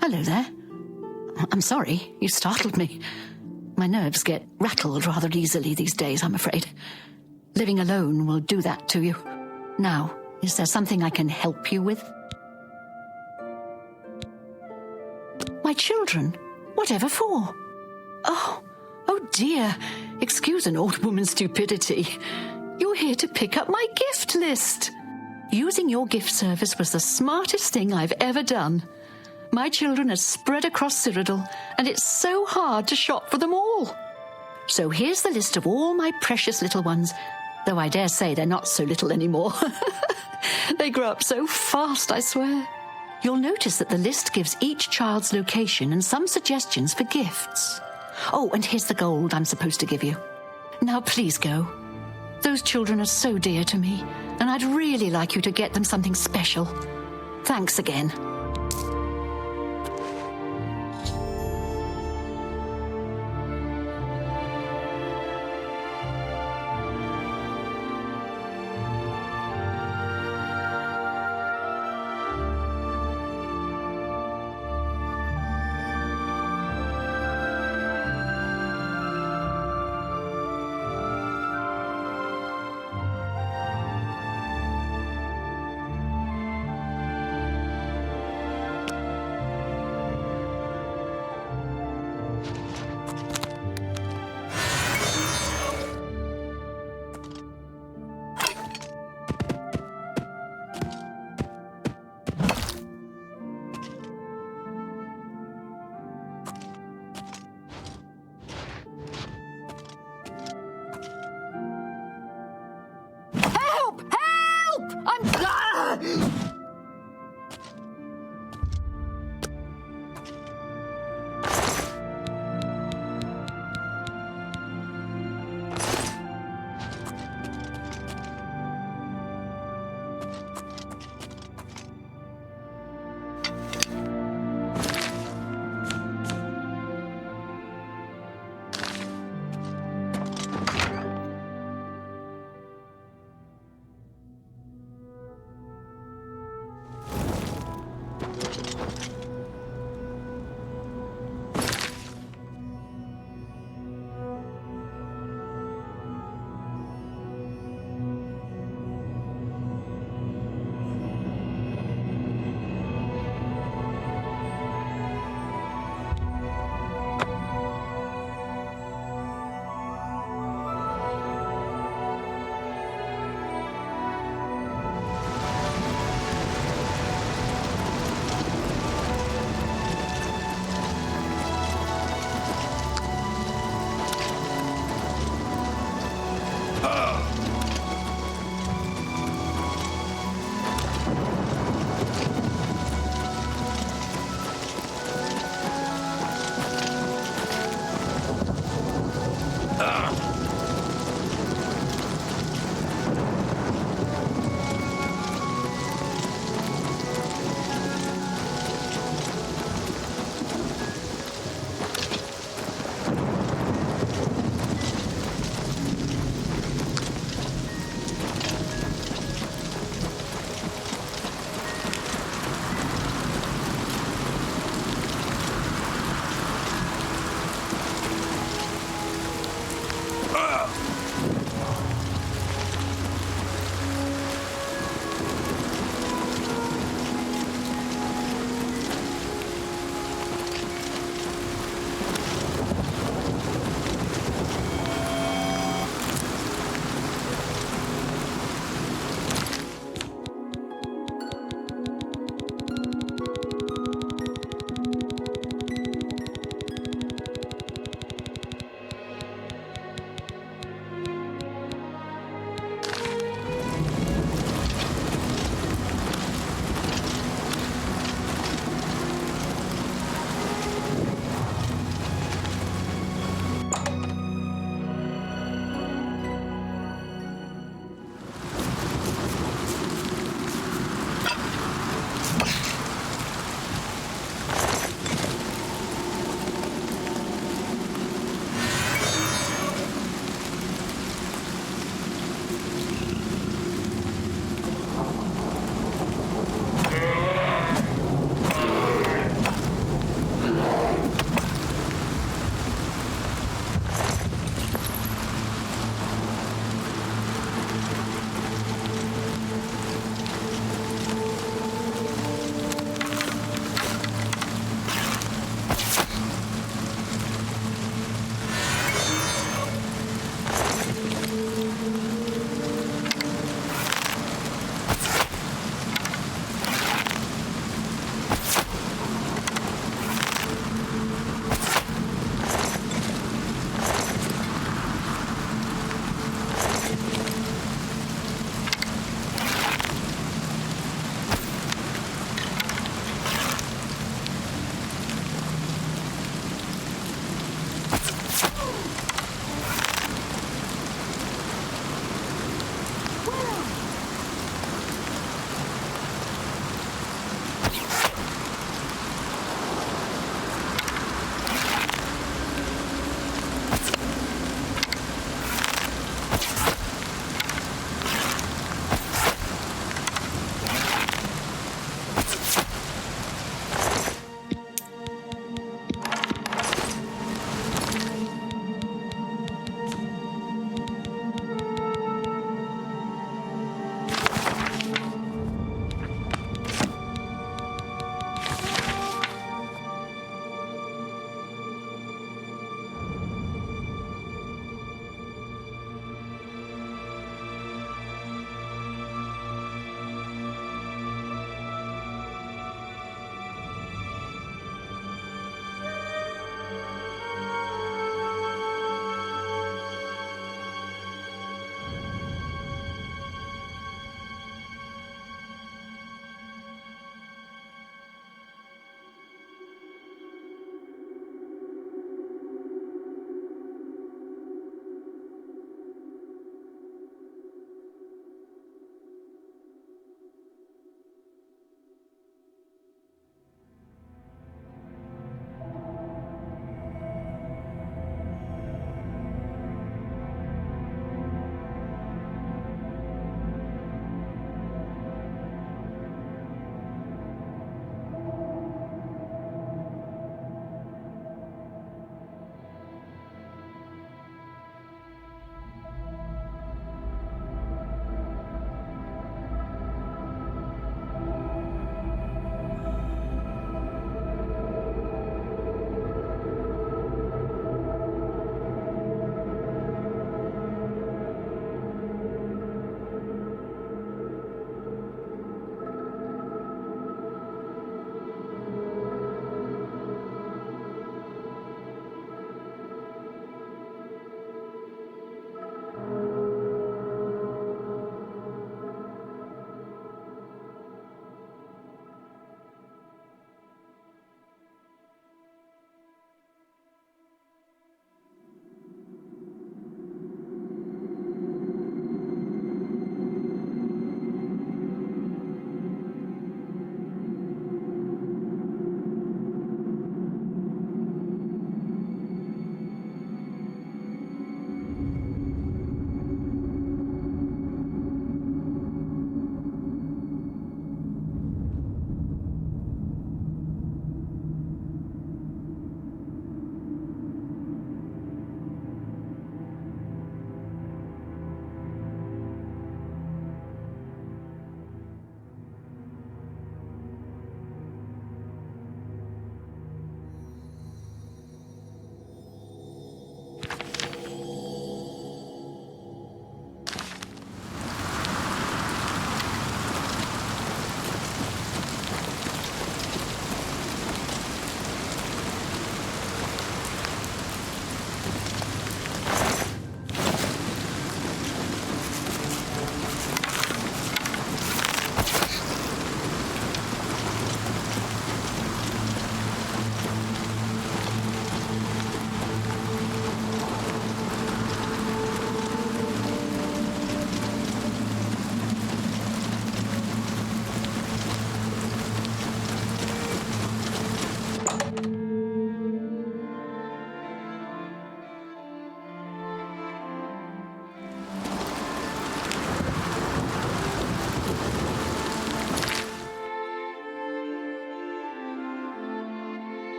Hello there. I'm sorry, you startled me. My nerves get rattled rather easily these days, I'm afraid. Living alone will do that to you. Now, is there something I can help you with? My children? Whatever for? Oh dear. Excuse an old woman's stupidity. You're here to pick up my gift list. Using your gift service was the smartest thing I've ever done. My children are spread across Cyrodiil, and it's so hard to shop for them all. So here's the list of all my precious little ones, though I dare say they're not so little anymore. They grow up so fast, I swear. You'll notice that the list gives each child's location and some suggestions for gifts. Oh, and here's the gold I'm supposed to give you. Now please go. Those children are so dear to me, and I'd really like you to get them something special. Thanks again.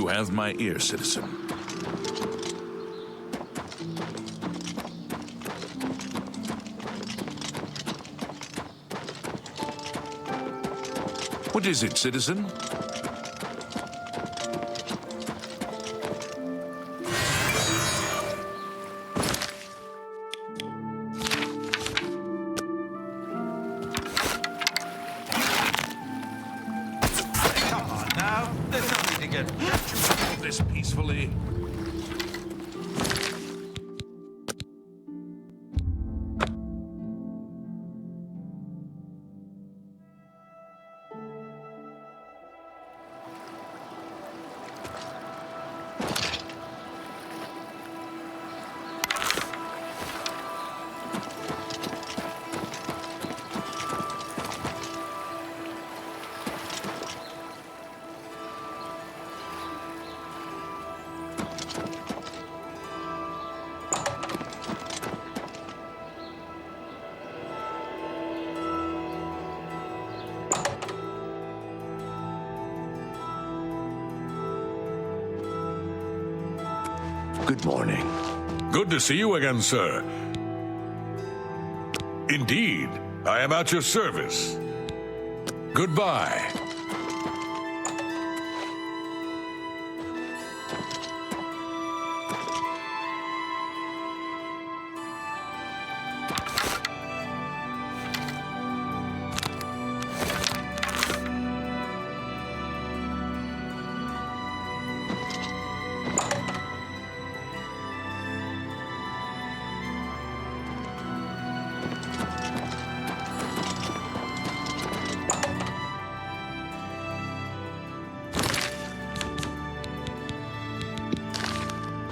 You have my ear, citizen. What is it, citizen? This peacefully. Good morning. Good to see you again, sir. Indeed, I am at your service. Goodbye.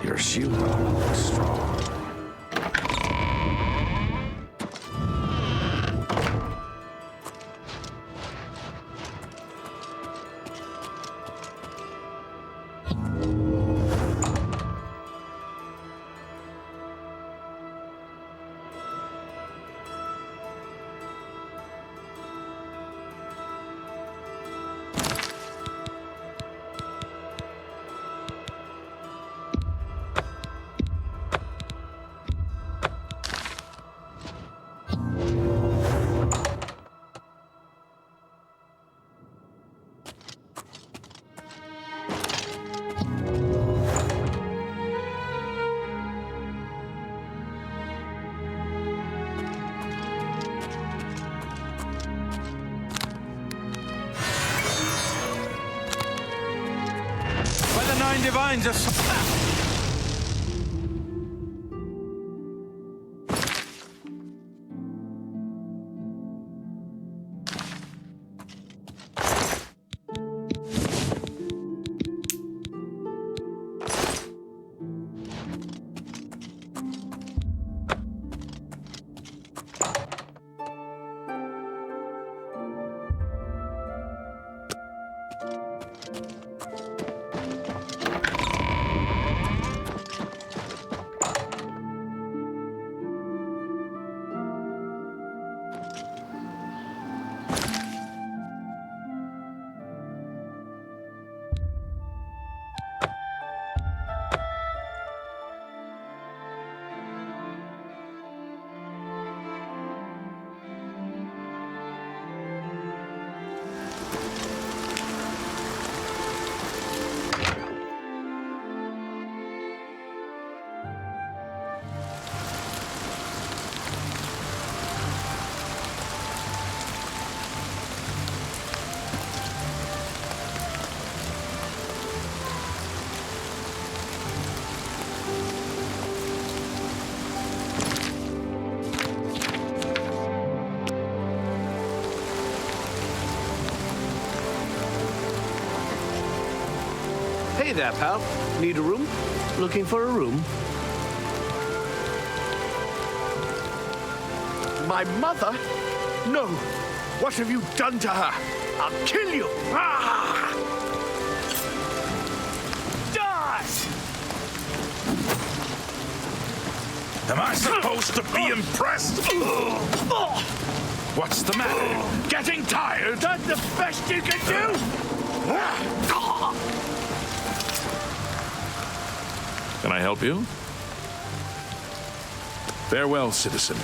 Your shield looks strong. Nine divines are... Hey there, pal. Need a room? Looking for a room? My mother? No. What have you done to her? I'll kill you. Ah! Die! Am I supposed to be impressed? What's the matter? Getting tired? That's the best you can do? Can I help you? Farewell, citizen.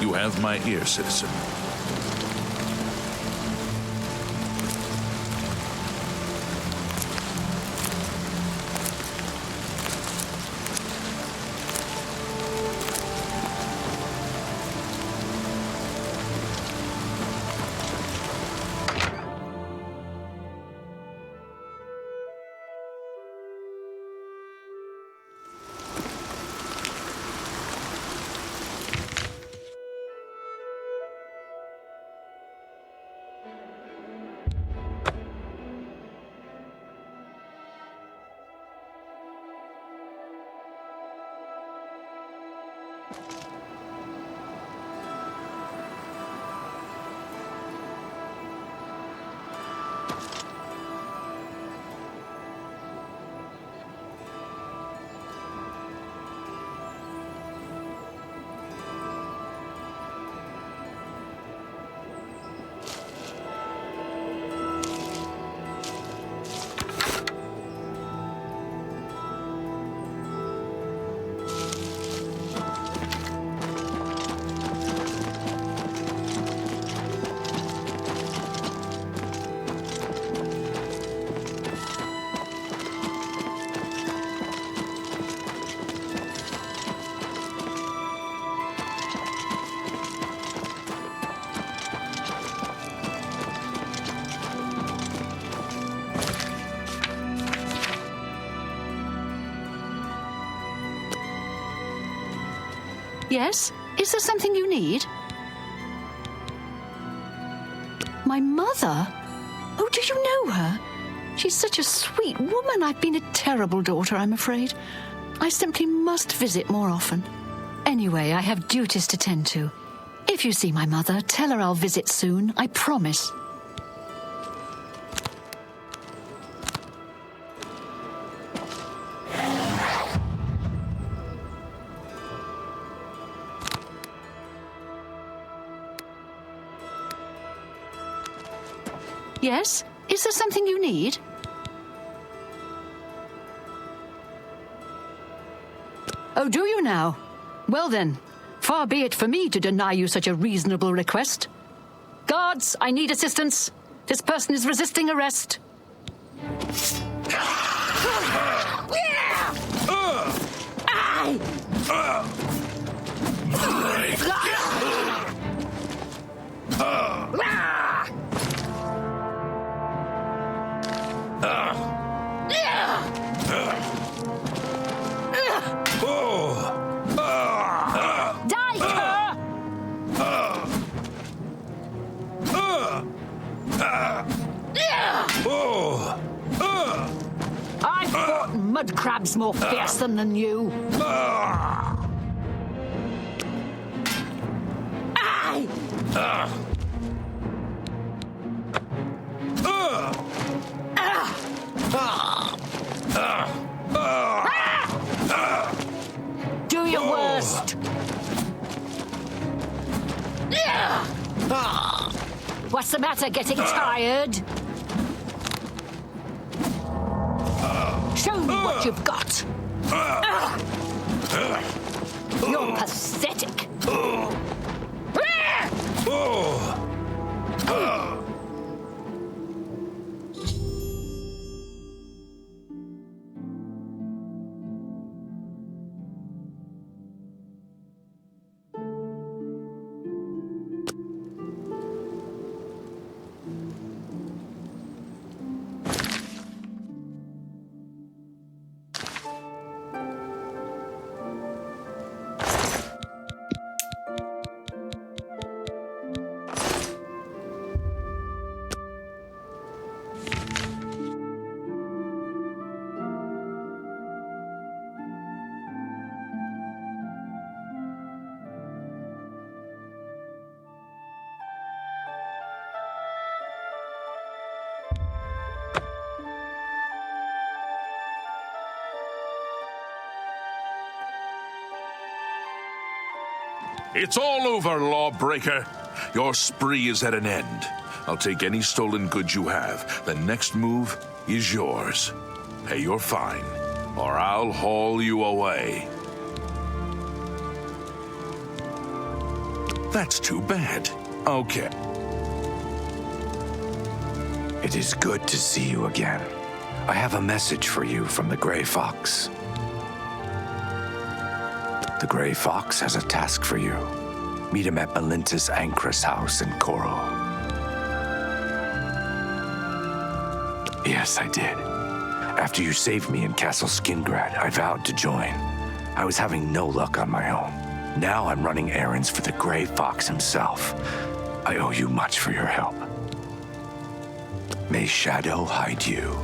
You have my ear, citizen. Yes? Is there something you need? My mother? Oh, do you know her? She's such a sweet woman. I've been a terrible daughter, I'm afraid. I simply must visit more often. Anyway, I have duties to tend to. If you see my mother, tell her I'll visit soon. I promise. Yes? Is there something you need? Oh, do you now? Well then, far be it for me to deny you such a reasonable request. Guards, I need assistance. This person is resisting arrest. I've fought mud crabs more fearsome than you. Do your worst. What's the matter? Getting tired? Show me what you've got. It's all over, lawbreaker. Your spree is at an end. I'll take any stolen goods you have. The next move is yours. Pay your fine, or I'll haul you away. That's too bad. Okay. It is good to see you again. I have a message for you from the Grey Fox. The Grey Fox has a task for you. Meet him at Melintis Ancrus' house in Coral. Yes, I did. After you saved me in Castle Skingrad, I vowed to join. I was having no luck on my own. Now I'm running errands for the Grey Fox himself. I owe you much for your help. May Shadow hide you.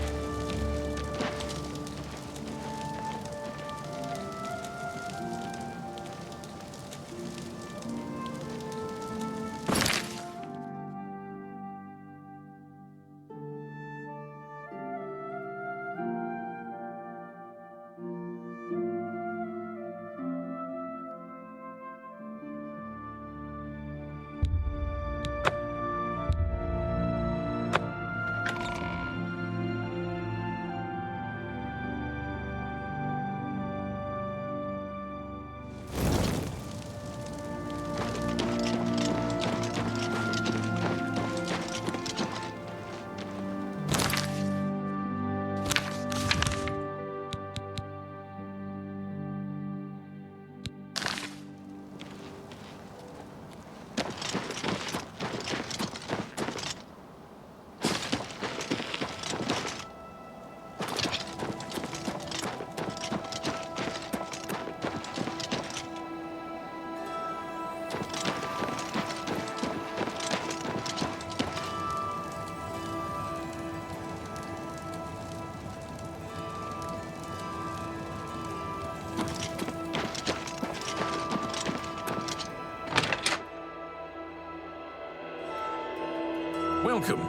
Welcome.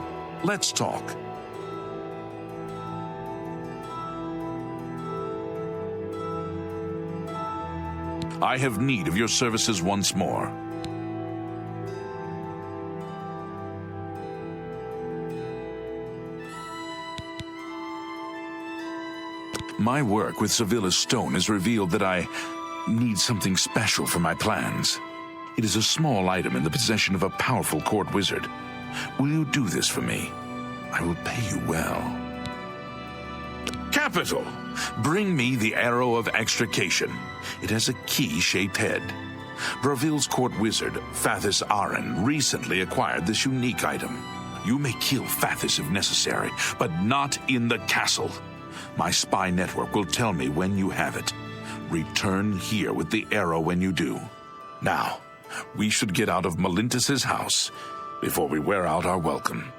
Let's talk. I have need of your services once more. My work with Sevilla's stone has revealed that I need something special for my plans. It is a small item in the possession of a powerful court wizard. Will you do this for me? I will pay you well. Capital! Bring me the Arrow of Extrication. It has a key-shaped head. Braville's court wizard, Fathis Aren, recently acquired this unique item. You may kill Fathis if necessary, but not in the castle. My spy network will tell me when you have it. Return here with the arrow when you do. Now, we should get out of Melintis' house before we wear out our welcome.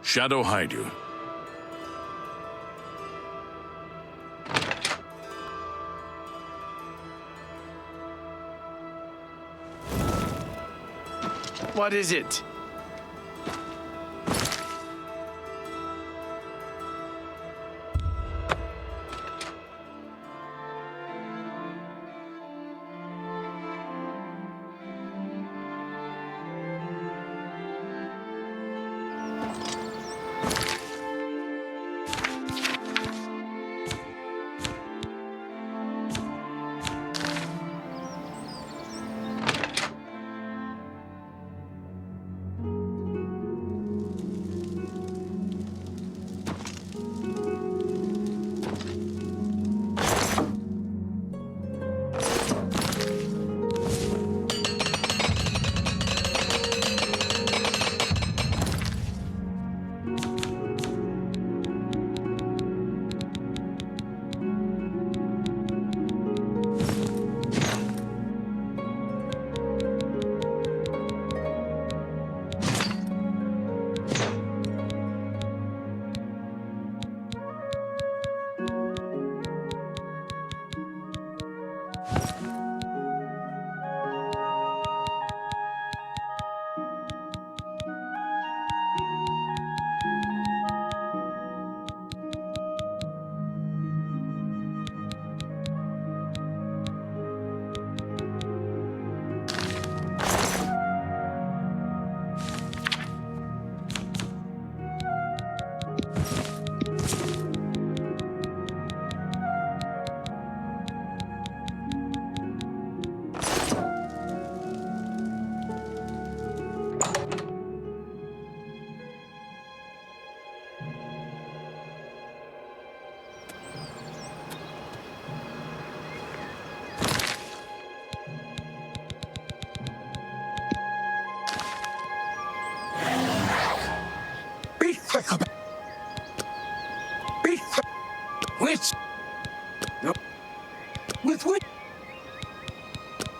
Shadow hide you. What is it?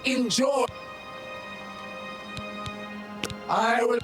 Enjoy. I will.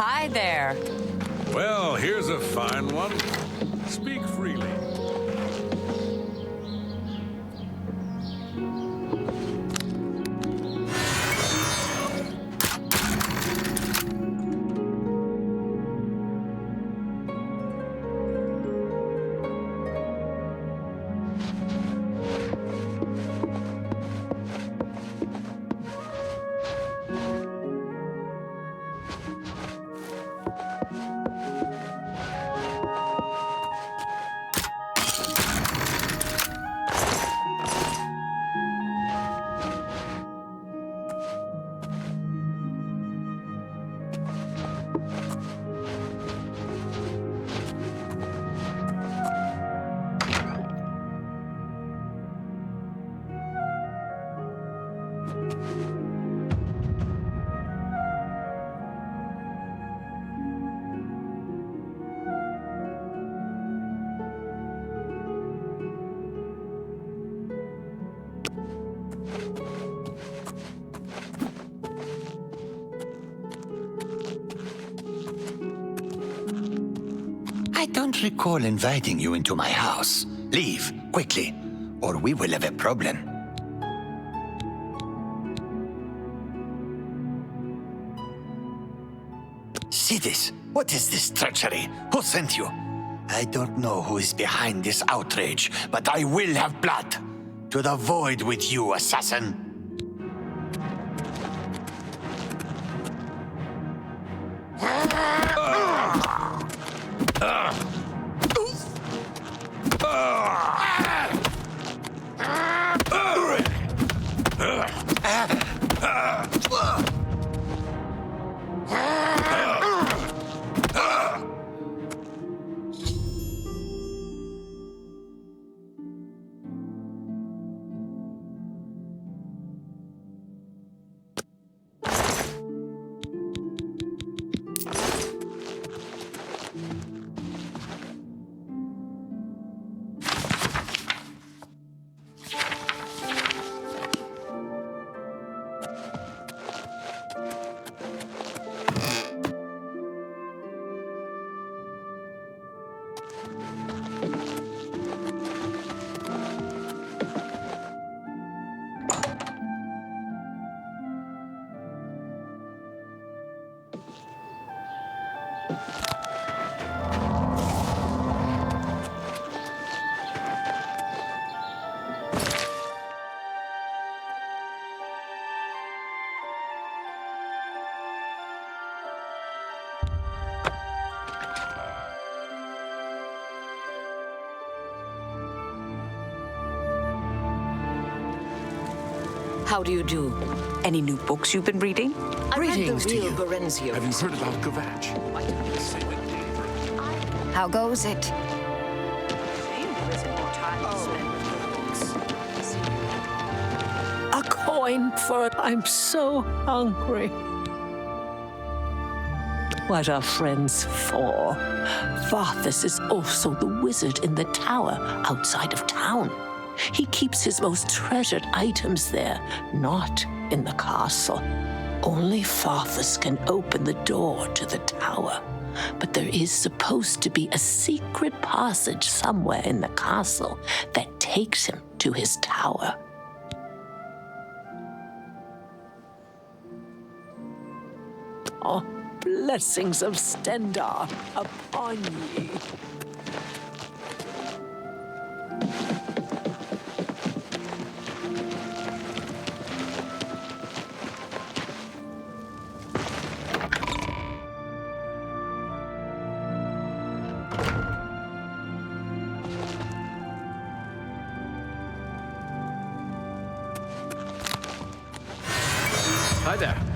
Hi there. Well, here's a fine one. Speak freely. I don't recall inviting you into my house. Leave, quickly, or we will have a problem. See this? What is this treachery? Who sent you? I don't know who is behind this outrage, but I will have blood. To the void with you, assassin. How do you do? Any new books you've been reading? Greetings to you. Berenzio. Have you heard about Gavach? How goes it? A coin for... I'm so hungry. What are friends for? Varthus is also the wizard in the tower outside of town. He keeps his most treasured items there, not in the castle. Only Varthus can open the door to the tower. But there is supposed to be a secret passage somewhere in the castle that takes him to his tower. Oh, blessings of Stendar upon ye. Hi there.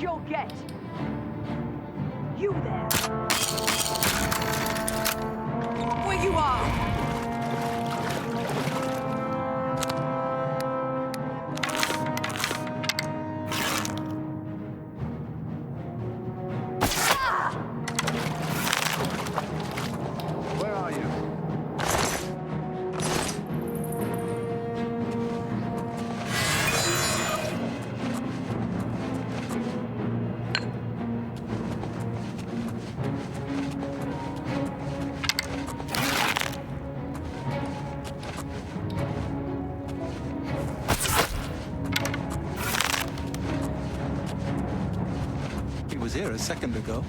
you'll get. You there. Where you are! Where are you? He was here a second ago.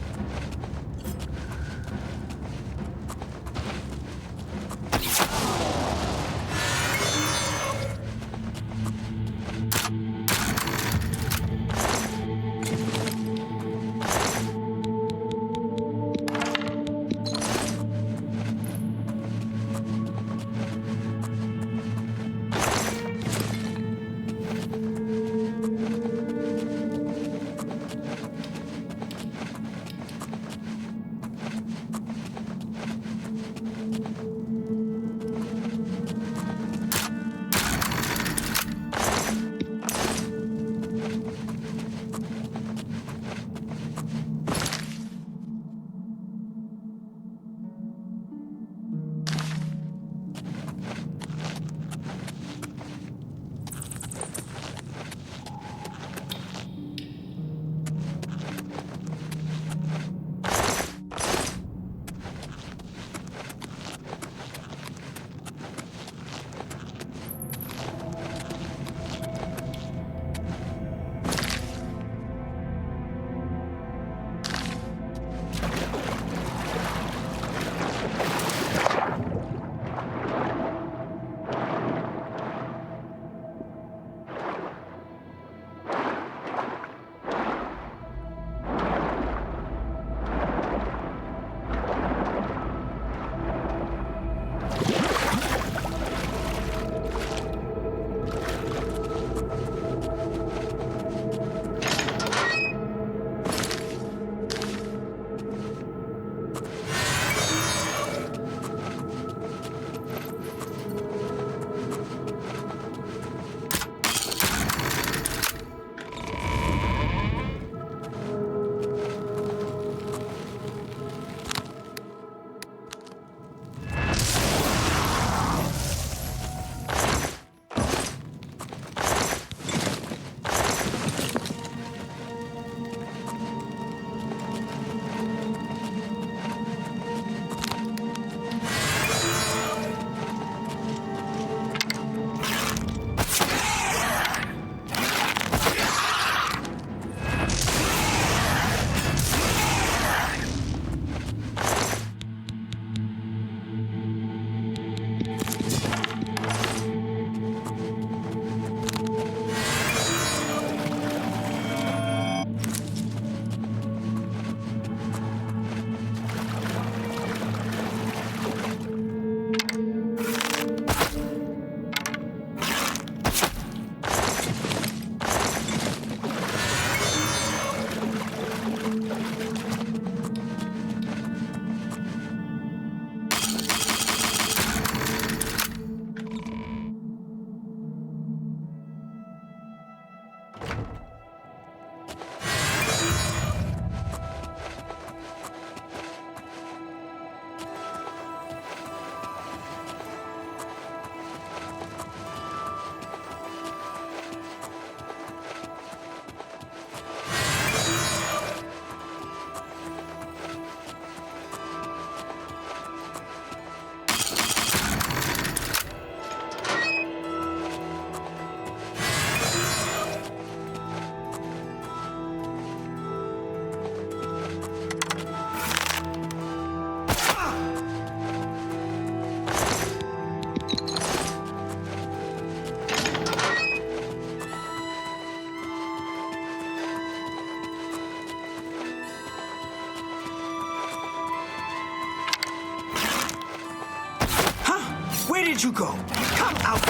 Where did you go? Come out!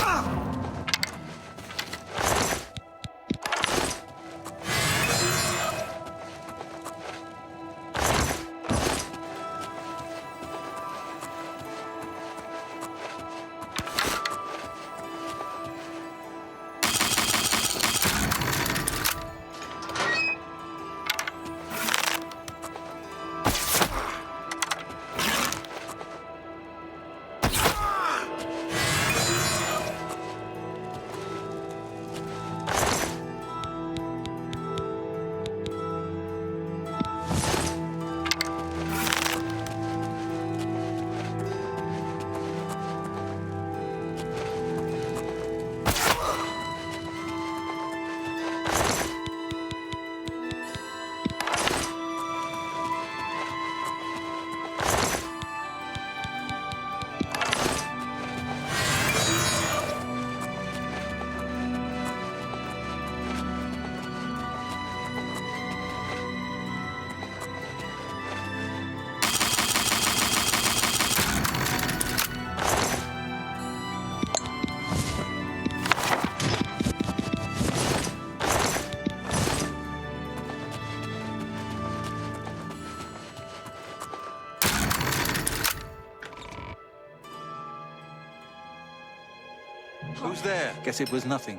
Who's there? Guess it was nothing.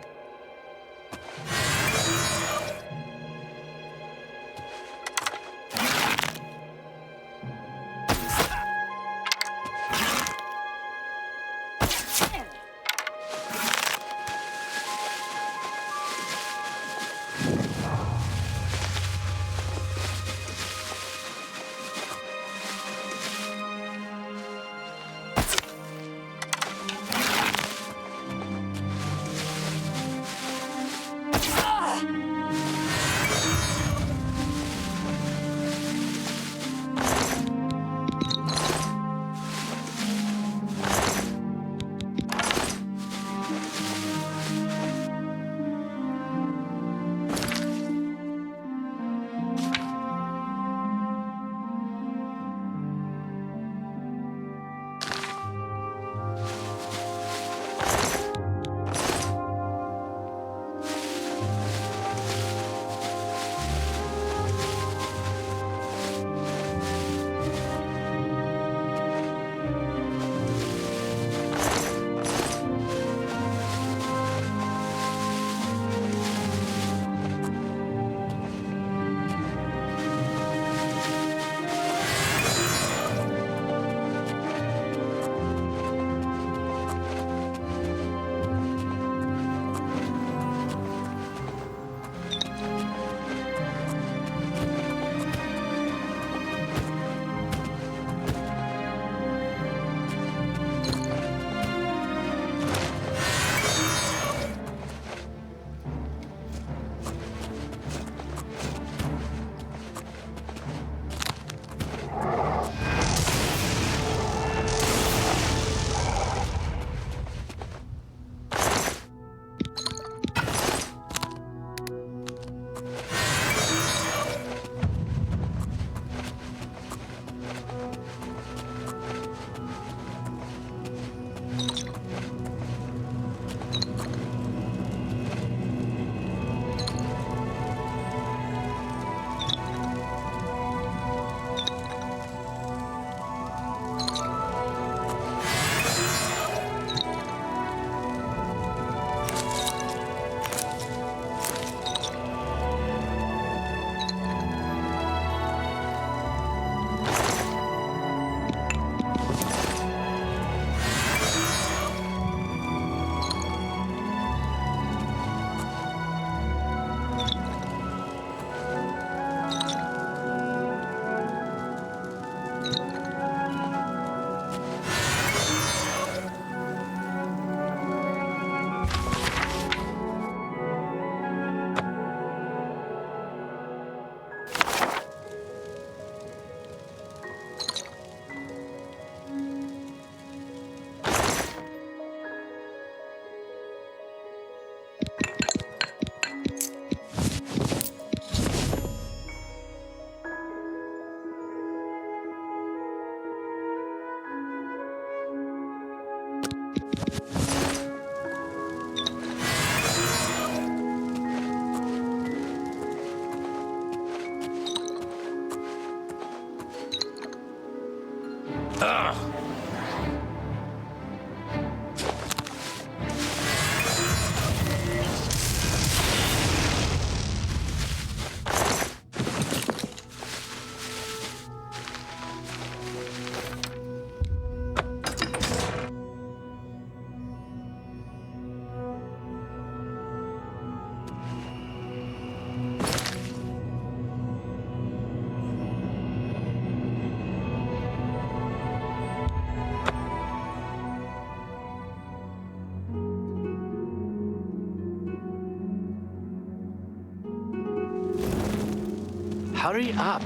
Hurry up.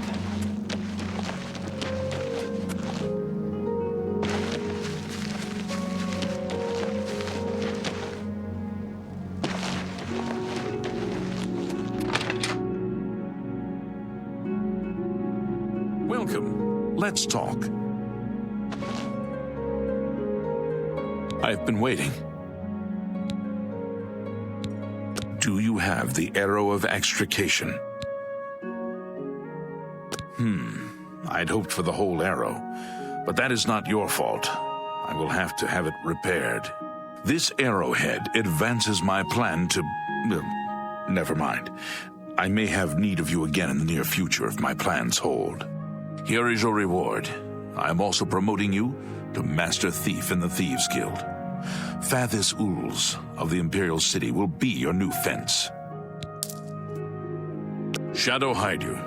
Welcome. Let's talk. I've been waiting. Do you have the arrow of extrication? I'd hoped for the whole arrow, but that is not your fault. I will have to have it repaired. This arrowhead advances my plan to... never mind. I may have need of you again in the near future if my plans hold. Here is your reward. I am also promoting you to Master Thief in the Thieves Guild. Fathis Uls of the Imperial City will be your new fence. Shadow hide you.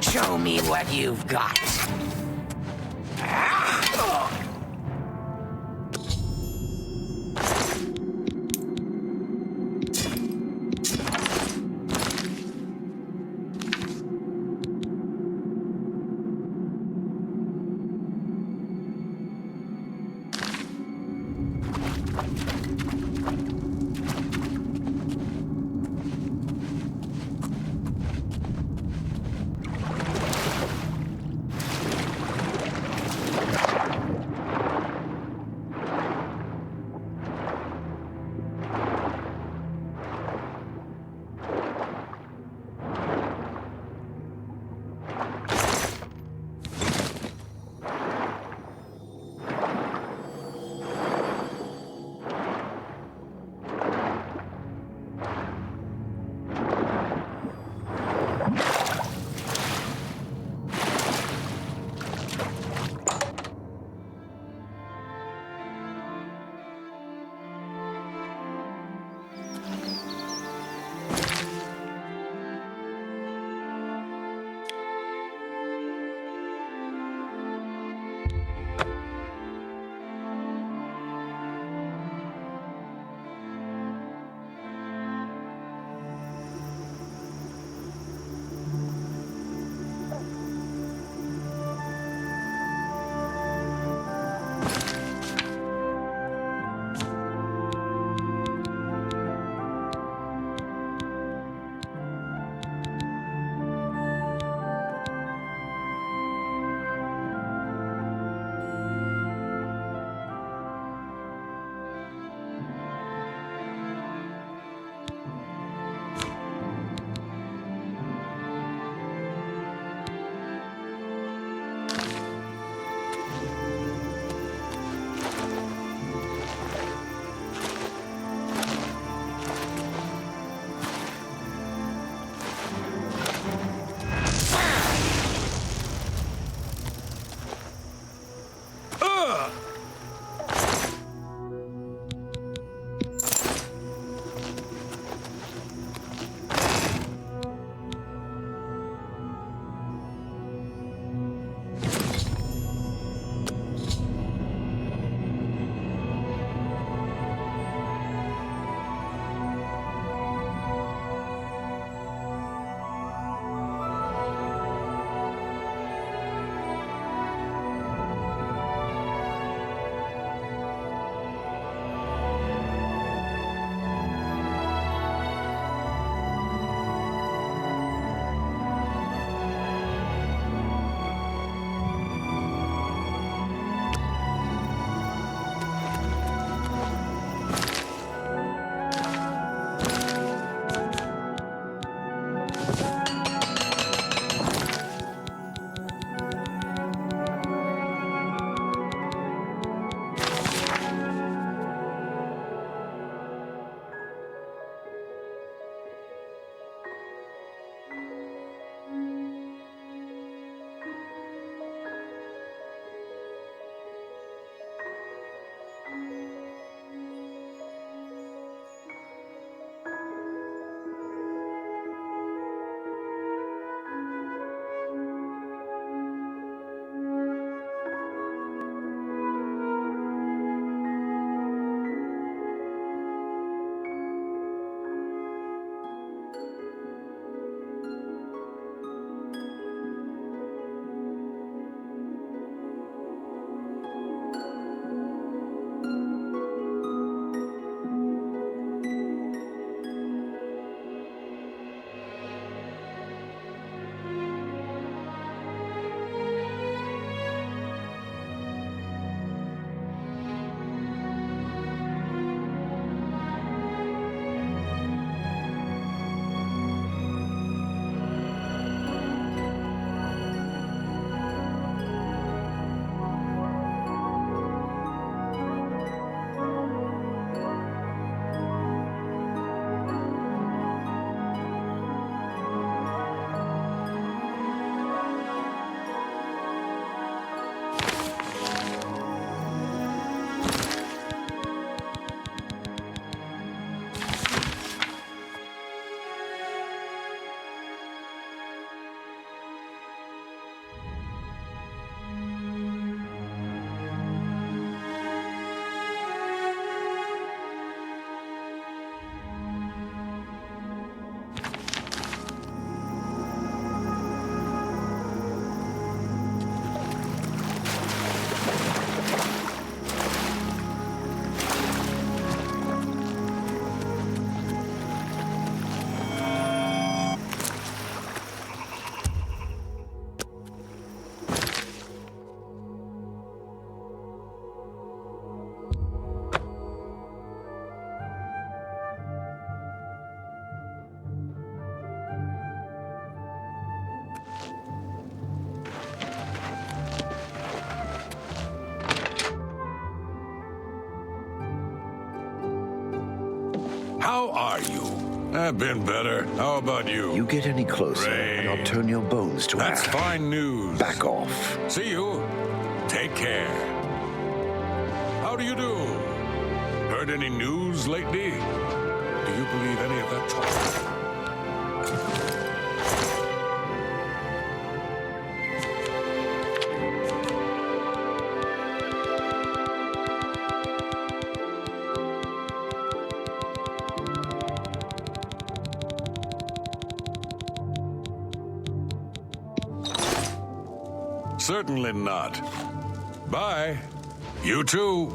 Show me what you've got. How are you? I've been better. How about you? You get any closer, and I'll turn your bones to That's ash. fine news. Back off. See you. Take care. How do you do? Heard any news lately? Do you believe any of that talk? Certainly not. Bye. You too.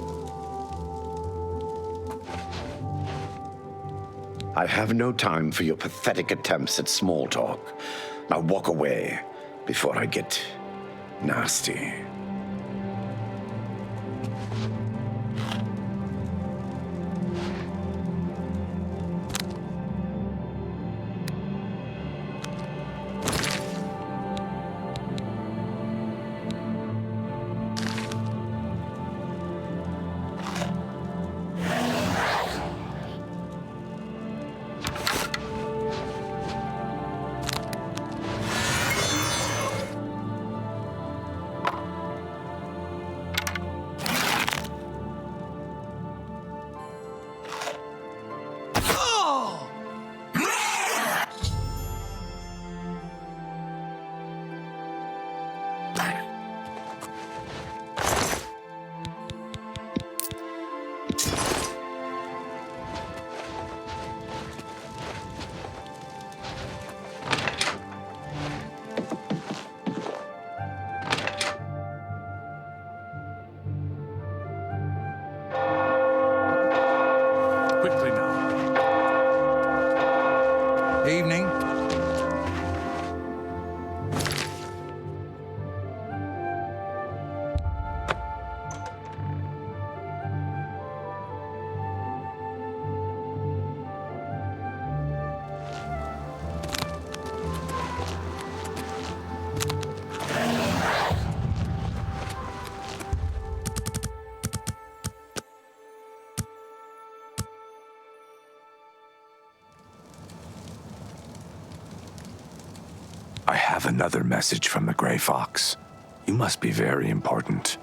I have no time for your pathetic attempts at small talk. Now walk away before I get nasty. Quickly now. Evening. I have another message from the Grey Fox. You must be very important.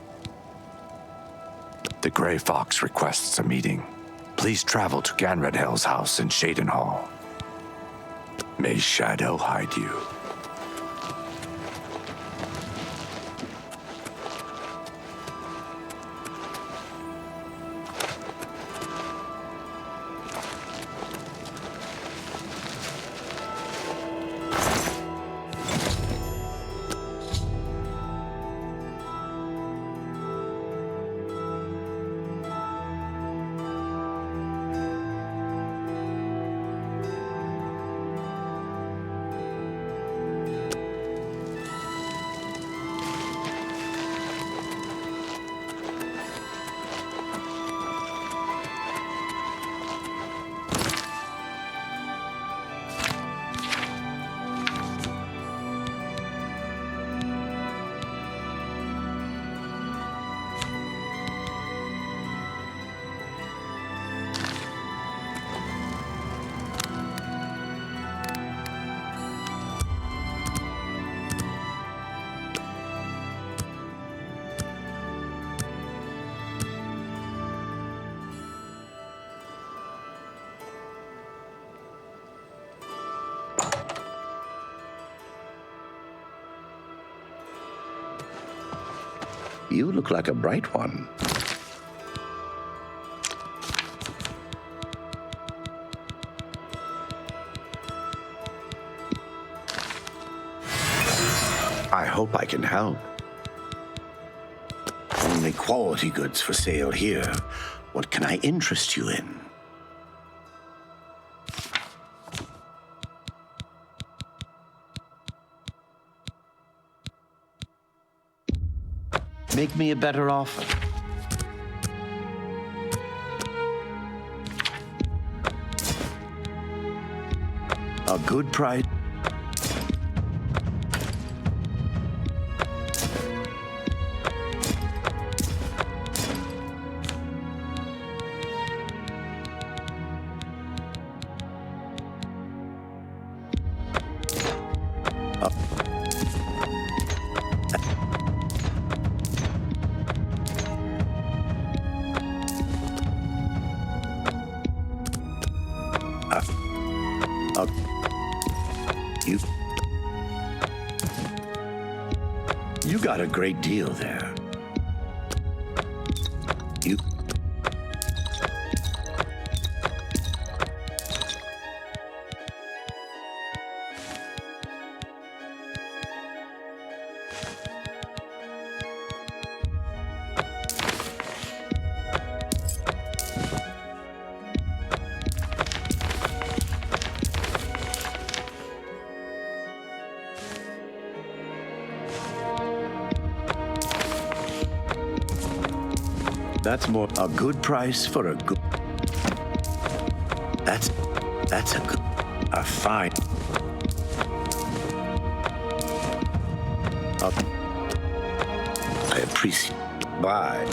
The Grey Fox requests a meeting. Please travel to Ganredhel's house in Shadenhall. May Shadow hide you. You look like a bright one. I hope I can help. Only quality goods for sale here. What can I interest you in? Make me a better offer. A good price. You got a great deal there. You... That's more a good price for a good. That's a good, a fine. I appreciate. Bye.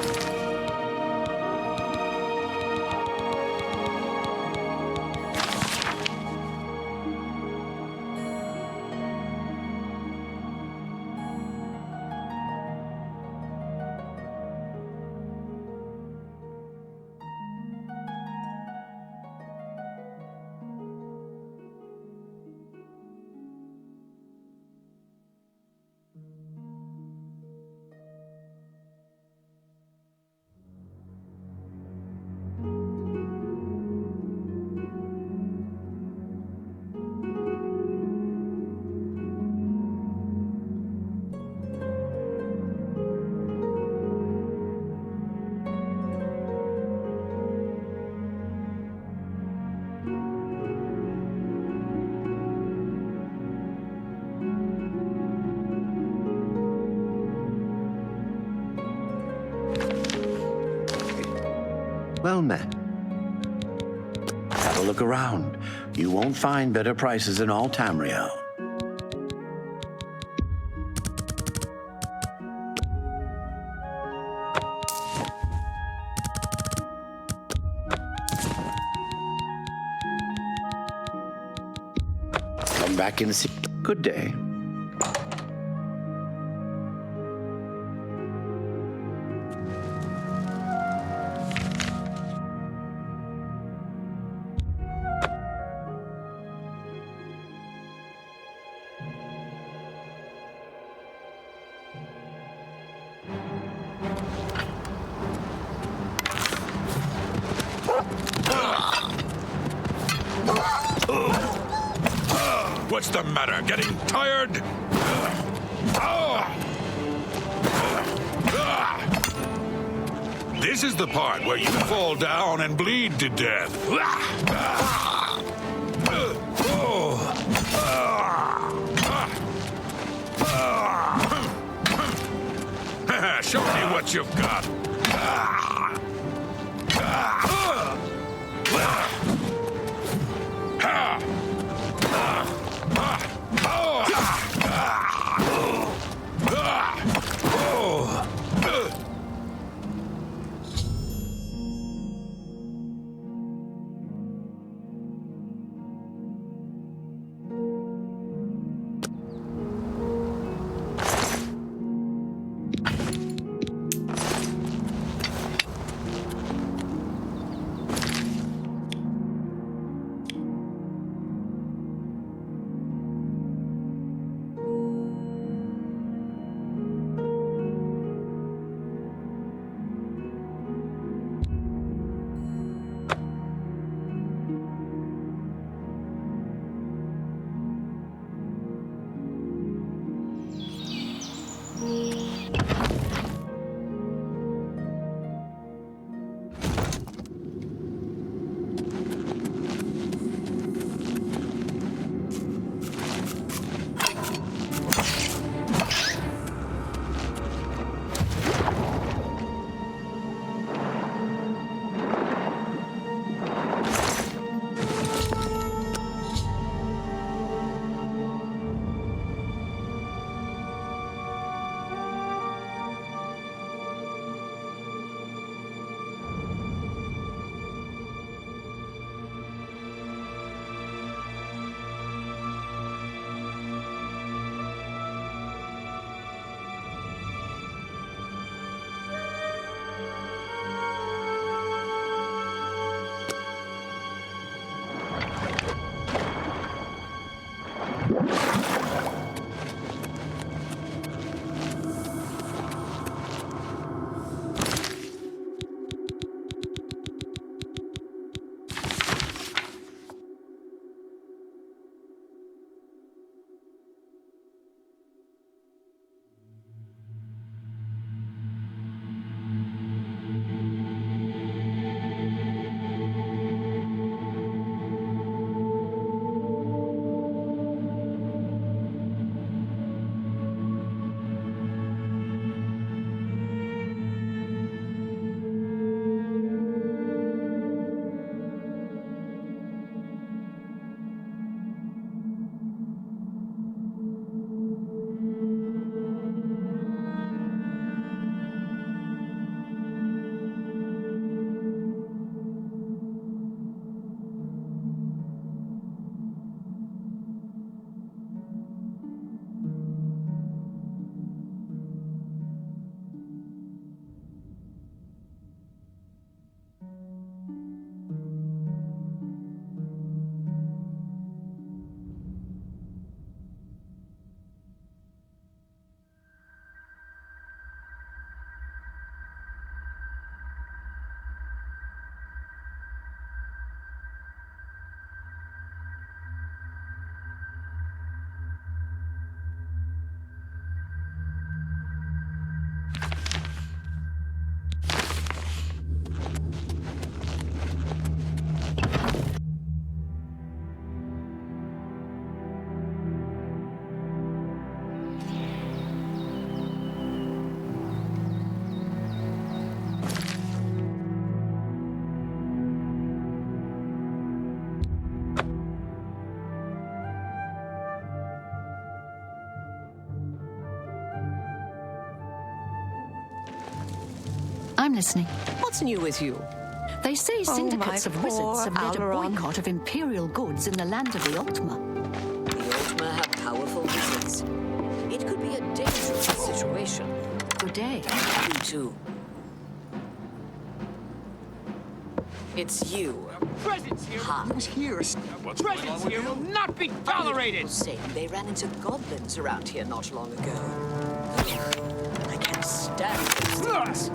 Well met. Have a look around. You won't find better prices in all Tamriel. Come back and see. Good day. What's the matter? Getting tired? This is the part where you fall down and bleed to death. Show me what you've got. I'm listening. What's new with you? They say syndicates my of wizards poor have led a Alvaron. boycott of imperial goods in the land of the Ultima. The Ultima have powerful wizards. It could be a dangerous situation. Good day. You too. It's you. Presence here. Ha. Who's here? Presence here will not be tolerated. People say they ran into goblins around here not long ago. I can't stand those things.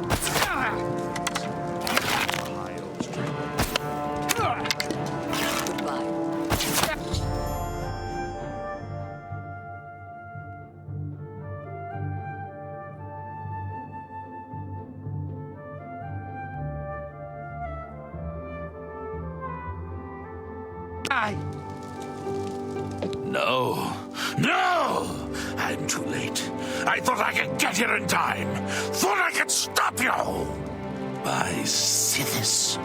Goodbye. No. No! I'm too late. I thought I could get here in time. Thought I could stop you. By Sithis,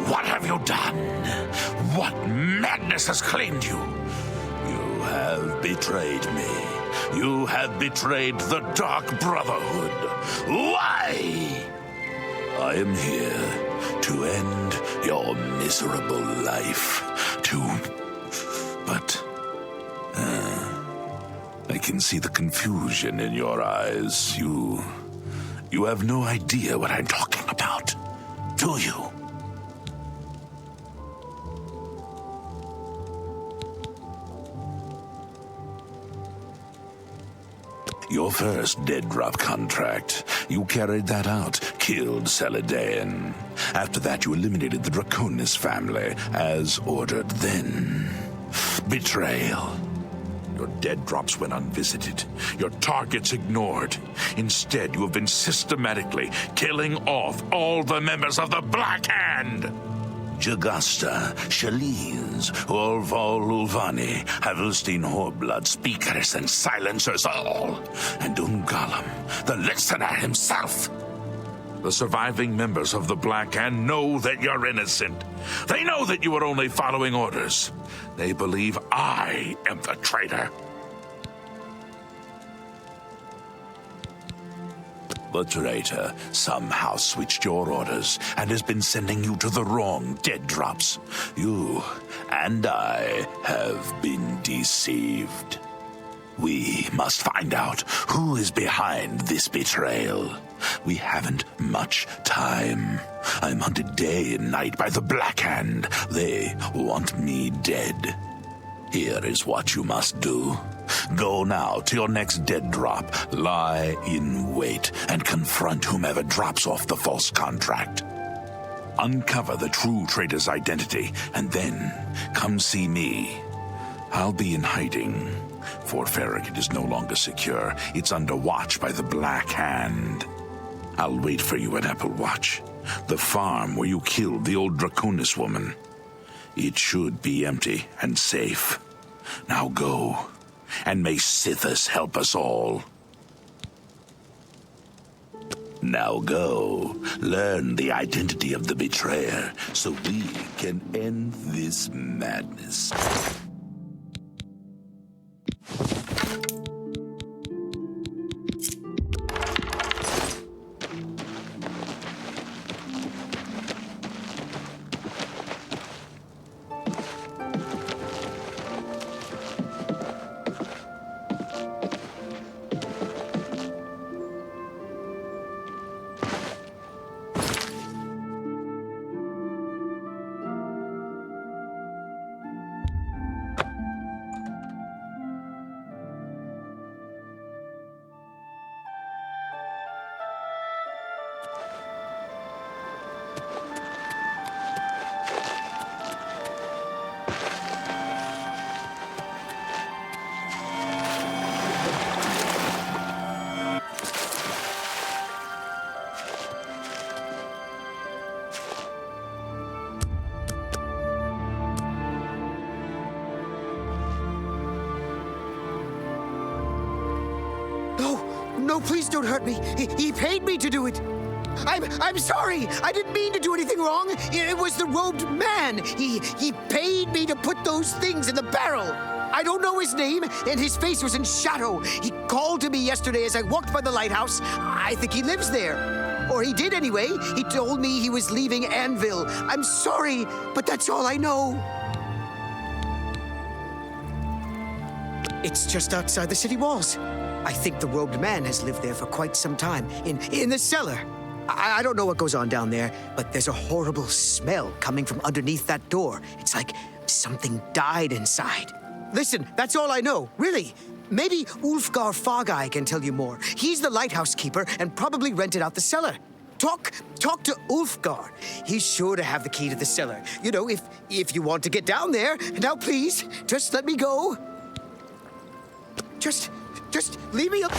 what have you done? What madness has claimed you? You have betrayed me. You have betrayed the Dark Brotherhood. Why? I am here to end your miserable life. But I can see the confusion in your eyes. You have no idea what I'm talking about, do you? Your first dead drop contract. You carried that out, killed Celidaean. After that, you eliminated the Draconis family, as ordered then. Betrayal. Your dead drops went unvisited. Your targets ignored. Instead, you have been systematically killing off all the members of the Black Hand. Jagasta, Shalines, Orval Ulvani, Havelstein Horblood, speakers and silencers all. And Ungalam, the listener himself. The surviving members of the Black Hand know that you're innocent. They know that you are only following orders. They believe I am the traitor. The traitor somehow switched your orders and has been sending you to the wrong dead drops. You and I have been deceived. We must find out who is behind this betrayal. We haven't much time. I'm hunted day and night by the Black Hand. They want me dead. Here is what you must do. Go now to your next dead drop, lie in wait, and confront whomever drops off the false contract. Uncover the true traitor's identity, and then come see me. I'll be in hiding. Fort Farragut is no longer secure. It's under watch by the Black Hand. I'll wait for you at Applewatch, the farm where you killed the old Draconis woman. It should be empty and safe. Now go, and may Sithis help us all. Now go, learn the identity of the betrayer, so we can end this madness. No, please don't hurt me. He paid me to do it. I'm sorry. I didn't mean to do anything wrong. It was the robed man. He paid me to put those things in the barrel. I don't know his name, and his face was in shadow. He called to me yesterday as I walked by the lighthouse. I think he lives there. Or he did anyway. He told me he was leaving Anvil. I'm sorry, but that's all I know. It's just outside the city walls. I think the robed man has lived there for quite some time, in the cellar. I don't know what goes on down there, but there's a horrible smell coming from underneath that door. It's like something died inside. Listen, that's all I know, really. Maybe Ulfgar Fogeye can tell you more. He's the lighthouse keeper and probably rented out the cellar. Talk to Ulfgar. He's sure to have the key to the cellar. You know, if you want to get down there. Now, please, just let me go. Just leave me up.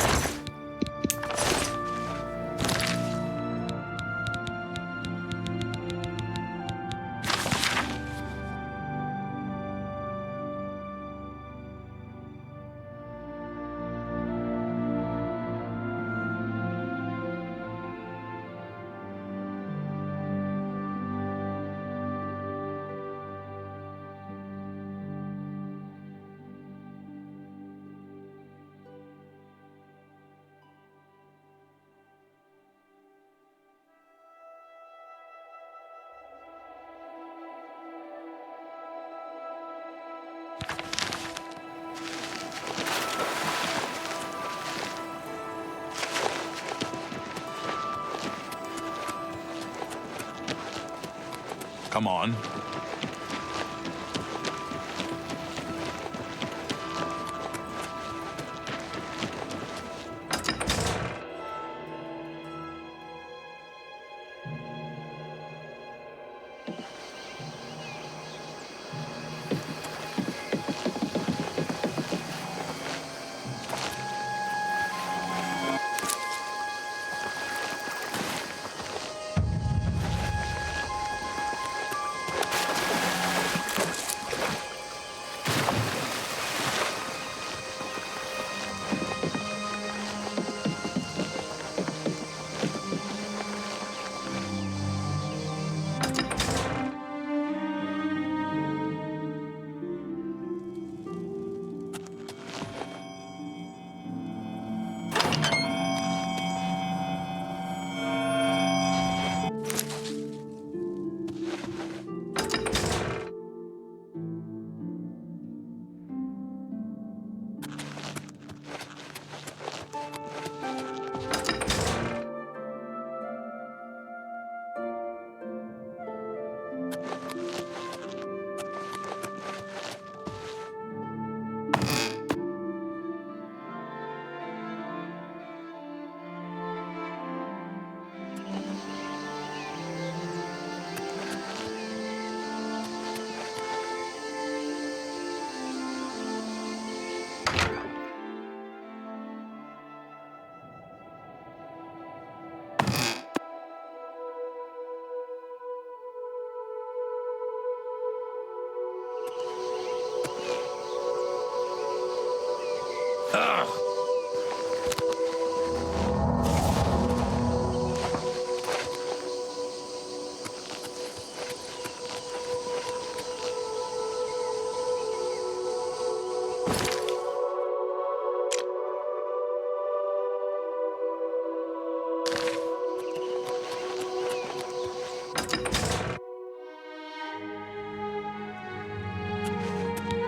Come on.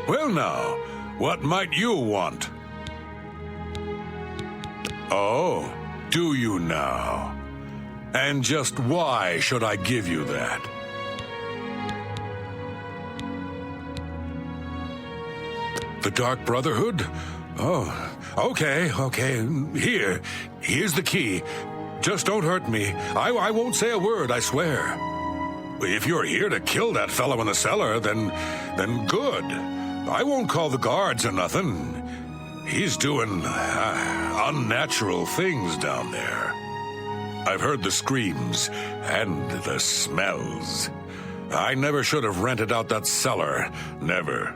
Well now, what might you want? Oh, do you now? And just why should I give you that? The Dark Brotherhood? Oh, okay. Here's the key. Just don't hurt me. I won't say a word, I swear. If you're here to kill that fellow in the cellar, then good. I won't call the guards or nothing. He's doing unnatural things down there. I've heard the screams and the smells. I never should have rented out that cellar. Never.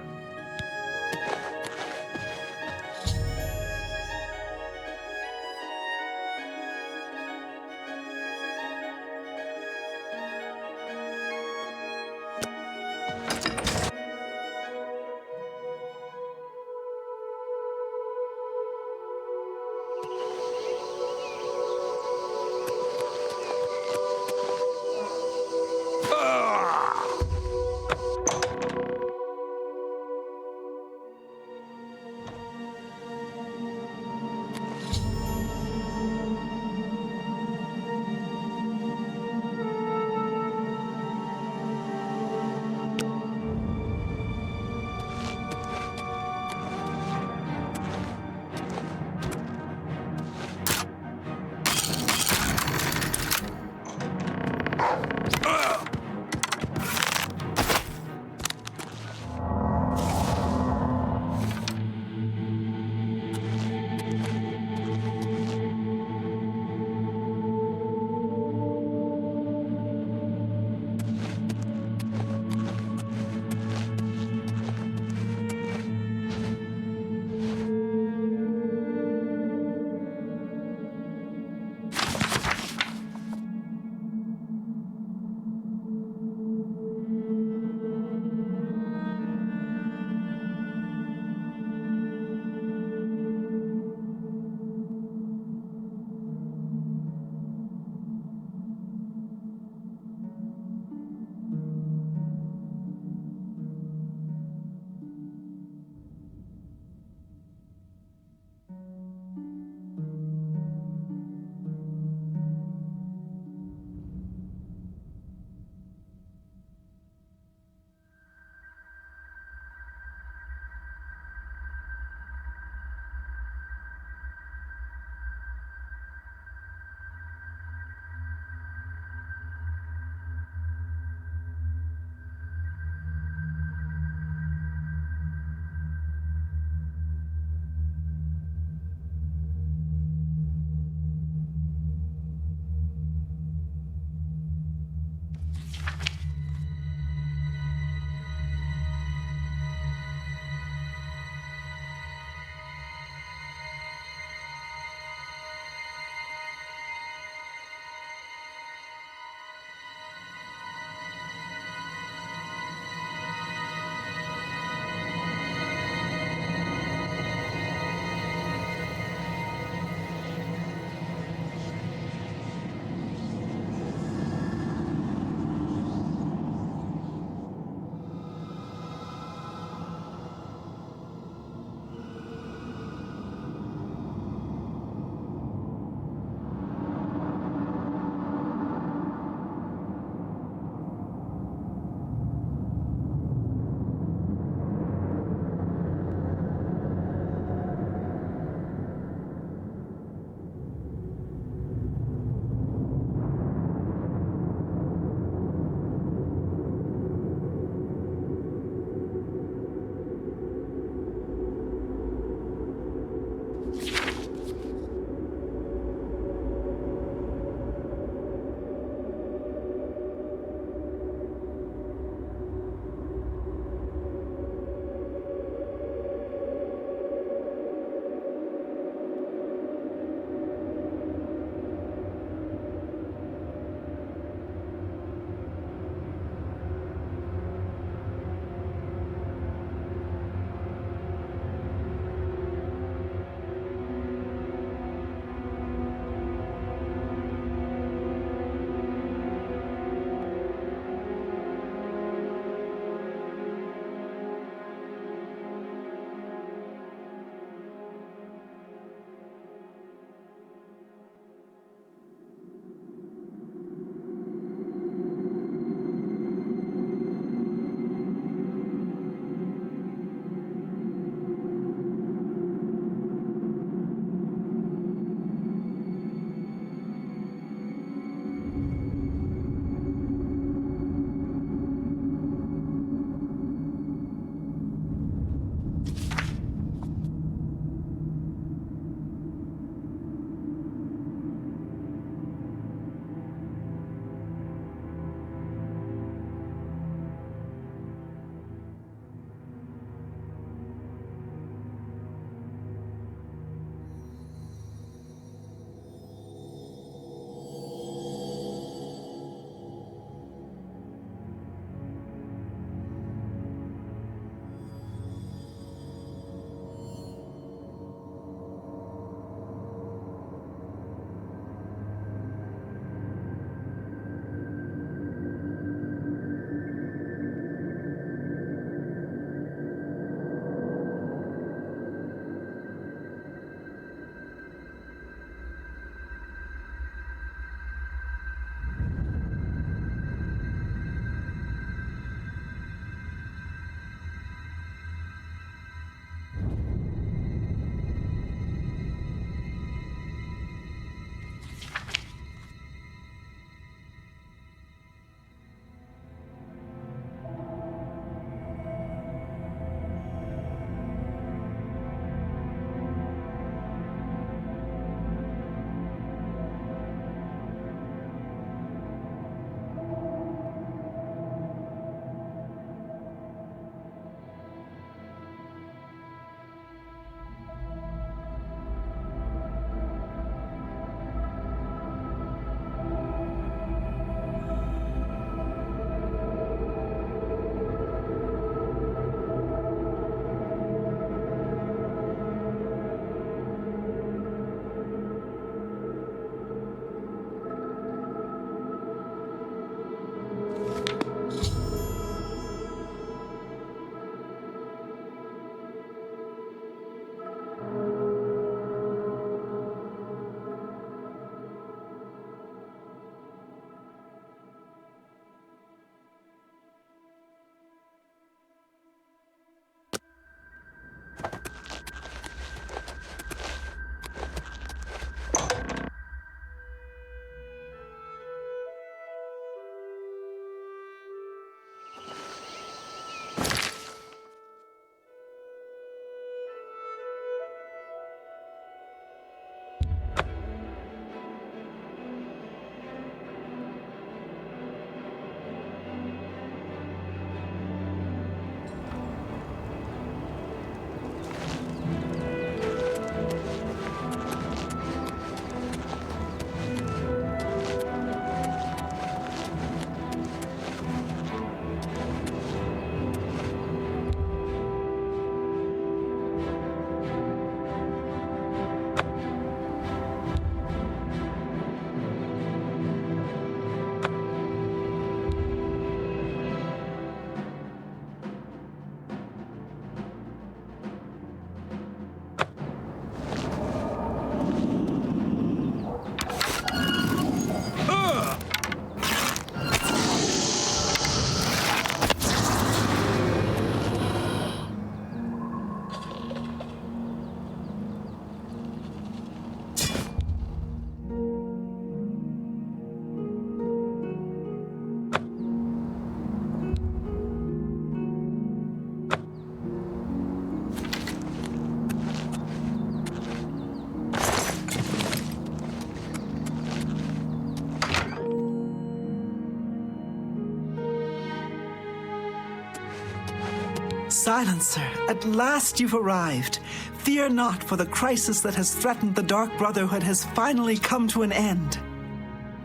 Silencer, at last you've arrived. Fear not, for the crisis that has threatened the Dark Brotherhood has finally come to an end.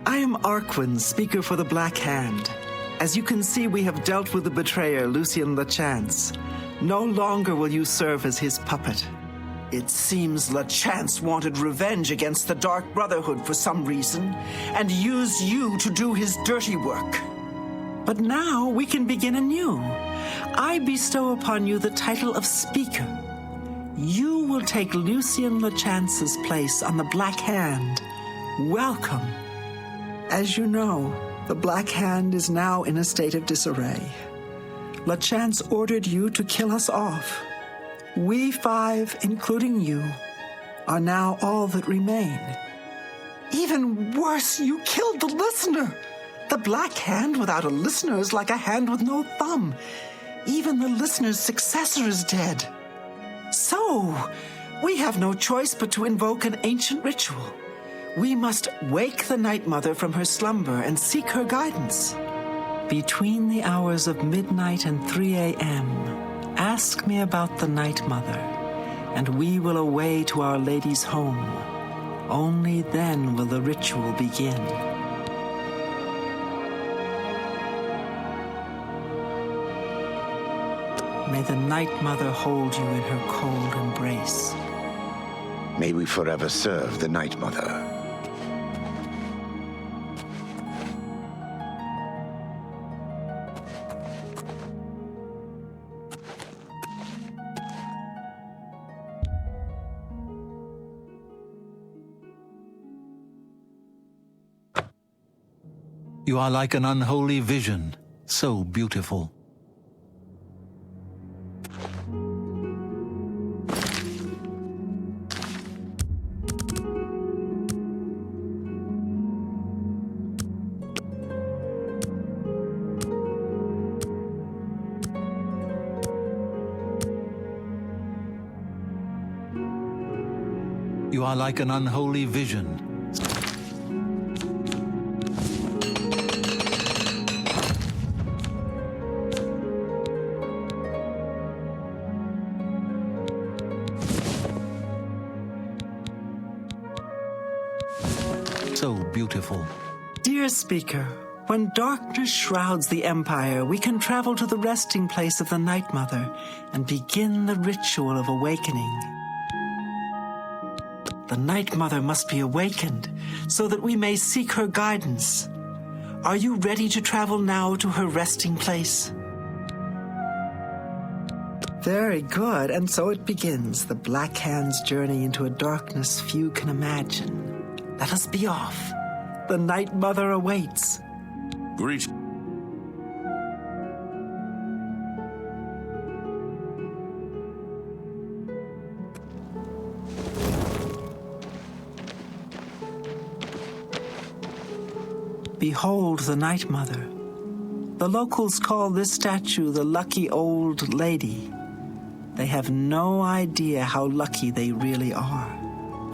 I am Arquin, speaker for the Black Hand. As you can see, we have dealt with the betrayer, Lucien LeChance. No longer will you serve as his puppet. It seems LeChance wanted revenge against the Dark Brotherhood for some reason, and used you to do his dirty work. But now we can begin anew. I bestow upon you the title of Speaker. You will take Lucien LeChance's place on the Black Hand. Welcome. As you know, the Black Hand is now in a state of disarray. LeChance ordered you to kill us off. We 5, including you, are now all that remain. Even worse, you killed the listener. The Black Hand without a listener is like a hand with no thumb. Even the listener's successor is dead. So, we have no choice but to invoke an ancient ritual. We must wake the Night Mother from her slumber and seek her guidance. Between the hours of midnight and 3 a.m., ask me about the Night Mother, and we will away to Our Lady's home. Only then will the ritual begin. May the Night Mother hold you in her cold embrace. May we forever serve the Night Mother. You are like an unholy vision, so beautiful. You are like an unholy vision. So beautiful. Dear Speaker, when darkness shrouds the Empire, we can travel to the resting place of the Night Mother and begin the ritual of awakening. The Night Mother must be awakened so that we may seek her guidance. Are you ready to travel now to her resting place? Very good, and so it begins, the Black Hand's journey into a darkness few can imagine. Let us be off. The Night Mother awaits. Greet. Behold the Night Mother. The locals call this statue the Lucky Old Lady. They have no idea how lucky they really are.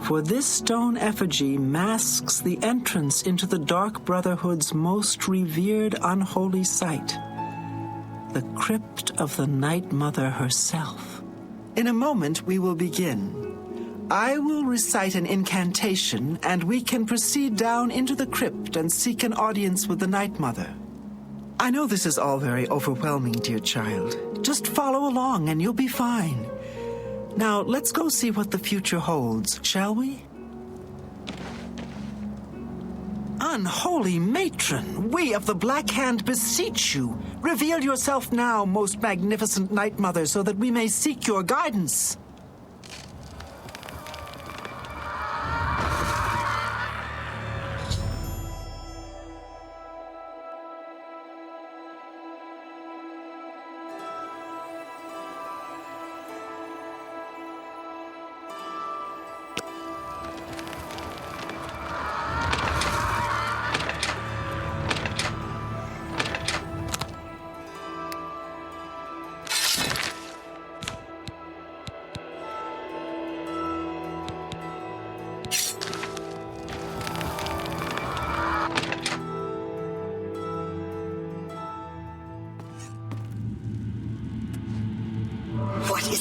For this stone effigy masks the entrance into the Dark Brotherhood's most revered unholy site, the crypt of the Night Mother herself. In a moment, we will begin. I will recite an incantation, and we can proceed down into the crypt and seek an audience with the Night Mother. I know this is all very overwhelming, dear child. Just follow along and you'll be fine. Now, let's go see what the future holds, shall we? Unholy matron, we of the Black Hand beseech you. Reveal yourself now, most magnificent Night Mother, so that we may seek your guidance.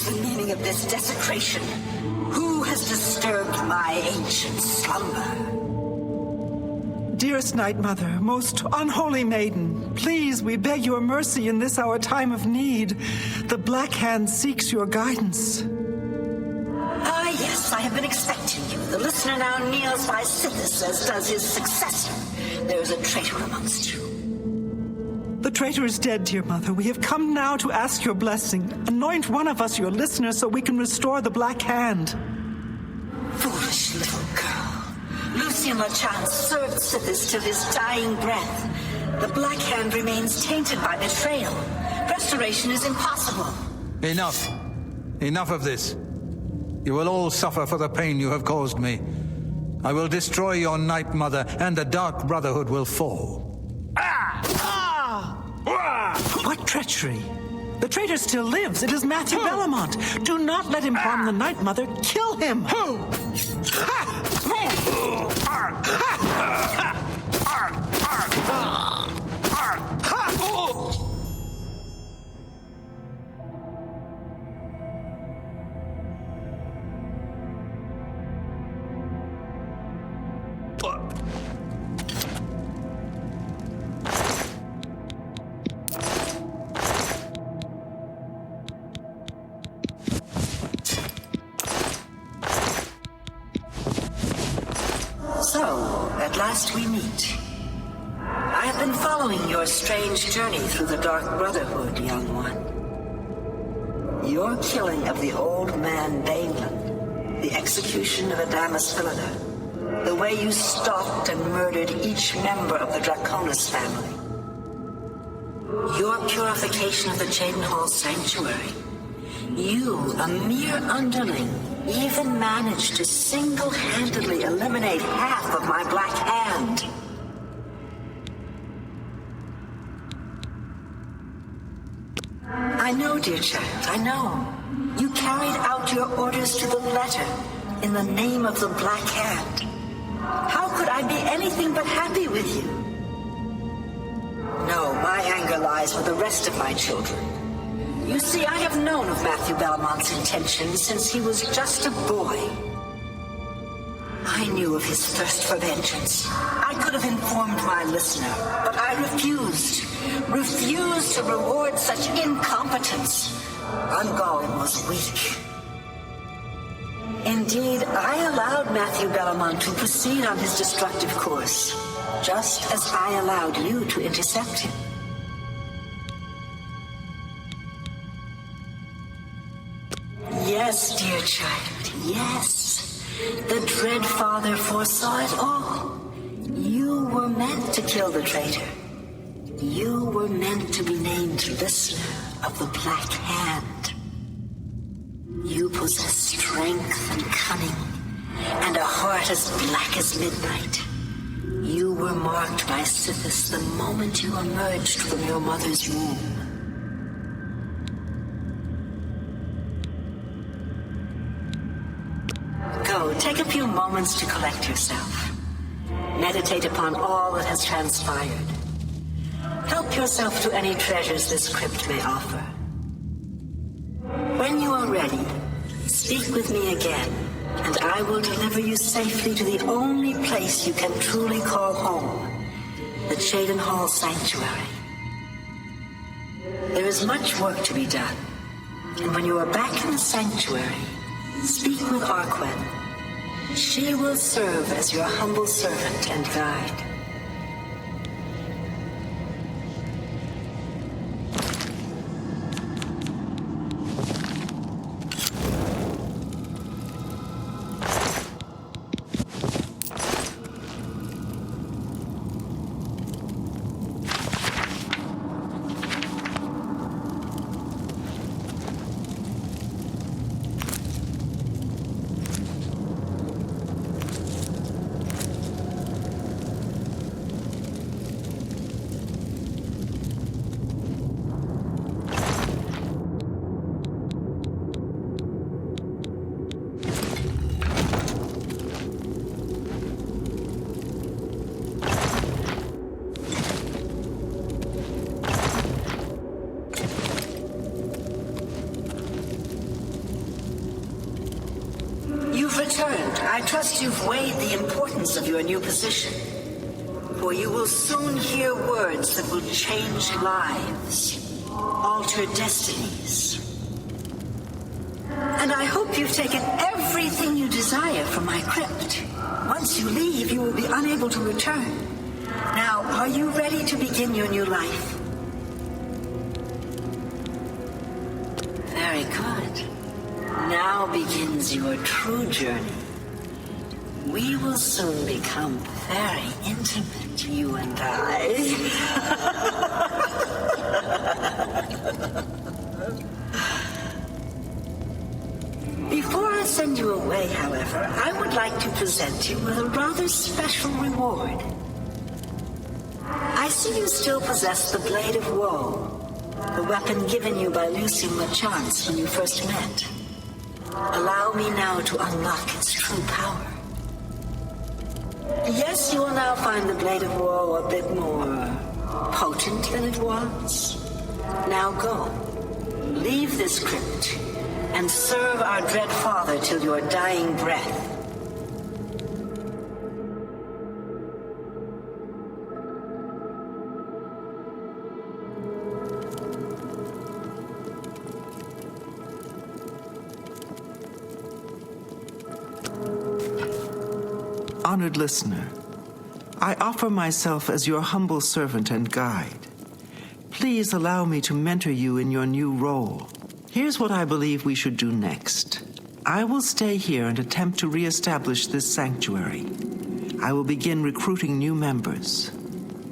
the meaning of this desecration? Who has disturbed my ancient slumber? Dearest Night Mother, most unholy maiden, please, we beg your mercy in this our time of need. The Black Hand seeks your guidance. Ah, yes, I have been expecting you. The listener now kneels by Sithis, as does his successor. There is a traitor amongst you. The traitor is dead, dear mother. We have come now to ask your blessing. Anoint one of us your listener so we can restore the Black Hand. Foolish little girl. Lucien Lachance served Sithis till his dying breath. The Black Hand remains tainted by betrayal. Restoration is impossible. Enough. Enough of this. You will all suffer for the pain you have caused me. I will destroy your Night Mother, and the Dark Brotherhood will fall. What treachery? The traitor still lives. It is Matthew Bellamont. Do not let him harm the Night Mother. Kill him. So, at last we meet. I have been following your strange journey through the Dark Brotherhood, young one. Your killing of the old man Bainland, the execution of Adamus Philida, the way you stalked and murdered each member of the Draconis family. Your purification of the Cheydinhal Sanctuary. You, a mere underling, even managed to single-handedly eliminate half of my Black Hand. I know, dear child, I know. You carried out your orders to the letter in the name of the Black Hand. How could I be anything but happy with you? No, my anger lies with the rest of my children. You see, I have known of Matthew Bellamont's intentions since he was just a boy. I knew of his thirst for vengeance. I could have informed my listener, but I refused. Refused to reward such incompetence. Ungawin was weak. Indeed, I allowed Matthew Bellamont to proceed on his destructive course, just as I allowed you to intercept him. Yes, dear child, yes. The Dread Father foresaw it all. You were meant to kill the traitor. You were meant to be named listener of the Black Hand. You possess strength and cunning, and a heart as black as midnight. You were marked by Sithis the moment you emerged from your mother's womb. Go, take a few moments to collect yourself. Meditate upon all that has transpired. Help yourself to any treasures this crypt may offer. When you are ready, speak with me again, and I will deliver you safely to the only place you can truly call home, the Cheydinhal Sanctuary. There is much work to be done, and when you are back in the sanctuary, speak with Arquen. She will serve as your humble servant and guide. I trust you've weighed the importance of your new position. For you will soon hear words that will change lives, alter destinies. And I hope you've taken everything you desire from my crypt. Once you leave, you will be unable to return. Now, are you ready to begin your new life? Very good. Now begins your true journey. We will soon become very intimate, you and I. Before I send you away, however, I would like to present you with a rather special reward. I see you still possess the Blade of Woe, the weapon given you by Lucien LeChance when you first met. Allow me now to unlock its true power. Yes, you will now find the Blade of Woe a bit more potent than it was. Now go. Leave this crypt and serve our dread father till your dying breath. Honored listener, I offer myself as your humble servant and guide. Please allow me to mentor you in your new role. Here's what I believe we should do next. I will stay here and attempt to re-establish this sanctuary. I will begin recruiting new members.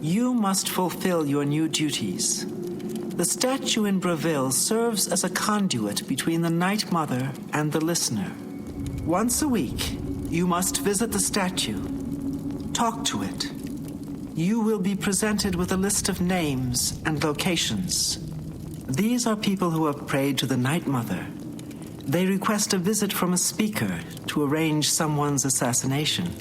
You must fulfill your new duties. The statue in Breville serves as a conduit between the Night Mother and the listener. Once a week, you must visit the statue. Talk to it. You will be presented with a list of names and locations. These are people who have prayed to the Night Mother. They request a visit from a speaker to arrange someone's assassination.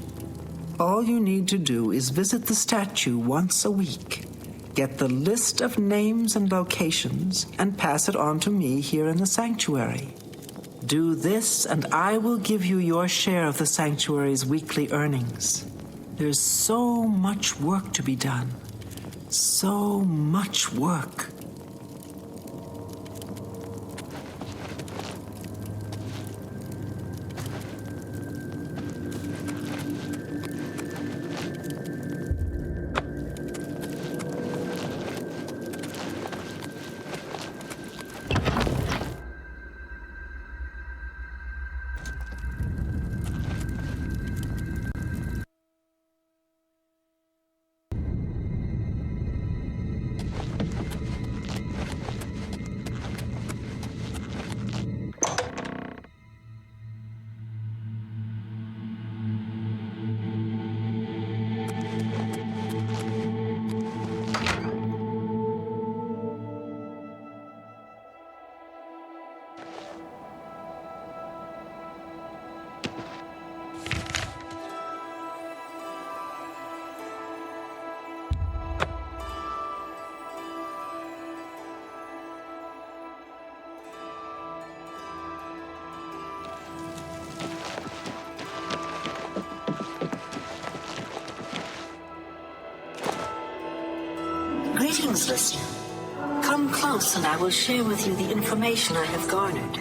All you need to do is visit the statue once a week, get the list of names and locations, and pass it on to me here in the sanctuary. Do this, and I will give you your share of the sanctuary's weekly earnings. There's so much work to be done. So much work. Greetings, listener. Come close and I will share with you the information I have garnered.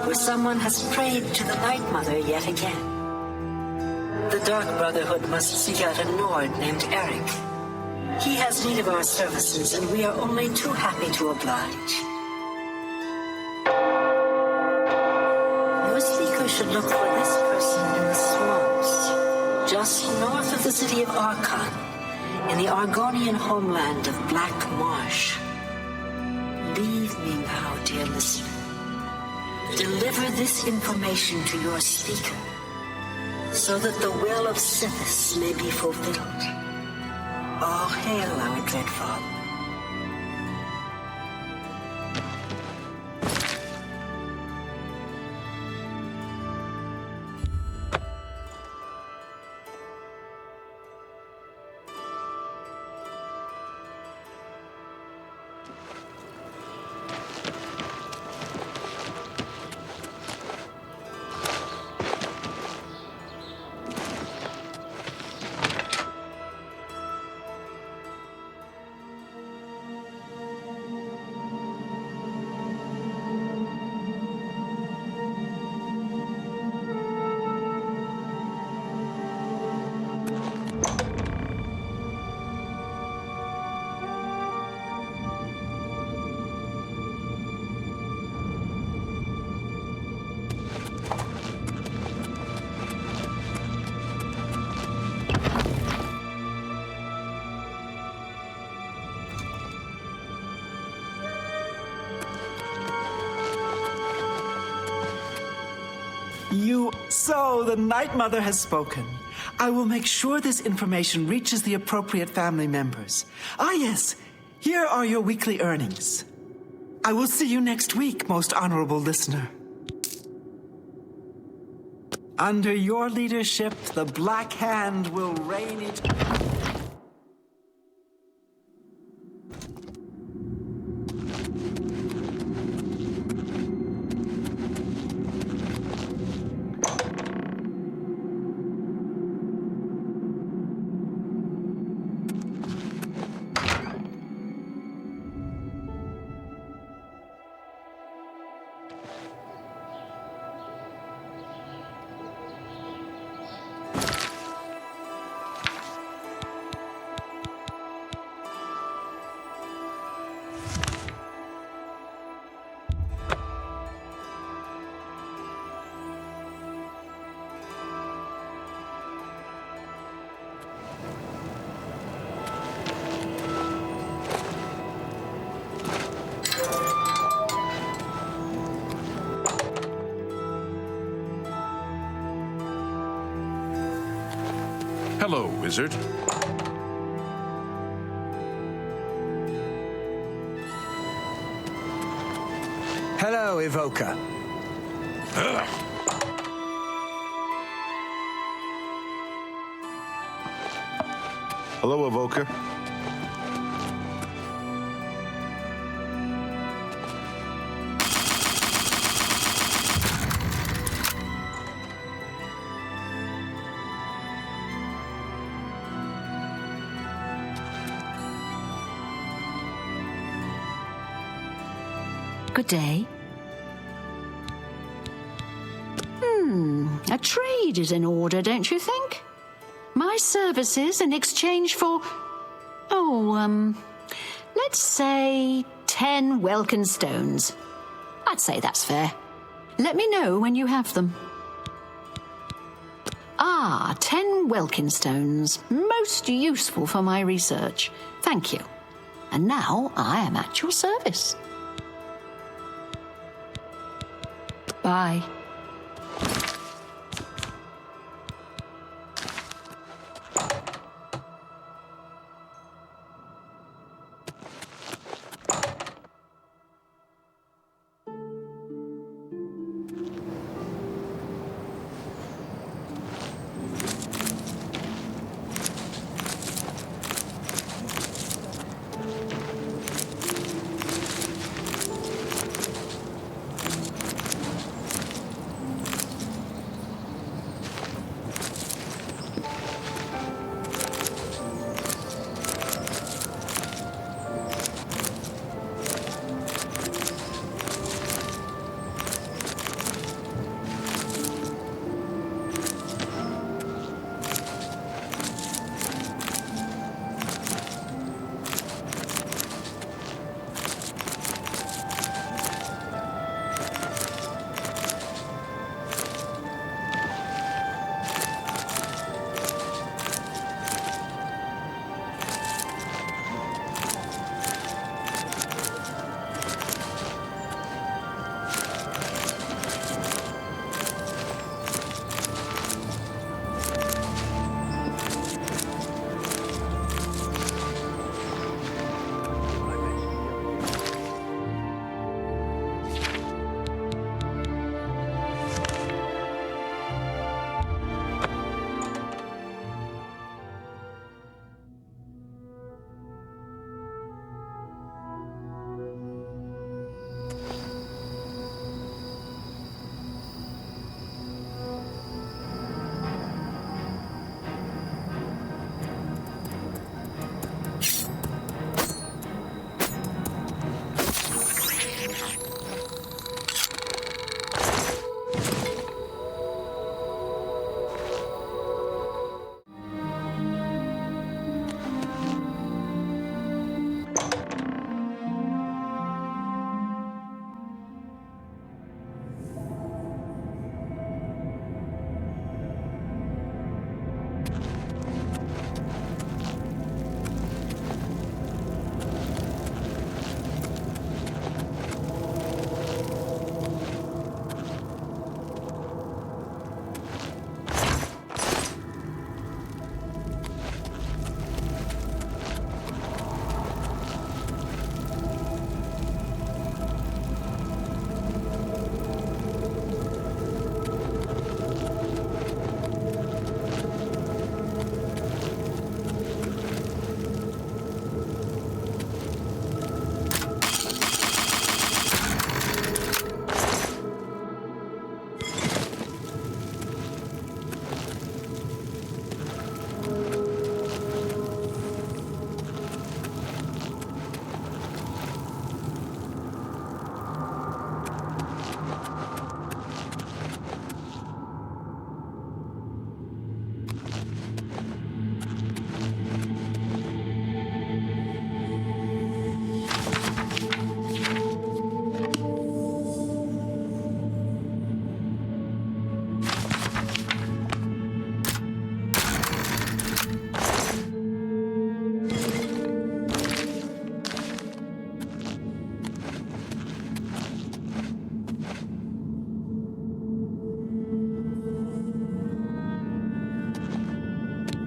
For someone has prayed to the Night Mother yet again. The Dark Brotherhood must seek out a Nord named Eric. He has need of our services, and we are only too happy to oblige. Your speaker should look for this person in the swamps, just north of the city of Archon, in the Argonian homeland of Black Marsh. Leave me now, dear listener. Deliver this information to your speaker, so that the will of Sithis may be fulfilled. All hail our dread father. So, the Night Mother has spoken. I will make sure this information reaches the appropriate family members. Ah, yes. Here are your weekly earnings. I will see you next week, most honorable listener. Under your leadership, the Black Hand will reign eternally. Hello, wizard. Hello, Evoker. Hello, Evoker. Good day. A trade is in order, don't you think? My services in exchange for... let's say 10 Welkin stones. I'd say that's fair. Let me know when you have them. 10 Welkin stones. Most useful for my research. Thank you. And now I am at your service. Bye.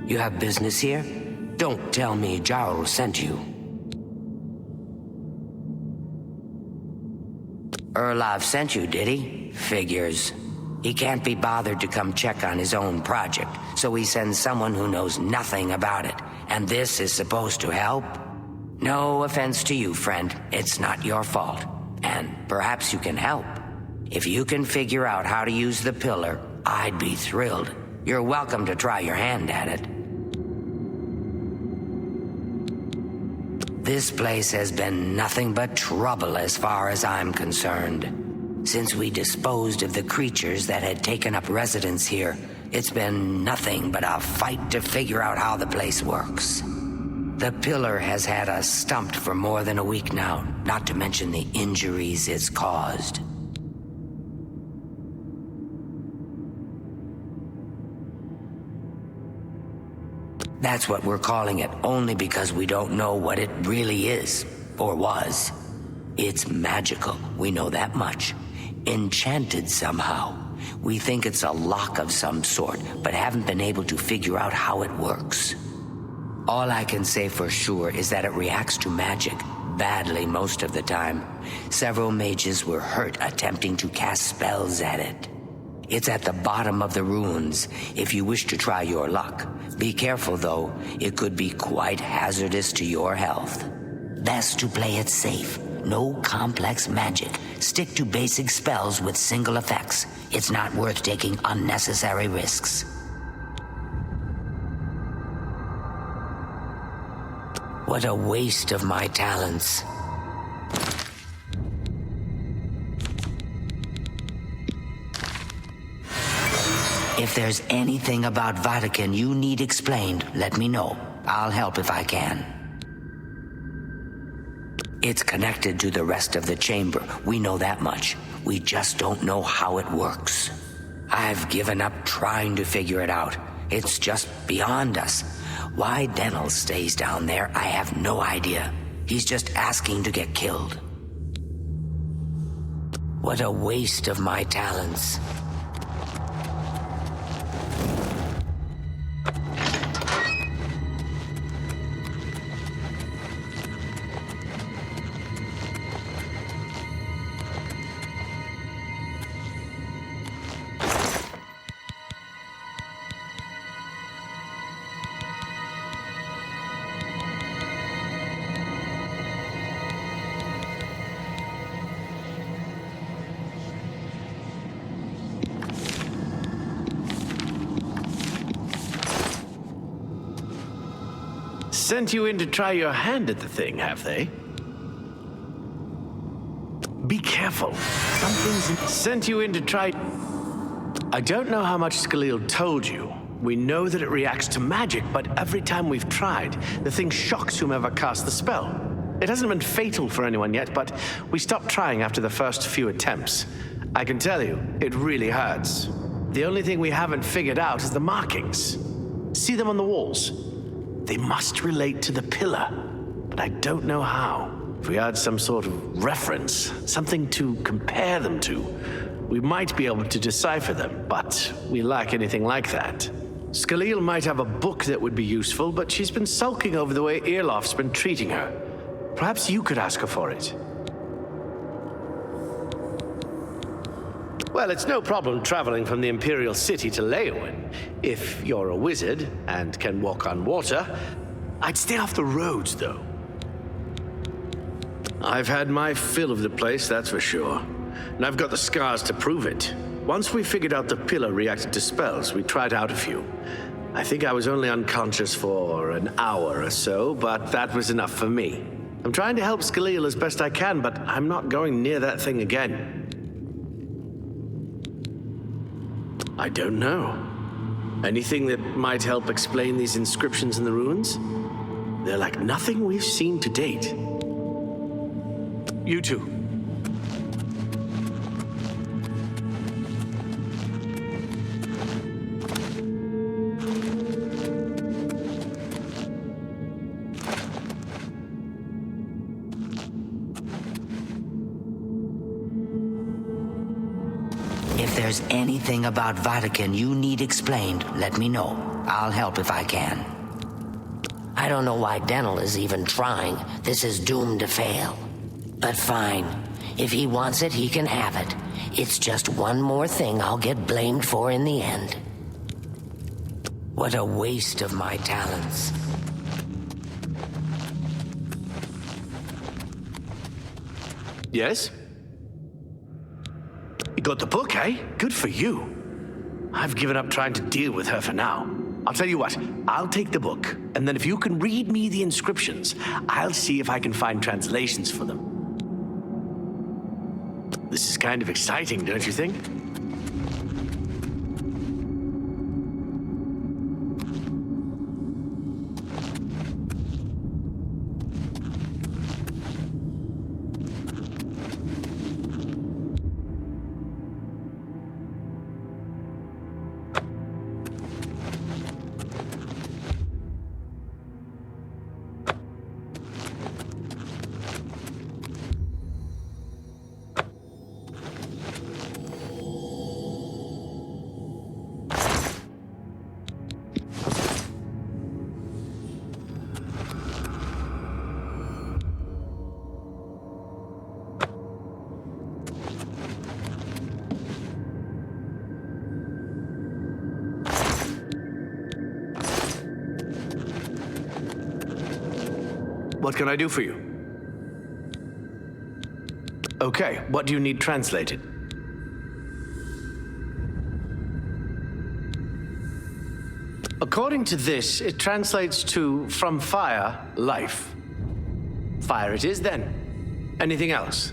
You have business here? Don't tell me Jarl sent you. Erlov sent you, did he? Figures. He can't be bothered to come check on his own project, so he sends someone who knows nothing about it. And this is supposed to help? No offense to you, friend. It's not your fault. And perhaps you can help. If you can figure out how to use the pillar, I'd be thrilled. You're welcome to try your hand at it. This place has been nothing but trouble as far as I'm concerned. Since we disposed of the creatures that had taken up residence here, it's been nothing but a fight to figure out how the place works. The pillar has had us stumped for more than a week now, not to mention the injuries it's caused. That's what we're calling it, only because we don't know what it really is, or was. It's magical, we know that much. Enchanted somehow. We think it's a lock of some sort, but haven't been able to figure out how it works. All I can say for sure is that it reacts to magic, badly most of the time. Several mages were hurt attempting to cast spells at it. It's at the bottom of the ruins, if you wish to try your luck. Be careful, though. It could be quite hazardous to your health. Best to play it safe. No complex magic. Stick to basic spells with single effects. It's not worth taking unnecessary risks. What a waste of my talents. If there's anything about Vatican you need explained, let me know. I'll help if I can. It's connected to the rest of the chamber. We know that much. We just don't know how it works. I've given up trying to figure it out. It's just beyond us. Why Denel stays down there, I have no idea. He's just asking to get killed. What a waste of my talents. Sent you in to try your hand at the thing, have they? Be careful. Something's sent you in to try... I don't know how much Skyriil told you. We know that it reacts to magic, but every time we've tried, the thing shocks whomever cast the spell. It hasn't been fatal for anyone yet, but we stopped trying after the first few attempts. I can tell you, it really hurts. The only thing we haven't figured out is the markings. See them on the walls? They must relate to the pillar, but I don't know how. If we had some sort of reference, something to compare them to, we might be able to decipher them, but we lack anything like that. Skyriil might have a book that would be useful, but she's been sulking over the way Irlof's been treating her. Perhaps you could ask her for it. Well, it's no problem traveling from the Imperial City to Leeuwin. If you're a wizard and can walk on water, I'd stay off the roads, though. I've had my fill of the place, that's for sure. And I've got the scars to prove it. Once we figured out the pillar reacted to spells, we tried out a few. I think I was only unconscious for an hour or so, but that was enough for me. I'm trying to help Skyriil as best I can, but I'm not going near that thing again. I don't know. Anything that might help explain these inscriptions in the ruins? They're like nothing we've seen to date. You two. If there's anything about Vatican you need explained, let me know. I'll help if I can. I don't know why Dental is even trying. This is doomed to fail. But fine. If he wants it, he can have it. It's just one more thing I'll get blamed for in the end. What a waste of my talents. Yes? You got the book, eh? Good for you. I've given up trying to deal with her for now. I'll tell you what, I'll take the book, and then if you can read me the inscriptions, I'll see if I can find translations for them. This is kind of exciting, don't you think? What can I do for you? Okay, what do you need translated? According to this, it translates to from fire, life. Fire it is then. Anything else?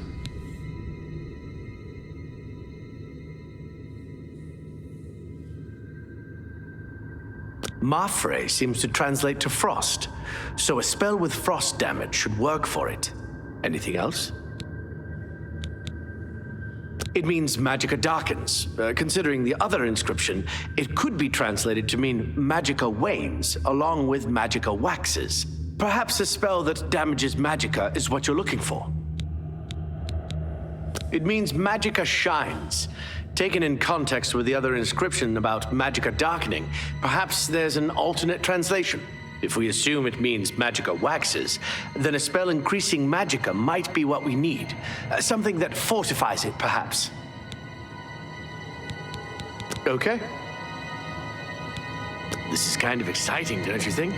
Mafre seems to translate to frost, so a spell with frost damage should work for it. Anything else? It means magicka darkens. Considering the other inscription, it could be translated to mean magicka wanes, along with magicka waxes. Perhaps a spell that damages magicka is what you're looking for. It means magicka shines. Taken in context with the other inscription about magicka darkening, perhaps there's an alternate translation. If we assume it means magicka waxes, then a spell increasing magicka might be what we need. Something that fortifies it, perhaps. Okay. This is kind of exciting, don't you think?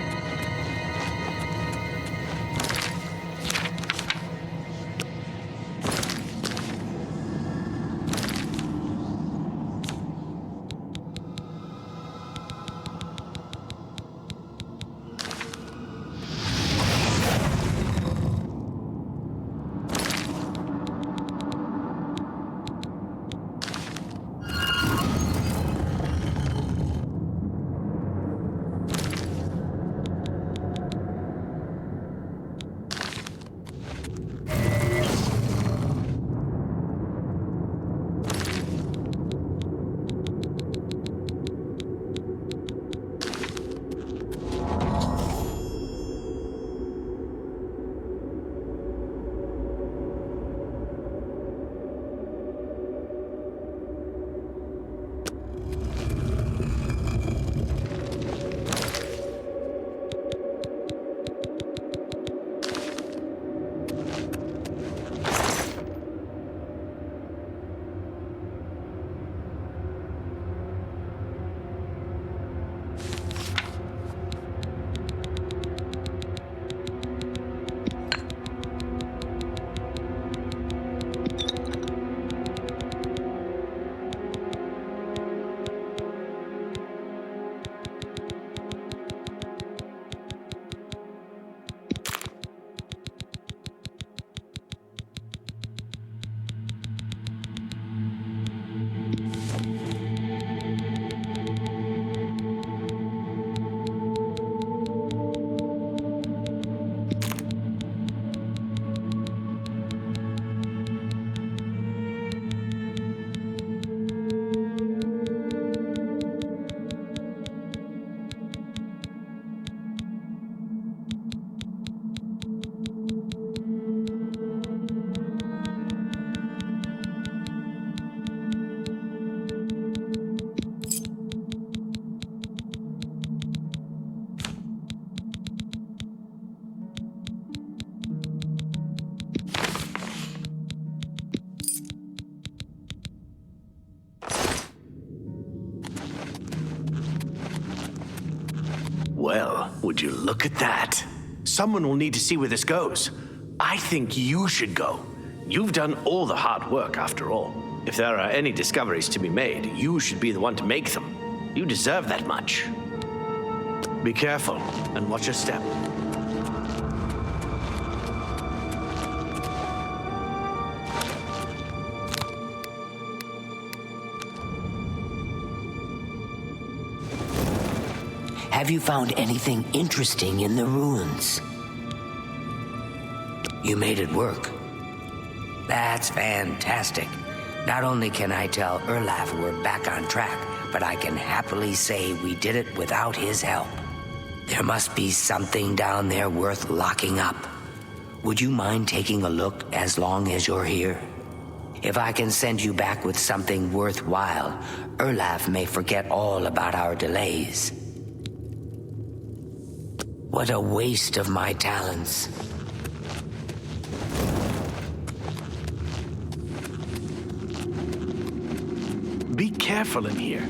Well, would you look at that? Someone will need to see where this goes. I think you should go. You've done all the hard work, after all. If there are any discoveries to be made, you should be the one to make them. You deserve that much. Be careful, and watch your step. Have you found anything interesting in the ruins? You made it work. That's fantastic. Not only can I tell Erlaf we're back on track, but I can happily say we did it without his help. There must be something down there worth locking up. Would you mind taking a look as long as you're here? If I can send you back with something worthwhile, Erlaf may forget all about our delays. What a waste of my talents. Be careful in here.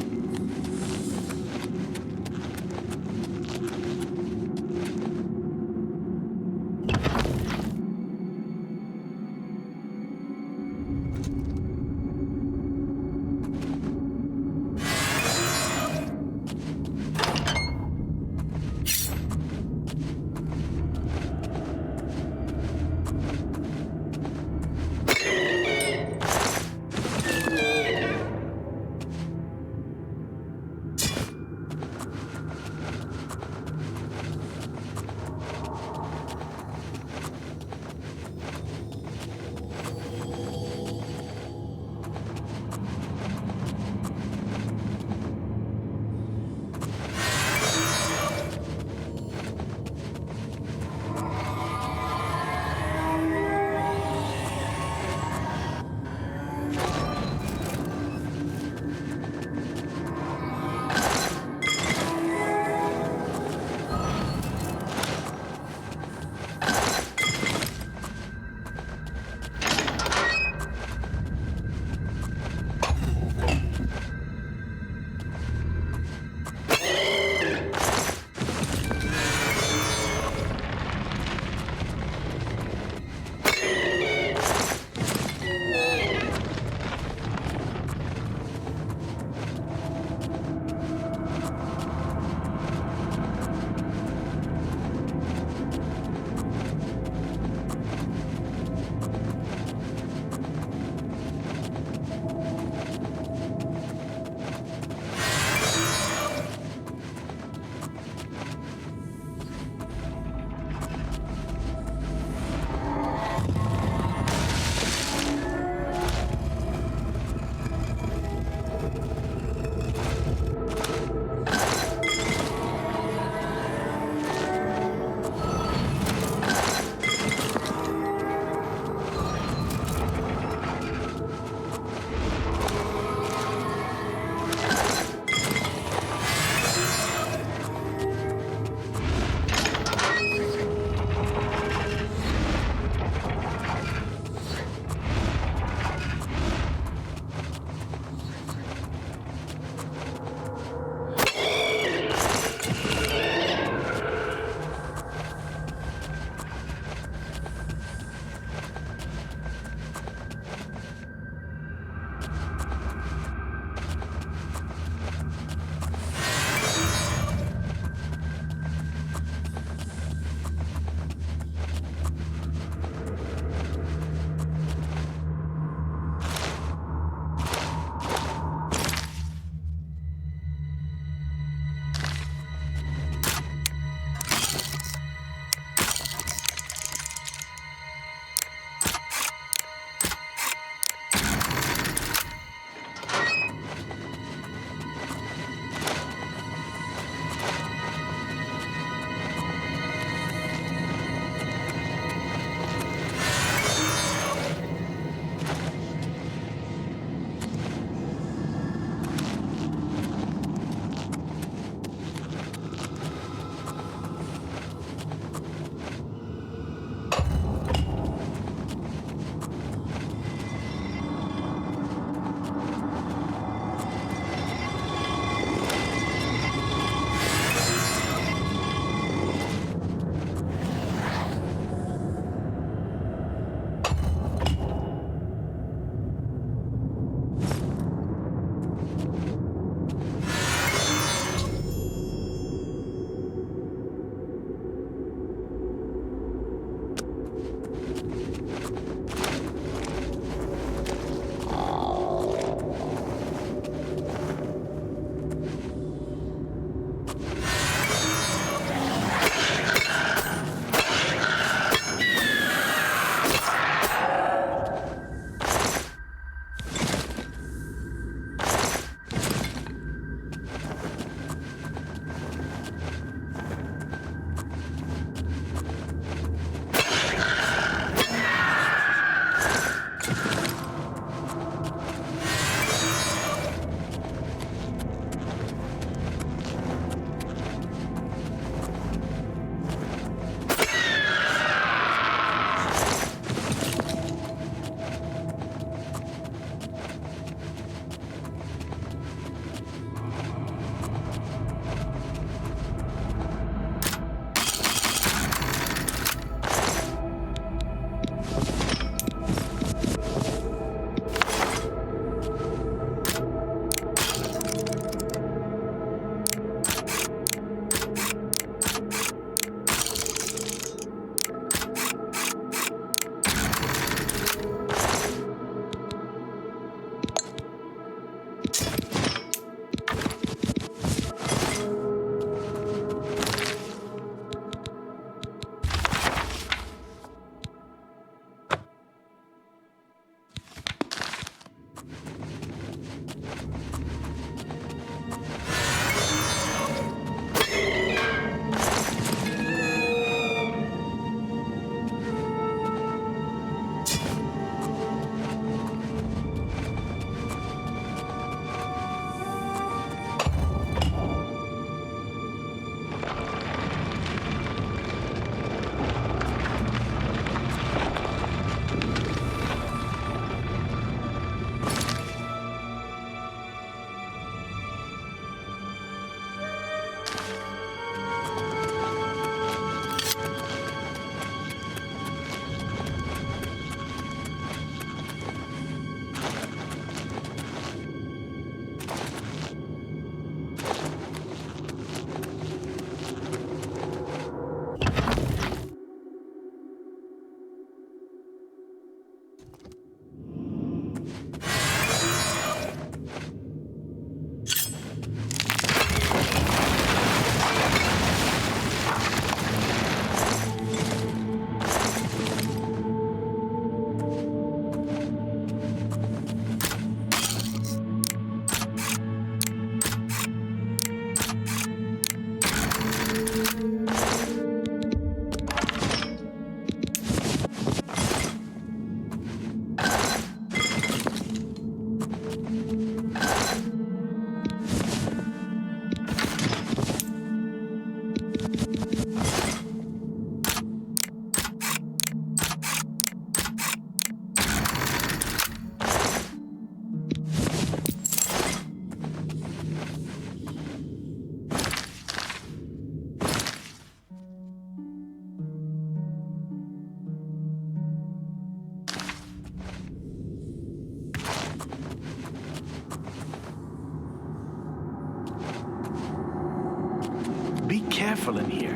Be careful in here.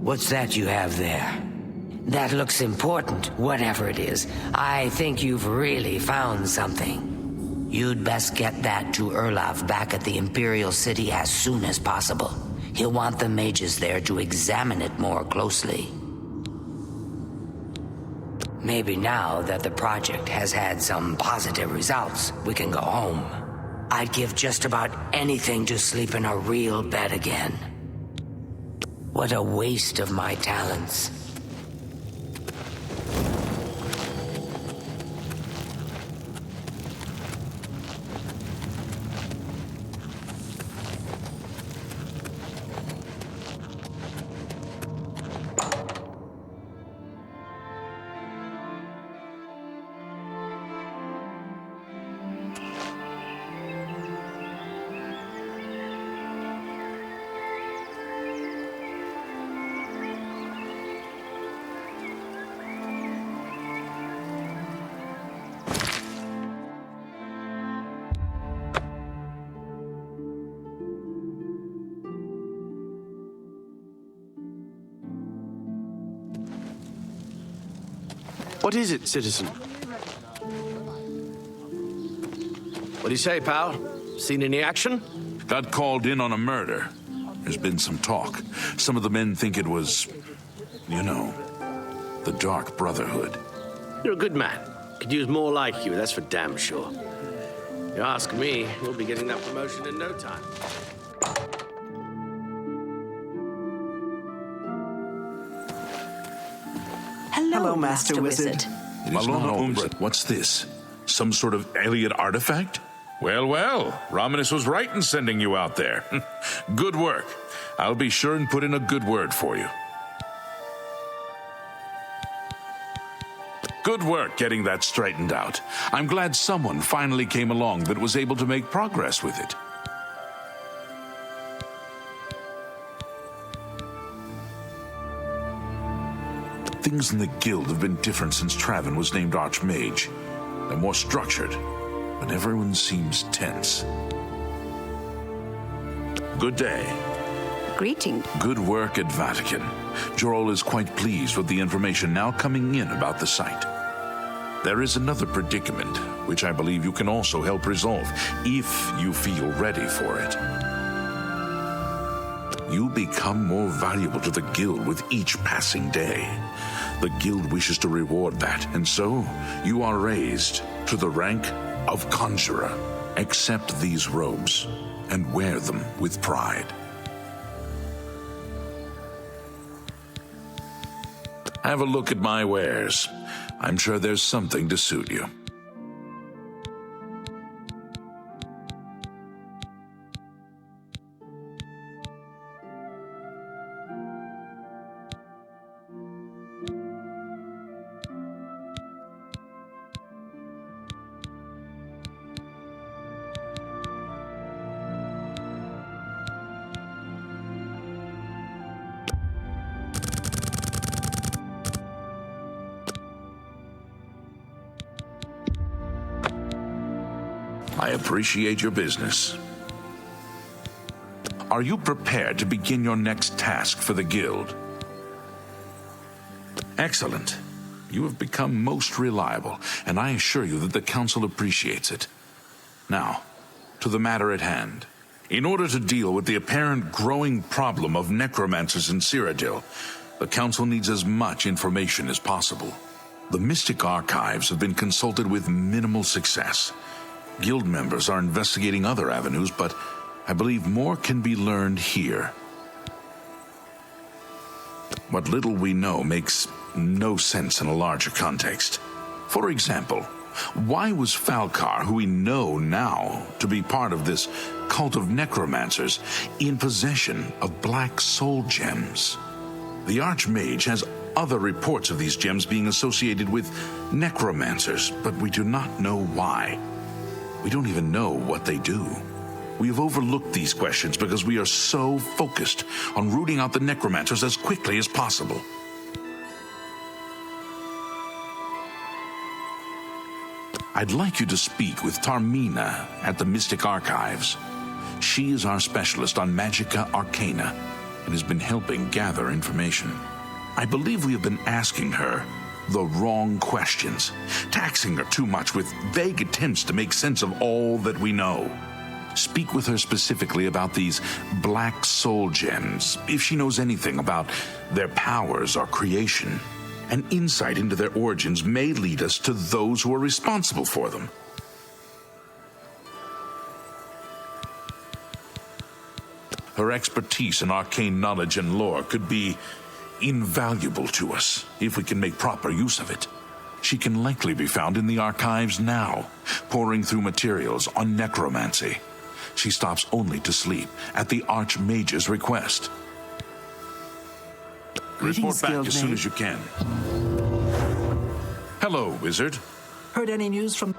What's that you have there? That looks important, whatever it is. I think you've really found something. You'd best get that to Erlov back at the Imperial City as soon as possible. He'll want the mages there to examine it more closely. Maybe now that the project has had some positive results, we can go home. I'd give just about anything to sleep in a real bed again. What a waste of my talents. What is it, citizen? What do you say, pal? Seen any action? Got called in on a murder. There's been some talk. Some of the men think it was, you know, the Dark Brotherhood. You're a good man. Could use more like you, that's for damn sure. You ask me, we'll be getting that promotion in no time. Hello, Master Wizard. Malona Umbra, what's this? Some sort of alien artifact? Well, well, Romanus was right in sending you out there. Good work. I'll be sure and put in a good word for you. Good work getting that straightened out. I'm glad someone finally came along that was able to make progress with it. Things in the guild have been different since Traven was named Archmage. They're more structured, but everyone seems tense. Good day. Greeting. Good work at Vatican. Jorol is quite pleased with the information now coming in about the site. There is another predicament, which I believe you can also help resolve, if you feel ready for it. You become more valuable to the guild with each passing day. The guild wishes to reward that, and so you are raised to the rank of conjurer. Accept these robes and wear them with pride. Have a look at my wares. I'm sure there's something to suit you. I appreciate your business. Are you prepared to begin your next task for the guild? Excellent. You have become most reliable, and I assure you that the council appreciates it. Now, to the matter at hand. In order to deal with the apparent growing problem of necromancers in Cyrodiil, the council needs as much information as possible. The Mystic Archives have been consulted with minimal success. Guild members are investigating other avenues, but I believe more can be learned here. What little we know makes no sense in a larger context. For example, Why was Falcar, who we know now to be part of this cult of necromancers, in possession of black soul gems? The Archmage has other reports of these gems being associated with necromancers, but we do not know why. We don't even know what they do. We have overlooked these questions because we are so focused on rooting out the necromancers as quickly as possible. I'd like you to speak with Tarmina at the Mystic Archives. She is our specialist on Magica Arcana and has been helping gather information. I believe we have been asking her the wrong questions, taxing her too much with vague attempts to make sense of all that we know. Speak with her specifically about these black soul gems, if she knows anything about their powers or creation. An insight into their origins may lead us to those who are responsible for them. Her expertise in arcane knowledge and lore could be invaluable to us if we can make proper use of it. She can likely be found in the archives now, poring through materials on necromancy. She stops only to sleep at the Archmage's request. Report back as soon as you can. Hello, wizard. Heard any news from...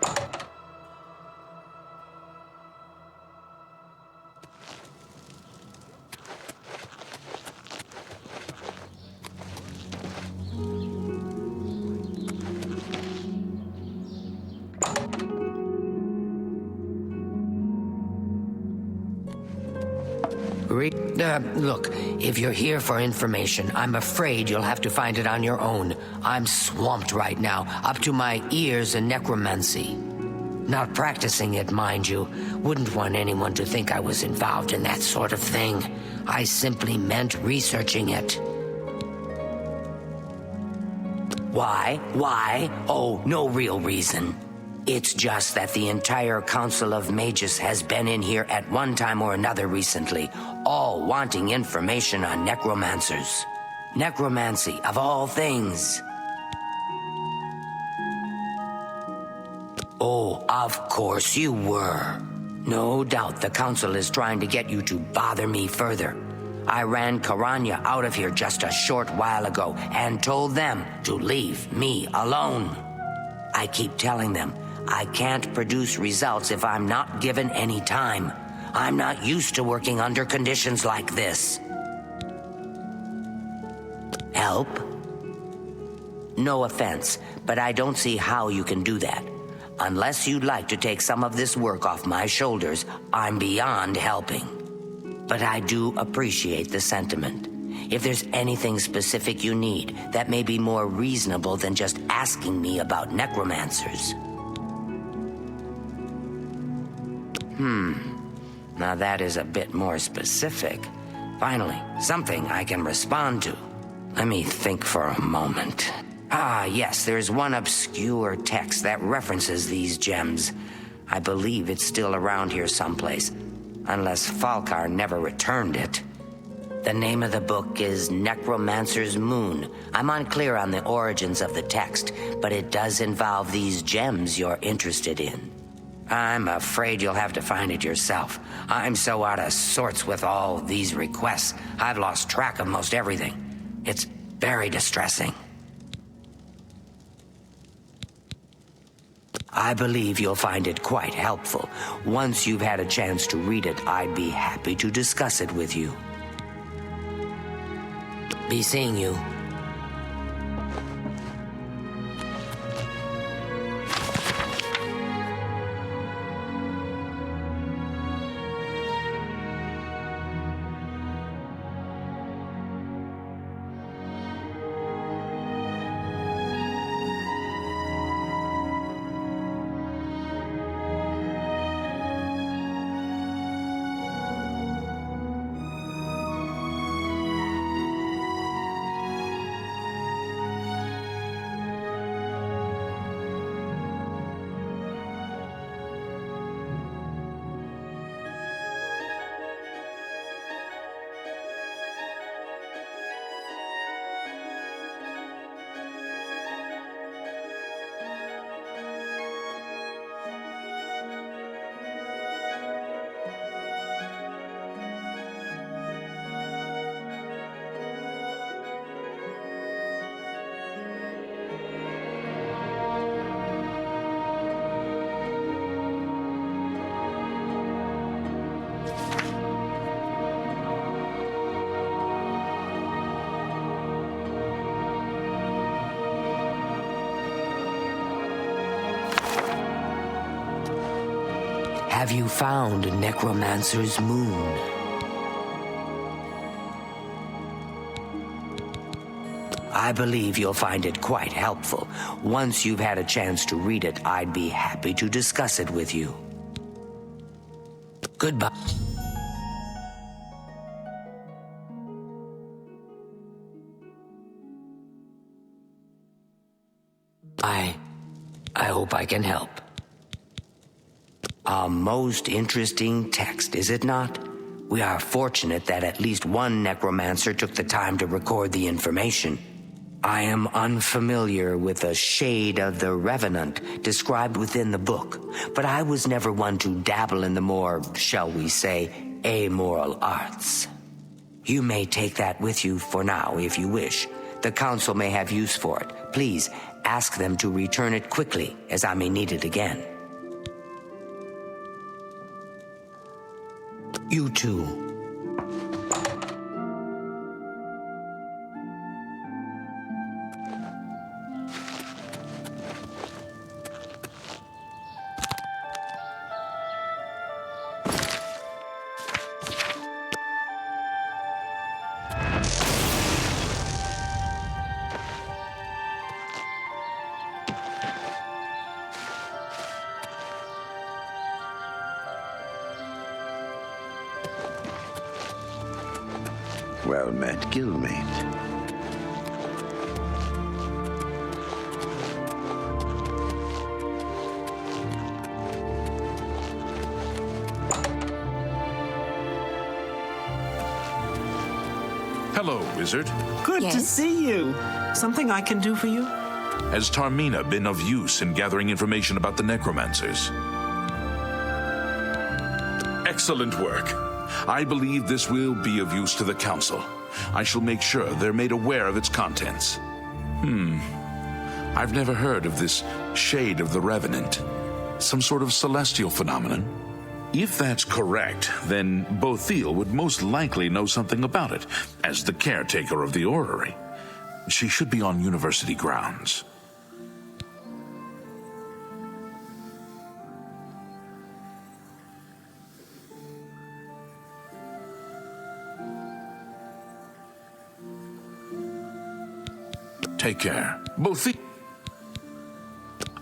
Look, if you're here for information, I'm afraid you'll have to find it on your own. I'm swamped right now, up to my ears in necromancy. Not practicing it, mind you. Wouldn't want anyone to think I was involved in that sort of thing. I simply meant researching it. Why? Why? Oh, no real reason. It's just that the entire Council of Mages has been in here at one time or another recently, all wanting information on necromancers. Necromancy, of all things. Oh, of course you were. No doubt the Council is trying to get you to bother me further. I ran Karanya out of here just a short while ago and told them to leave me alone. I keep telling them I can't produce results if I'm not given any time. I'm not used to working under conditions like this. Help? No offense, but I don't see how you can do that. Unless you'd like to take some of this work off my shoulders, I'm beyond helping. But I do appreciate the sentiment. If there's anything specific you need, that may be more reasonable than just asking me about necromancers. Now that is a bit more specific. Finally, something I can respond to. Let me think for a moment. Ah, yes, there's one obscure text that references these gems. I believe it's still around here someplace, unless Falcar never returned it. The name of the book is Necromancer's Moon. I'm unclear on the origins of the text, but it does involve these gems you're interested in. I'm afraid you'll have to find it yourself. I'm so out of sorts with all these requests, I've lost track of most everything. It's very distressing. I believe you'll find it quite helpful. Once you've had a chance to read it, I'd be happy to discuss it with you. Be seeing you. Have you found Necromancer's Moon? I believe you'll find it quite helpful. Once you've had a chance to read it, I'd be happy to discuss it with you. Goodbye. I hope I can help. A most interesting text, is it not? We are fortunate that at least one necromancer took the time to record the information. I am unfamiliar with the shade of the Revenant described within the book, but I was never one to dabble in the more, shall we say, amoral arts. You may take that with you for now if you wish. The council may have use for it. Please ask them to return it quickly, as I may need it again. You too. Well met, guildmate. Hello, wizard. Good to see you. Something I can do for you? Has Tarmina been of use in gathering information about the necromancers? Excellent work. I believe this will be of use to the council. I shall make sure they're made aware of its contents. I've never heard of this shade of the Revenant. Some sort of celestial phenomenon? If that's correct, then Bothil would most likely know something about it, as the caretaker of the orrery. She should be on university grounds. Take care. Bothil.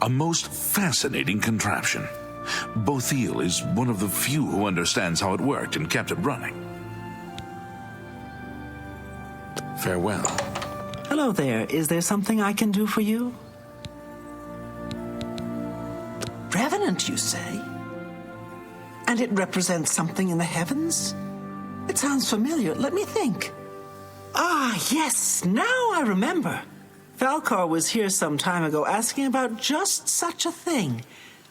A most fascinating contraption. Bothil is one of the few who understands how it worked and kept it running. Farewell. Hello there. Is there something I can do for you? Revenant, you say? And it represents something in the heavens? It sounds familiar. Let me think. Ah, yes. Now I remember. Falcar was here some time ago asking about just such a thing.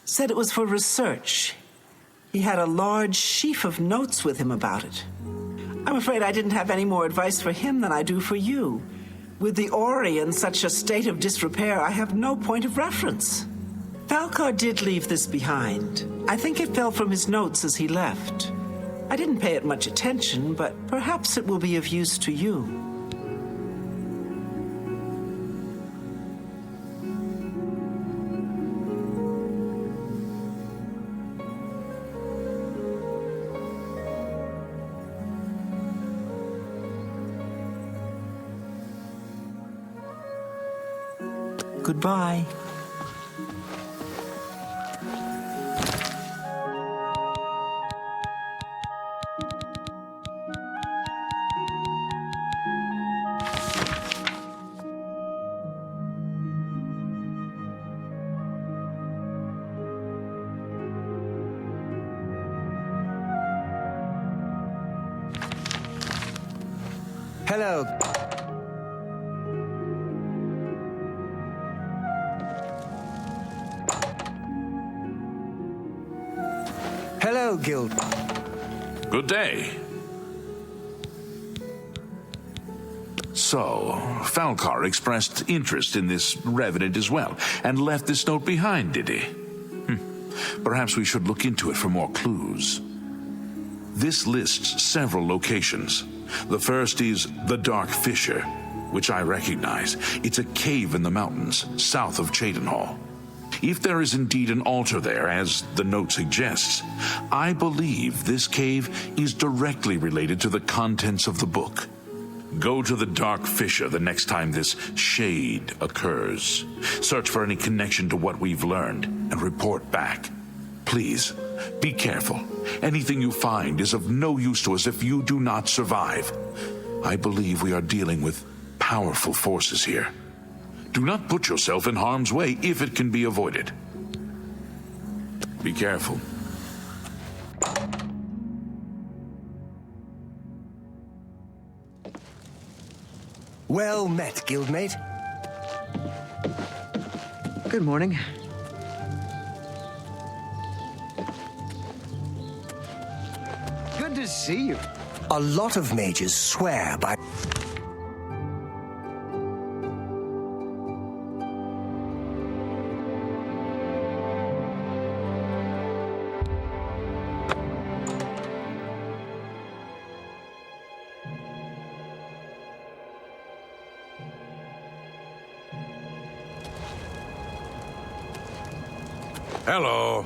Said it was for research. He had a large sheaf of notes with him about it. I'm afraid I didn't have any more advice for him than I do for you. With the Ori in such a state of disrepair, I have no point of reference. Falcar did leave this behind. I think it fell from his notes as he left. I didn't pay it much attention, but perhaps it will be of use to you. Goodbye. Hello. Hello, Guild. Good day. So, Falcar expressed interest in this Revenant as well, and left this note behind, did he? Perhaps we should look into it for more clues. This lists several locations. The first is the Dark Fissure, which I recognize. It's a cave in the mountains, south of Cheydinhal. If there is indeed an altar there, as the note suggests, I believe this cave is directly related to the contents of the book. Go to the Dark Fissure the next time this shade occurs. Search for any connection to what we've learned and report back. Please, be careful. Anything you find is of no use to us if you do not survive. I believe we are dealing with powerful forces here. Do not put yourself in harm's way if it can be avoided. Be careful. Well met, guildmate. Good morning. Good to see you. A lot of mages swear by... Hello.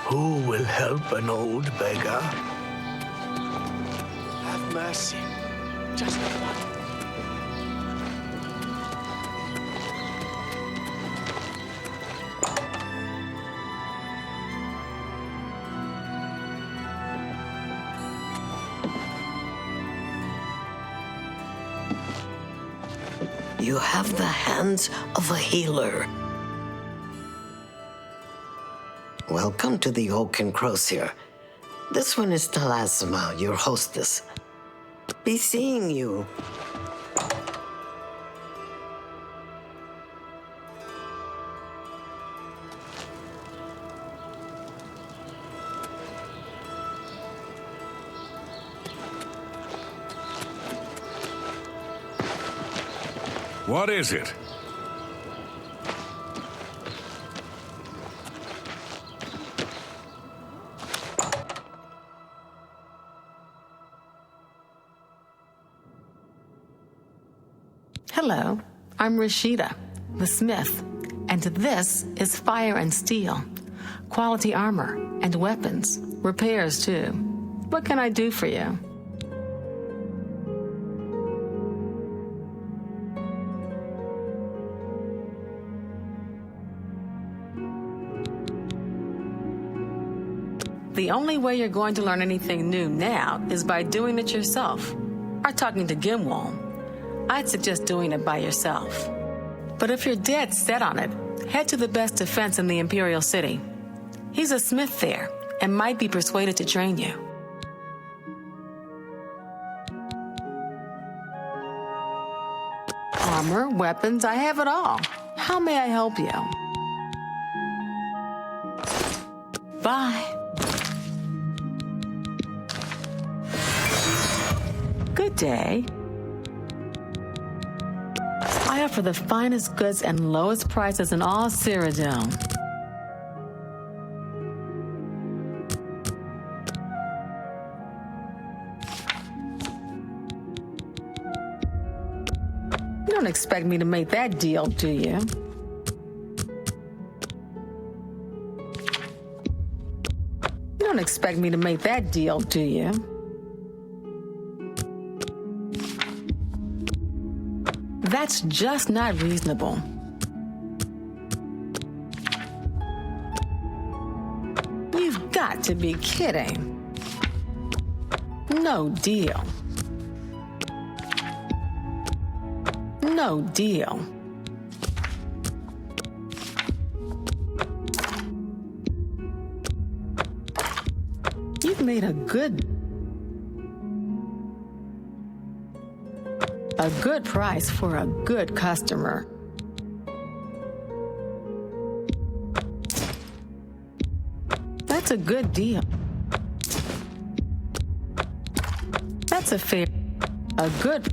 Who will help an old beggar? Have mercy. Just one. You have the hands of a healer. Welcome to the Oak and Crosier. This one is Talasima, your hostess. Be seeing you. What is it? Hello, I'm Rashida, the smith, and this is Fire and Steel. Quality armor and weapons, repairs too. What can I do for you? The only way you're going to learn anything new now is by doing it yourself, or talking to Gimwall. I'd suggest doing it by yourself. But if you're dead set on it, head to the best defense in the Imperial City. He's a smith there, and might be persuaded to train you. Armor, weapons, I have it all. How may I help you? Bye. Good day. I offer the finest goods and lowest prices in all Cyrodiil. You don't expect me to make that deal, do you? You don't expect me to make that deal, do you? That's just not reasonable. You've got to be kidding. No deal. No deal. You've made a good price for a good customer. That's a good deal. That's a good.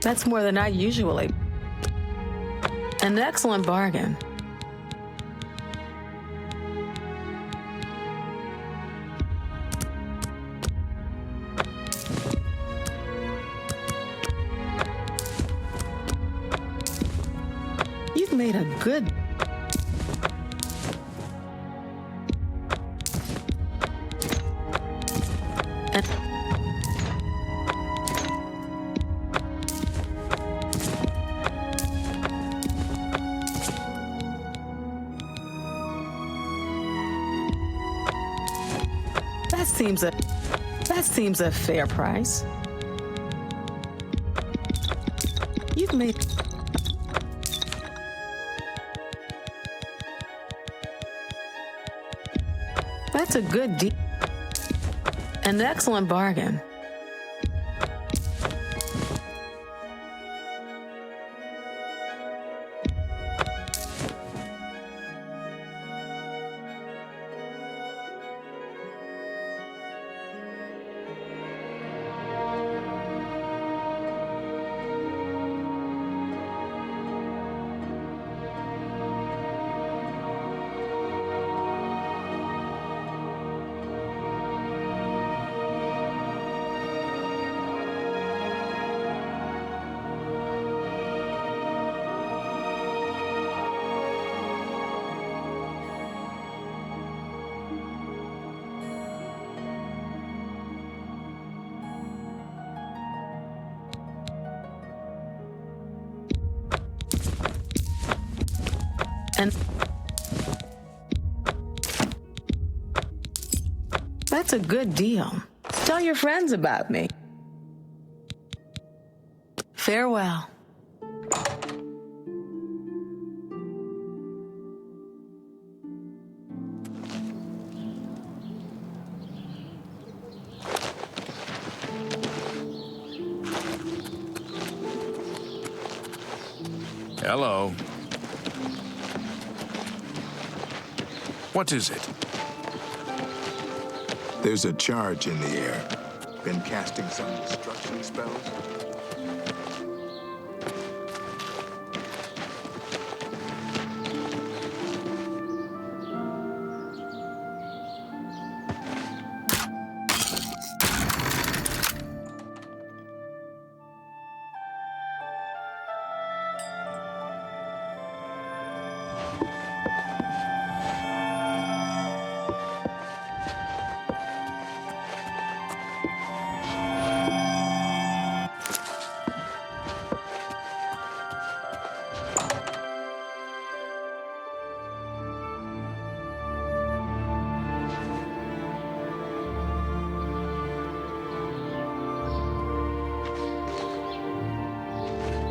That's more than I usually. An excellent bargain. You've made a good. That seems a fair price. You've made. That's a good deal. An excellent bargain. And that's a good deal. Tell your friends about me. Farewell. Hello. What is it? There's a charge in the air. Been casting some destruction spells?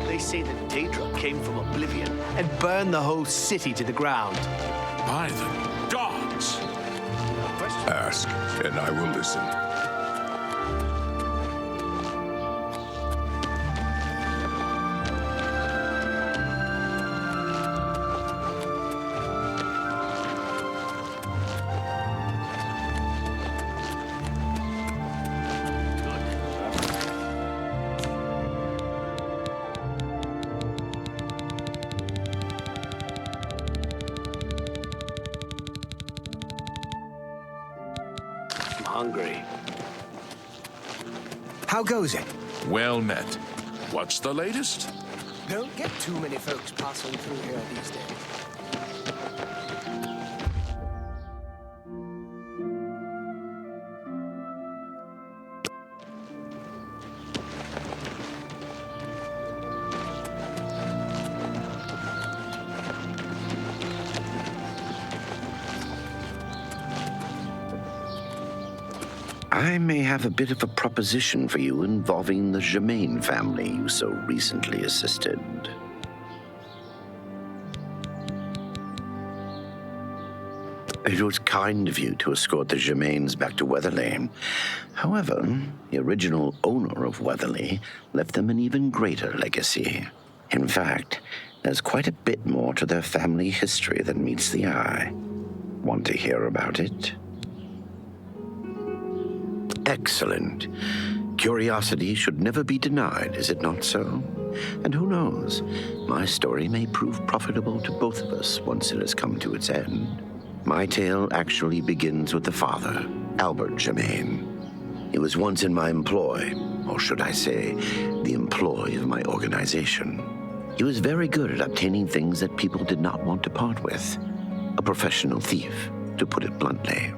They say that Daedra came from Oblivion and burned the whole city to the ground. By the gods! Ask, and I will listen. Hungry. How goes it? Well met. What's the latest? Don't get too many folks passing through here these days. I may have a bit of a proposition for you involving the Germain family you so recently assisted. It was kind of you to escort the Germains back to Weatherlane. However, the original owner of Weatherly left them an even greater legacy. In fact, there's quite a bit more to their family history than meets the eye. Want to hear about it? Excellent. Curiosity should never be denied, is it not so? And who knows, my story may prove profitable to both of us once it has come to its end. My tale actually begins with the father, Albert Germain. He was once in my employ, or should I say, the employ of my organization. He was very good at obtaining things that people did not want to part with. A professional thief, to put it bluntly.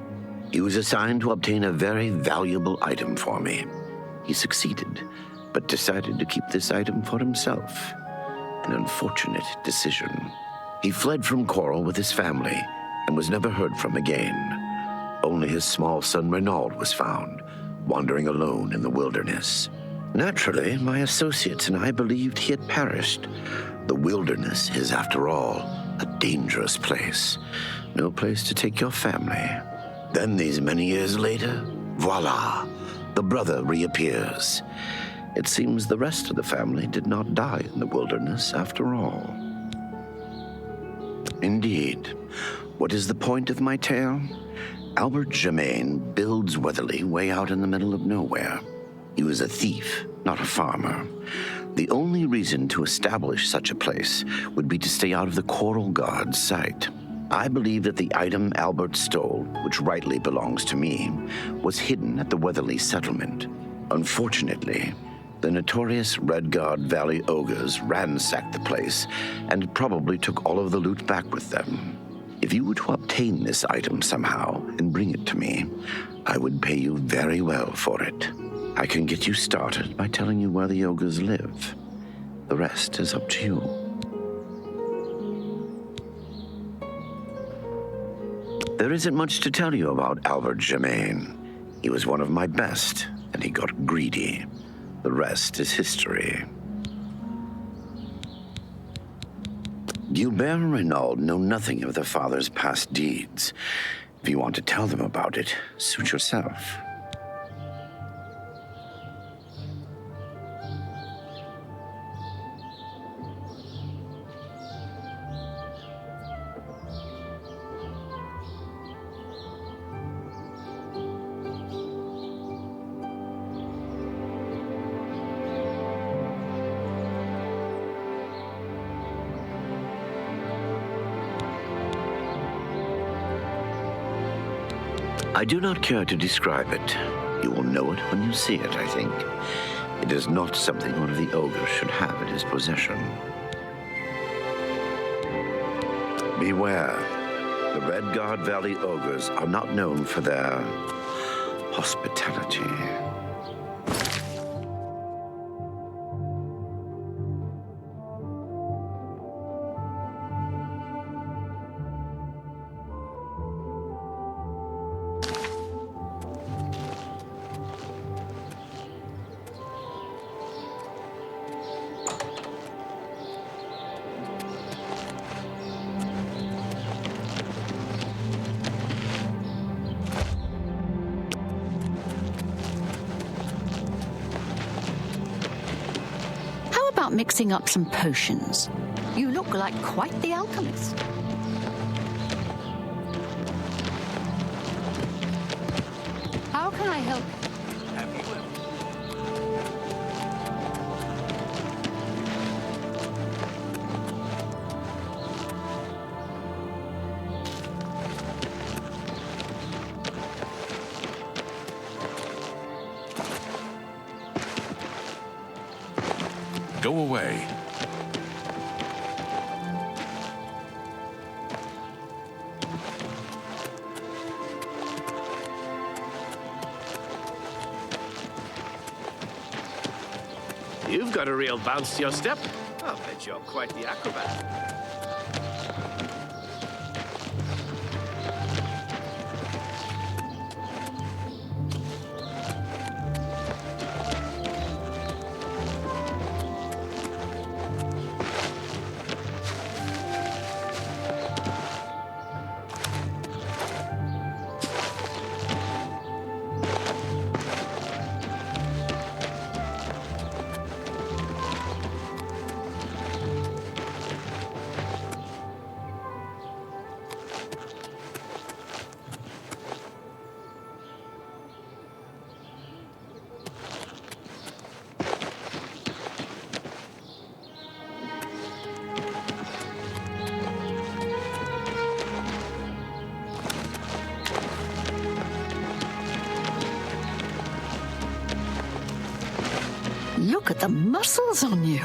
He was assigned to obtain a very valuable item for me. He succeeded, but decided to keep this item for himself. An unfortunate decision. He fled from Coral with his family and was never heard from again. Only his small son Renaud was found, wandering alone in the wilderness. Naturally, my associates and I believed he had perished. The wilderness is, after all, a dangerous place. No place to take your family. Then, these many years later, voila, the brother reappears. It seems the rest of the family did not die in the wilderness after all. Indeed. What is the point of my tale? Albert Germain builds Weatherly way out in the middle of nowhere. He was a thief, not a farmer. The only reason to establish such a place would be to stay out of the Coral Guard's sight. I believe that the item Albert stole, which rightly belongs to me, was hidden at the Weatherly settlement. Unfortunately, the notorious Redguard Valley ogres ransacked the place and probably took all of the loot back with them. If you were to obtain this item somehow and bring it to me, I would pay you very well for it. I can get you started by telling you where the ogres live. The rest is up to you. There isn't much to tell you about Albert Germain. He was one of my best, and he got greedy. The rest is history. Gilbert and Renaud know nothing of their father's past deeds. If you want to tell them about it, suit yourself. I do not care to describe it. You will know it when you see it, I think. It is not something one of the ogres should have in his possession. Beware. The Redguard Valley ogres are not known for their hospitality. Mixing up some potions. You look like quite the alchemist. How can I help? Go away. You've got a real bounce to your step. I'll bet you're quite the acrobat. Look at the muscles on you.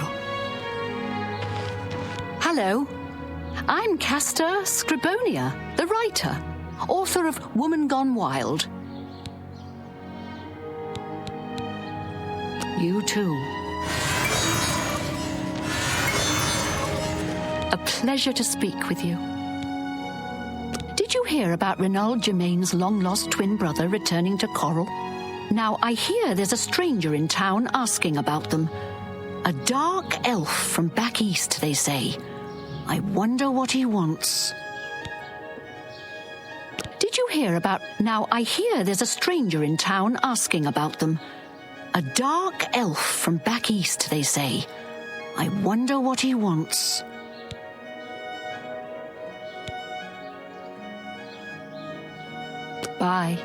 Hello. I'm Castor Scribonia, the writer, author of Woman Gone Wild. You too. A pleasure to speak with you. Did you hear about Renaud Germain's long-lost twin brother returning to Coral? Now, I hear there's a stranger in town asking about them. A dark elf from back east, they say. I wonder what he wants. Did you hear about... Now, I hear there's a stranger in town asking about them. A dark elf from back east, they say. I wonder what he wants. Bye.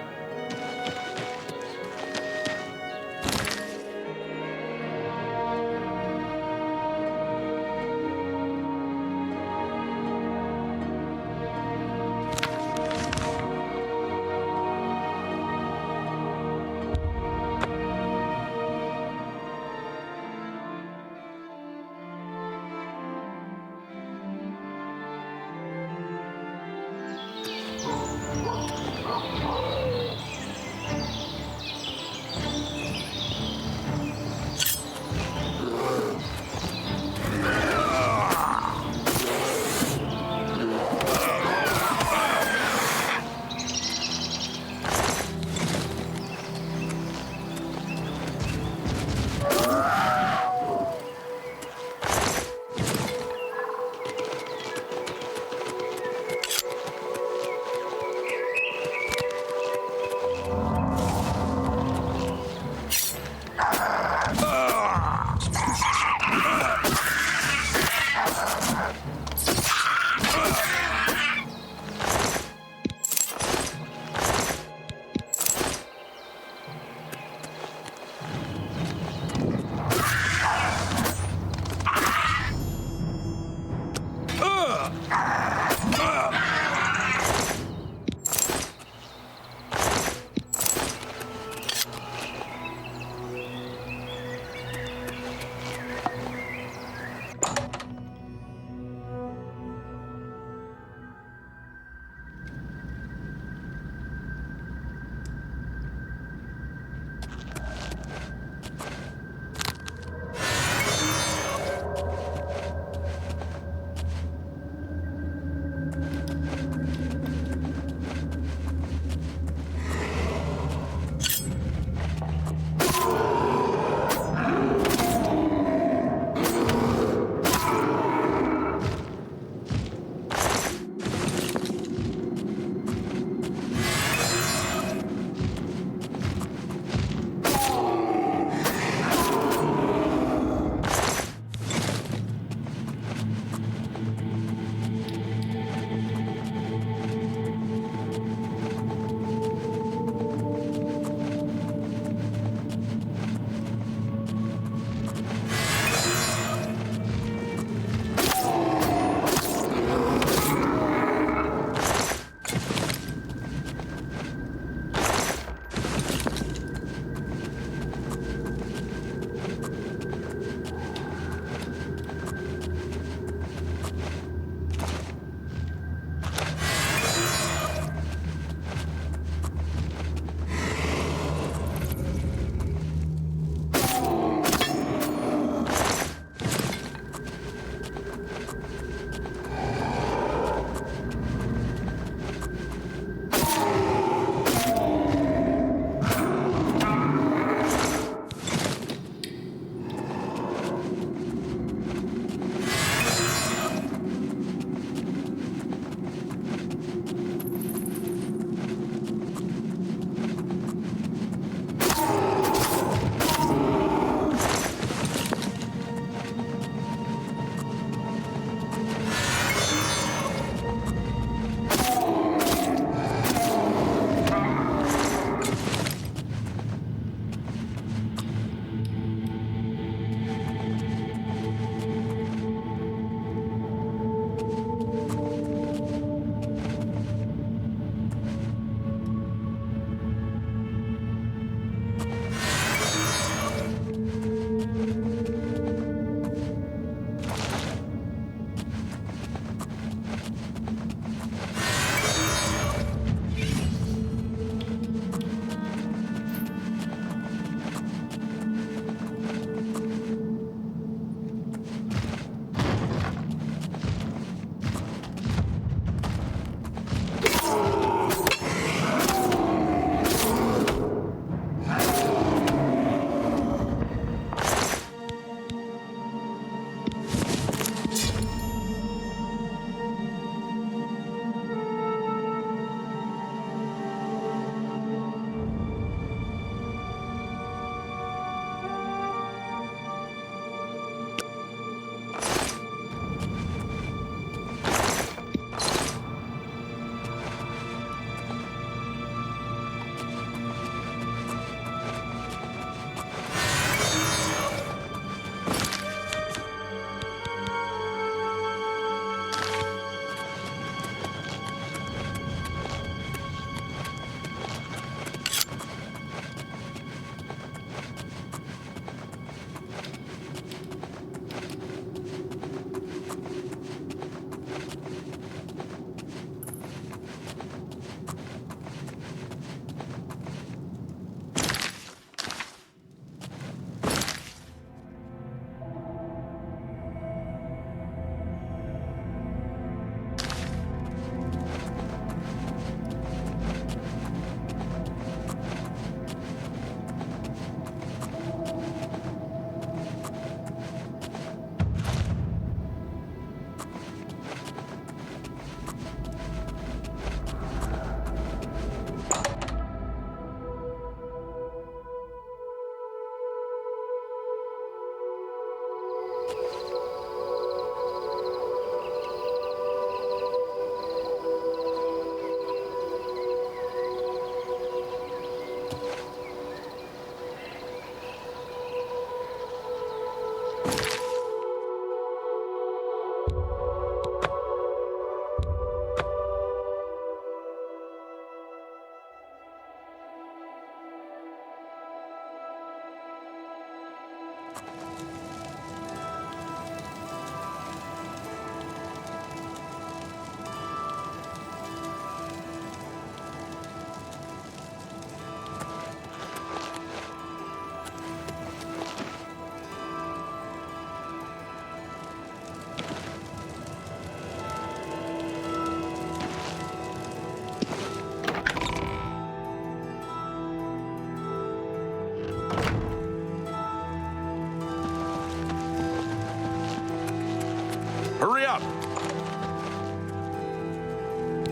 Hurry up!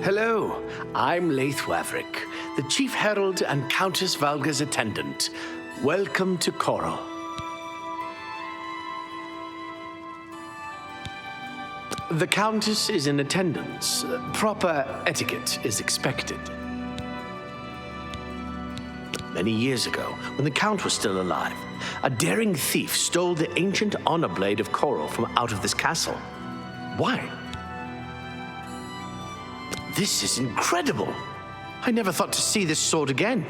Hello, I'm Laith Waverick, the Chief Herald and Countess Valga's attendant. Welcome to Coral. The Countess is in attendance. Proper etiquette is expected. Many years ago, when the Count was still alive, a daring thief stole the ancient honor blade of Coral from out of this castle. Why? This is incredible. I never thought to see this sword again.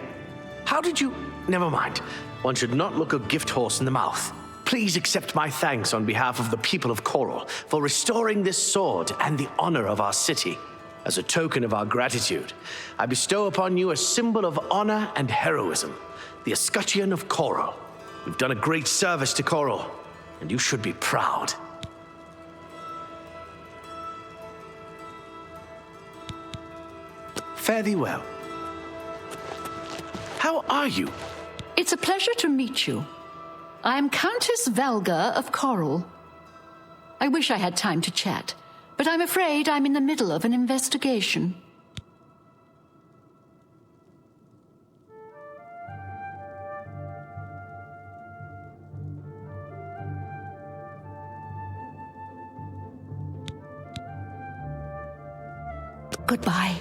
How did you... Never mind. One should not look a gift horse in the mouth. Please accept my thanks on behalf of the people of Coral for restoring this sword and the honor of our city. As a token of our gratitude, I bestow upon you a symbol of honor and heroism, the escutcheon of Coral. You've done a great service to Coral, and you should be proud. Fare thee well. How are you? It's a pleasure to meet you. I am Countess Valga of Coral. I wish I had time to chat, but I'm afraid I'm in the middle of an investigation. Goodbye.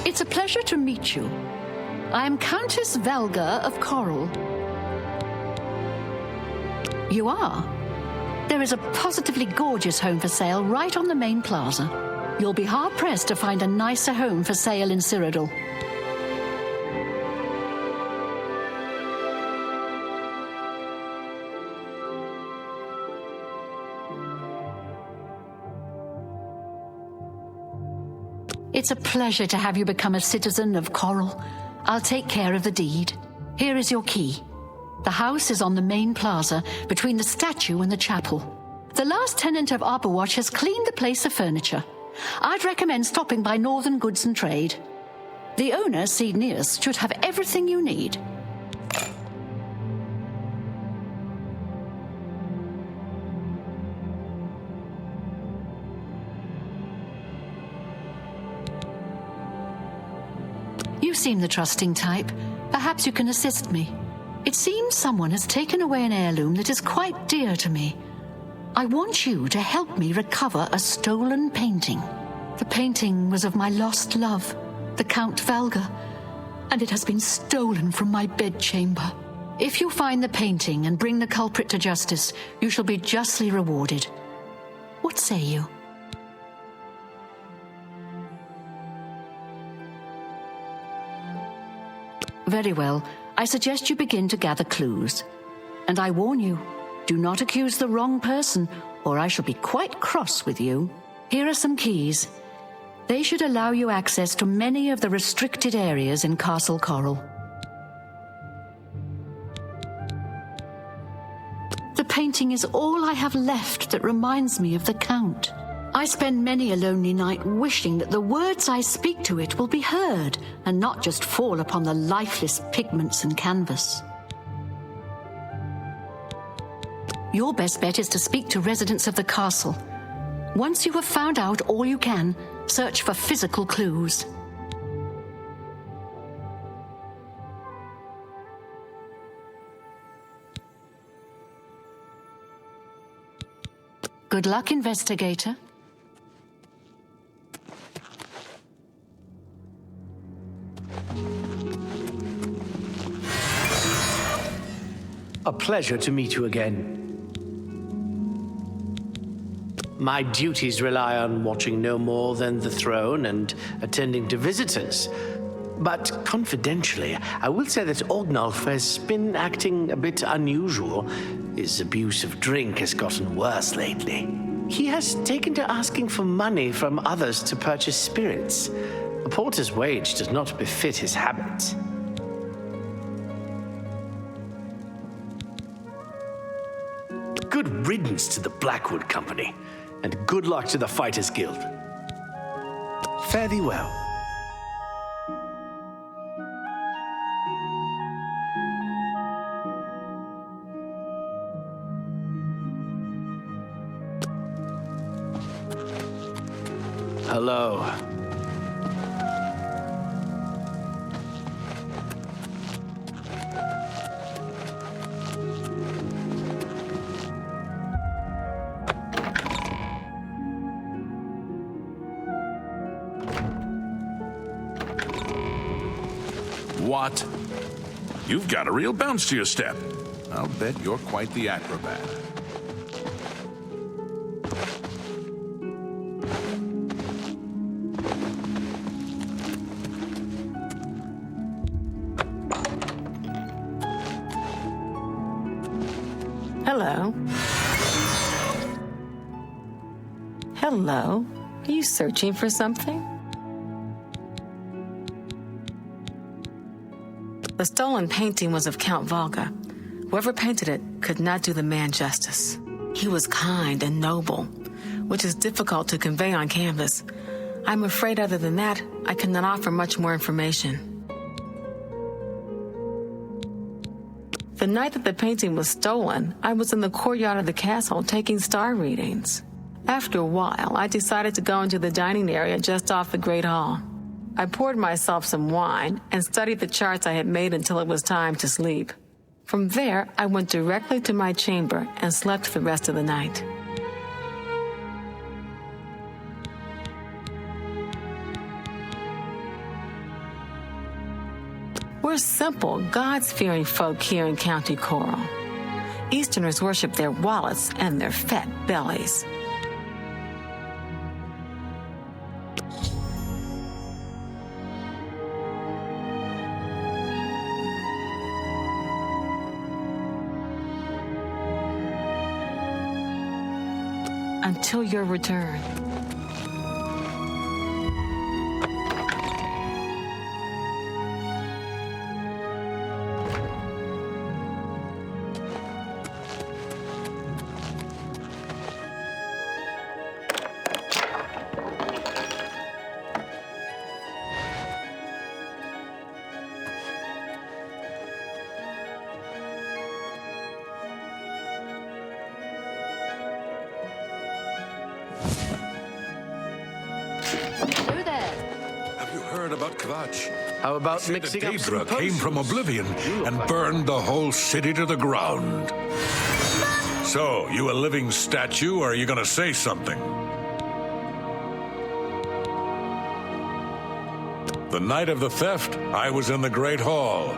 It's a pleasure to meet you. I am Countess Valga of Coral. You are? There is a positively gorgeous home for sale right on the main plaza. You'll be hard-pressed to find a nicer home for sale in Cyrodiil. It's a pleasure to have you become a citizen of Coral. I'll take care of the deed. Here is your key. The house is on the main plaza, between the statue and the chapel. The last tenant of Arborwatch has cleaned the place of furniture. I'd recommend stopping by Northern Goods and Trade. The owner, Cyrodiil, should have everything you need. You seem the trusting type. Perhaps you can assist me. It seems someone has taken away an heirloom that is quite dear to me. I want you to help me recover a stolen painting. The painting was of my lost love, the Count Valga, and it has been stolen from my bedchamber. If you find the painting and bring the culprit to justice, you shall be justly rewarded. What say you? Very well. I suggest you begin to gather clues. And I warn you, do not accuse the wrong person, or I shall be quite cross with you. Here are some keys. They should allow you access to many of the restricted areas in Castle Coral. The painting is all I have left that reminds me of the Count. I spend many a lonely night wishing that the words I speak to it will be heard and not just fall upon the lifeless pigments and canvas. Your best bet is to speak to residents of the castle. Once you have found out all you can, search for physical clues. Good luck, investigator. A pleasure to meet you again. My duties rely on watching no more than the throne and attending to visitors. But confidentially, I will say that Orgnolf has been acting a bit unusual. His abuse of drink has gotten worse lately. He has taken to asking for money from others to purchase spirits. A porter's wage does not befit his habits. Good riddance to the Blackwood Company, and good luck to the Fighters Guild. Fare thee well. Hello. What? You've got a real bounce to your step. I'll bet you're quite the acrobat. Hello. Hello. Are you searching for something? The stolen painting was of Count Volga. Whoever painted it could not do the man justice. He was kind and noble, which is difficult to convey on canvas. I'm afraid other than that, I cannot offer much more information. The night that the painting was stolen, I was in the courtyard of the castle taking star readings. After a while, I decided to go into the dining area just off the Great Hall. I poured myself some wine and studied the charts I had made until it was time to sleep. From there, I went directly to my chamber and slept the rest of the night. We're simple, gods-fearing folk here in County Coral. Easterners worship their wallets and their fat bellies. Until your return. How about mixing up some Daedra came from Oblivion and burned the whole city to the ground. So, you a living statue, or are you gonna say something? The night of the theft, I was in the Great Hall,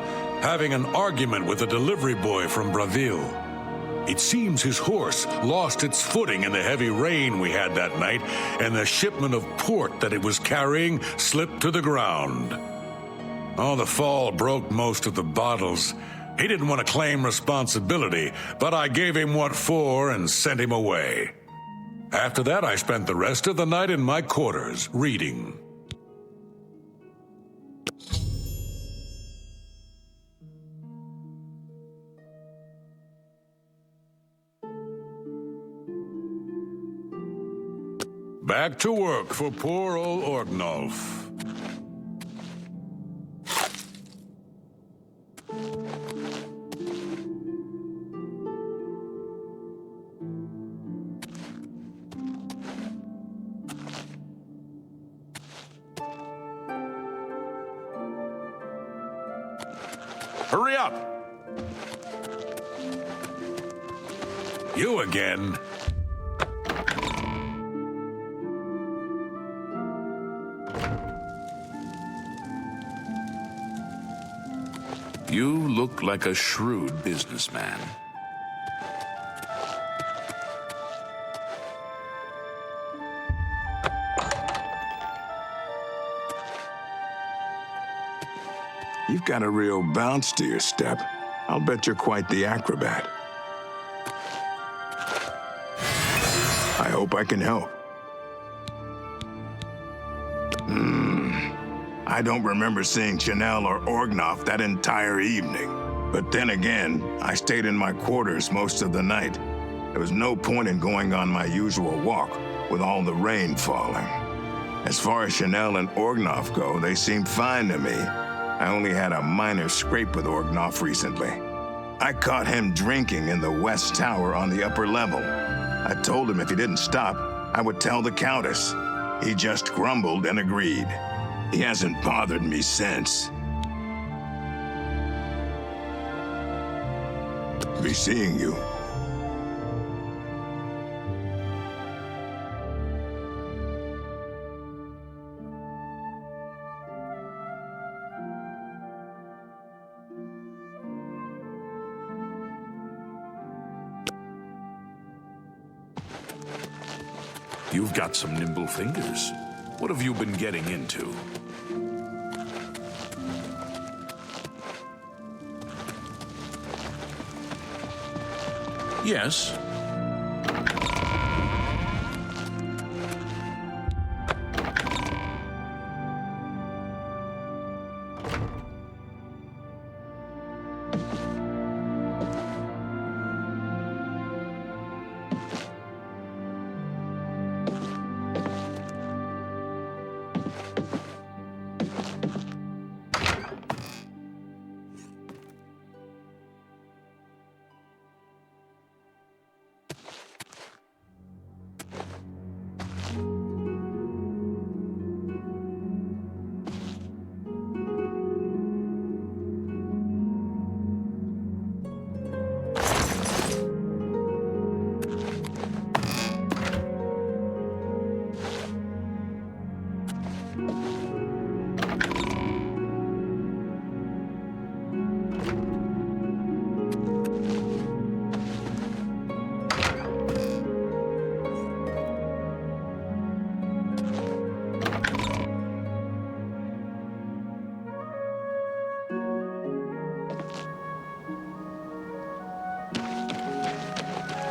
having an argument with a delivery boy from Braville. It seems his horse lost its footing in the heavy rain we had that night, and the shipment of port that it was carrying slipped to the ground. Oh, the fall broke most of the bottles. He didn't want to claim responsibility, but I gave him what for and sent him away. After that, I spent the rest of the night in my quarters, reading. Back to work for poor old Orgnolf. Hurry up! You again? You look like a shrewd businessman. You've got a real bounce to your step. I'll bet you're quite the acrobat. I hope I can help. I don't remember seeing Chanel or Orgnoff that entire evening. But then again, I stayed in my quarters most of the night. There was no point in going on my usual walk with all the rain falling. As far as Chanel and Orgnoff go, they seemed fine to me. I only had a minor scrape with Orgnoff recently. I caught him drinking in the West Tower on the upper level. I told him if he didn't stop, I would tell the Countess. He just grumbled and agreed. He hasn't bothered me since. Be seeing you. You've got some nimble fingers. What have you been getting into? Yes.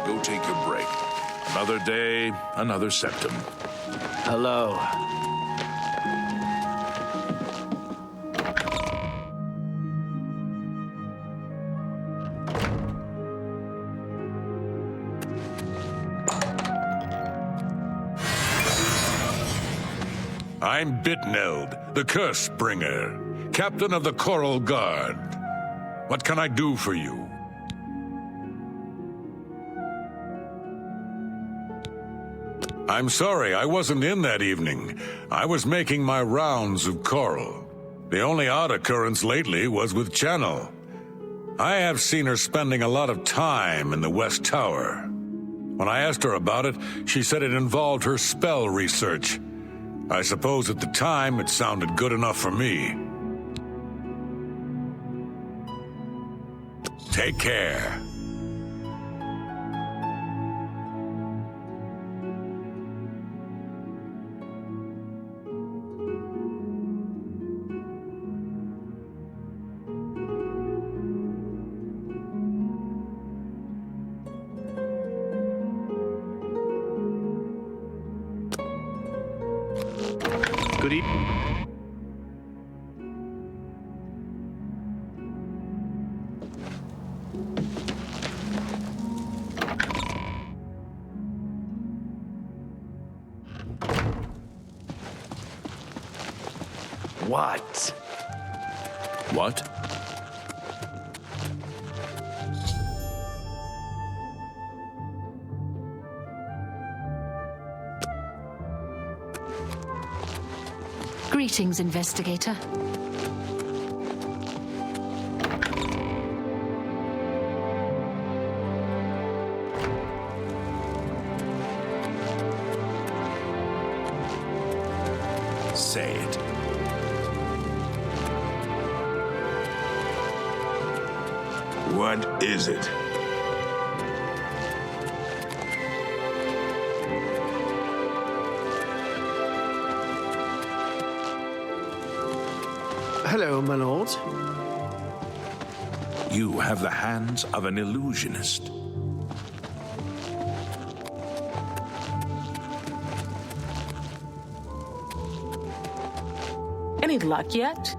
Go take your break. Another day, another septum. Hello. I'm Bitneld, the Curse Bringer, captain of the Coral Guard. What can I do for you? I'm sorry, I wasn't in that evening. I was making my rounds of Coral. The only odd occurrence lately was with Channel. I have seen her spending a lot of time in the West Tower. When I asked her about it, she said it involved her spell research. I suppose at the time it sounded good enough for me. Take care. Good evening. What? What? Greetings, investigator. Say it. What is it? Hello, my lord. You have the hands of an illusionist. Any luck yet?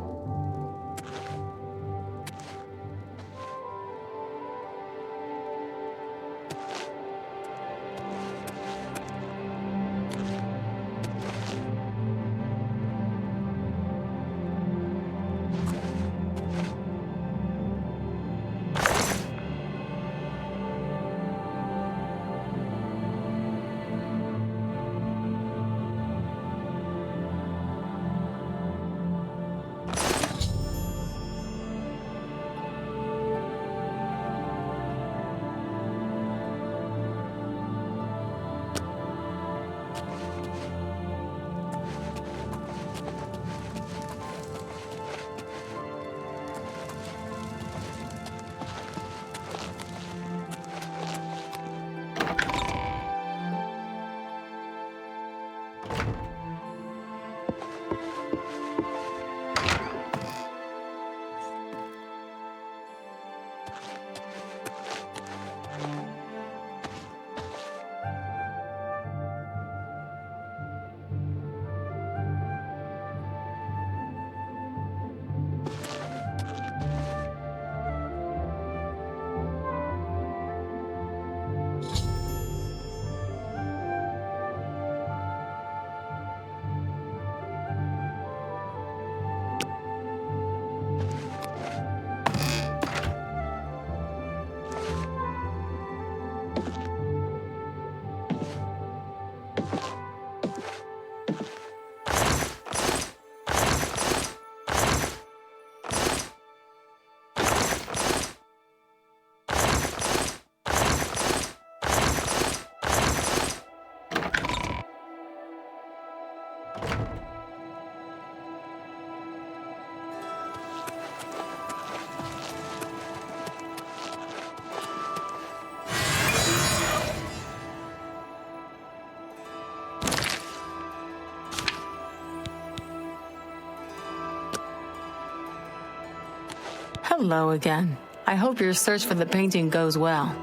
Hello again. I hope your search for the painting goes well.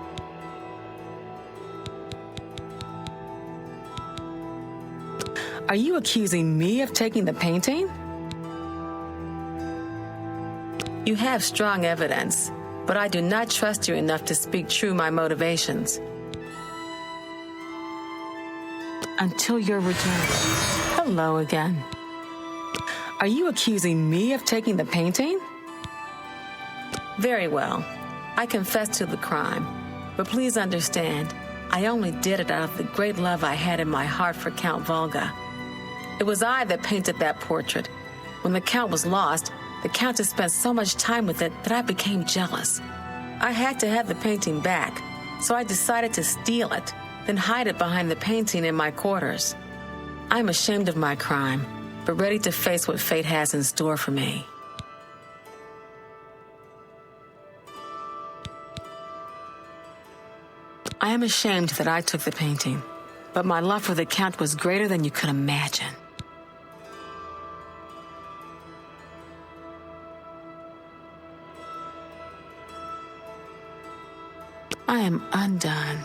Are you accusing me of taking the painting? You have strong evidence, but I do not trust you enough to speak true my motivations. Until your return. Hello again. Are you accusing me of taking the painting? Very well. I confess to the crime, but please understand, I only did it out of the great love I had in my heart for Count Volga. It was I that painted that portrait. When the Count was lost, the Countess spent so much time with it that I became jealous. I had to have the painting back, so I decided to steal it, then hide it behind the painting in my quarters. I'm ashamed of my crime, but ready to face what fate has in store for me. I am ashamed that I took the painting, but my love for the Count was greater than you could imagine. I am undone.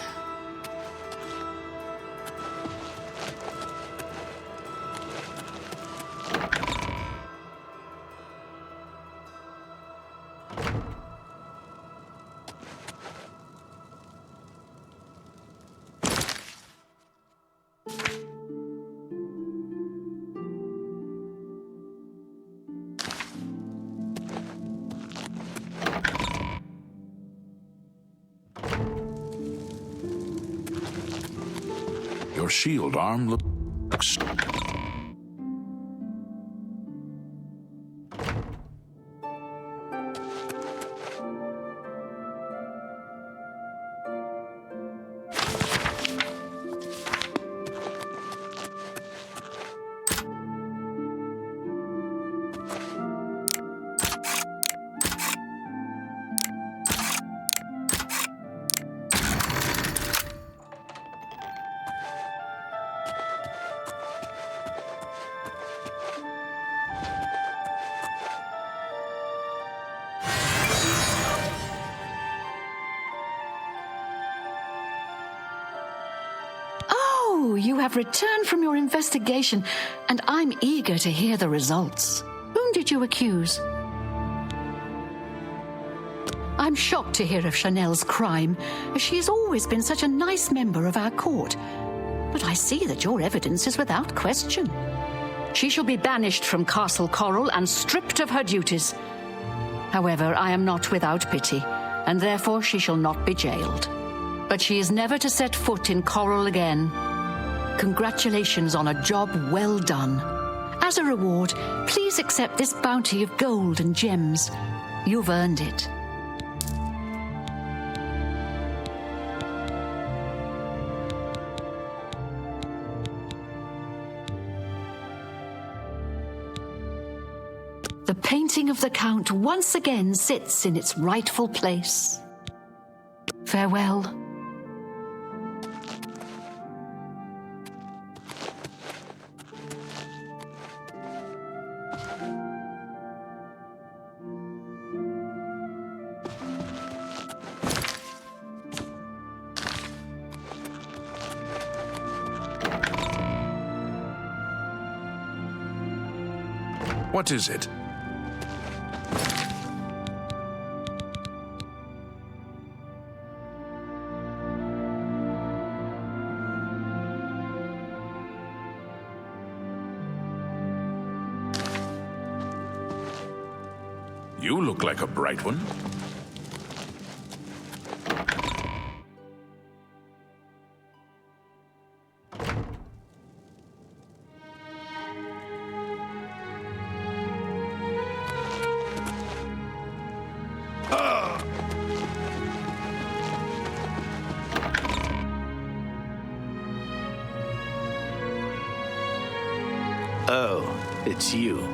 Your shield arm looks... have returned from your investigation, and I'm eager to hear the results. Whom did you accuse? I'm shocked to hear of Chanel's crime, as she has always been such a nice member of our court. But I see that your evidence is without question. She shall be banished from Castle Coral and stripped of her duties. However, I am not without pity, and therefore she shall not be jailed. But she is never to set foot in Coral again. Congratulations on a job well done. As a reward, please accept this bounty of gold and gems. You've earned it. The painting of the Count once again sits in its rightful place. Farewell. What is it? You look like a bright one. Oh, it's you.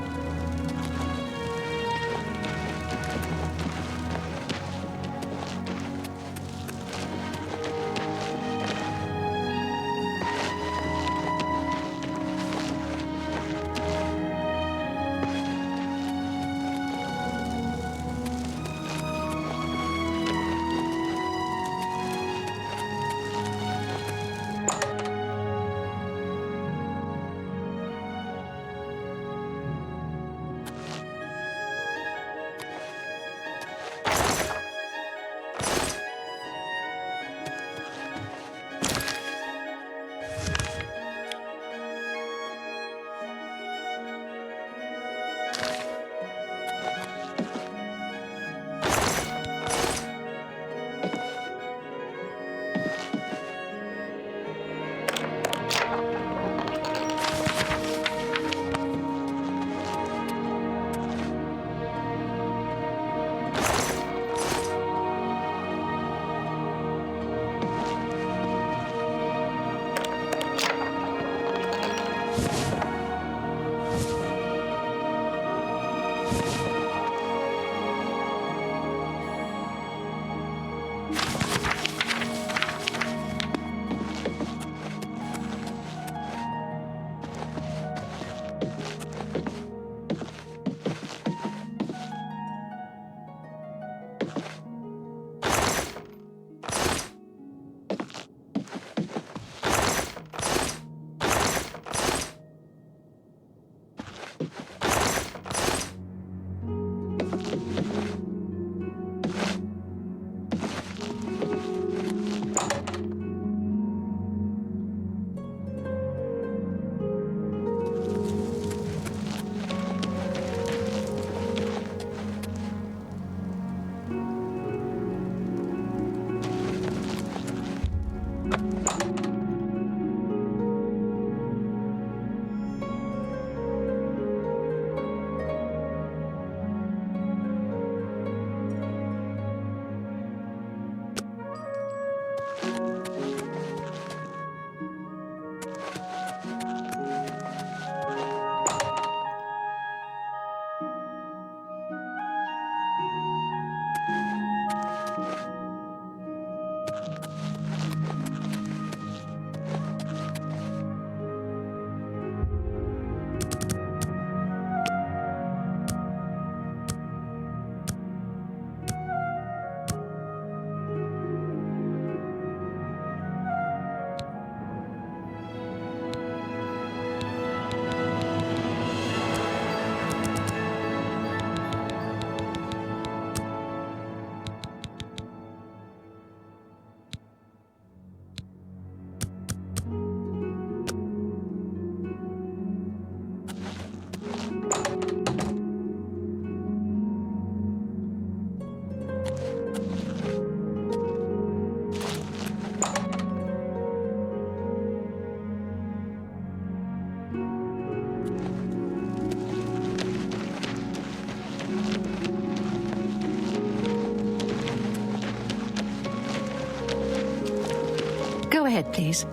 Go ahead, please.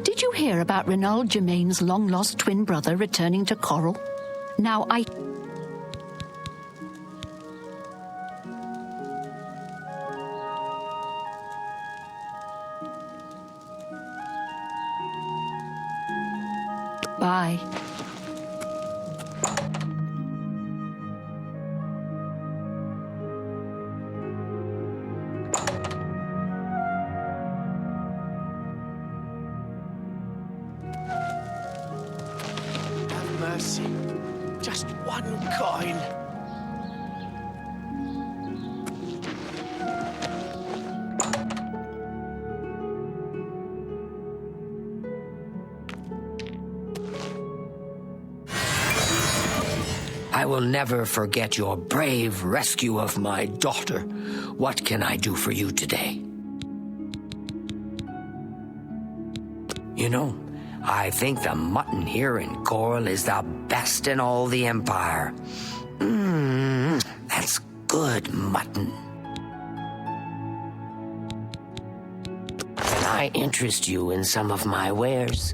Did you hear about Renaud Germain's long-lost twin brother returning to Coral? Now, Bye. Have mercy. Just one coin. I will never forget your brave rescue of my daughter. What can I do for you today? You know, I think the mutton here in Coral is the best in all the Empire. That's good mutton. Can I interest you in some of my wares?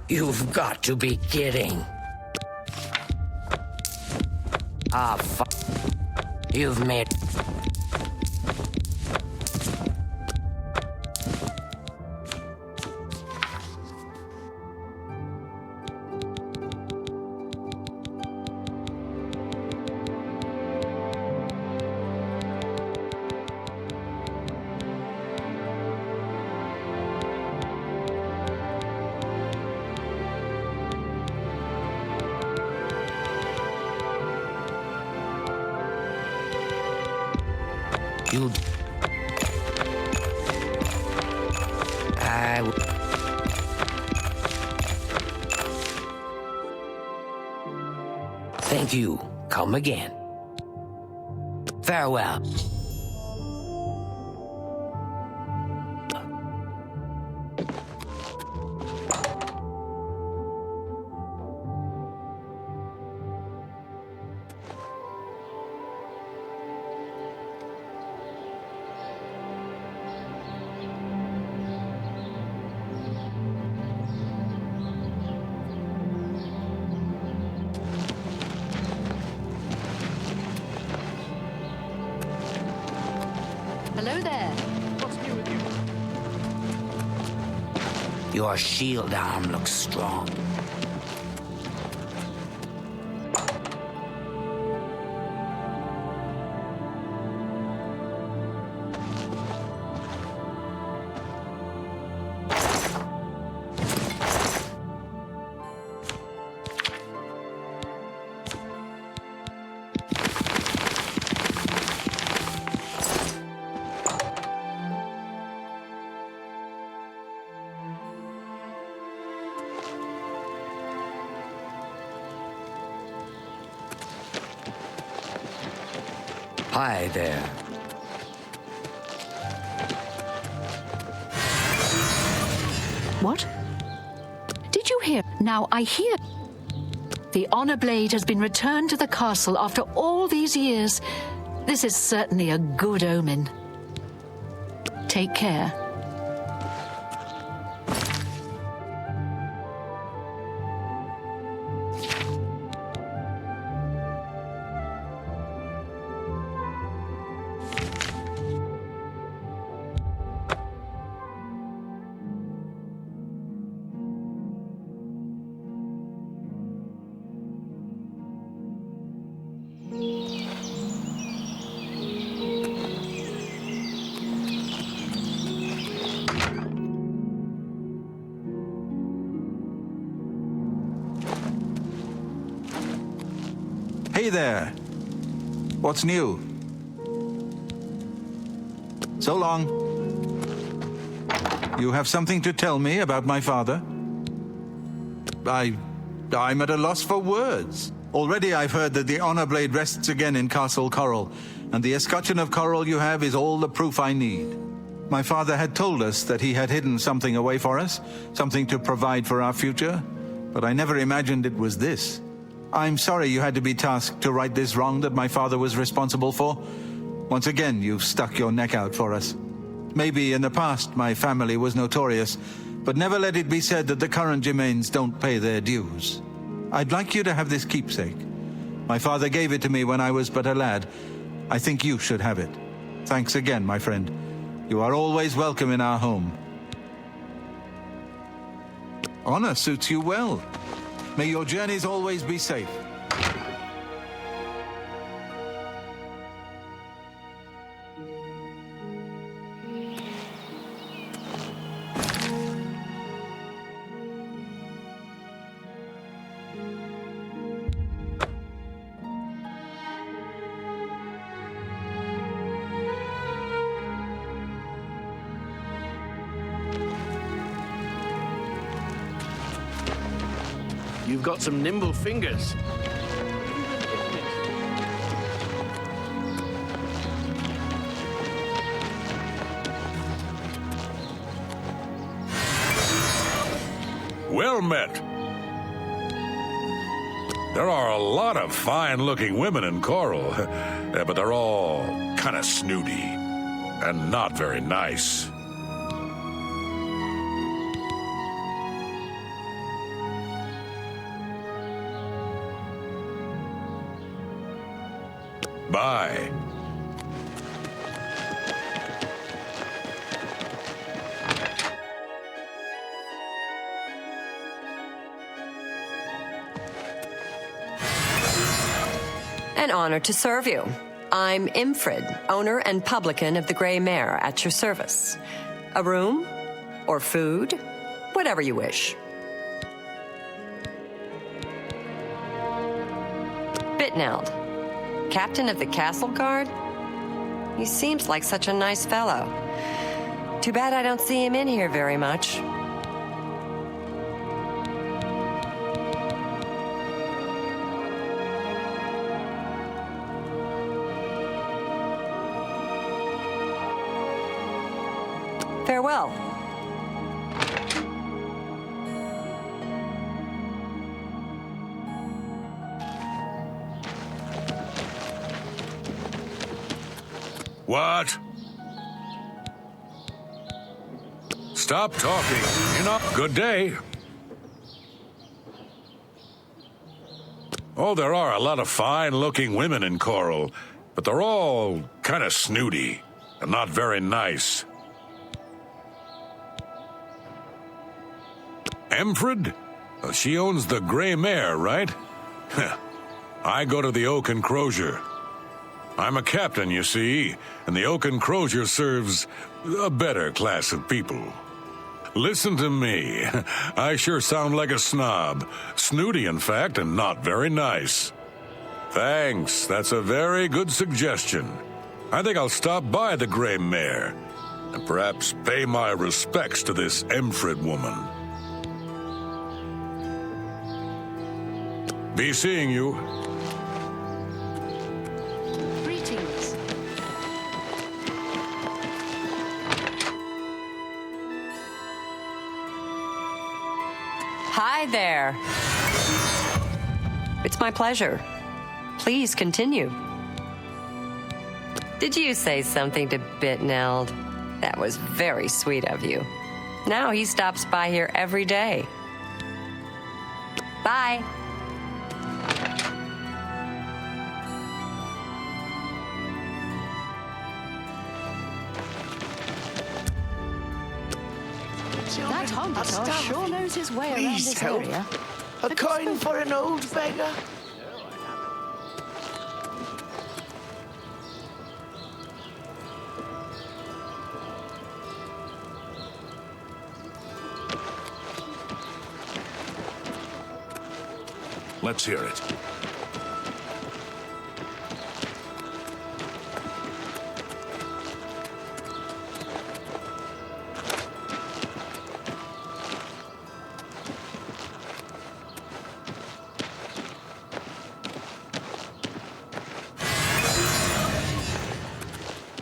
You've got to be kidding. You've made... Thank you. Come again. Farewell. Hello there. What's new with you? Your shield arm looks strong. Hi there. What? Did you hear? Now I hear. The honor blade has been returned to the castle after all these years. This is certainly a good omen. Take care. Hey there. What's new? So long. You have something to tell me about my father? I'm at a loss for words. Already I've heard that the honor blade rests again in Castle Coral, and the escutcheon of coral you have is all the proof I need. My father had told us that he had hidden something away for us, something to provide for our future, but I never imagined it was this. I'm sorry you had to be tasked to right this wrong that my father was responsible for. Once again, you've stuck your neck out for us. Maybe in the past my family was notorious, but never let it be said that the current Germains don't pay their dues. I'd like you to have this keepsake. My father gave it to me when I was but a lad. I think you should have it. Thanks again, my friend. You are always welcome in our home. Honor suits you well. May your journeys always be safe. You've got some nimble fingers. Well met. There are a lot of fine-looking women in Coral, but they're all kind of snooty and not very nice. Bye. An honor to serve you. I'm Imfrid, owner and publican of the Grey Mare, at your service. A room or food, whatever you wish. Bitneld, captain of the castle guard? He seems like such a nice fellow. Too bad I don't see him in here very much. Farewell. What? Stop talking. You're not. Good day. Oh, there are a lot of fine-looking women in Coral, but they're all kind of snooty and not very nice. Emfred? She owns the Grey Mare, right? I go to the Oak and Crozier. I'm a captain, you see, and the Oak and Crozier serves a better class of people. Listen to me. I sure sound like a snob. Snooty, in fact, and not very nice. Thanks. That's a very good suggestion. I think I'll stop by the Grey Mare and perhaps pay my respects to this Emfred woman. Be seeing you. Greetings. Hi there. It's my pleasure. Please continue. Did you say something to Bitneld? That was very sweet of you. Now he stops by here every day. Bye. That hunter sure knows his way around Please this help. area. A coin for an old beggar. Let's hear it.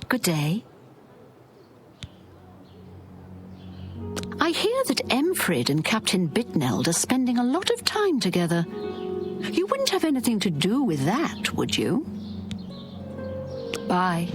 Good day. I hear that Emfrid and Captain Bitneld are spending a lot of time together. You wouldn't have anything to do with that, would you? Bye.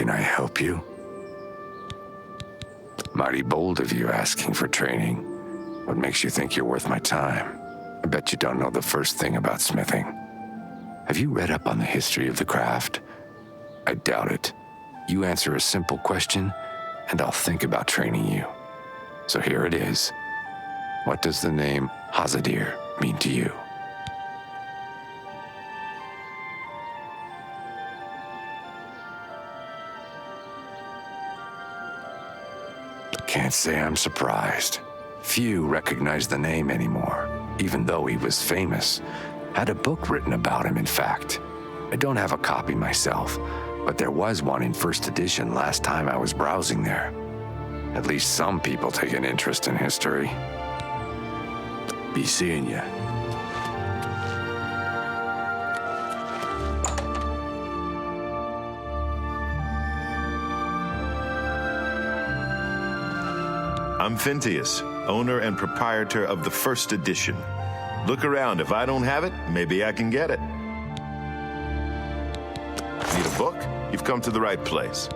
Can I help you? Mighty bold of you asking for training. What makes you think you're worth my time? I bet you don't know the first thing about smithing. Have you read up on the history of the craft? I doubt it. You answer a simple question, and I'll think about training you. So here it is. What does the name Hazadir mean to you? Can't say I'm surprised. Few recognize the name anymore, even though he was famous. Had a book written about him, in fact. I don't have a copy myself, but there was one in first edition last time I was browsing there. At least some people take an interest in history. Be seeing ya. I'm Phintius, owner and proprietor of the first edition. Look around. If I don't have it, maybe I can get it. Need a book? You've come to the right place.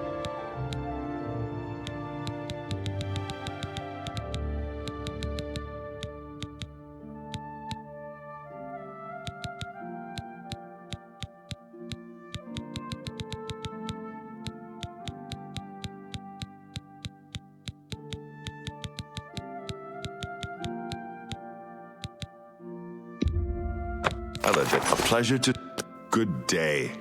A pleasure to... Good day.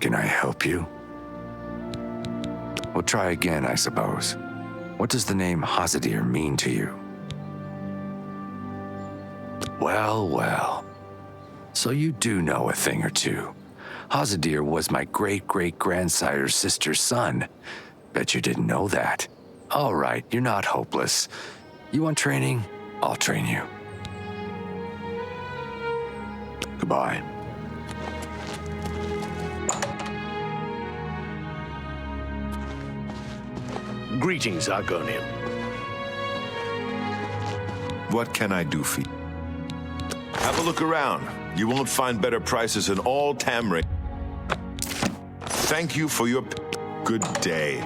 Can I help you? We'll try again, I suppose. What does the name Hazadir mean to you? Well, well. So you do know a thing or two. Hazadir was my great-great-grandsire's sister's son. Bet you didn't know that. All right, you're not hopeless. You want training? I'll train you. Goodbye. Greetings, Argonian. What can I do for you? Have a look around. You won't find better prices in all Tamriel. Thank you for your good day.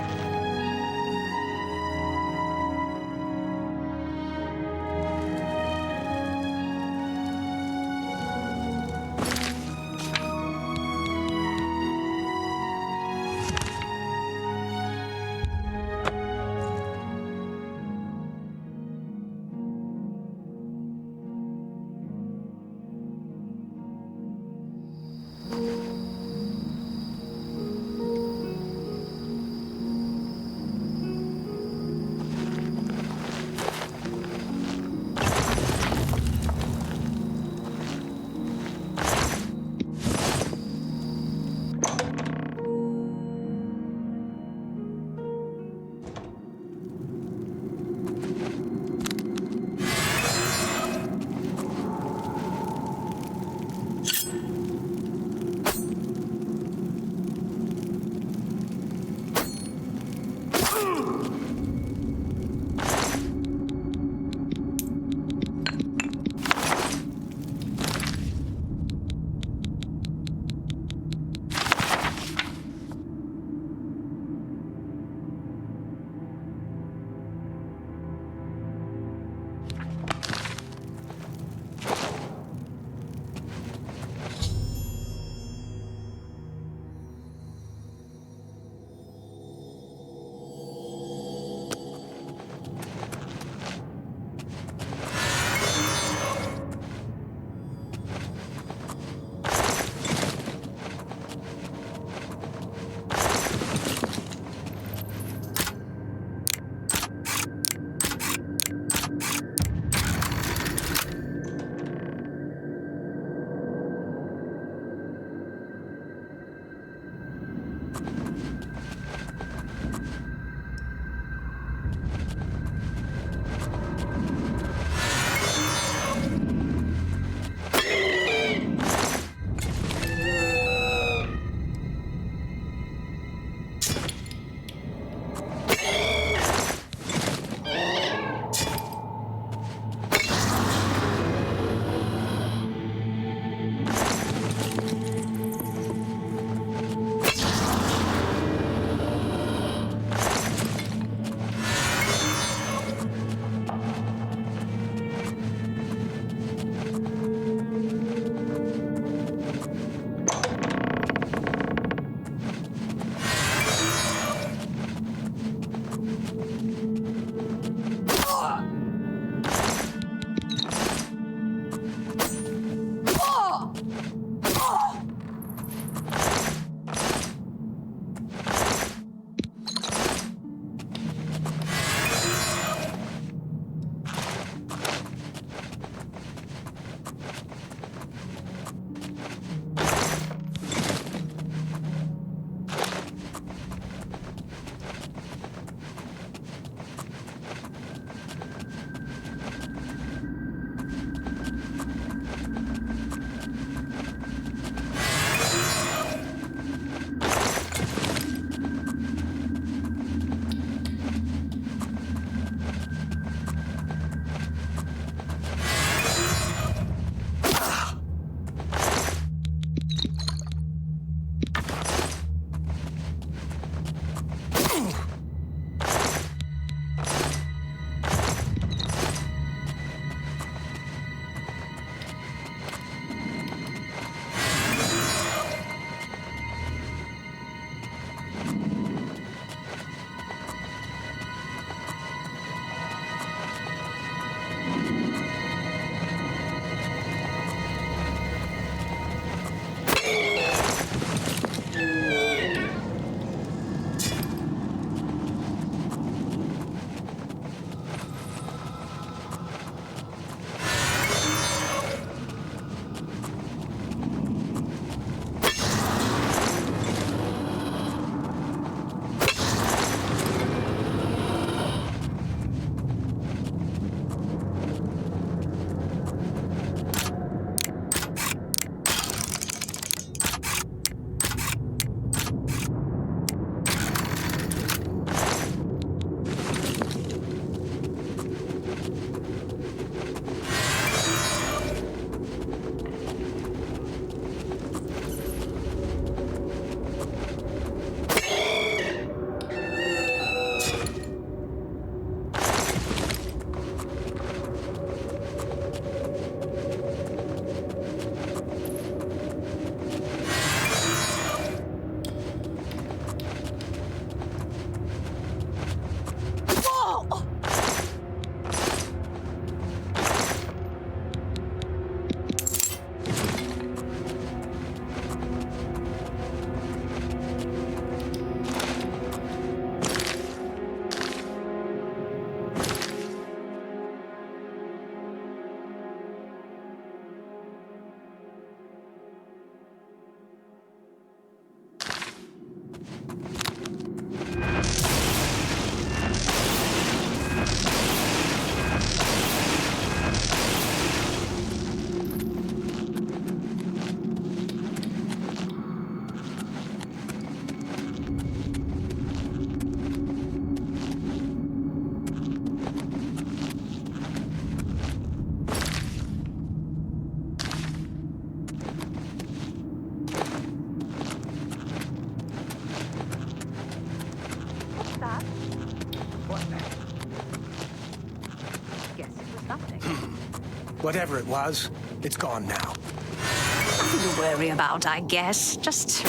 Guess it was nothing. Whatever it was, it's gone now. Nothing to worry about, I guess. Just...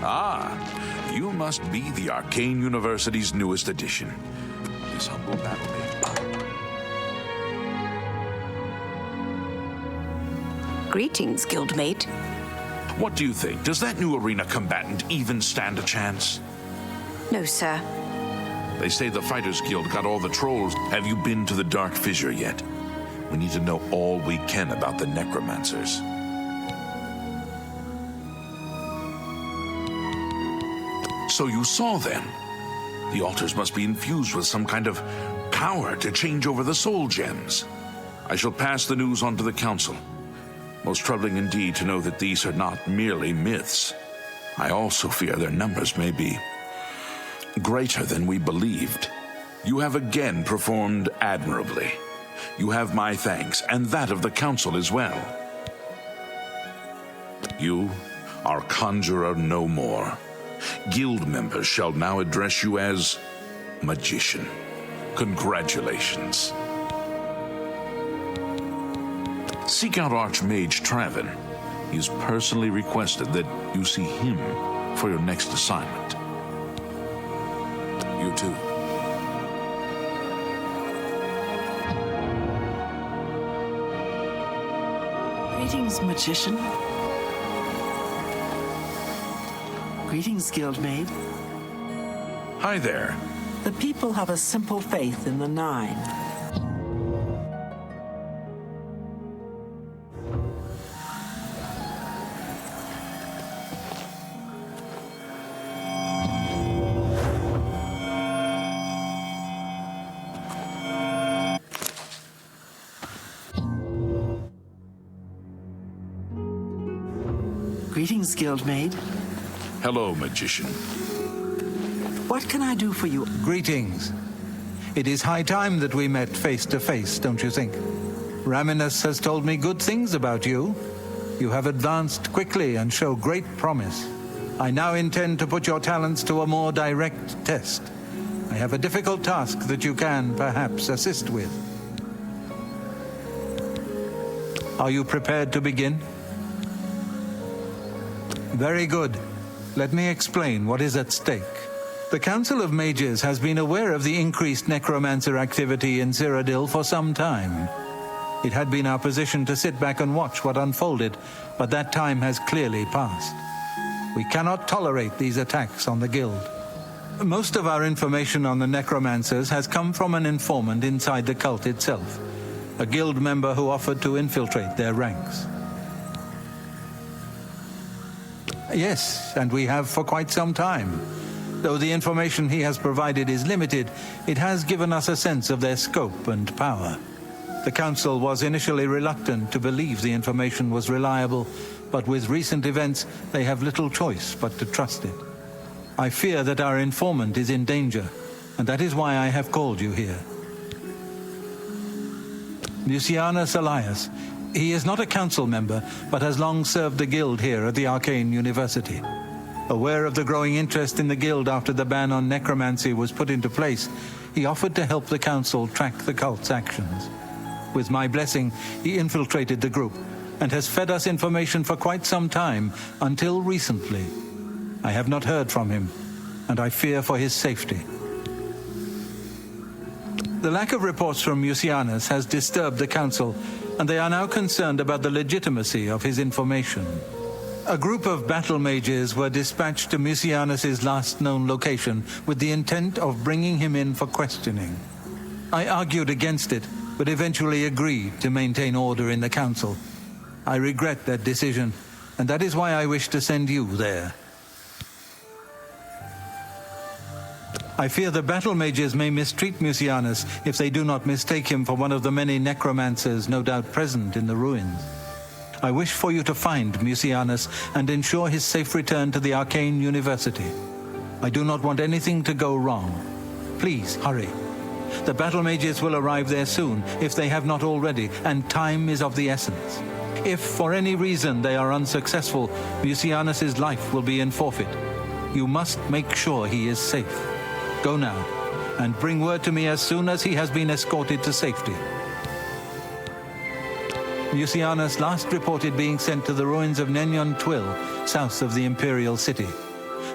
Ah, you must be the Arcane University's newest addition. This humble battle-mate. Greetings, guildmate. What do you think? Does that new arena combatant even stand a chance? No, sir. They say the Fighters Guild got all the trolls. Have you been to the Dark Fissure yet? We need to know all we can about the necromancers. So you saw them. The altars must be infused with some kind of power to change over the soul gems. I shall pass the news on to the council. Most troubling indeed to know that these are not merely myths. I also fear their numbers may be greater than we believed. You have again performed admirably. You have my thanks, and that of the council as well. You are conjurer no more. Guild members shall now address you as magician. Congratulations. Seek out Archmage Travin. He has personally requested that you see him for your next assignment. You too. Greetings, magician. Greetings, guildmaid. Hi there. The people have a simple faith in the Nine. Greetings, guildmaid. Hello, magician. What can I do for you? Greetings. It is high time that we met face to face, don't you think? Raminus has told me good things about you. You have advanced quickly and show great promise. I now intend to put your talents to a more direct test. I have a difficult task that you can, perhaps, assist with. Are you prepared to begin? Very good. Let me explain what is at stake. The Council of Mages has been aware of the increased necromancer activity in Cyrodiil for some time. It had been our position to sit back and watch what unfolded, but that time has clearly passed. We cannot tolerate these attacks on the Guild. Most of our information on the necromancers has come from an informant inside the cult itself, a Guild member who offered to infiltrate their ranks. Yes, and we have for quite some time. Though the information he has provided is limited, it has given us a sense of their scope and power. The Council was initially reluctant to believe the information was reliable, but with recent events, they have little choice but to trust it. I fear that our informant is in danger, and that is why I have called you here. Lucianus Elias. He is not a council member, but has long served the Guild here at the Arcane University. Aware of the growing interest in the Guild after the ban on necromancy was put into place, he offered to help the Council track the cult's actions. With my blessing, he infiltrated the group and has fed us information for quite some time, until recently. I have not heard from him, and I fear for his safety. The lack of reports from Mucianus has disturbed the Council, and they are now concerned about the legitimacy of his information. A group of battle mages were dispatched to Mucianus's last known location with the intent of bringing him in for questioning. I argued against it, but eventually agreed to maintain order in the Council. I regret that decision, and that is why I wish to send you there. I fear the battle mages may mistreat Mucianus if they do not mistake him for one of the many necromancers no doubt present in the ruins. I wish for you to find Mucianus and ensure his safe return to the Arcane University. I do not want anything to go wrong. Please, hurry. The battle mages will arrive there soon, if they have not already, and time is of the essence. If, for any reason, they are unsuccessful, Mucianus's life will be in forfeit. You must make sure he is safe. Go now, and bring word to me as soon as he has been escorted to safety. Mucianus last reported being sent to the ruins of Nenyon Twill, south of the Imperial City.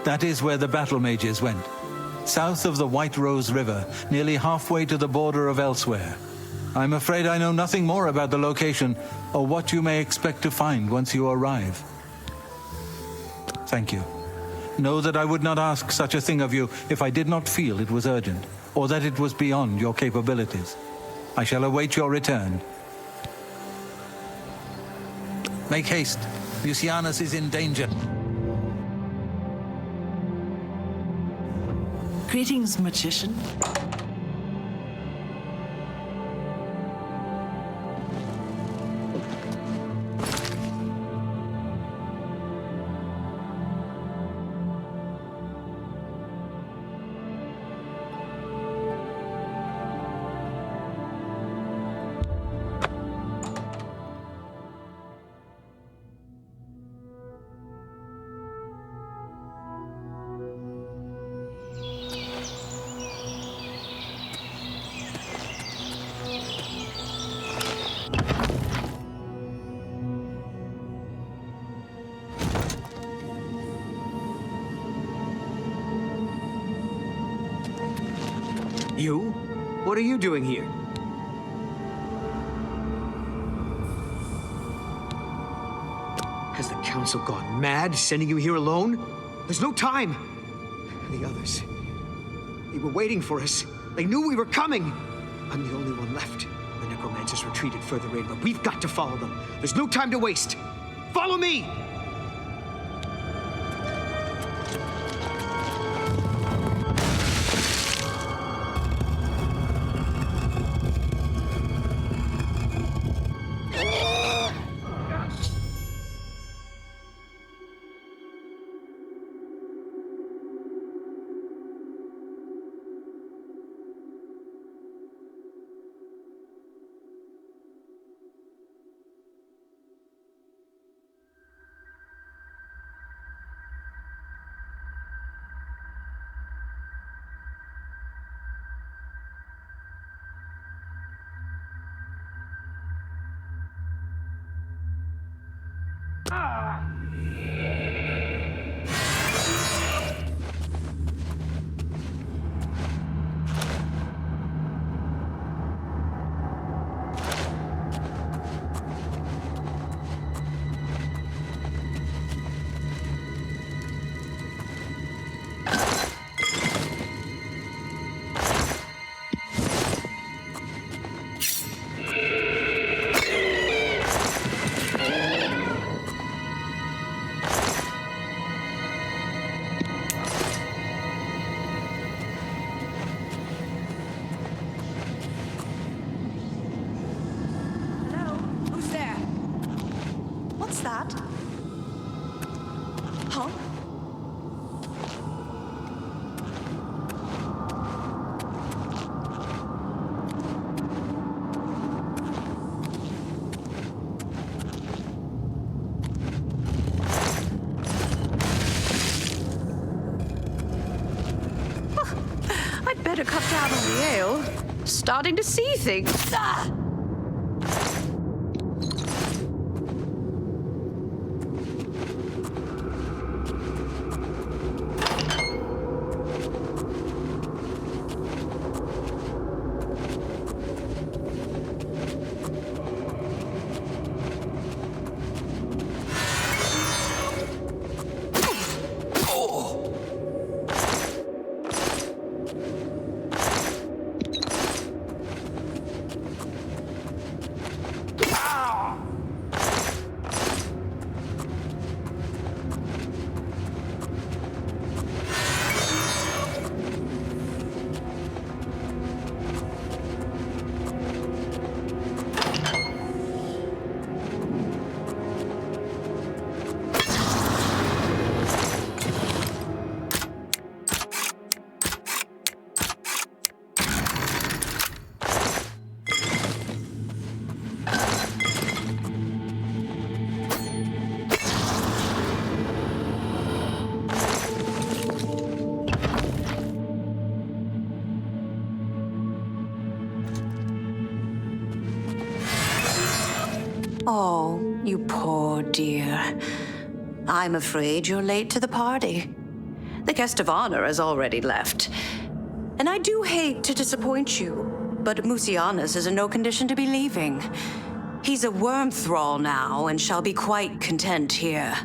That is where the battle mages went, south of the White Rose River, nearly halfway to the border of elsewhere. I'm afraid I know nothing more about the location, or what you may expect to find once you arrive. Thank you. Know that I would not ask such a thing of you if I did not feel it was urgent, or that it was beyond your capabilities. I shall await your return. Make haste. Lucianus is in danger. Greetings, magician. You? What are you doing here? Has the council gone mad, sending you here alone? There's no time! The others, they were waiting for us. They knew we were coming! I'm the only one left. The necromancers retreated further in, but we've got to follow them. There's no time to waste. Follow me! Better cut down on the ale. Starting to see things. Ah! Oh, you poor dear. I'm afraid you're late to the party. The guest of honor has already left. And I do hate to disappoint you, but Musianus is in no condition to be leaving. He's a worm thrall now and shall be quite content here.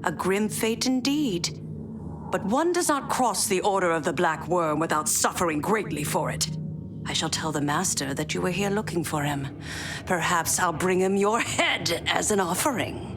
A grim fate indeed. But one does not cross the Order of the Black Worm without suffering greatly for it. I shall tell the Master that you were here looking for him. Perhaps I'll bring him your head as an offering.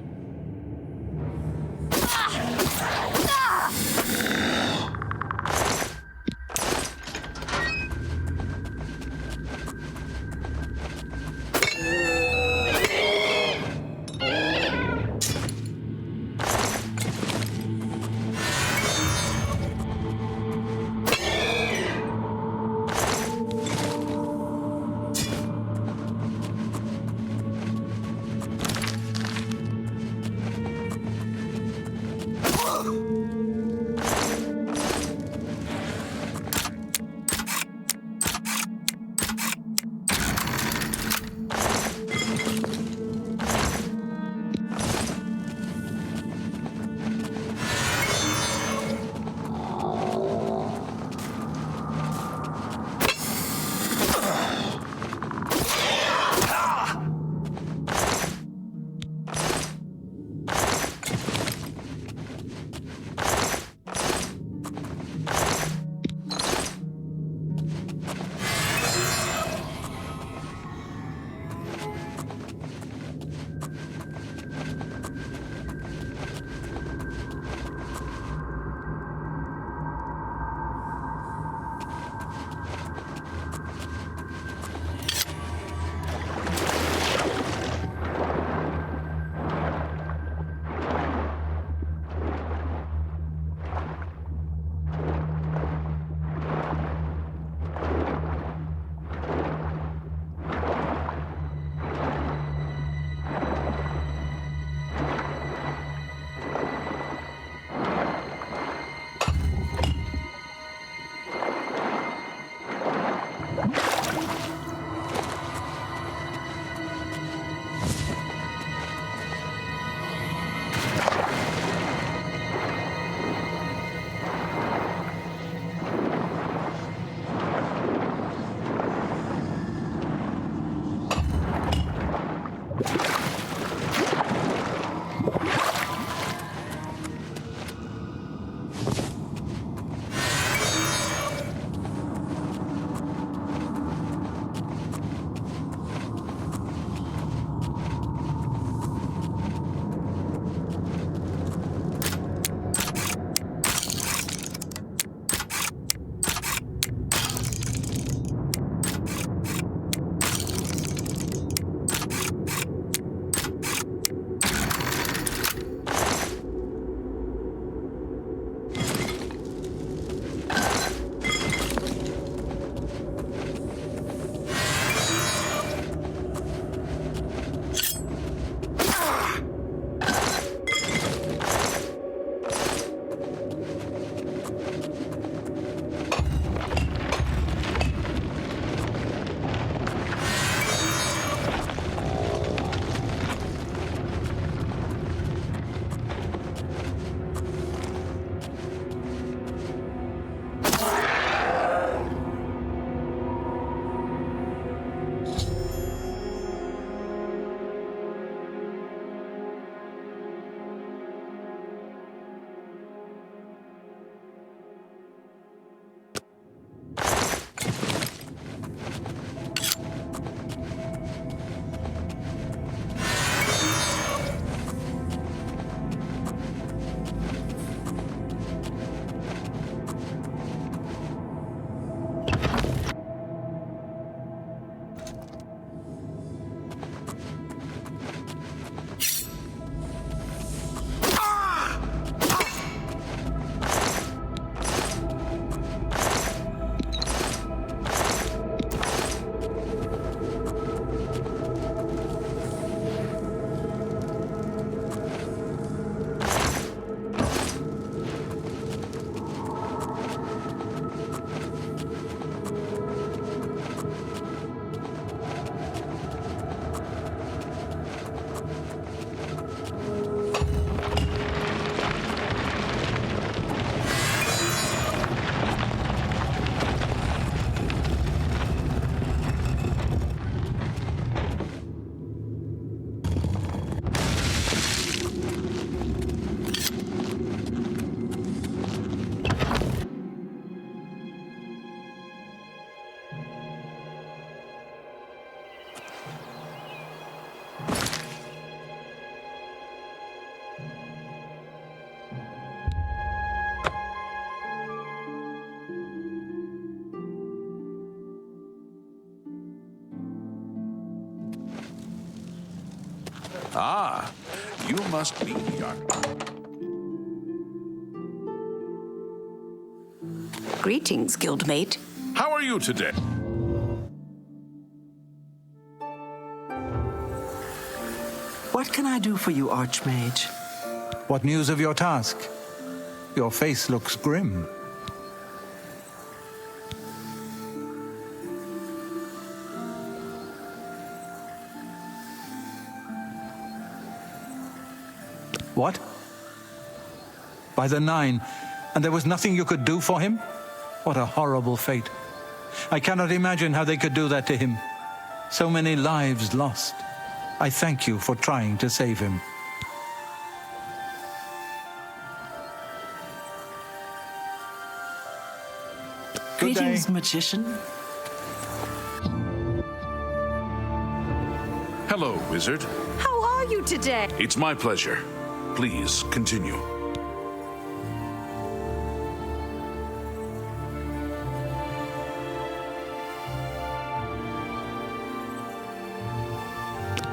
Ah, you must be the Greetings, guildmate. How are you today? What can I do for you, Archmage? What news of your task? Your face looks grim. What? By the Nine, and there was nothing you could do for him? What a horrible fate. I cannot imagine how they could do that to him. So many lives lost. I thank you for trying to save him. Greetings, magician. Hello, wizard. How are you today? It's my pleasure. Please, continue.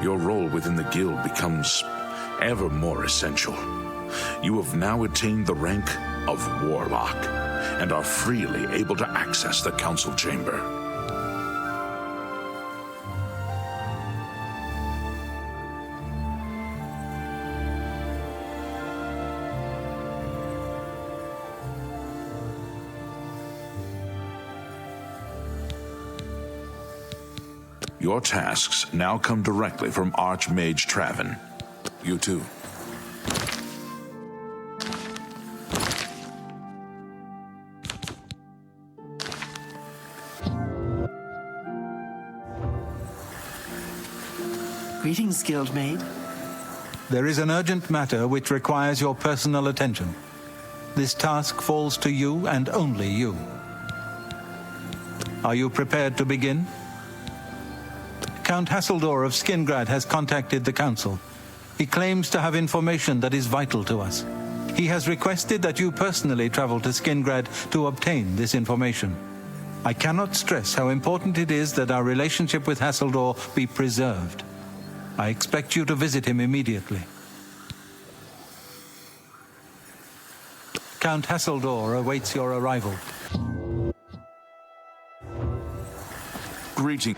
Your role within the guild becomes ever more essential. You have now attained the rank of warlock and are freely able to access the council chamber. Your tasks now come directly from Archmage Traven. You too. Greetings, guildmate. There is an urgent matter which requires your personal attention. This task falls to you and only you. Are you prepared to begin? Count Hasseldor of Skingrad has contacted the Council. He claims to have information that is vital to us. He has requested that you personally travel to Skingrad to obtain this information. I cannot stress how important it is that our relationship with Hasseldor be preserved. I expect you to visit him immediately. Count Hasseldor awaits your arrival. Greeting.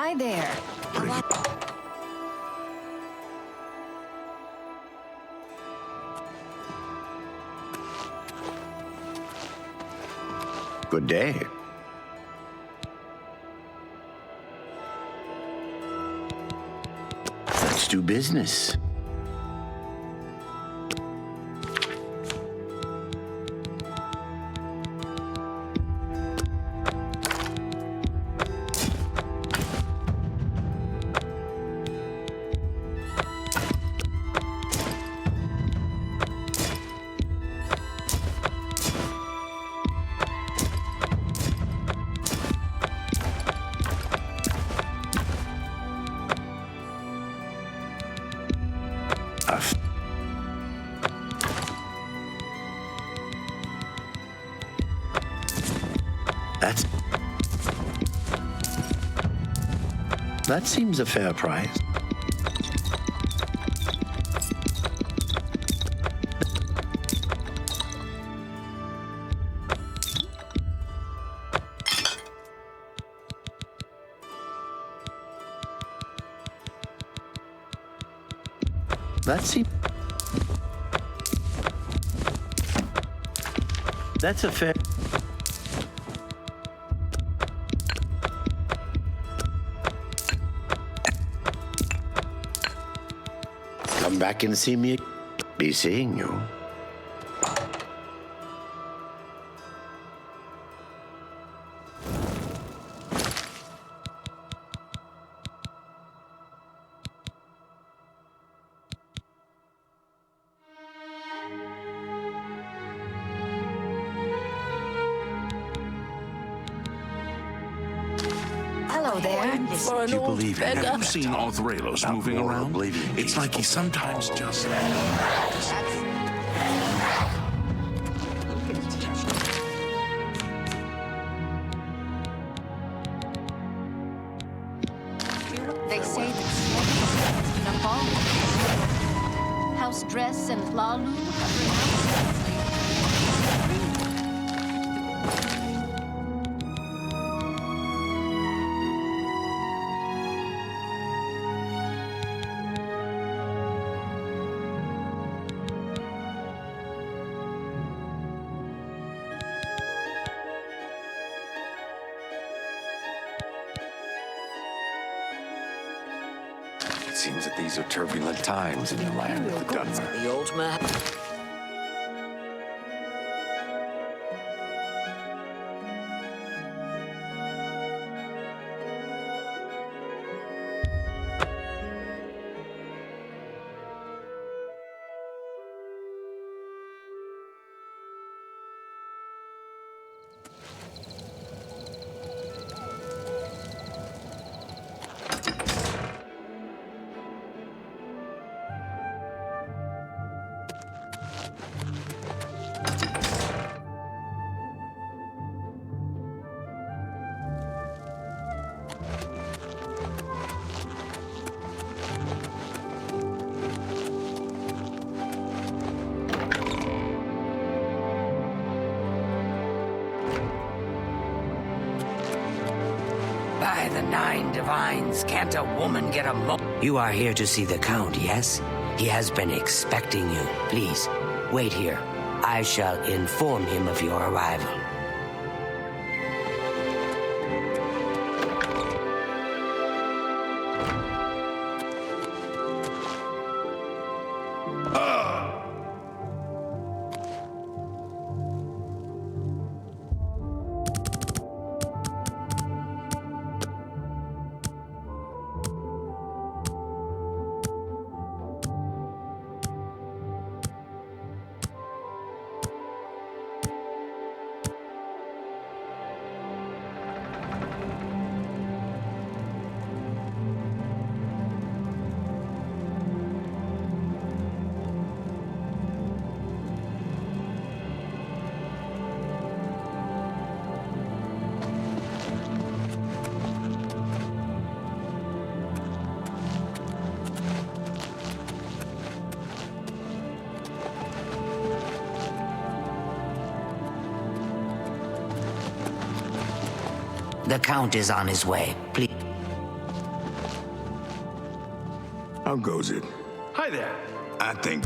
Hi there. Good day. Let's do business. That seems a fair price. That's a fair... Come back and see me. Be seeing you. Hello there. Do you believe in it? Have you seen Arthrelos moving around? It's like he sometimes just... They say that has been abolished. House Dress and Lalu are renounced. It seems that these are turbulent times in the land of the Dunmer. The old man. By the Nine Divines, can't a woman get a You are here to see the Count, yes? He has been expecting you. Please, wait here. I shall inform him of your arrival. The Count is on his way. Please. How goes it? Hi there. I think...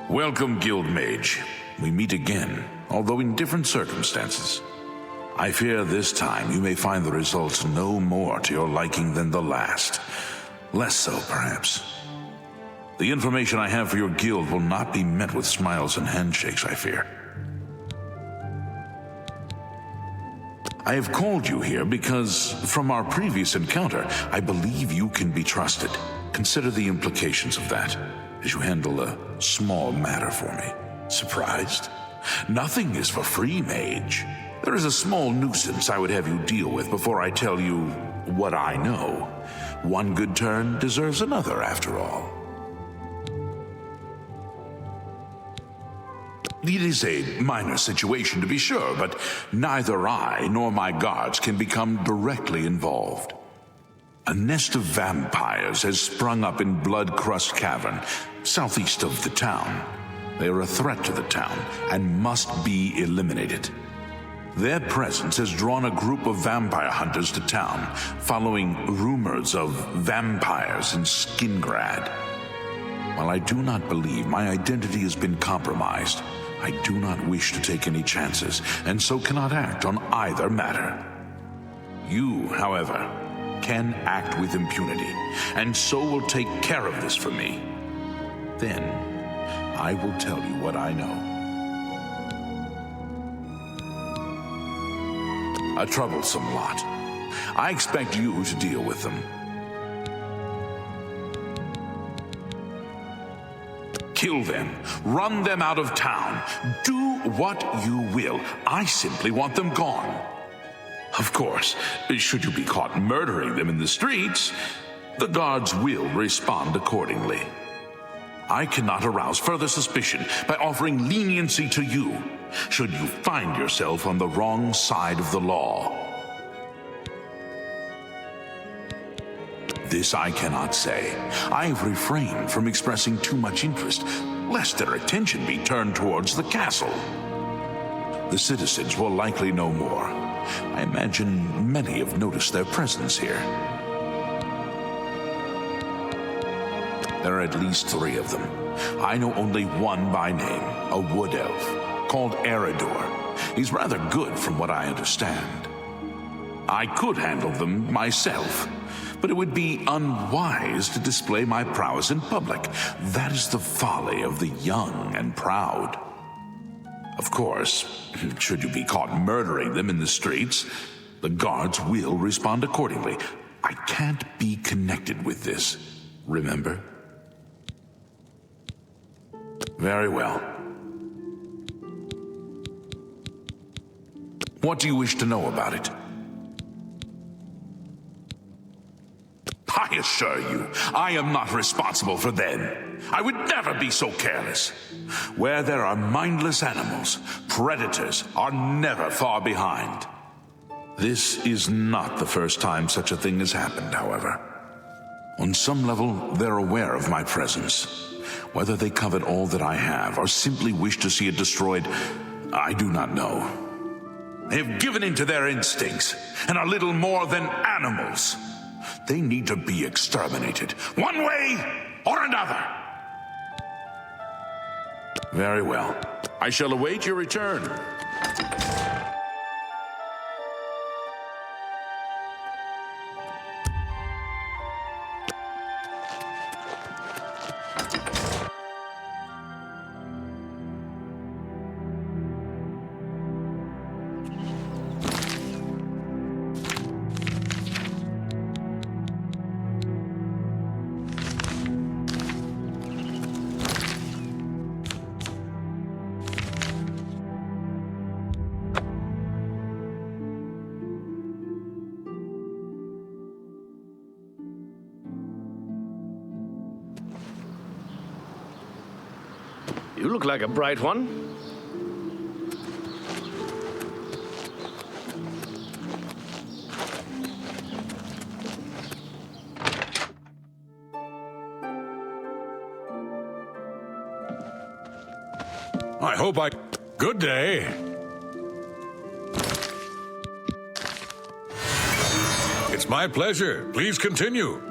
Welcome, Guild Mage. We meet again, although in different circumstances. I fear this time you may find the results no more to your liking than the last. Less so, perhaps. The information I have for your guild will not be met with smiles and handshakes, I fear. I have called you here because, from our previous encounter, I believe you can be trusted. Consider the implications of that as you handle a small matter for me. Surprised? Nothing is for free, mage. There is a small nuisance I would have you deal with before I tell you what I know. One good turn deserves another, after all. It is a minor situation, to be sure, but neither I nor my guards can become directly involved. A nest of vampires has sprung up in Blood-Crust Cavern, southeast of the town. They are a threat to the town and must be eliminated. Their presence has drawn a group of vampire hunters to town, following rumors of vampires in Skingrad. While I do not believe my identity has been compromised, I do not wish to take any chances, and so cannot act on either matter. You, however, can act with impunity, and so will take care of this for me. Then, I will tell you what I know. A troublesome lot. I expect you to deal with them. Kill them, run them out of town, do what you will. I simply want them gone. Of course, should you be caught murdering them in the streets, the guards will respond accordingly. I cannot arouse further suspicion by offering leniency to you, should you find yourself on the wrong side of the law. This I cannot say. I've refrained from expressing too much interest, lest their attention be turned towards the castle. The citizens will likely know more. I imagine many have noticed their presence here. There are at least 3 of them. I know only one by name, a wood elf, called Eridor. He's rather good from what I understand. I could handle them myself, but it would be unwise to display my prowess in public. That is the folly of the young and proud. Of course, should you be caught murdering them in the streets, the guards will respond accordingly. I can't be connected with this, remember? Very well. What do you wish to know about it? I assure you, I am not responsible for them. I would never be so careless. Where there are mindless animals, predators are never far behind. This is not the first time such a thing has happened, however. On some level, they're aware of my presence. Whether they covet all that I have or simply wish to see it destroyed, I do not know. They have given in to their instincts and are little more than animals. They need to be exterminated, one way or another. Very well. I shall await your return. You look like a bright one. I hope I... Good day. It's my pleasure. Please continue.